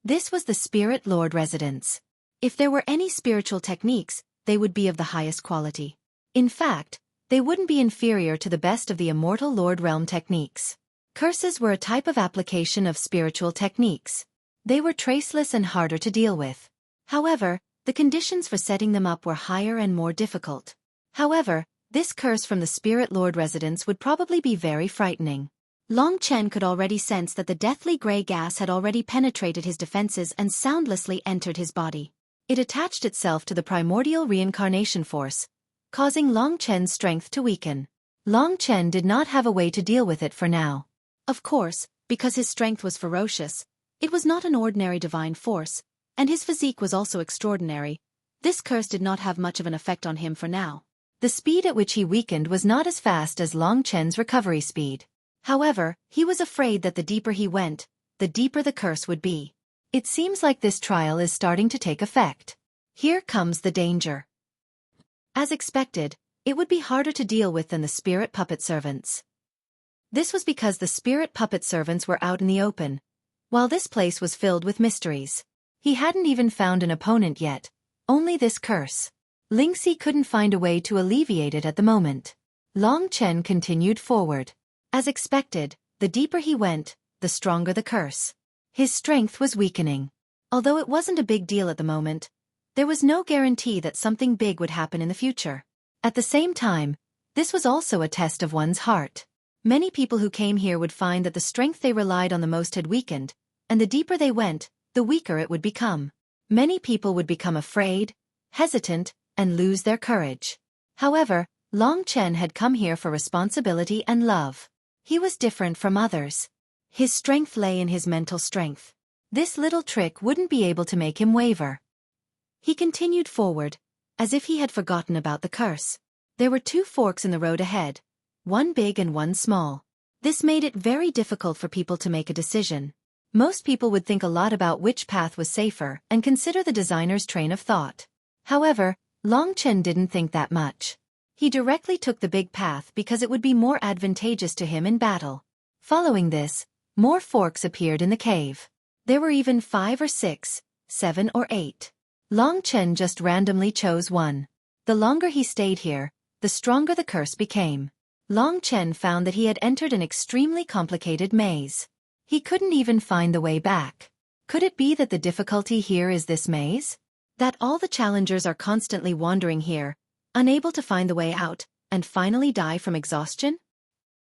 Speaker 1: This was the Spirit Lord residence. If there were any spiritual techniques, they would be of the highest quality. In fact, they wouldn't be inferior to the best of the Immortal Lord Realm techniques. Curses were a type of application of spiritual techniques. They were traceless and harder to deal with. However, the conditions for setting them up were higher and more difficult. However, this curse from the Spirit Lord residence would probably be very frightening. Long Chen could already sense that the deathly gray gas had already penetrated his defenses and soundlessly entered his body. It attached itself to the primordial reincarnation force, causing Long Chen's strength to weaken. Long Chen did not have a way to deal with it for now. Of course, because his strength was ferocious, it was not an ordinary divine force, and his physique was also extraordinary. This curse did not have much of an effect on him for now. The speed at which he weakened was not as fast as Long Chen's recovery speed. However, he was afraid that the deeper he went, the deeper the curse would be. It seems like this trial is starting to take effect. Here comes the danger. As expected, it would be harder to deal with than the spirit puppet servants. This was because the spirit puppet servants were out in the open, while this place was filled with mysteries. He hadn't even found an opponent yet, only this curse. Lingxi couldn't find a way to alleviate it at the moment. Long Chen continued forward. As expected, the deeper he went, the stronger the curse. His strength was weakening. Although it wasn't a big deal at the moment, there was no guarantee that something big would happen in the future. At the same time, this was also a test of one's heart. Many people who came here would find that the strength they relied on the most had weakened, and the deeper they went, the weaker it would become. Many people would become afraid, hesitant, and lose their courage. However, Long Chen had come here for responsibility and love. He was different from others. His strength lay in his mental strength. This little trick wouldn't be able to make him waver. He continued forward, as if he had forgotten about the curse. There were 2 forks in the road ahead, one big and one small. This made it very difficult for people to make a decision. Most people would think a lot about which path was safer and consider the designer's train of thought. However, Long Chen didn't think that much. He directly took the big path because it would be more advantageous to him in battle. Following this, more forks appeared in the cave. There were even 5 or 6, 7 or 8. Long Chen just randomly chose one. The longer he stayed here, the stronger the curse became. Long Chen found that he had entered an extremely complicated maze. He couldn't even find the way back. Could it be that the difficulty here is this maze? That all the challengers are constantly wandering here, unable to find the way out, and finally die from exhaustion?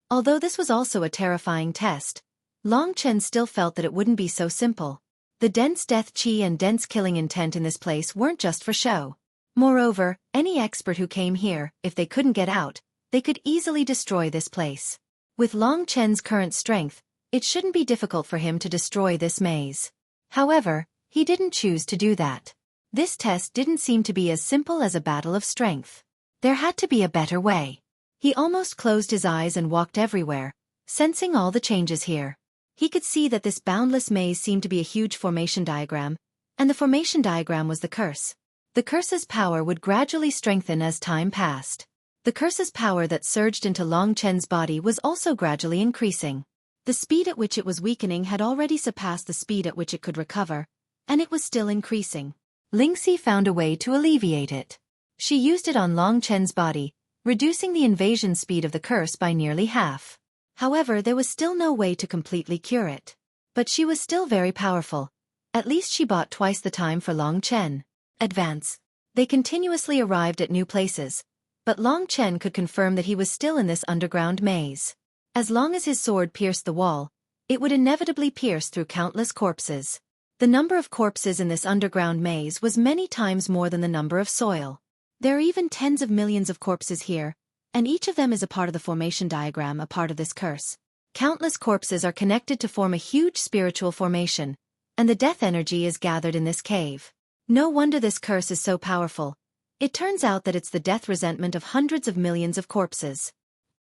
Speaker 1: Although this was also a terrifying test, Long Chen still felt that it wouldn't be so simple. The dense death qi and dense killing intent in this place weren't just for show. Moreover, any expert who came here, if they couldn't get out, they could easily destroy this place. With Long Chen's current strength, it shouldn't be difficult for him to destroy this maze. However, he didn't choose to do that. This test didn't seem to be as simple as a battle of strength. There had to be a better way. He almost closed his eyes and walked everywhere, sensing all the changes here. He could see that this boundless maze seemed to be a huge formation diagram, and the formation diagram was the curse. The curse's power would gradually strengthen as time passed. The curse's power that surged into Long Chen's body was also gradually increasing. The speed at which it was weakening had already surpassed the speed at which it could recover, and it was still increasing. Lingxi found a way to alleviate it. She used it on Long Chen's body, reducing the invasion speed of the curse by nearly half. However, there was still no way to completely cure it. But she was still very powerful. At least she bought twice the time for Long Chen. Advance. They continuously arrived at new places, but Long Chen could confirm that he was still in this underground maze. As long as his sword pierced the wall, it would inevitably pierce through countless corpses. The number of corpses in this underground maze was many times more than the number of soil. There are even tens of millions of corpses here, and each of them is a part of the formation diagram, a part of this curse. Countless corpses are connected to form a huge spiritual formation, and the death energy is gathered in this cave. No wonder this curse is so powerful. It turns out that it's the death resentment of hundreds of millions of corpses.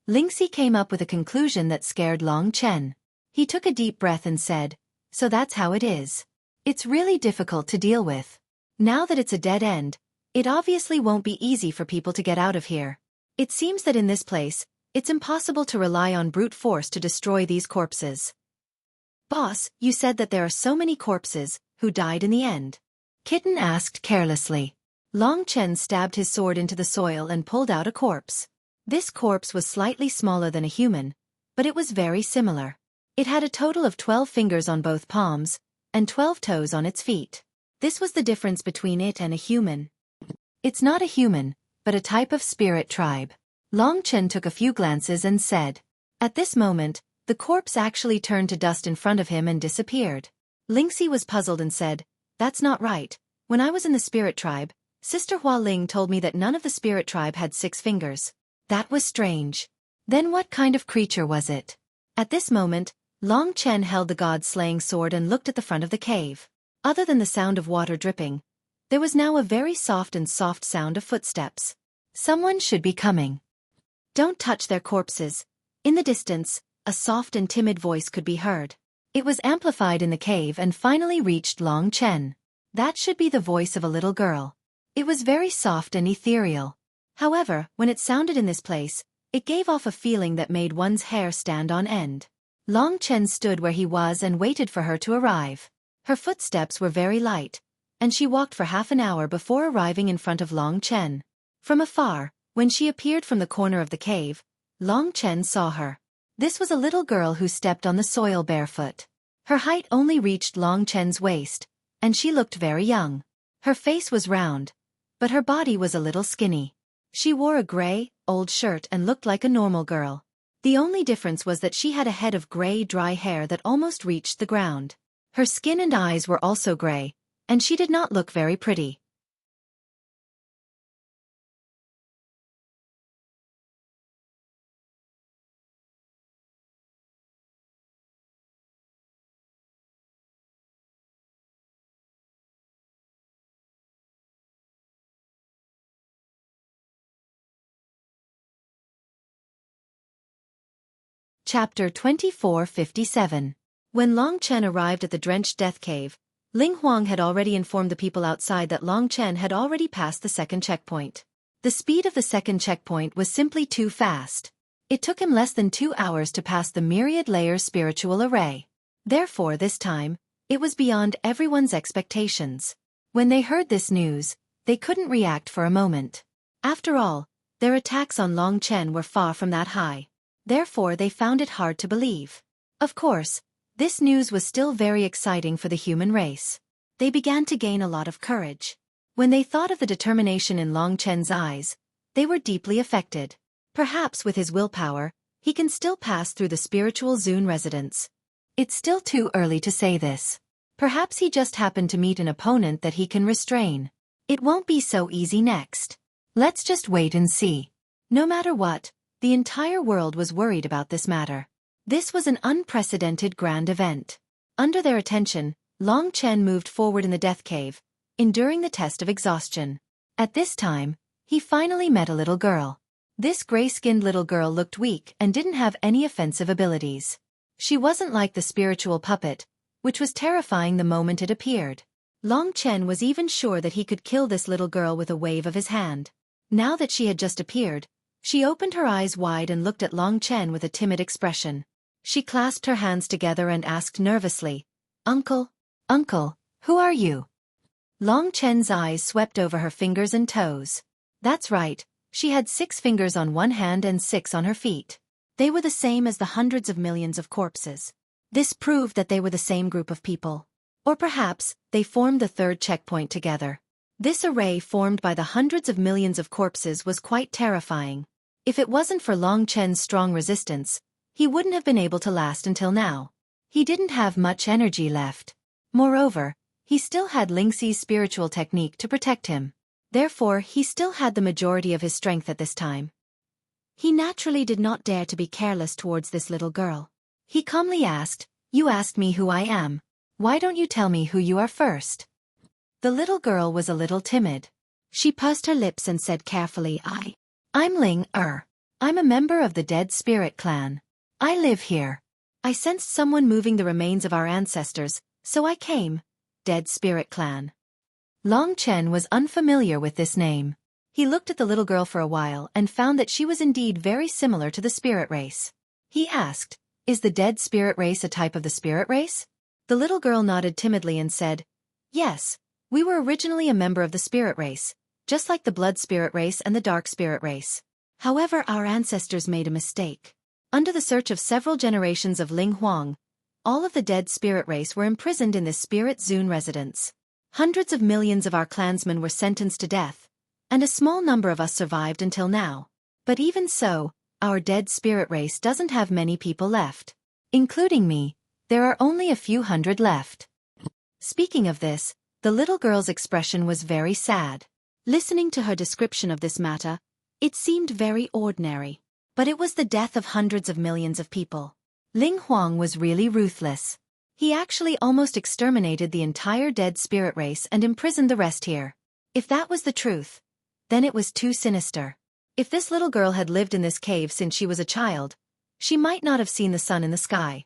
Speaker 1: Lingxi came up with a conclusion that scared Long Chen. He took a deep breath and said, "So that's how it is. It's really difficult to deal with. Now that it's a dead end, it obviously won't be easy for people to get out of here. It seems that in this place, it's impossible to rely on brute force to destroy these corpses." "Boss, you said that there are so many corpses, who died in the end?" Kitten asked carelessly. Long Chen stabbed his sword into the soil and pulled out a corpse. This corpse was slightly smaller than a human, but it was very similar. It had a total of 12 fingers on both palms, and 12 toes on its feet. This was the difference between it and a human. It's not a human, but a type of spirit tribe. Long Chen took a few glances and said. At this moment, the corpse actually turned to dust in front of him and disappeared. Lingxi was puzzled and said, "That's not right. When I was in the spirit tribe, Sister Hua Ling told me that none of the spirit tribe had 6 fingers. That was strange. Then what kind of creature was it?" At this moment, Long Chen held the god-slaying sword and looked at the front of the cave. Other than the sound of water dripping, there was now a very soft sound of footsteps. Someone should be coming. "Don't touch their corpses." In the distance, a soft and timid voice could be heard. It was amplified in the cave and finally reached Long Chen. That should be the voice of a little girl. It was very soft and ethereal. However, when it sounded in this place, it gave off a feeling that made one's hair stand on end. Long Chen stood where he was and waited for her to arrive. Her footsteps were very light, and she walked for half an hour before arriving in front of Long Chen. From afar, when she appeared from the corner of the cave, Long Chen saw her. This was a little girl who stepped on the soil barefoot. Her height only reached Long Chen's waist, and she looked very young. Her face was round, but her body was a little skinny. She wore a gray, old shirt and looked like a normal girl. The only difference was that she had a head of gray, dry hair that almost reached the ground. Her skin and eyes were also gray, and she did not look very pretty. Chapter 2457. When Long Chen arrived at the drenched death cave, Ling Huang had already informed the people outside that Long Chen had already passed the second checkpoint. The speed of the second checkpoint was simply too fast. It took him less than 2 hours to pass the myriad layers spiritual array. Therefore this time, it was beyond everyone's expectations. When they heard this news, they couldn't react for a moment. After all, their attacks on Long Chen were far from that high. Therefore they found it hard to believe. Of course, this news was still very exciting for the human race. They began to gain a lot of courage. When they thought of the determination in Long Chen's eyes, they were deeply affected. Perhaps with his willpower, he can still pass through the spiritual zone residence. It's still too early to say this. Perhaps he just happened to meet an opponent that he can restrain. It won't be so easy next. Let's just wait and see. No matter what, the entire world was worried about this matter. This was an unprecedented grand event. Under their attention, Long Chen moved forward in the death cave, enduring the test of exhaustion. At this time, he finally met a little girl. This gray-skinned little girl looked weak and didn't have any offensive abilities. She wasn't like the spiritual puppet, which was terrifying the moment it appeared. Long Chen was even sure that he could kill this little girl with a wave of his hand. Now that she had just appeared, she opened her eyes wide and looked at Long Chen with a timid expression. She clasped her hands together and asked nervously, "Uncle, Uncle, who are you?" Long Chen's eyes swept over her fingers and toes. That's right, she had 6 fingers on one hand and 6 on her feet. They were the same as the hundreds of millions of corpses. This proved that they were the same group of people. Or perhaps, they formed the third checkpoint together. This array formed by the hundreds of millions of corpses was quite terrifying. If it wasn't for Long Chen's strong resistance, he wouldn't have been able to last until now. He didn't have much energy left. Moreover, he still had Lingxi's spiritual technique to protect him. Therefore, he still had the majority of his strength at this time. He naturally did not dare to be careless towards this little girl. He calmly asked, "You asked me who I am. Why don't you tell me who you are first?" The little girl was a little timid. She pursed her lips and said carefully, I'm Ling Er. I'm a member of the Dead Spirit clan. I live here. I sensed someone moving the remains of our ancestors, so I came. Dead Spirit clan. Long Chen was unfamiliar with this name. He looked at the little girl for a while and found that she was indeed very similar to the spirit race. He asked, "Is the Dead Spirit race a type of the spirit race?" The little girl nodded timidly and said, "Yes, we were originally a member of the spirit race, just like the blood spirit race and the dark spirit race. However, our ancestors made a mistake. Under the search of several generations of Ling Huang, all of the dead spirit race were imprisoned in this spirit zone residence. Hundreds of millions of our clansmen were sentenced to death, and a small number of us survived until now. But even so, our dead spirit race doesn't have many people left. Including me, there are only a few hundred left." Speaking of this, the little girl's expression was very sad. Listening to her description of this matter, it seemed very ordinary. But it was the death of hundreds of millions of people. Ling Huang was really ruthless. He actually almost exterminated the entire dead spirit race and imprisoned the rest here. If that was the truth, then it was too sinister. If this little girl had lived in this cave since she was a child, she might not have seen the sun in the sky.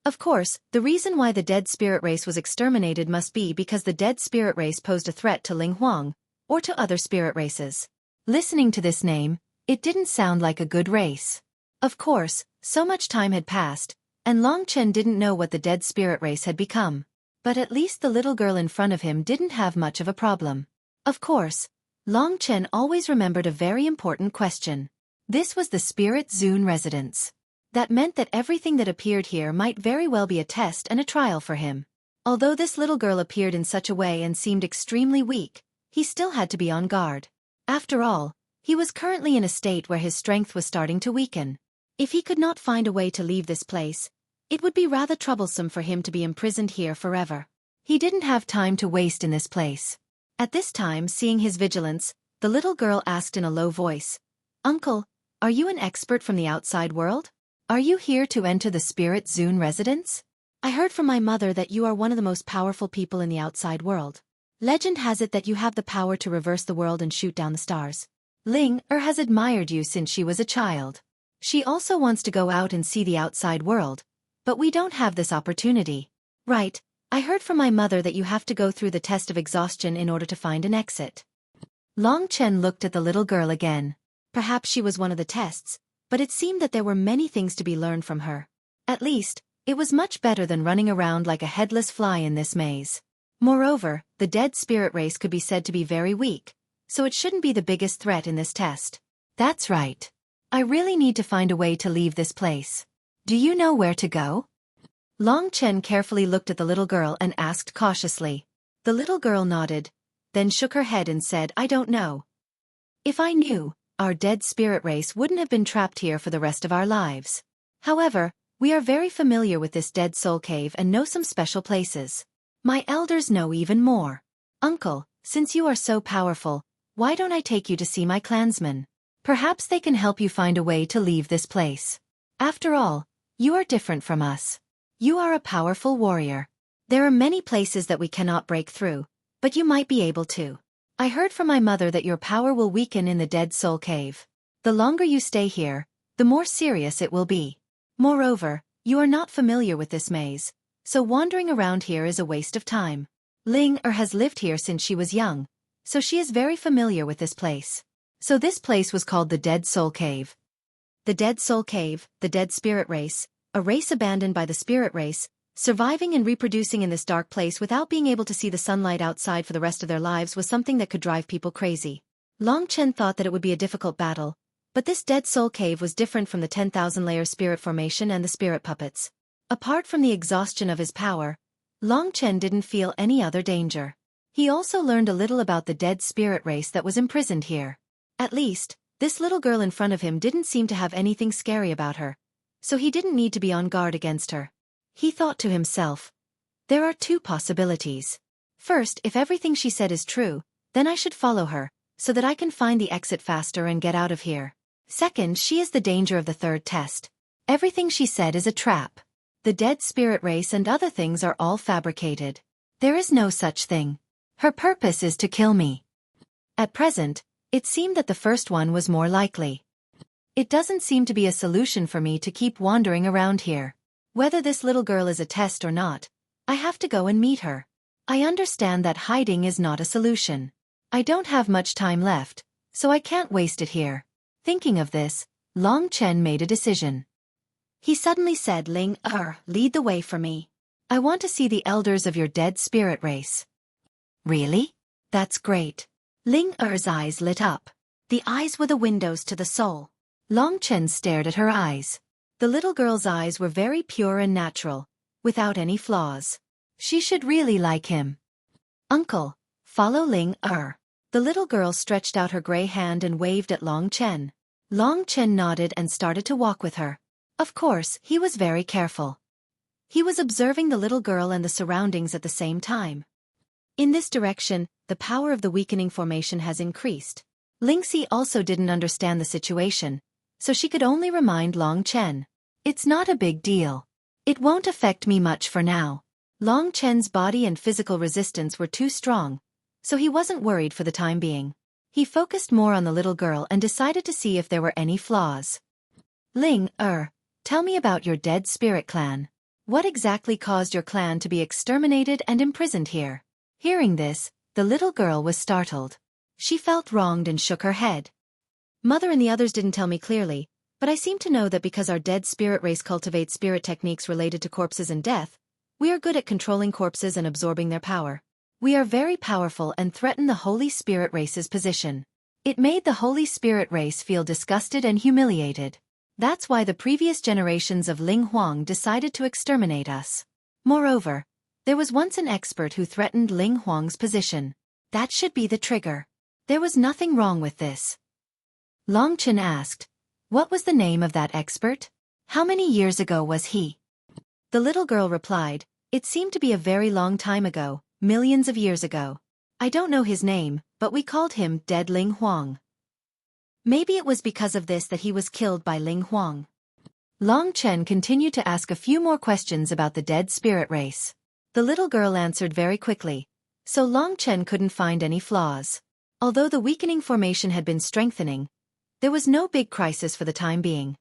Speaker 1: Of course, the reason why the dead spirit race was exterminated must be because the dead spirit race posed a threat to Ling Huang, or to other spirit races. Listening to this name, it didn't sound like a good race. Of course, so much time had passed, and Long Chen didn't know what the dead spirit race had become. But at least the little girl in front of him didn't have much of a problem. Of course, Long Chen always remembered a very important question. This was the spirit zone residence. That meant that everything that appeared here might very well be a test and a trial for him. Although this little girl appeared in such a way and seemed extremely weak, he still had to be on guard. After all, he was currently in a state where his strength was starting to weaken. If he could not find a way to leave this place, it would be rather troublesome for him to be imprisoned here forever. He didn't have time to waste in this place. At this time, seeing his vigilance, the little girl asked in a low voice, "Uncle, are you an expert from the outside world? Are you here to enter the Spirit Zone residence? I heard from my mother that you are one of the most powerful people in the outside world. Legend has it that you have the power to reverse the world and shoot down the stars. Ling has admired you since she was a child. She also wants to go out and see the outside world, but we don't have this opportunity." "Right, I heard from my mother that you have to go through the test of exhaustion in order to find an exit." Long Chen looked at the little girl again. Perhaps she was one of the tests, but it seemed that there were many things to be learned from her. At least, it was much better than running around like a headless fly in this maze. Moreover, the dead spirit race could be said to be very weak, so it shouldn't be the biggest threat in this test. "That's right. I really need to find a way to leave this place. Do you know where to go?" Long Chen carefully looked at the little girl and asked cautiously. The little girl nodded, then shook her head and said, "I don't know. If I knew, our dead spirit race wouldn't have been trapped here for the rest of our lives. However, we are very familiar with this dead soul cave and know some special places. My elders know even more. Uncle, since you are so powerful, why don't I take you to see my clansmen? Perhaps they can help you find a way to leave this place. After all, you are different from us. You are a powerful warrior. There are many places that we cannot break through, but you might be able to. I heard from my mother that your power will weaken in the Dead Soul Cave. The longer you stay here, the more serious it will be. Moreover, you are not familiar with this maze, so wandering around here is a waste of time. Ling has lived here since she was young, so she is very familiar with this place. So this place was called the Dead Soul Cave. The Dead Soul Cave, the Dead Spirit Race, a race abandoned by the Spirit Race, surviving and reproducing in this dark place without being able to see the sunlight outside for the rest of their lives was something that could drive people crazy. Long Chen thought that it would be a difficult battle, but this Dead Soul Cave was different from the 10,000-layer spirit formation and the spirit puppets. Apart from the exhaustion of his power, Long Chen didn't feel any other danger. He also learned a little about the dead spirit race that was imprisoned here. At least, this little girl in front of him didn't seem to have anything scary about her, so he didn't need to be on guard against her. He thought to himself, there are two possibilities. First, if everything she said is true, then I should follow her, so that I can find the exit faster and get out of here. Second, she is the danger of the third test. Everything she said is a trap. The dead spirit race and other things are all fabricated. There is no such thing. Her purpose is to kill me. At present, it seemed that the first one was more likely. It doesn't seem to be a solution for me to keep wandering around here. Whether this little girl is a test or not, I have to go and meet her. I understand that hiding is not a solution. I don't have much time left, so I can't waste it here. Thinking of this, Long Chen made a decision. He suddenly said, Ling lead the way for me. I want to see the elders of your dead spirit race. Really? That's great. Ling eyes lit up. The eyes were the windows to the soul. Long Chen stared at her eyes. The little girl's eyes were very pure and natural, without any flaws. She should really like him. Uncle, follow Ling The little girl stretched out her gray hand and waved at Long Chen. Long Chen nodded and started to walk with her. Of course, he was very careful. He was observing the little girl and the surroundings at the same time. In this direction, the power of the weakening formation has increased. Lingxi also didn't understand the situation, so she could only remind Long Chen. It's not a big deal. It won't affect me much for now. Long Chen's body and physical resistance were too strong, so he wasn't worried for the time being. He focused more on the little girl and decided to see if there were any flaws. Ling tell me about your dead spirit clan. What exactly caused your clan to be exterminated and imprisoned here? Hearing this, the little girl was startled. She felt wronged and shook her head. Mother and the others didn't tell me clearly, but I seem to know that because our dead spirit race cultivates spirit techniques related to corpses and death, we are good at controlling corpses and absorbing their power. We are very powerful and threaten the Holy Spirit race's position. It made the Holy Spirit race feel disgusted and humiliated. That's why the previous generations of Ling Huang decided to exterminate us. Moreover, there was once an expert who threatened Ling Huang's position. That should be the trigger. There was nothing wrong with this. Long Chen asked, What was the name of that expert? How many years ago was he? The little girl replied, it seemed to be a very long time ago, millions of years ago. I don't know his name, but we called him Dead Ling Huang. Maybe it was because of this that he was killed by Ling Huang. Long Chen continued to ask a few more questions about the dead spirit race. The little girl answered very quickly, so Long Chen couldn't find any flaws. Although the weakening formation had been strengthening, there was no big crisis for the time being.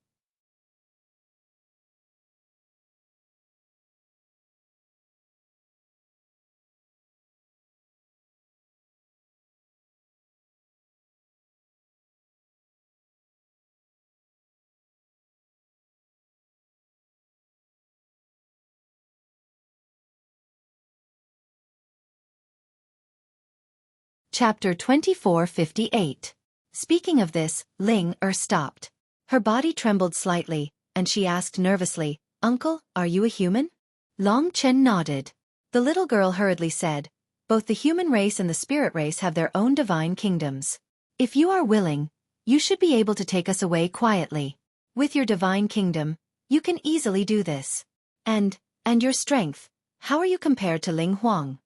Speaker 1: Chapter 2458. Speaking of this, Ling stopped. Her body trembled slightly, and she asked nervously, Uncle, are you a human? Long Chen nodded. The little girl hurriedly said, both the human race and the spirit race have their own divine kingdoms. If you are willing, you should be able to take us away quietly. With your divine kingdom, you can easily do this. And your strength, how are you compared to Ling Huang?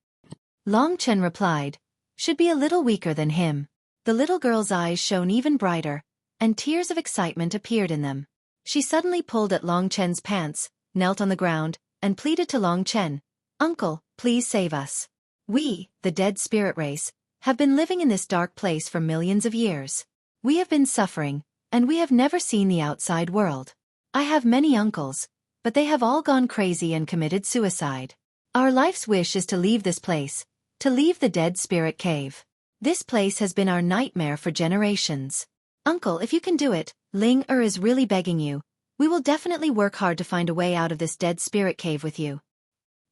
Speaker 1: Long Chen replied, should be a little weaker than him. The little girl's eyes shone even brighter, and tears of excitement appeared in them. She suddenly pulled at Long Chen's pants, knelt on the ground, and pleaded to Long Chen, Uncle, please save us. We, the dead spirit race, have been living in this dark place for millions of years. We have been suffering, and we have never seen the outside world. I have many uncles, but they have all gone crazy and committed suicide. Our life's wish is to leave this place, to leave the dead spirit cave. This place has been our nightmare for generations. Uncle, if you can do it, Ling is really begging you. We will definitely work hard to find a way out of this dead spirit cave with you.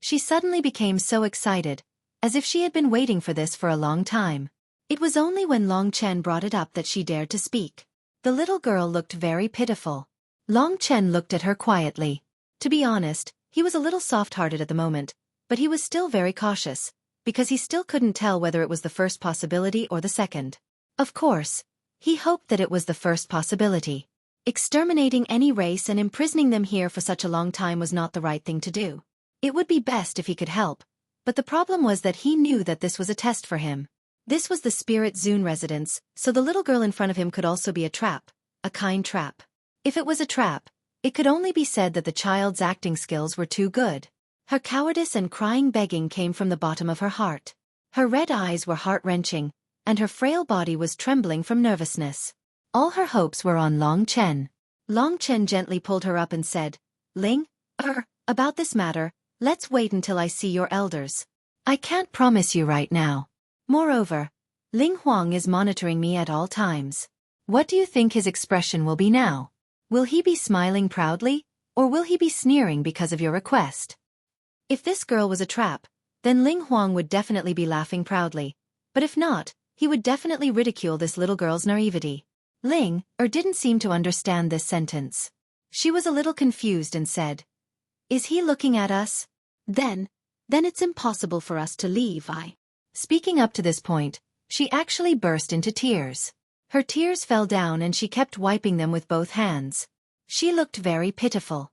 Speaker 1: She suddenly became so excited, as if she had been waiting for this for a long time. It was only when Long Chen brought it up that she dared to speak. The little girl looked very pitiful. Long Chen looked at her quietly. To be honest, he was a little soft-hearted at the moment, but he was still very cautious, because he still couldn't tell whether it was the first possibility or the second. Of course, he hoped that it was the first possibility. Exterminating any race and imprisoning them here for such a long time was not the right thing to do. It would be best if he could help, but the problem was that he knew that this was a test for him. This was the Spirit Zune residence, so the little girl in front of him could also be a trap, a kind trap. If it was a trap, it could only be said that the child's acting skills were too good. Her cowardice and crying begging came from the bottom of her heart. Her red eyes were heart-wrenching, and her frail body was trembling from nervousness. All her hopes were on Long Chen. Long Chen gently pulled her up and said, Ling, about this matter, let's wait until I see your elders. I can't promise you right now. Moreover, Ling Huang is monitoring me at all times. What do you think his expression will be now? Will he be smiling proudly, or will he be sneering because of your request? If this girl was a trap, then Ling Huang would definitely be laughing proudly, but if not, he would definitely ridicule this little girl's naivety. Ling didn't seem to understand this sentence. She was a little confused and said, Is he looking at us? Then it's impossible for us to leave. Speaking up to this point, she actually burst into tears. Her tears fell down and she kept wiping them with both hands. She looked very pitiful.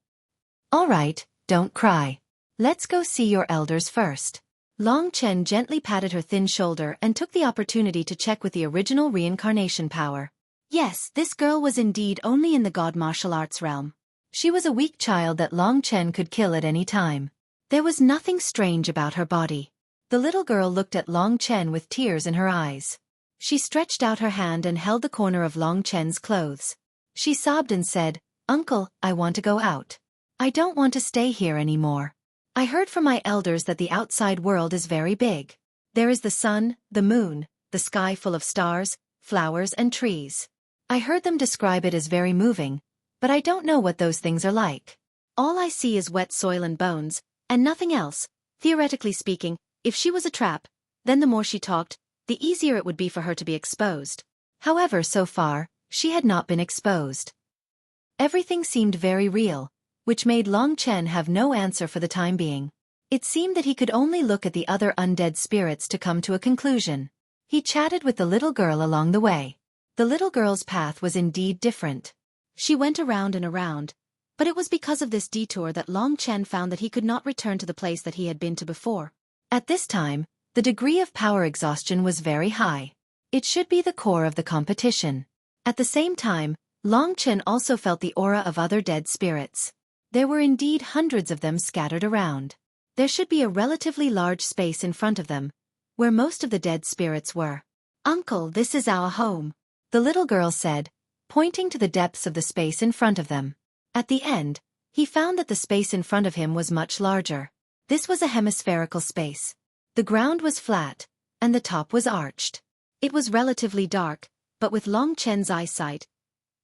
Speaker 1: All right, don't cry. Let's go see your elders first. Long Chen gently patted her thin shoulder and took the opportunity to check with the original reincarnation power. Yes, this girl was indeed only in the god martial arts realm. She was a weak child that Long Chen could kill at any time. There was nothing strange about her body. The little girl looked at Long Chen with tears in her eyes. She stretched out her hand and held the corner of Long Chen's clothes. She sobbed and said, Uncle, I want to go out. I don't want to stay here anymore. I heard from my elders that the outside world is very big. There is the sun, the moon, the sky full of stars, flowers and trees. I heard them describe it as very moving, but I don't know what those things are like. All I see is wet soil and bones, and nothing else. Theoretically speaking, if she was a trap, then the more she talked, the easier it would be for her to be exposed. However, so far, she had not been exposed. Everything seemed very real, which made Long Chen have no answer for the time being. It seemed that he could only look at the other undead spirits to come to a conclusion. He chatted with the little girl along the way. The little girl's path was indeed different. She went around and around, but it was because of this detour that Long Chen found that he could not return to the place that he had been to before. At this time, the degree of power exhaustion was very high. It should be the core of the competition. At the same time, Long Chen also felt the aura of other dead spirits. There were indeed hundreds of them scattered around. There should be a relatively large space in front of them, where most of the dead spirits were. "Uncle, this is our home," the little girl said, pointing to the depths of the space in front of them. At the end, he found that the space in front of him was much larger. This was a hemispherical space. The ground was flat, and the top was arched. It was relatively dark, but with Long Chen's eyesight,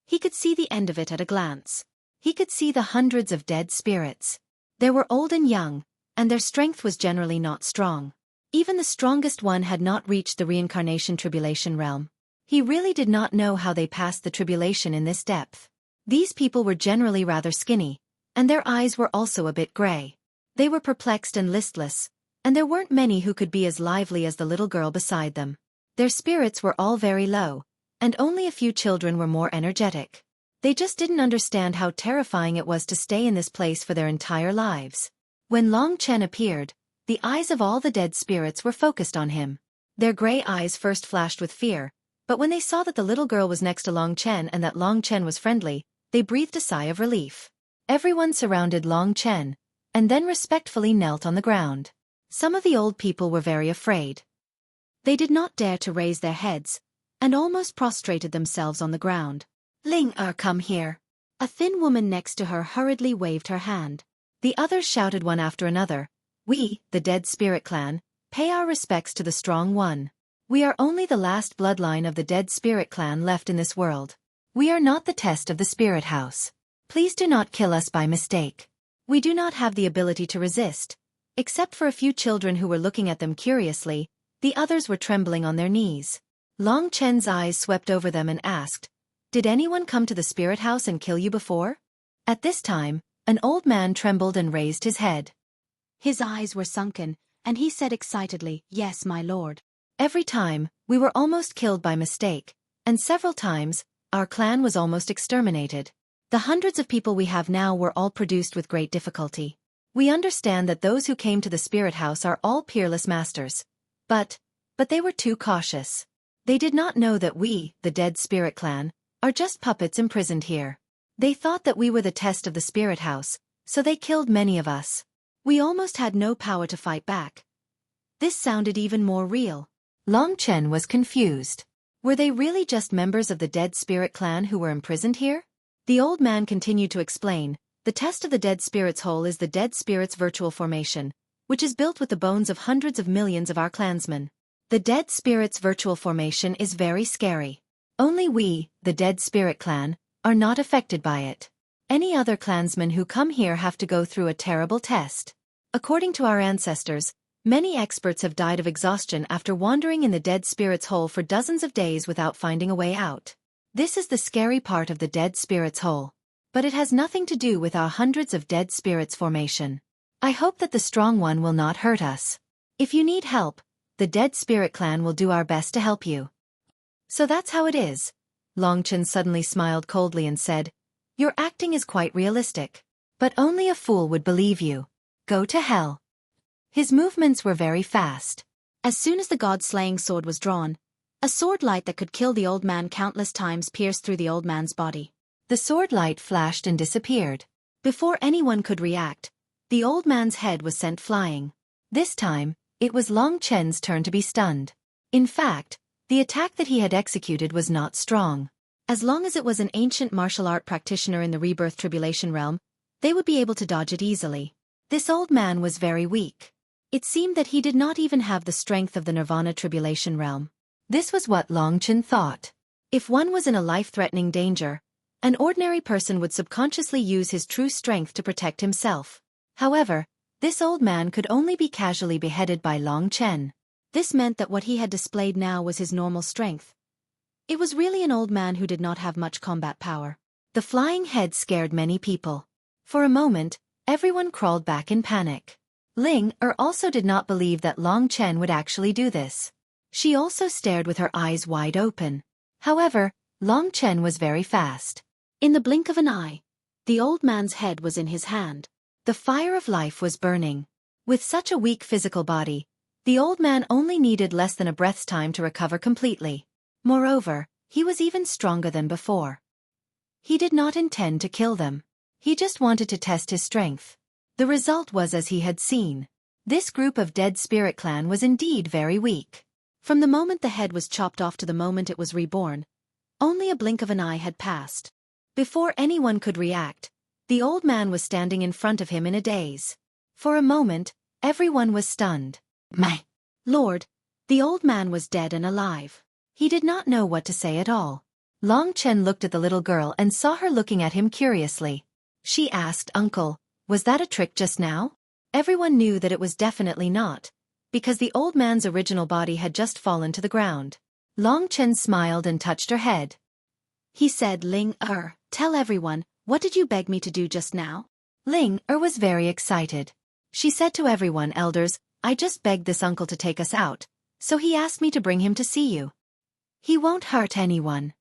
Speaker 1: he could see the end of it at a glance. He could see the hundreds of dead spirits. They were old and young, and their strength was generally not strong. Even the strongest one had not reached the reincarnation tribulation realm. He really did not know how they passed the tribulation in this depth. These people were generally rather skinny, and their eyes were also a bit gray. They were perplexed and listless, and there weren't many who could be as lively as the little girl beside them. Their spirits were all very low, and only a few children were more energetic. They just didn't understand how terrifying it was to stay in this place for their entire lives. When Long Chen appeared, the eyes of all the dead spirits were focused on him. Their gray eyes first flashed with fear, but when they saw that the little girl was next to Long Chen and that Long Chen was friendly, they breathed a sigh of relief. Everyone surrounded Long Chen, and then respectfully knelt on the ground. Some of the old people were very afraid. They did not dare to raise their heads, and almost prostrated themselves on the ground. "Ling come here." A thin woman next to her hurriedly waved her hand. The others shouted one after another, "We, the Dead Spirit Clan, pay our respects to the Strong One. We are only the last bloodline of the Dead Spirit Clan left in this world. We are not the test of the Spirit House. Please do not kill us by mistake. We do not have the ability to resist." Except for a few children who were looking at them curiously, the others were trembling on their knees. Long Chen's eyes swept over them and asked, "Did anyone come to the Spirit House and kill you before?" At this time, an old man trembled and raised his head. His eyes were sunken, and he said excitedly, "Yes, my lord. Every time, we were almost killed by mistake, and several times, our clan was almost exterminated. The hundreds of people we have now were all produced with great difficulty. We understand that those who came to the Spirit House are all peerless masters. But they were too cautious. They did not know that we, the Dead Spirit Clan, are just puppets imprisoned here. They thought that we were the test of the Spirit House, so they killed many of us. We almost had no power to fight back." This sounded even more real. Long Chen was confused. Were they really just members of the Dead Spirit Clan who were imprisoned here? The old man continued to explain, "The test of the Dead Spirit's hole is the Dead Spirit's virtual formation, which is built with the bones of hundreds of millions of our clansmen. The Dead Spirit's virtual formation is very scary. Only we, the Dead Spirit Clan, are not affected by it. Any other clansmen who come here have to go through a terrible test. According to our ancestors, many experts have died of exhaustion after wandering in the Dead Spirit's hole for dozens of days without finding a way out. This is the scary part of the Dead Spirit's hole. But it has nothing to do with our hundreds of dead spirits formation. I hope that the Strong One will not hurt us. If you need help, the Dead Spirit Clan will do our best to help you." "So that's how it is." Long Chen suddenly smiled coldly and said, "Your acting is quite realistic. But only a fool would believe you. Go to hell." His movements were very fast. As soon as the god-slaying sword was drawn, a sword light that could kill the old man countless times pierced through the old man's body. The sword light flashed and disappeared. Before anyone could react, the old man's head was sent flying. This time, it was Long Chen's turn to be stunned. In fact, the attack that he had executed was not strong. As long as it was an ancient martial art practitioner in the rebirth tribulation realm, they would be able to dodge it easily. This old man was very weak. It seemed that he did not even have the strength of the Nirvana tribulation realm. This was what Long Chen thought. If one was in a life-threatening danger, an ordinary person would subconsciously use his true strength to protect himself. However, this old man could only be casually beheaded by Long Chen. This meant that what he had displayed now was his normal strength. It was really an old man who did not have much combat power. The flying head scared many people. For a moment, everyone crawled back in panic. Ling also did not believe that Long Chen would actually do this. She also stared with her eyes wide open. However, Long Chen was very fast.
Speaker 2: In the blink of an eye, the old man's head was in his hand.
Speaker 1: The fire of life was burning. With such a weak physical body, the old man only needed less than a breath's time to recover completely. Moreover, he was even stronger than before. He did not intend to kill them. He just wanted to test his strength. The result was as he had seen. This group of dead spirit clan was indeed very weak.
Speaker 2: From the moment the head was chopped off to the moment it was reborn, only a blink of an eye had passed.
Speaker 1: Before anyone could react, the old man was standing in front of him in a daze. For a moment, everyone was stunned.
Speaker 2: My lord, the old man was dead and alive.
Speaker 1: He did not know what to say at all. Long Chen looked at the little girl and saw her looking at him curiously. She asked, "Uncle, was that a trick just now?" Everyone knew that it was definitely not, because the old man's original body had just fallen to the ground. Long Chen smiled and touched her head.
Speaker 2: He said, "Ling tell everyone, what did you beg me to do just now?"
Speaker 1: Ling was very excited. She said to everyone, "Elders, I just begged this uncle to take us out, so he asked me to bring him to see you. He won't hurt anyone."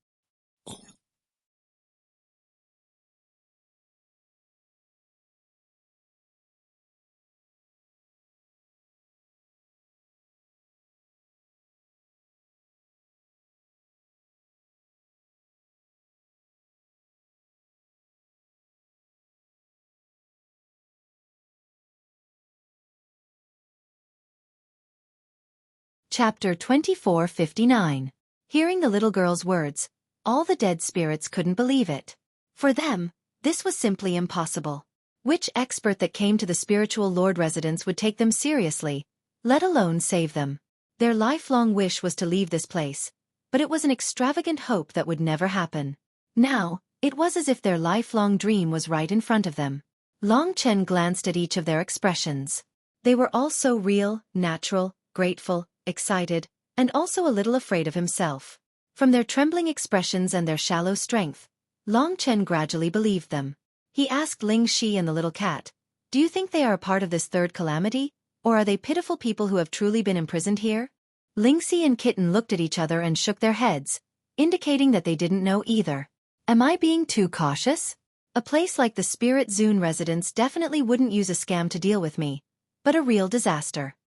Speaker 1: Chapter 24:59. Hearing the little girl's words, all the dead spirits couldn't believe it. For them, this was simply impossible. Which expert that came to the spiritual lord residence would take them seriously, let alone save them? Their lifelong wish was to leave this place, but it was an extravagant hope that would never happen. Now, it was as if their lifelong dream was right in front of them. Long Chen glanced at each of their expressions. They were all so real, natural, grateful, excited, and also a little afraid of himself. From their trembling expressions and their shallow strength, Long Chen gradually believed them. He asked Ling Shi and the little cat, "Do you think they are a part of this third calamity, or are they pitiful people who have truly been imprisoned here?" Ling Shi and Kitten looked at each other and shook their heads, indicating that they didn't know either. Am I being too cautious? A place like the Spirit Zune residence definitely wouldn't use a scam to deal with me, but a real disaster.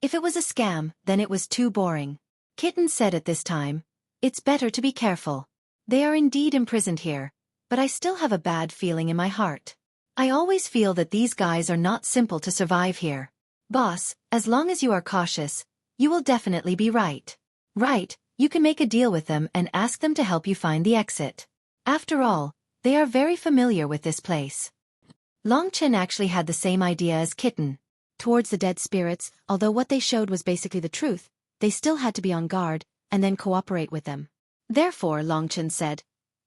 Speaker 1: If it was a scam, then it was too boring. Kitten said at this time, "It's better to be careful. They are indeed imprisoned here, but I still have a bad feeling in my heart. I always feel that these guys are not simple to survive here. Boss, as long as you are cautious, you will definitely be right. Right, you can make a deal with them and ask them to help you find the exit. After all, they are very familiar with this place." Long Chen actually had the same idea as Kitten.
Speaker 2: Towards the dead spirits, although what they showed was basically the truth, they still had to be on guard, and then cooperate with them. Therefore, Long Chen said,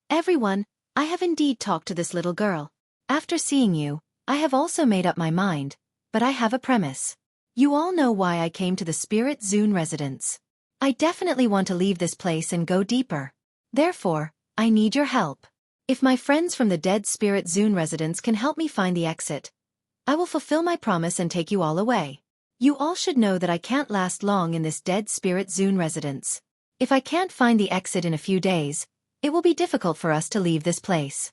Speaker 2: "Everyone, I have indeed talked to this little girl.
Speaker 1: After seeing you, I have also made up my mind, but I have a premise. You all know why I came to the Spirit Zune residence. I definitely want to leave this place and go deeper. Therefore, I need your help. If my friends from the Dead Spirit Zune residence can help me find the exit, I will fulfill my promise and take you all away. You all should know that I can't last long in this Dead Spirit Zune residence. If I can't find the exit in a few days, it will be difficult for us to leave this place."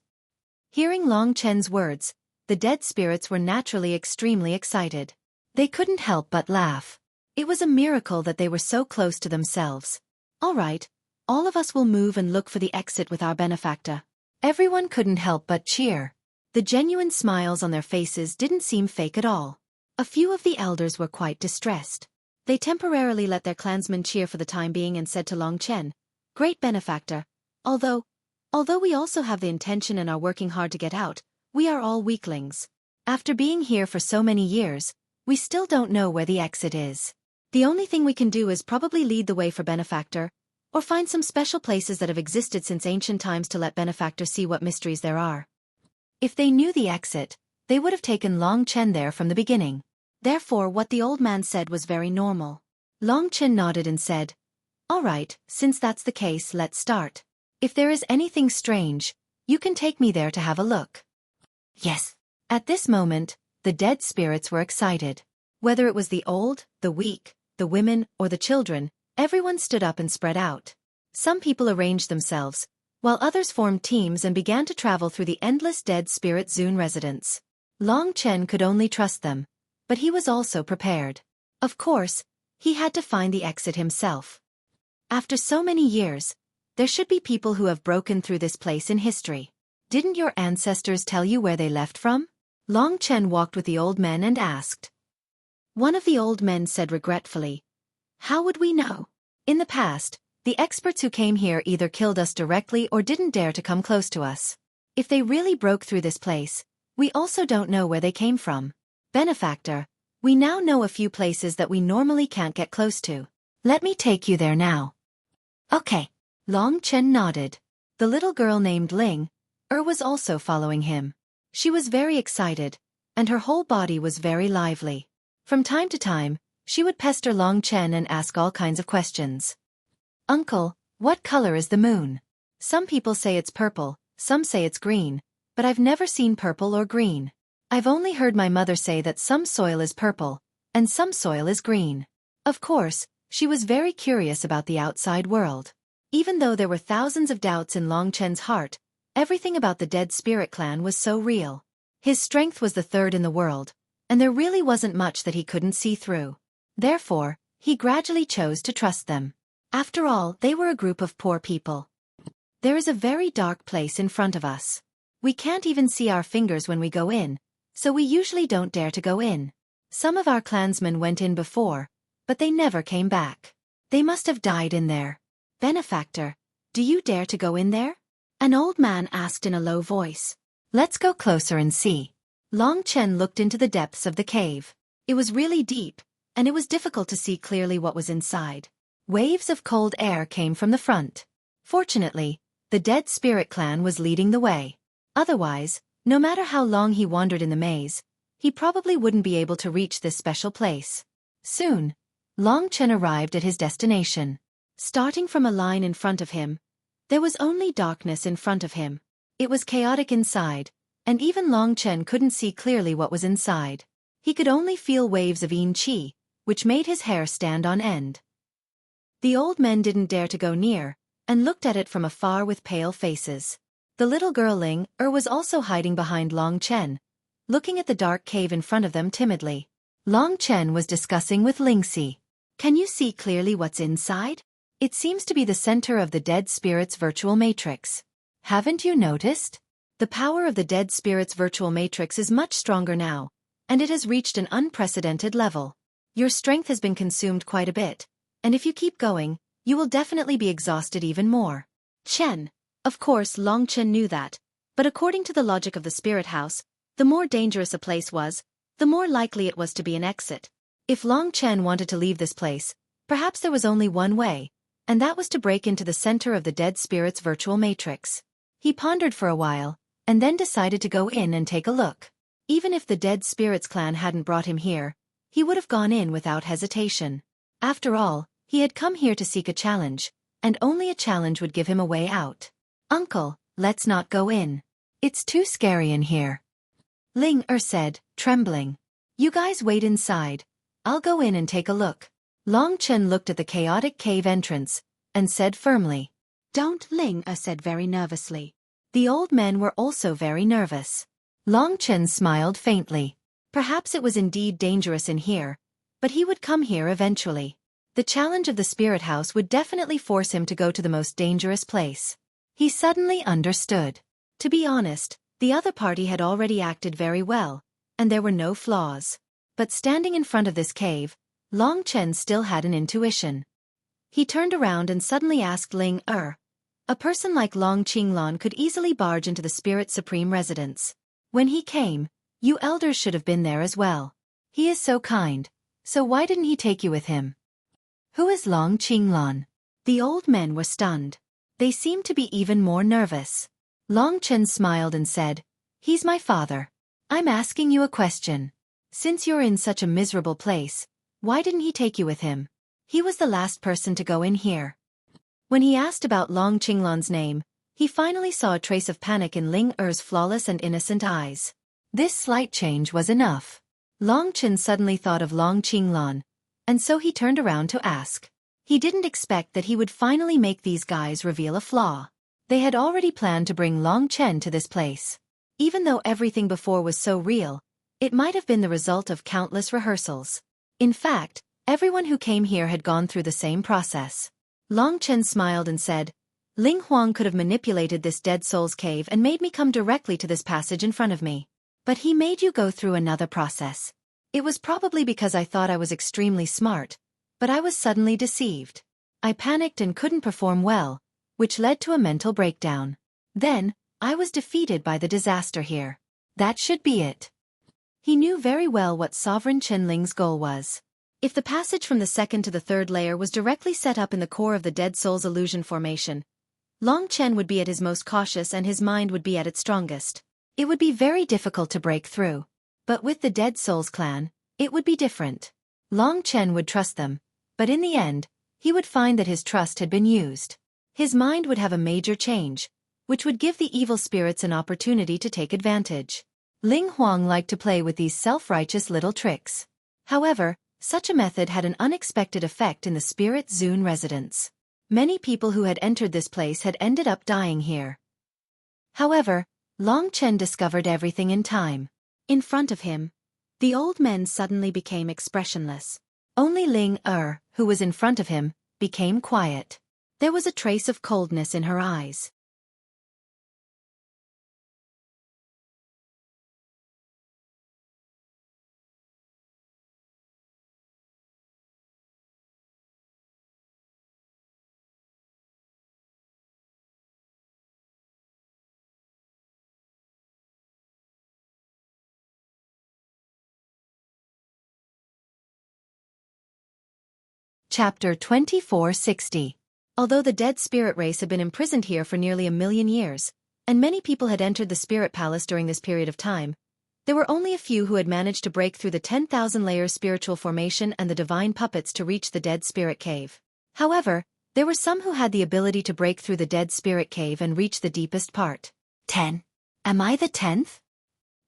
Speaker 1: Hearing Long Chen's words, the dead spirits were naturally extremely excited. They couldn't help but laugh. It was a miracle that they were so close to themselves. "All right, all of us will move and look for the exit with our benefactor." Everyone couldn't help but cheer. The genuine smiles on their faces didn't seem fake at all. A few of the elders were quite distressed. They temporarily let their clansmen cheer for the time being and said to Long Chen, "Great benefactor, although we also have the intention and are working hard to get out, we are all weaklings. After being here for so many years, we still don't know where the exit is. The only thing we can do is probably lead the way for benefactor, or find some special places that have existed since ancient times to let benefactor see what mysteries there are." If they knew the exit, they would have taken Long Chen there from the beginning. Therefore, what the old man said was very normal. Long Chen nodded and said, "All right, since that's the case, let's start. If there is anything strange, you can take me there to have a look."
Speaker 2: Yes.
Speaker 1: At this moment, the dead spirits were excited. Whether it was the old, the weak, the women, or the children, everyone stood up and spread out. Some people arranged themselves, while others formed teams and began to travel through the endless dead spirit Zune residents. Long Chen could only trust them, but he was also prepared. Of course, he had to find the exit himself. After so many years, there should be people who have broken through this place in history. Didn't your ancestors tell you where they left from? Long Chen walked with the old men and asked. One of the old men said regretfully, "How would we know? In the past, the experts who came here either killed us directly or didn't dare to come close to us. If they really broke through this place, we also don't know where they came from. Benefactor, we now know a few places that we normally can't get close to. Let me take you there now." Okay. Long Chen nodded. The little girl named Ling was also following him. She was very excited, and her whole body was very lively. From time to time, she would pester Long Chen and ask all kinds of questions. "Uncle, what color is the moon? Some people say it's purple, some say it's green, but I've never seen purple or green. I've only heard my mother say that some soil is purple, and some soil is green." Of course, she was very curious about the outside world. Even though there were thousands of doubts in Long Chen's heart, everything about the dead spirit clan was so real. His strength was the third in the world, and there really wasn't much that he couldn't see through. Therefore, he gradually chose to trust them. After all, they were a group of poor people. There is a very dark place in front of us. We can't even see our fingers when we go in, so we usually don't dare to go in. Some of our clansmen went in before, but they never came back. They must have died in there. Benefactor, do you dare to go in there? An old man asked in a low voice. Let's go closer and see. Long Chen looked into the depths of the cave. It was really deep, and it was difficult to see clearly what was inside. Waves of cold air came from the front. Fortunately, the dead spirit clan was leading the way. Otherwise, no matter how long he wandered in the maze, he probably wouldn't be able to reach this special place. Soon, Long Chen arrived at his destination. Starting from a line in front of him, there was only darkness in front of him. It was chaotic inside, and even Long Chen couldn't see clearly what was inside. He could only feel waves of yin qi, which made his hair stand on end. The old men didn't dare to go near, and looked at it from afar with pale faces. The little girl Ling was also hiding behind Long Chen, looking at the dark cave in front of them timidly. Long Chen was discussing with Lingxi. Can you see clearly what's inside? It seems to be the center of the dead spirit's virtual matrix. Haven't you noticed? The power of the dead spirit's virtual matrix is much stronger now, and it has reached an unprecedented level. Your strength has been consumed quite a bit, and if you keep going, you will definitely be exhausted even more. Chen. Of course, Long Chen knew that, but according to the logic of the spirit house, the more dangerous a place was, the more likely it was to be an exit. If Long Chen wanted to leave this place, perhaps there was only one way, and that was to break into the center of the dead spirit's virtual matrix. He pondered for a while, and then decided to go in and take a look. Even if the dead spirits clan hadn't brought him here, he would have gone in without hesitation. After all, he had come here to seek a challenge, and only a challenge would give him a way out. Uncle, let's not go in. It's too scary in here. Ling said, trembling. You guys wait inside. I'll go in and take a look. Long Chen looked at the chaotic cave entrance, and said firmly. Don't, Ling said very nervously. The old men were also very nervous. Long Chen smiled faintly. Perhaps it was indeed dangerous in here, but he would come here eventually. The challenge of the spirit house would definitely force him to go to the most dangerous place. He suddenly understood. To be honest, the other party had already acted very well, and there were no flaws. But standing in front of this cave, Long Chen still had an intuition. He turned around and suddenly asked Ling a person like Long Qinglan could easily barge into the Spirit Supreme residence. When he came, you elders should have been there as well. He is so kind, so why didn't he take you with him? Who is Long Qinglan? The old men were stunned. They seemed to be even more nervous. Long Chen smiled and said, He's my father. I'm asking you a question. Since you're in such a miserable place, why didn't he take you with him? He was the last person to go in here. When he asked about Long Qinglan's name, he finally saw a trace of panic in Ling flawless and innocent eyes. This slight change was enough. Long Chen suddenly thought of Long Qinglan, and so he turned around to ask. He didn't expect that he would finally make these guys reveal a flaw. They had already planned to bring Long Chen to this place. Even though everything before was so real, it might have been the result of countless rehearsals. In fact, everyone who came here had gone through the same process. Long Chen smiled and said, Ling Huang could have manipulated this dead soul's cave and made me come directly to this passage in front of me. But he made you go through another process. It was probably because I thought I was extremely smart, but I was suddenly deceived. I panicked and couldn't perform well, which led to a mental breakdown. Then, I was defeated by the disaster here. That should be it. He knew very well what Sovereign Chenling's goal was. If the passage from the second to the third layer was directly set up in the core of the Dead Soul's illusion formation, Long Chen would be at his most cautious and his mind would be at its strongest. It would be very difficult to break through. But with the Dead Souls clan, it would be different. Long Chen would trust them, but in the end, he would find that his trust had been used. His mind would have a major change, which would give the evil spirits an opportunity to take advantage. Ling Huang liked to play with these self-righteous little tricks. However, such a method had an unexpected effect in the Spirit Zune residence. Many people who had entered this place had ended up dying here. However, Long Chen discovered everything in time. In front of him, the old men suddenly became expressionless. Only Ling who was in front of him, became quiet. There was a trace of coldness in her eyes. Chapter 2460. Although the dead spirit race had been imprisoned here for nearly 1,000,000 years, and many people had entered the spirit palace during this period of time, there were only a few who had managed to break through the 10,000-layer spiritual formation and the divine puppets to reach the dead spirit cave. However, there were some who had the ability to break through the dead spirit cave and reach the deepest part. 10. Am I the 10th?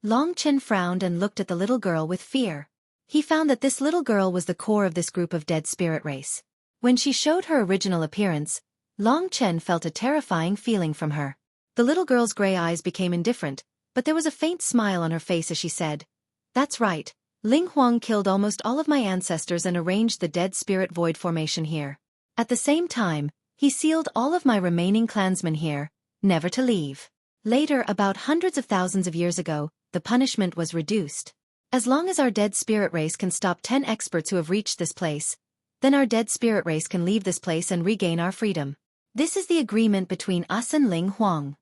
Speaker 1: Long Chen frowned and looked at the little girl with fear. He found that this little girl was the core of this group of dead spirit race. When she showed her original appearance, Long Chen felt a terrifying feeling from her. The little girl's gray eyes became indifferent, but there was a faint smile on her face as she said, That's right, Ling Huang killed almost all of my ancestors and arranged the dead spirit void formation here. At the same time, he sealed all of my remaining clansmen here, never to leave. Later, about hundreds of thousands of years ago, the punishment was reduced. As long as our dead spirit race can stop 10 experts who have reached this place, then our dead spirit race can leave this place and regain our freedom. This is the agreement between us and Ling Huang.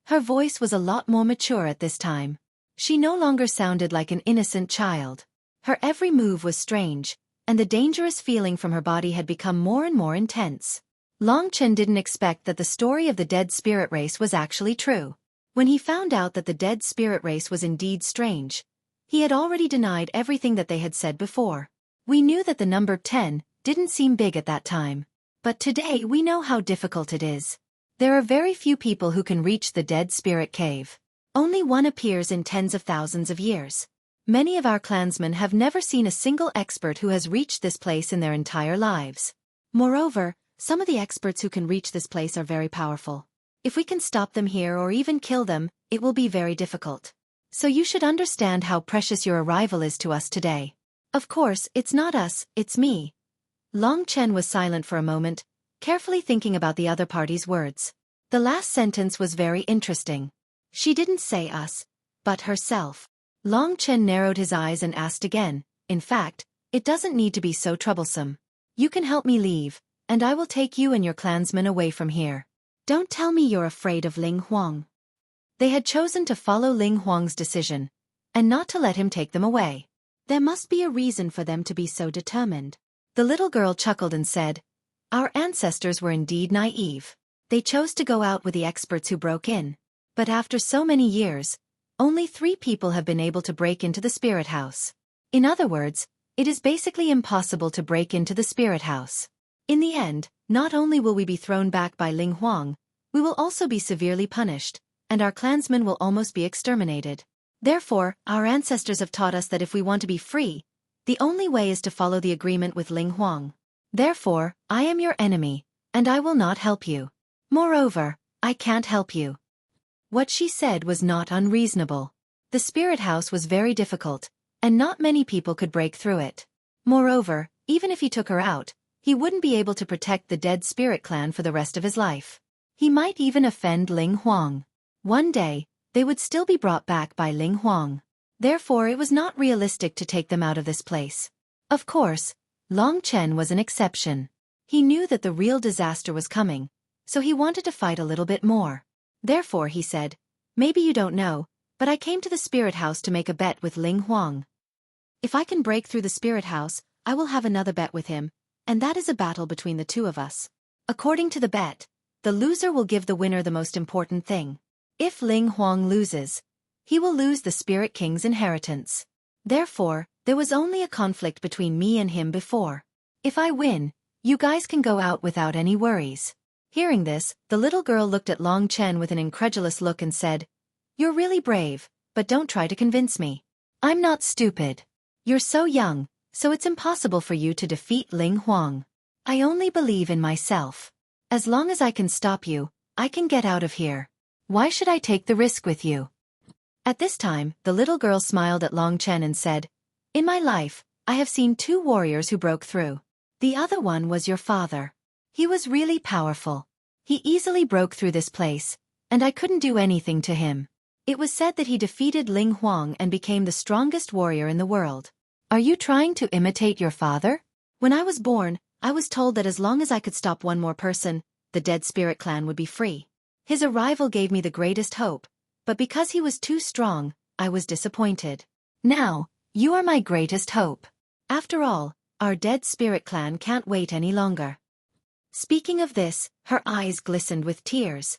Speaker 1: Her voice was a lot more mature at this time. She no longer sounded like an innocent child. Her every move was strange, and the dangerous feeling from her body had become more and more intense. Long Chen didn't expect that the story of the dead spirit race was actually true. When he found out that the dead spirit race was indeed strange, he had already denied everything that they had said before. We knew that the number 10 didn't seem big at that time. But today we know how difficult it is. There are very few people who can reach the dead spirit cave. Only one appears in tens of thousands of years. Many of our clansmen have never seen a single expert who has reached this place in their entire lives. Moreover, some of the experts who can reach this place are very powerful. If we can stop them here or even kill them, it will be very difficult. So you should understand how precious your arrival is to us today. Of course, it's not us, it's me. Long Chen was silent for a moment, carefully thinking about the other party's words. The last sentence was very interesting. She didn't say us, but herself. Long Chen narrowed his eyes and asked again, in fact, it doesn't need to be so troublesome. You can help me leave, and I will take you and your clansmen away from here. Don't tell me you're afraid of Ling Huang. They had chosen to follow Ling Huang's decision, and not to let him take them away. There must be a reason for them to be so determined. The little girl chuckled and said, Our ancestors were indeed naive. They chose to go out with the experts who broke in. But after so many years, only 3 people have been able to break into the spirit house. In other words, it is basically impossible to break into the spirit house. In the end, not only will we be thrown back by Ling Huang, we will also be severely punished, and our clansmen will almost be exterminated. Therefore, our ancestors have taught us that if we want to be free, the only way is to follow the agreement with Ling Huang. Therefore, I am your enemy, and I will not help you. Moreover, I can't help you." What she said was not unreasonable. The spirit house was very difficult, and not many people could break through it. Moreover, even if he took her out, he wouldn't be able to protect the dead spirit clan for the rest of his life. He might even offend Ling Huang. One day, they would still be brought back by Ling Huang. Therefore it was not realistic to take them out of this place. Of course, Long Chen was an exception. He knew that the real disaster was coming, so he wanted to fight a little bit more. Therefore he said, "Maybe you don't know, but I came to the spirit house to make a bet with Ling Huang. If I can break through the spirit house, I will have another bet with him, and that is a battle between the two of us. According to the bet, the loser will give the winner the most important thing. If Ling Huang loses, he will lose the Spirit King's inheritance. Therefore, there was only a conflict between me and him before. If I win, you guys can go out without any worries." Hearing this, the little girl looked at Long Chen with an incredulous look and said, "You're really brave, but don't try to convince me. I'm not stupid. You're so young, so it's impossible for you to defeat Ling Huang. I only believe in myself. As long as I can stop you, I can get out of here. Why should I take the risk with you?" At this time, the little girl smiled at Long Chen and said, "In my life, I have seen 2 warriors who broke through. The other one was your father. He was really powerful. He easily broke through this place, and I couldn't do anything to him. It was said that he defeated Ling Huang and became the strongest warrior in the world. Are you trying to imitate your father? When I was born, I was told that as long as I could stop one more person, the dead spirit clan would be free. His arrival gave me the greatest hope, but because he was too strong, I was disappointed. Now, you are my greatest hope. After all, our dead spirit clan can't wait any longer." Speaking of this, her eyes glistened with tears.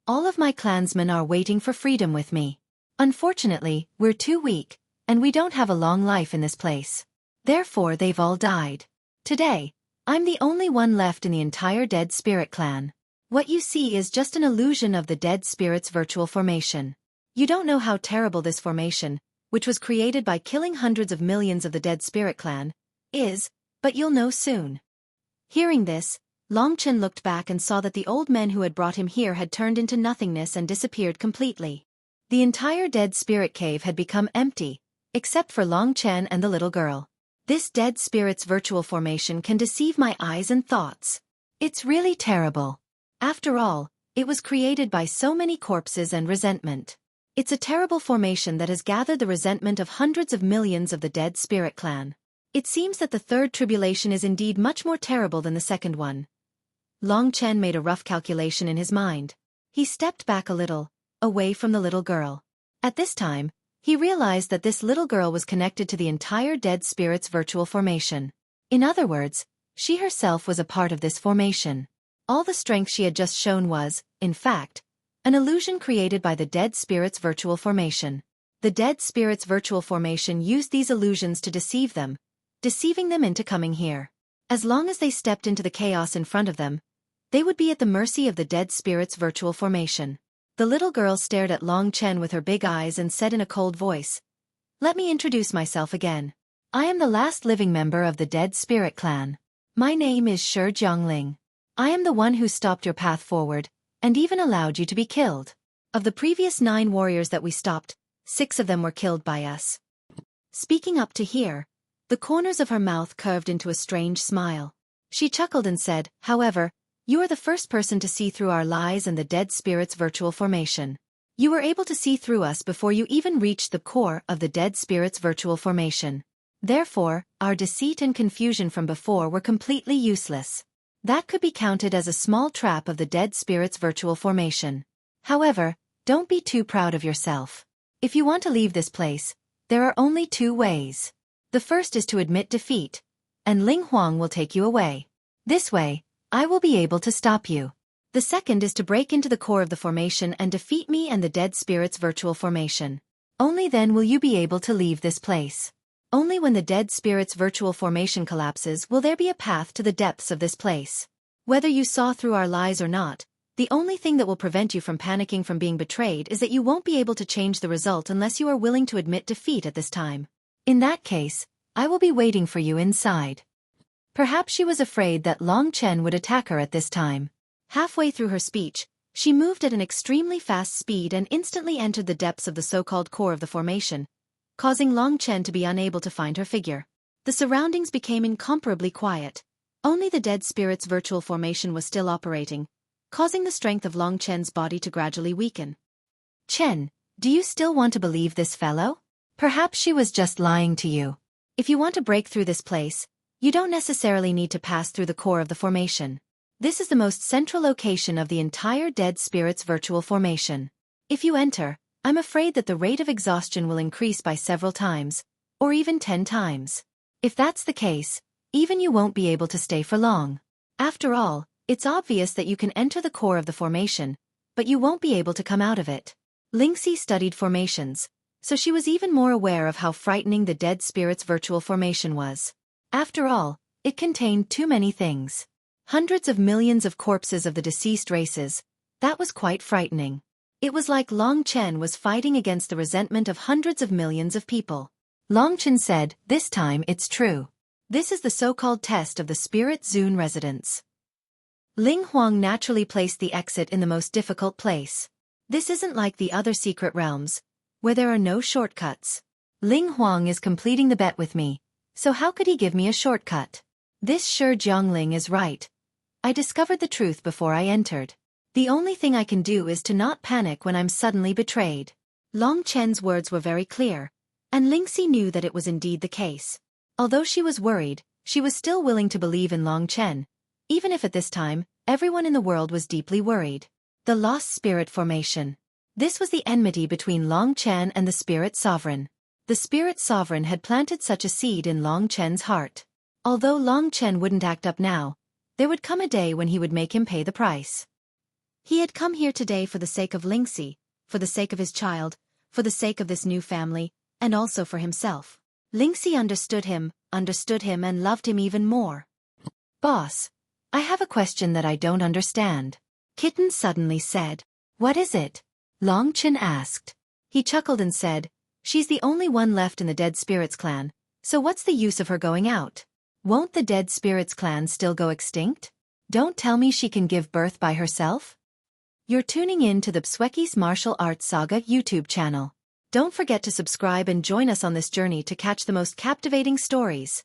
Speaker 1: "All of my clansmen are waiting for freedom with me. Unfortunately, we're too weak, and we don't have a long life in this place. Therefore they've all died. Today, I'm the only one left in the entire dead spirit clan. What you see is just an illusion of the dead spirit's virtual formation. You don't know how terrible this formation, which was created by killing hundreds of millions of the dead spirit clan, is, but you'll know soon." Hearing this, Long Chen looked back and saw that the old men who had brought him here had turned into nothingness and disappeared completely. The entire dead spirit cave had become empty, except for Long Chen and the little girl. This dead spirit's virtual formation can deceive my eyes and thoughts. It's really terrible. After all, it was created by so many corpses and resentment. It's a terrible formation that has gathered the resentment of hundreds of millions of the dead spirit clan. It seems that the third tribulation is indeed much more terrible than the second one. Long Chen made a rough calculation in his mind. He stepped back a little, away from the little girl. At this time, he realized that this little girl was connected to the entire dead spirit's virtual formation. In other words, she herself was a part of this formation. All the strength she had just shown was, in fact, an illusion created by the dead spirit's virtual formation. The dead spirit's virtual formation used these illusions to deceive them, deceiving them into coming here. As long as they stepped into the chaos in front of them, they would be at the mercy of the dead spirit's virtual formation. The little girl stared at Long Chen with her big eyes and said in a cold voice, "Let me introduce myself again. I am the last living member of the dead spirit clan. My name is Shi Jiangling. I am the one who stopped your path forward, and even allowed you to be killed. Of the previous 9 warriors that we stopped, 6 of them were killed by us." Speaking up to here, the corners of her mouth curved into a strange smile. She chuckled and said, "However, you are the first person to see through our lies and the dead spirit's virtual formation. You were able to see through us before you even reached the core of the dead spirit's virtual formation. Therefore, our deceit and confusion from before were completely useless. That could be counted as a small trap of the dead spirit's virtual formation. However, don't be too proud of yourself. If you want to leave this place, there are only 2 ways. The first is to admit defeat, and Ling Huang will take you away. This way, I will be able to stop you. The second is to break into the core of the formation and defeat me and the dead spirit's virtual formation. Only then will you be able to leave this place. Only when the dead spirit's virtual formation collapses will there be a path to the depths of this place. Whether you saw through our lies or not, the only thing that will prevent you from panicking from being betrayed is that you won't be able to change the result unless you are willing to admit defeat at this time. In that case, I will be waiting for you inside." Perhaps she was afraid that Long Chen would attack her at this time. Halfway through her speech,
Speaker 2: She moved at an extremely fast speed and instantly entered the depths of the so-called core of the formation, causing Long Chen to be unable to find her figure. The surroundings became incomparably quiet. Only the dead spirit's virtual formation was still operating, causing the strength of Long Chen's body to gradually weaken.
Speaker 1: Chen, do you still want to believe this fellow? Perhaps she was just lying to you.
Speaker 2: If you want to break through this place, you don't necessarily need to pass through the core of the formation. This is the most central location of the entire dead spirit's virtual formation. If you enter, I'm afraid that the rate of exhaustion will increase by several times, or even 10 times. If that's the case, even you won't be able to stay for long. After all, it's obvious that you can enter the core of the formation, but you won't be able to come out of it. Lingxi studied formations, so she was even more aware of how frightening the dead spirit's virtual formation was. After all, it contained too many things. Hundreds of millions of corpses of the deceased races. That was quite frightening. It was like Long Chen was fighting against the resentment of hundreds of millions of people.
Speaker 1: Long Chen said, "This time it's true.
Speaker 2: This is the so-called test of the Spirit Zone residence." Ling Huang naturally placed the exit in the most difficult place. This isn't like the other secret realms, where there are no shortcuts.
Speaker 1: Ling Huang is completing the bet with me, so how could he give me a shortcut?
Speaker 2: This Shi Jiangling is right. I discovered the truth before I entered. The only thing I can do is to not panic when I'm suddenly betrayed. Long Chen's words were very clear, and Lingxi knew that it was indeed the case. Although she was worried, she was still willing to believe in Long Chen, even if at this time, everyone in the world was deeply worried. The Lost Spirit Formation. This was the enmity between Long Chen and the Spirit Sovereign. The Spirit Sovereign had planted such a seed in Long Chen's heart. Although Long Chen wouldn't act up now, there would come a day when he would make him pay the price. He had come here today for the sake of Lingxi, for the sake of his child, for the sake of this new family, and also for himself. Lingxi understood him and loved him even more.
Speaker 1: "Boss, I have a question that I don't understand,"
Speaker 2: Kitten suddenly said.
Speaker 1: "What is it?" Long Chen asked.
Speaker 2: He chuckled and said, "She's the only one left in the Dead Spirits clan, so what's the use of her going out? Won't the Dead Spirits clan still go extinct?
Speaker 1: Don't tell me she can give birth by herself?"
Speaker 2: You're tuning in to the Xueqi's Martial Arts Saga YouTube channel. Don't forget to subscribe and join us on this journey to catch the most captivating stories.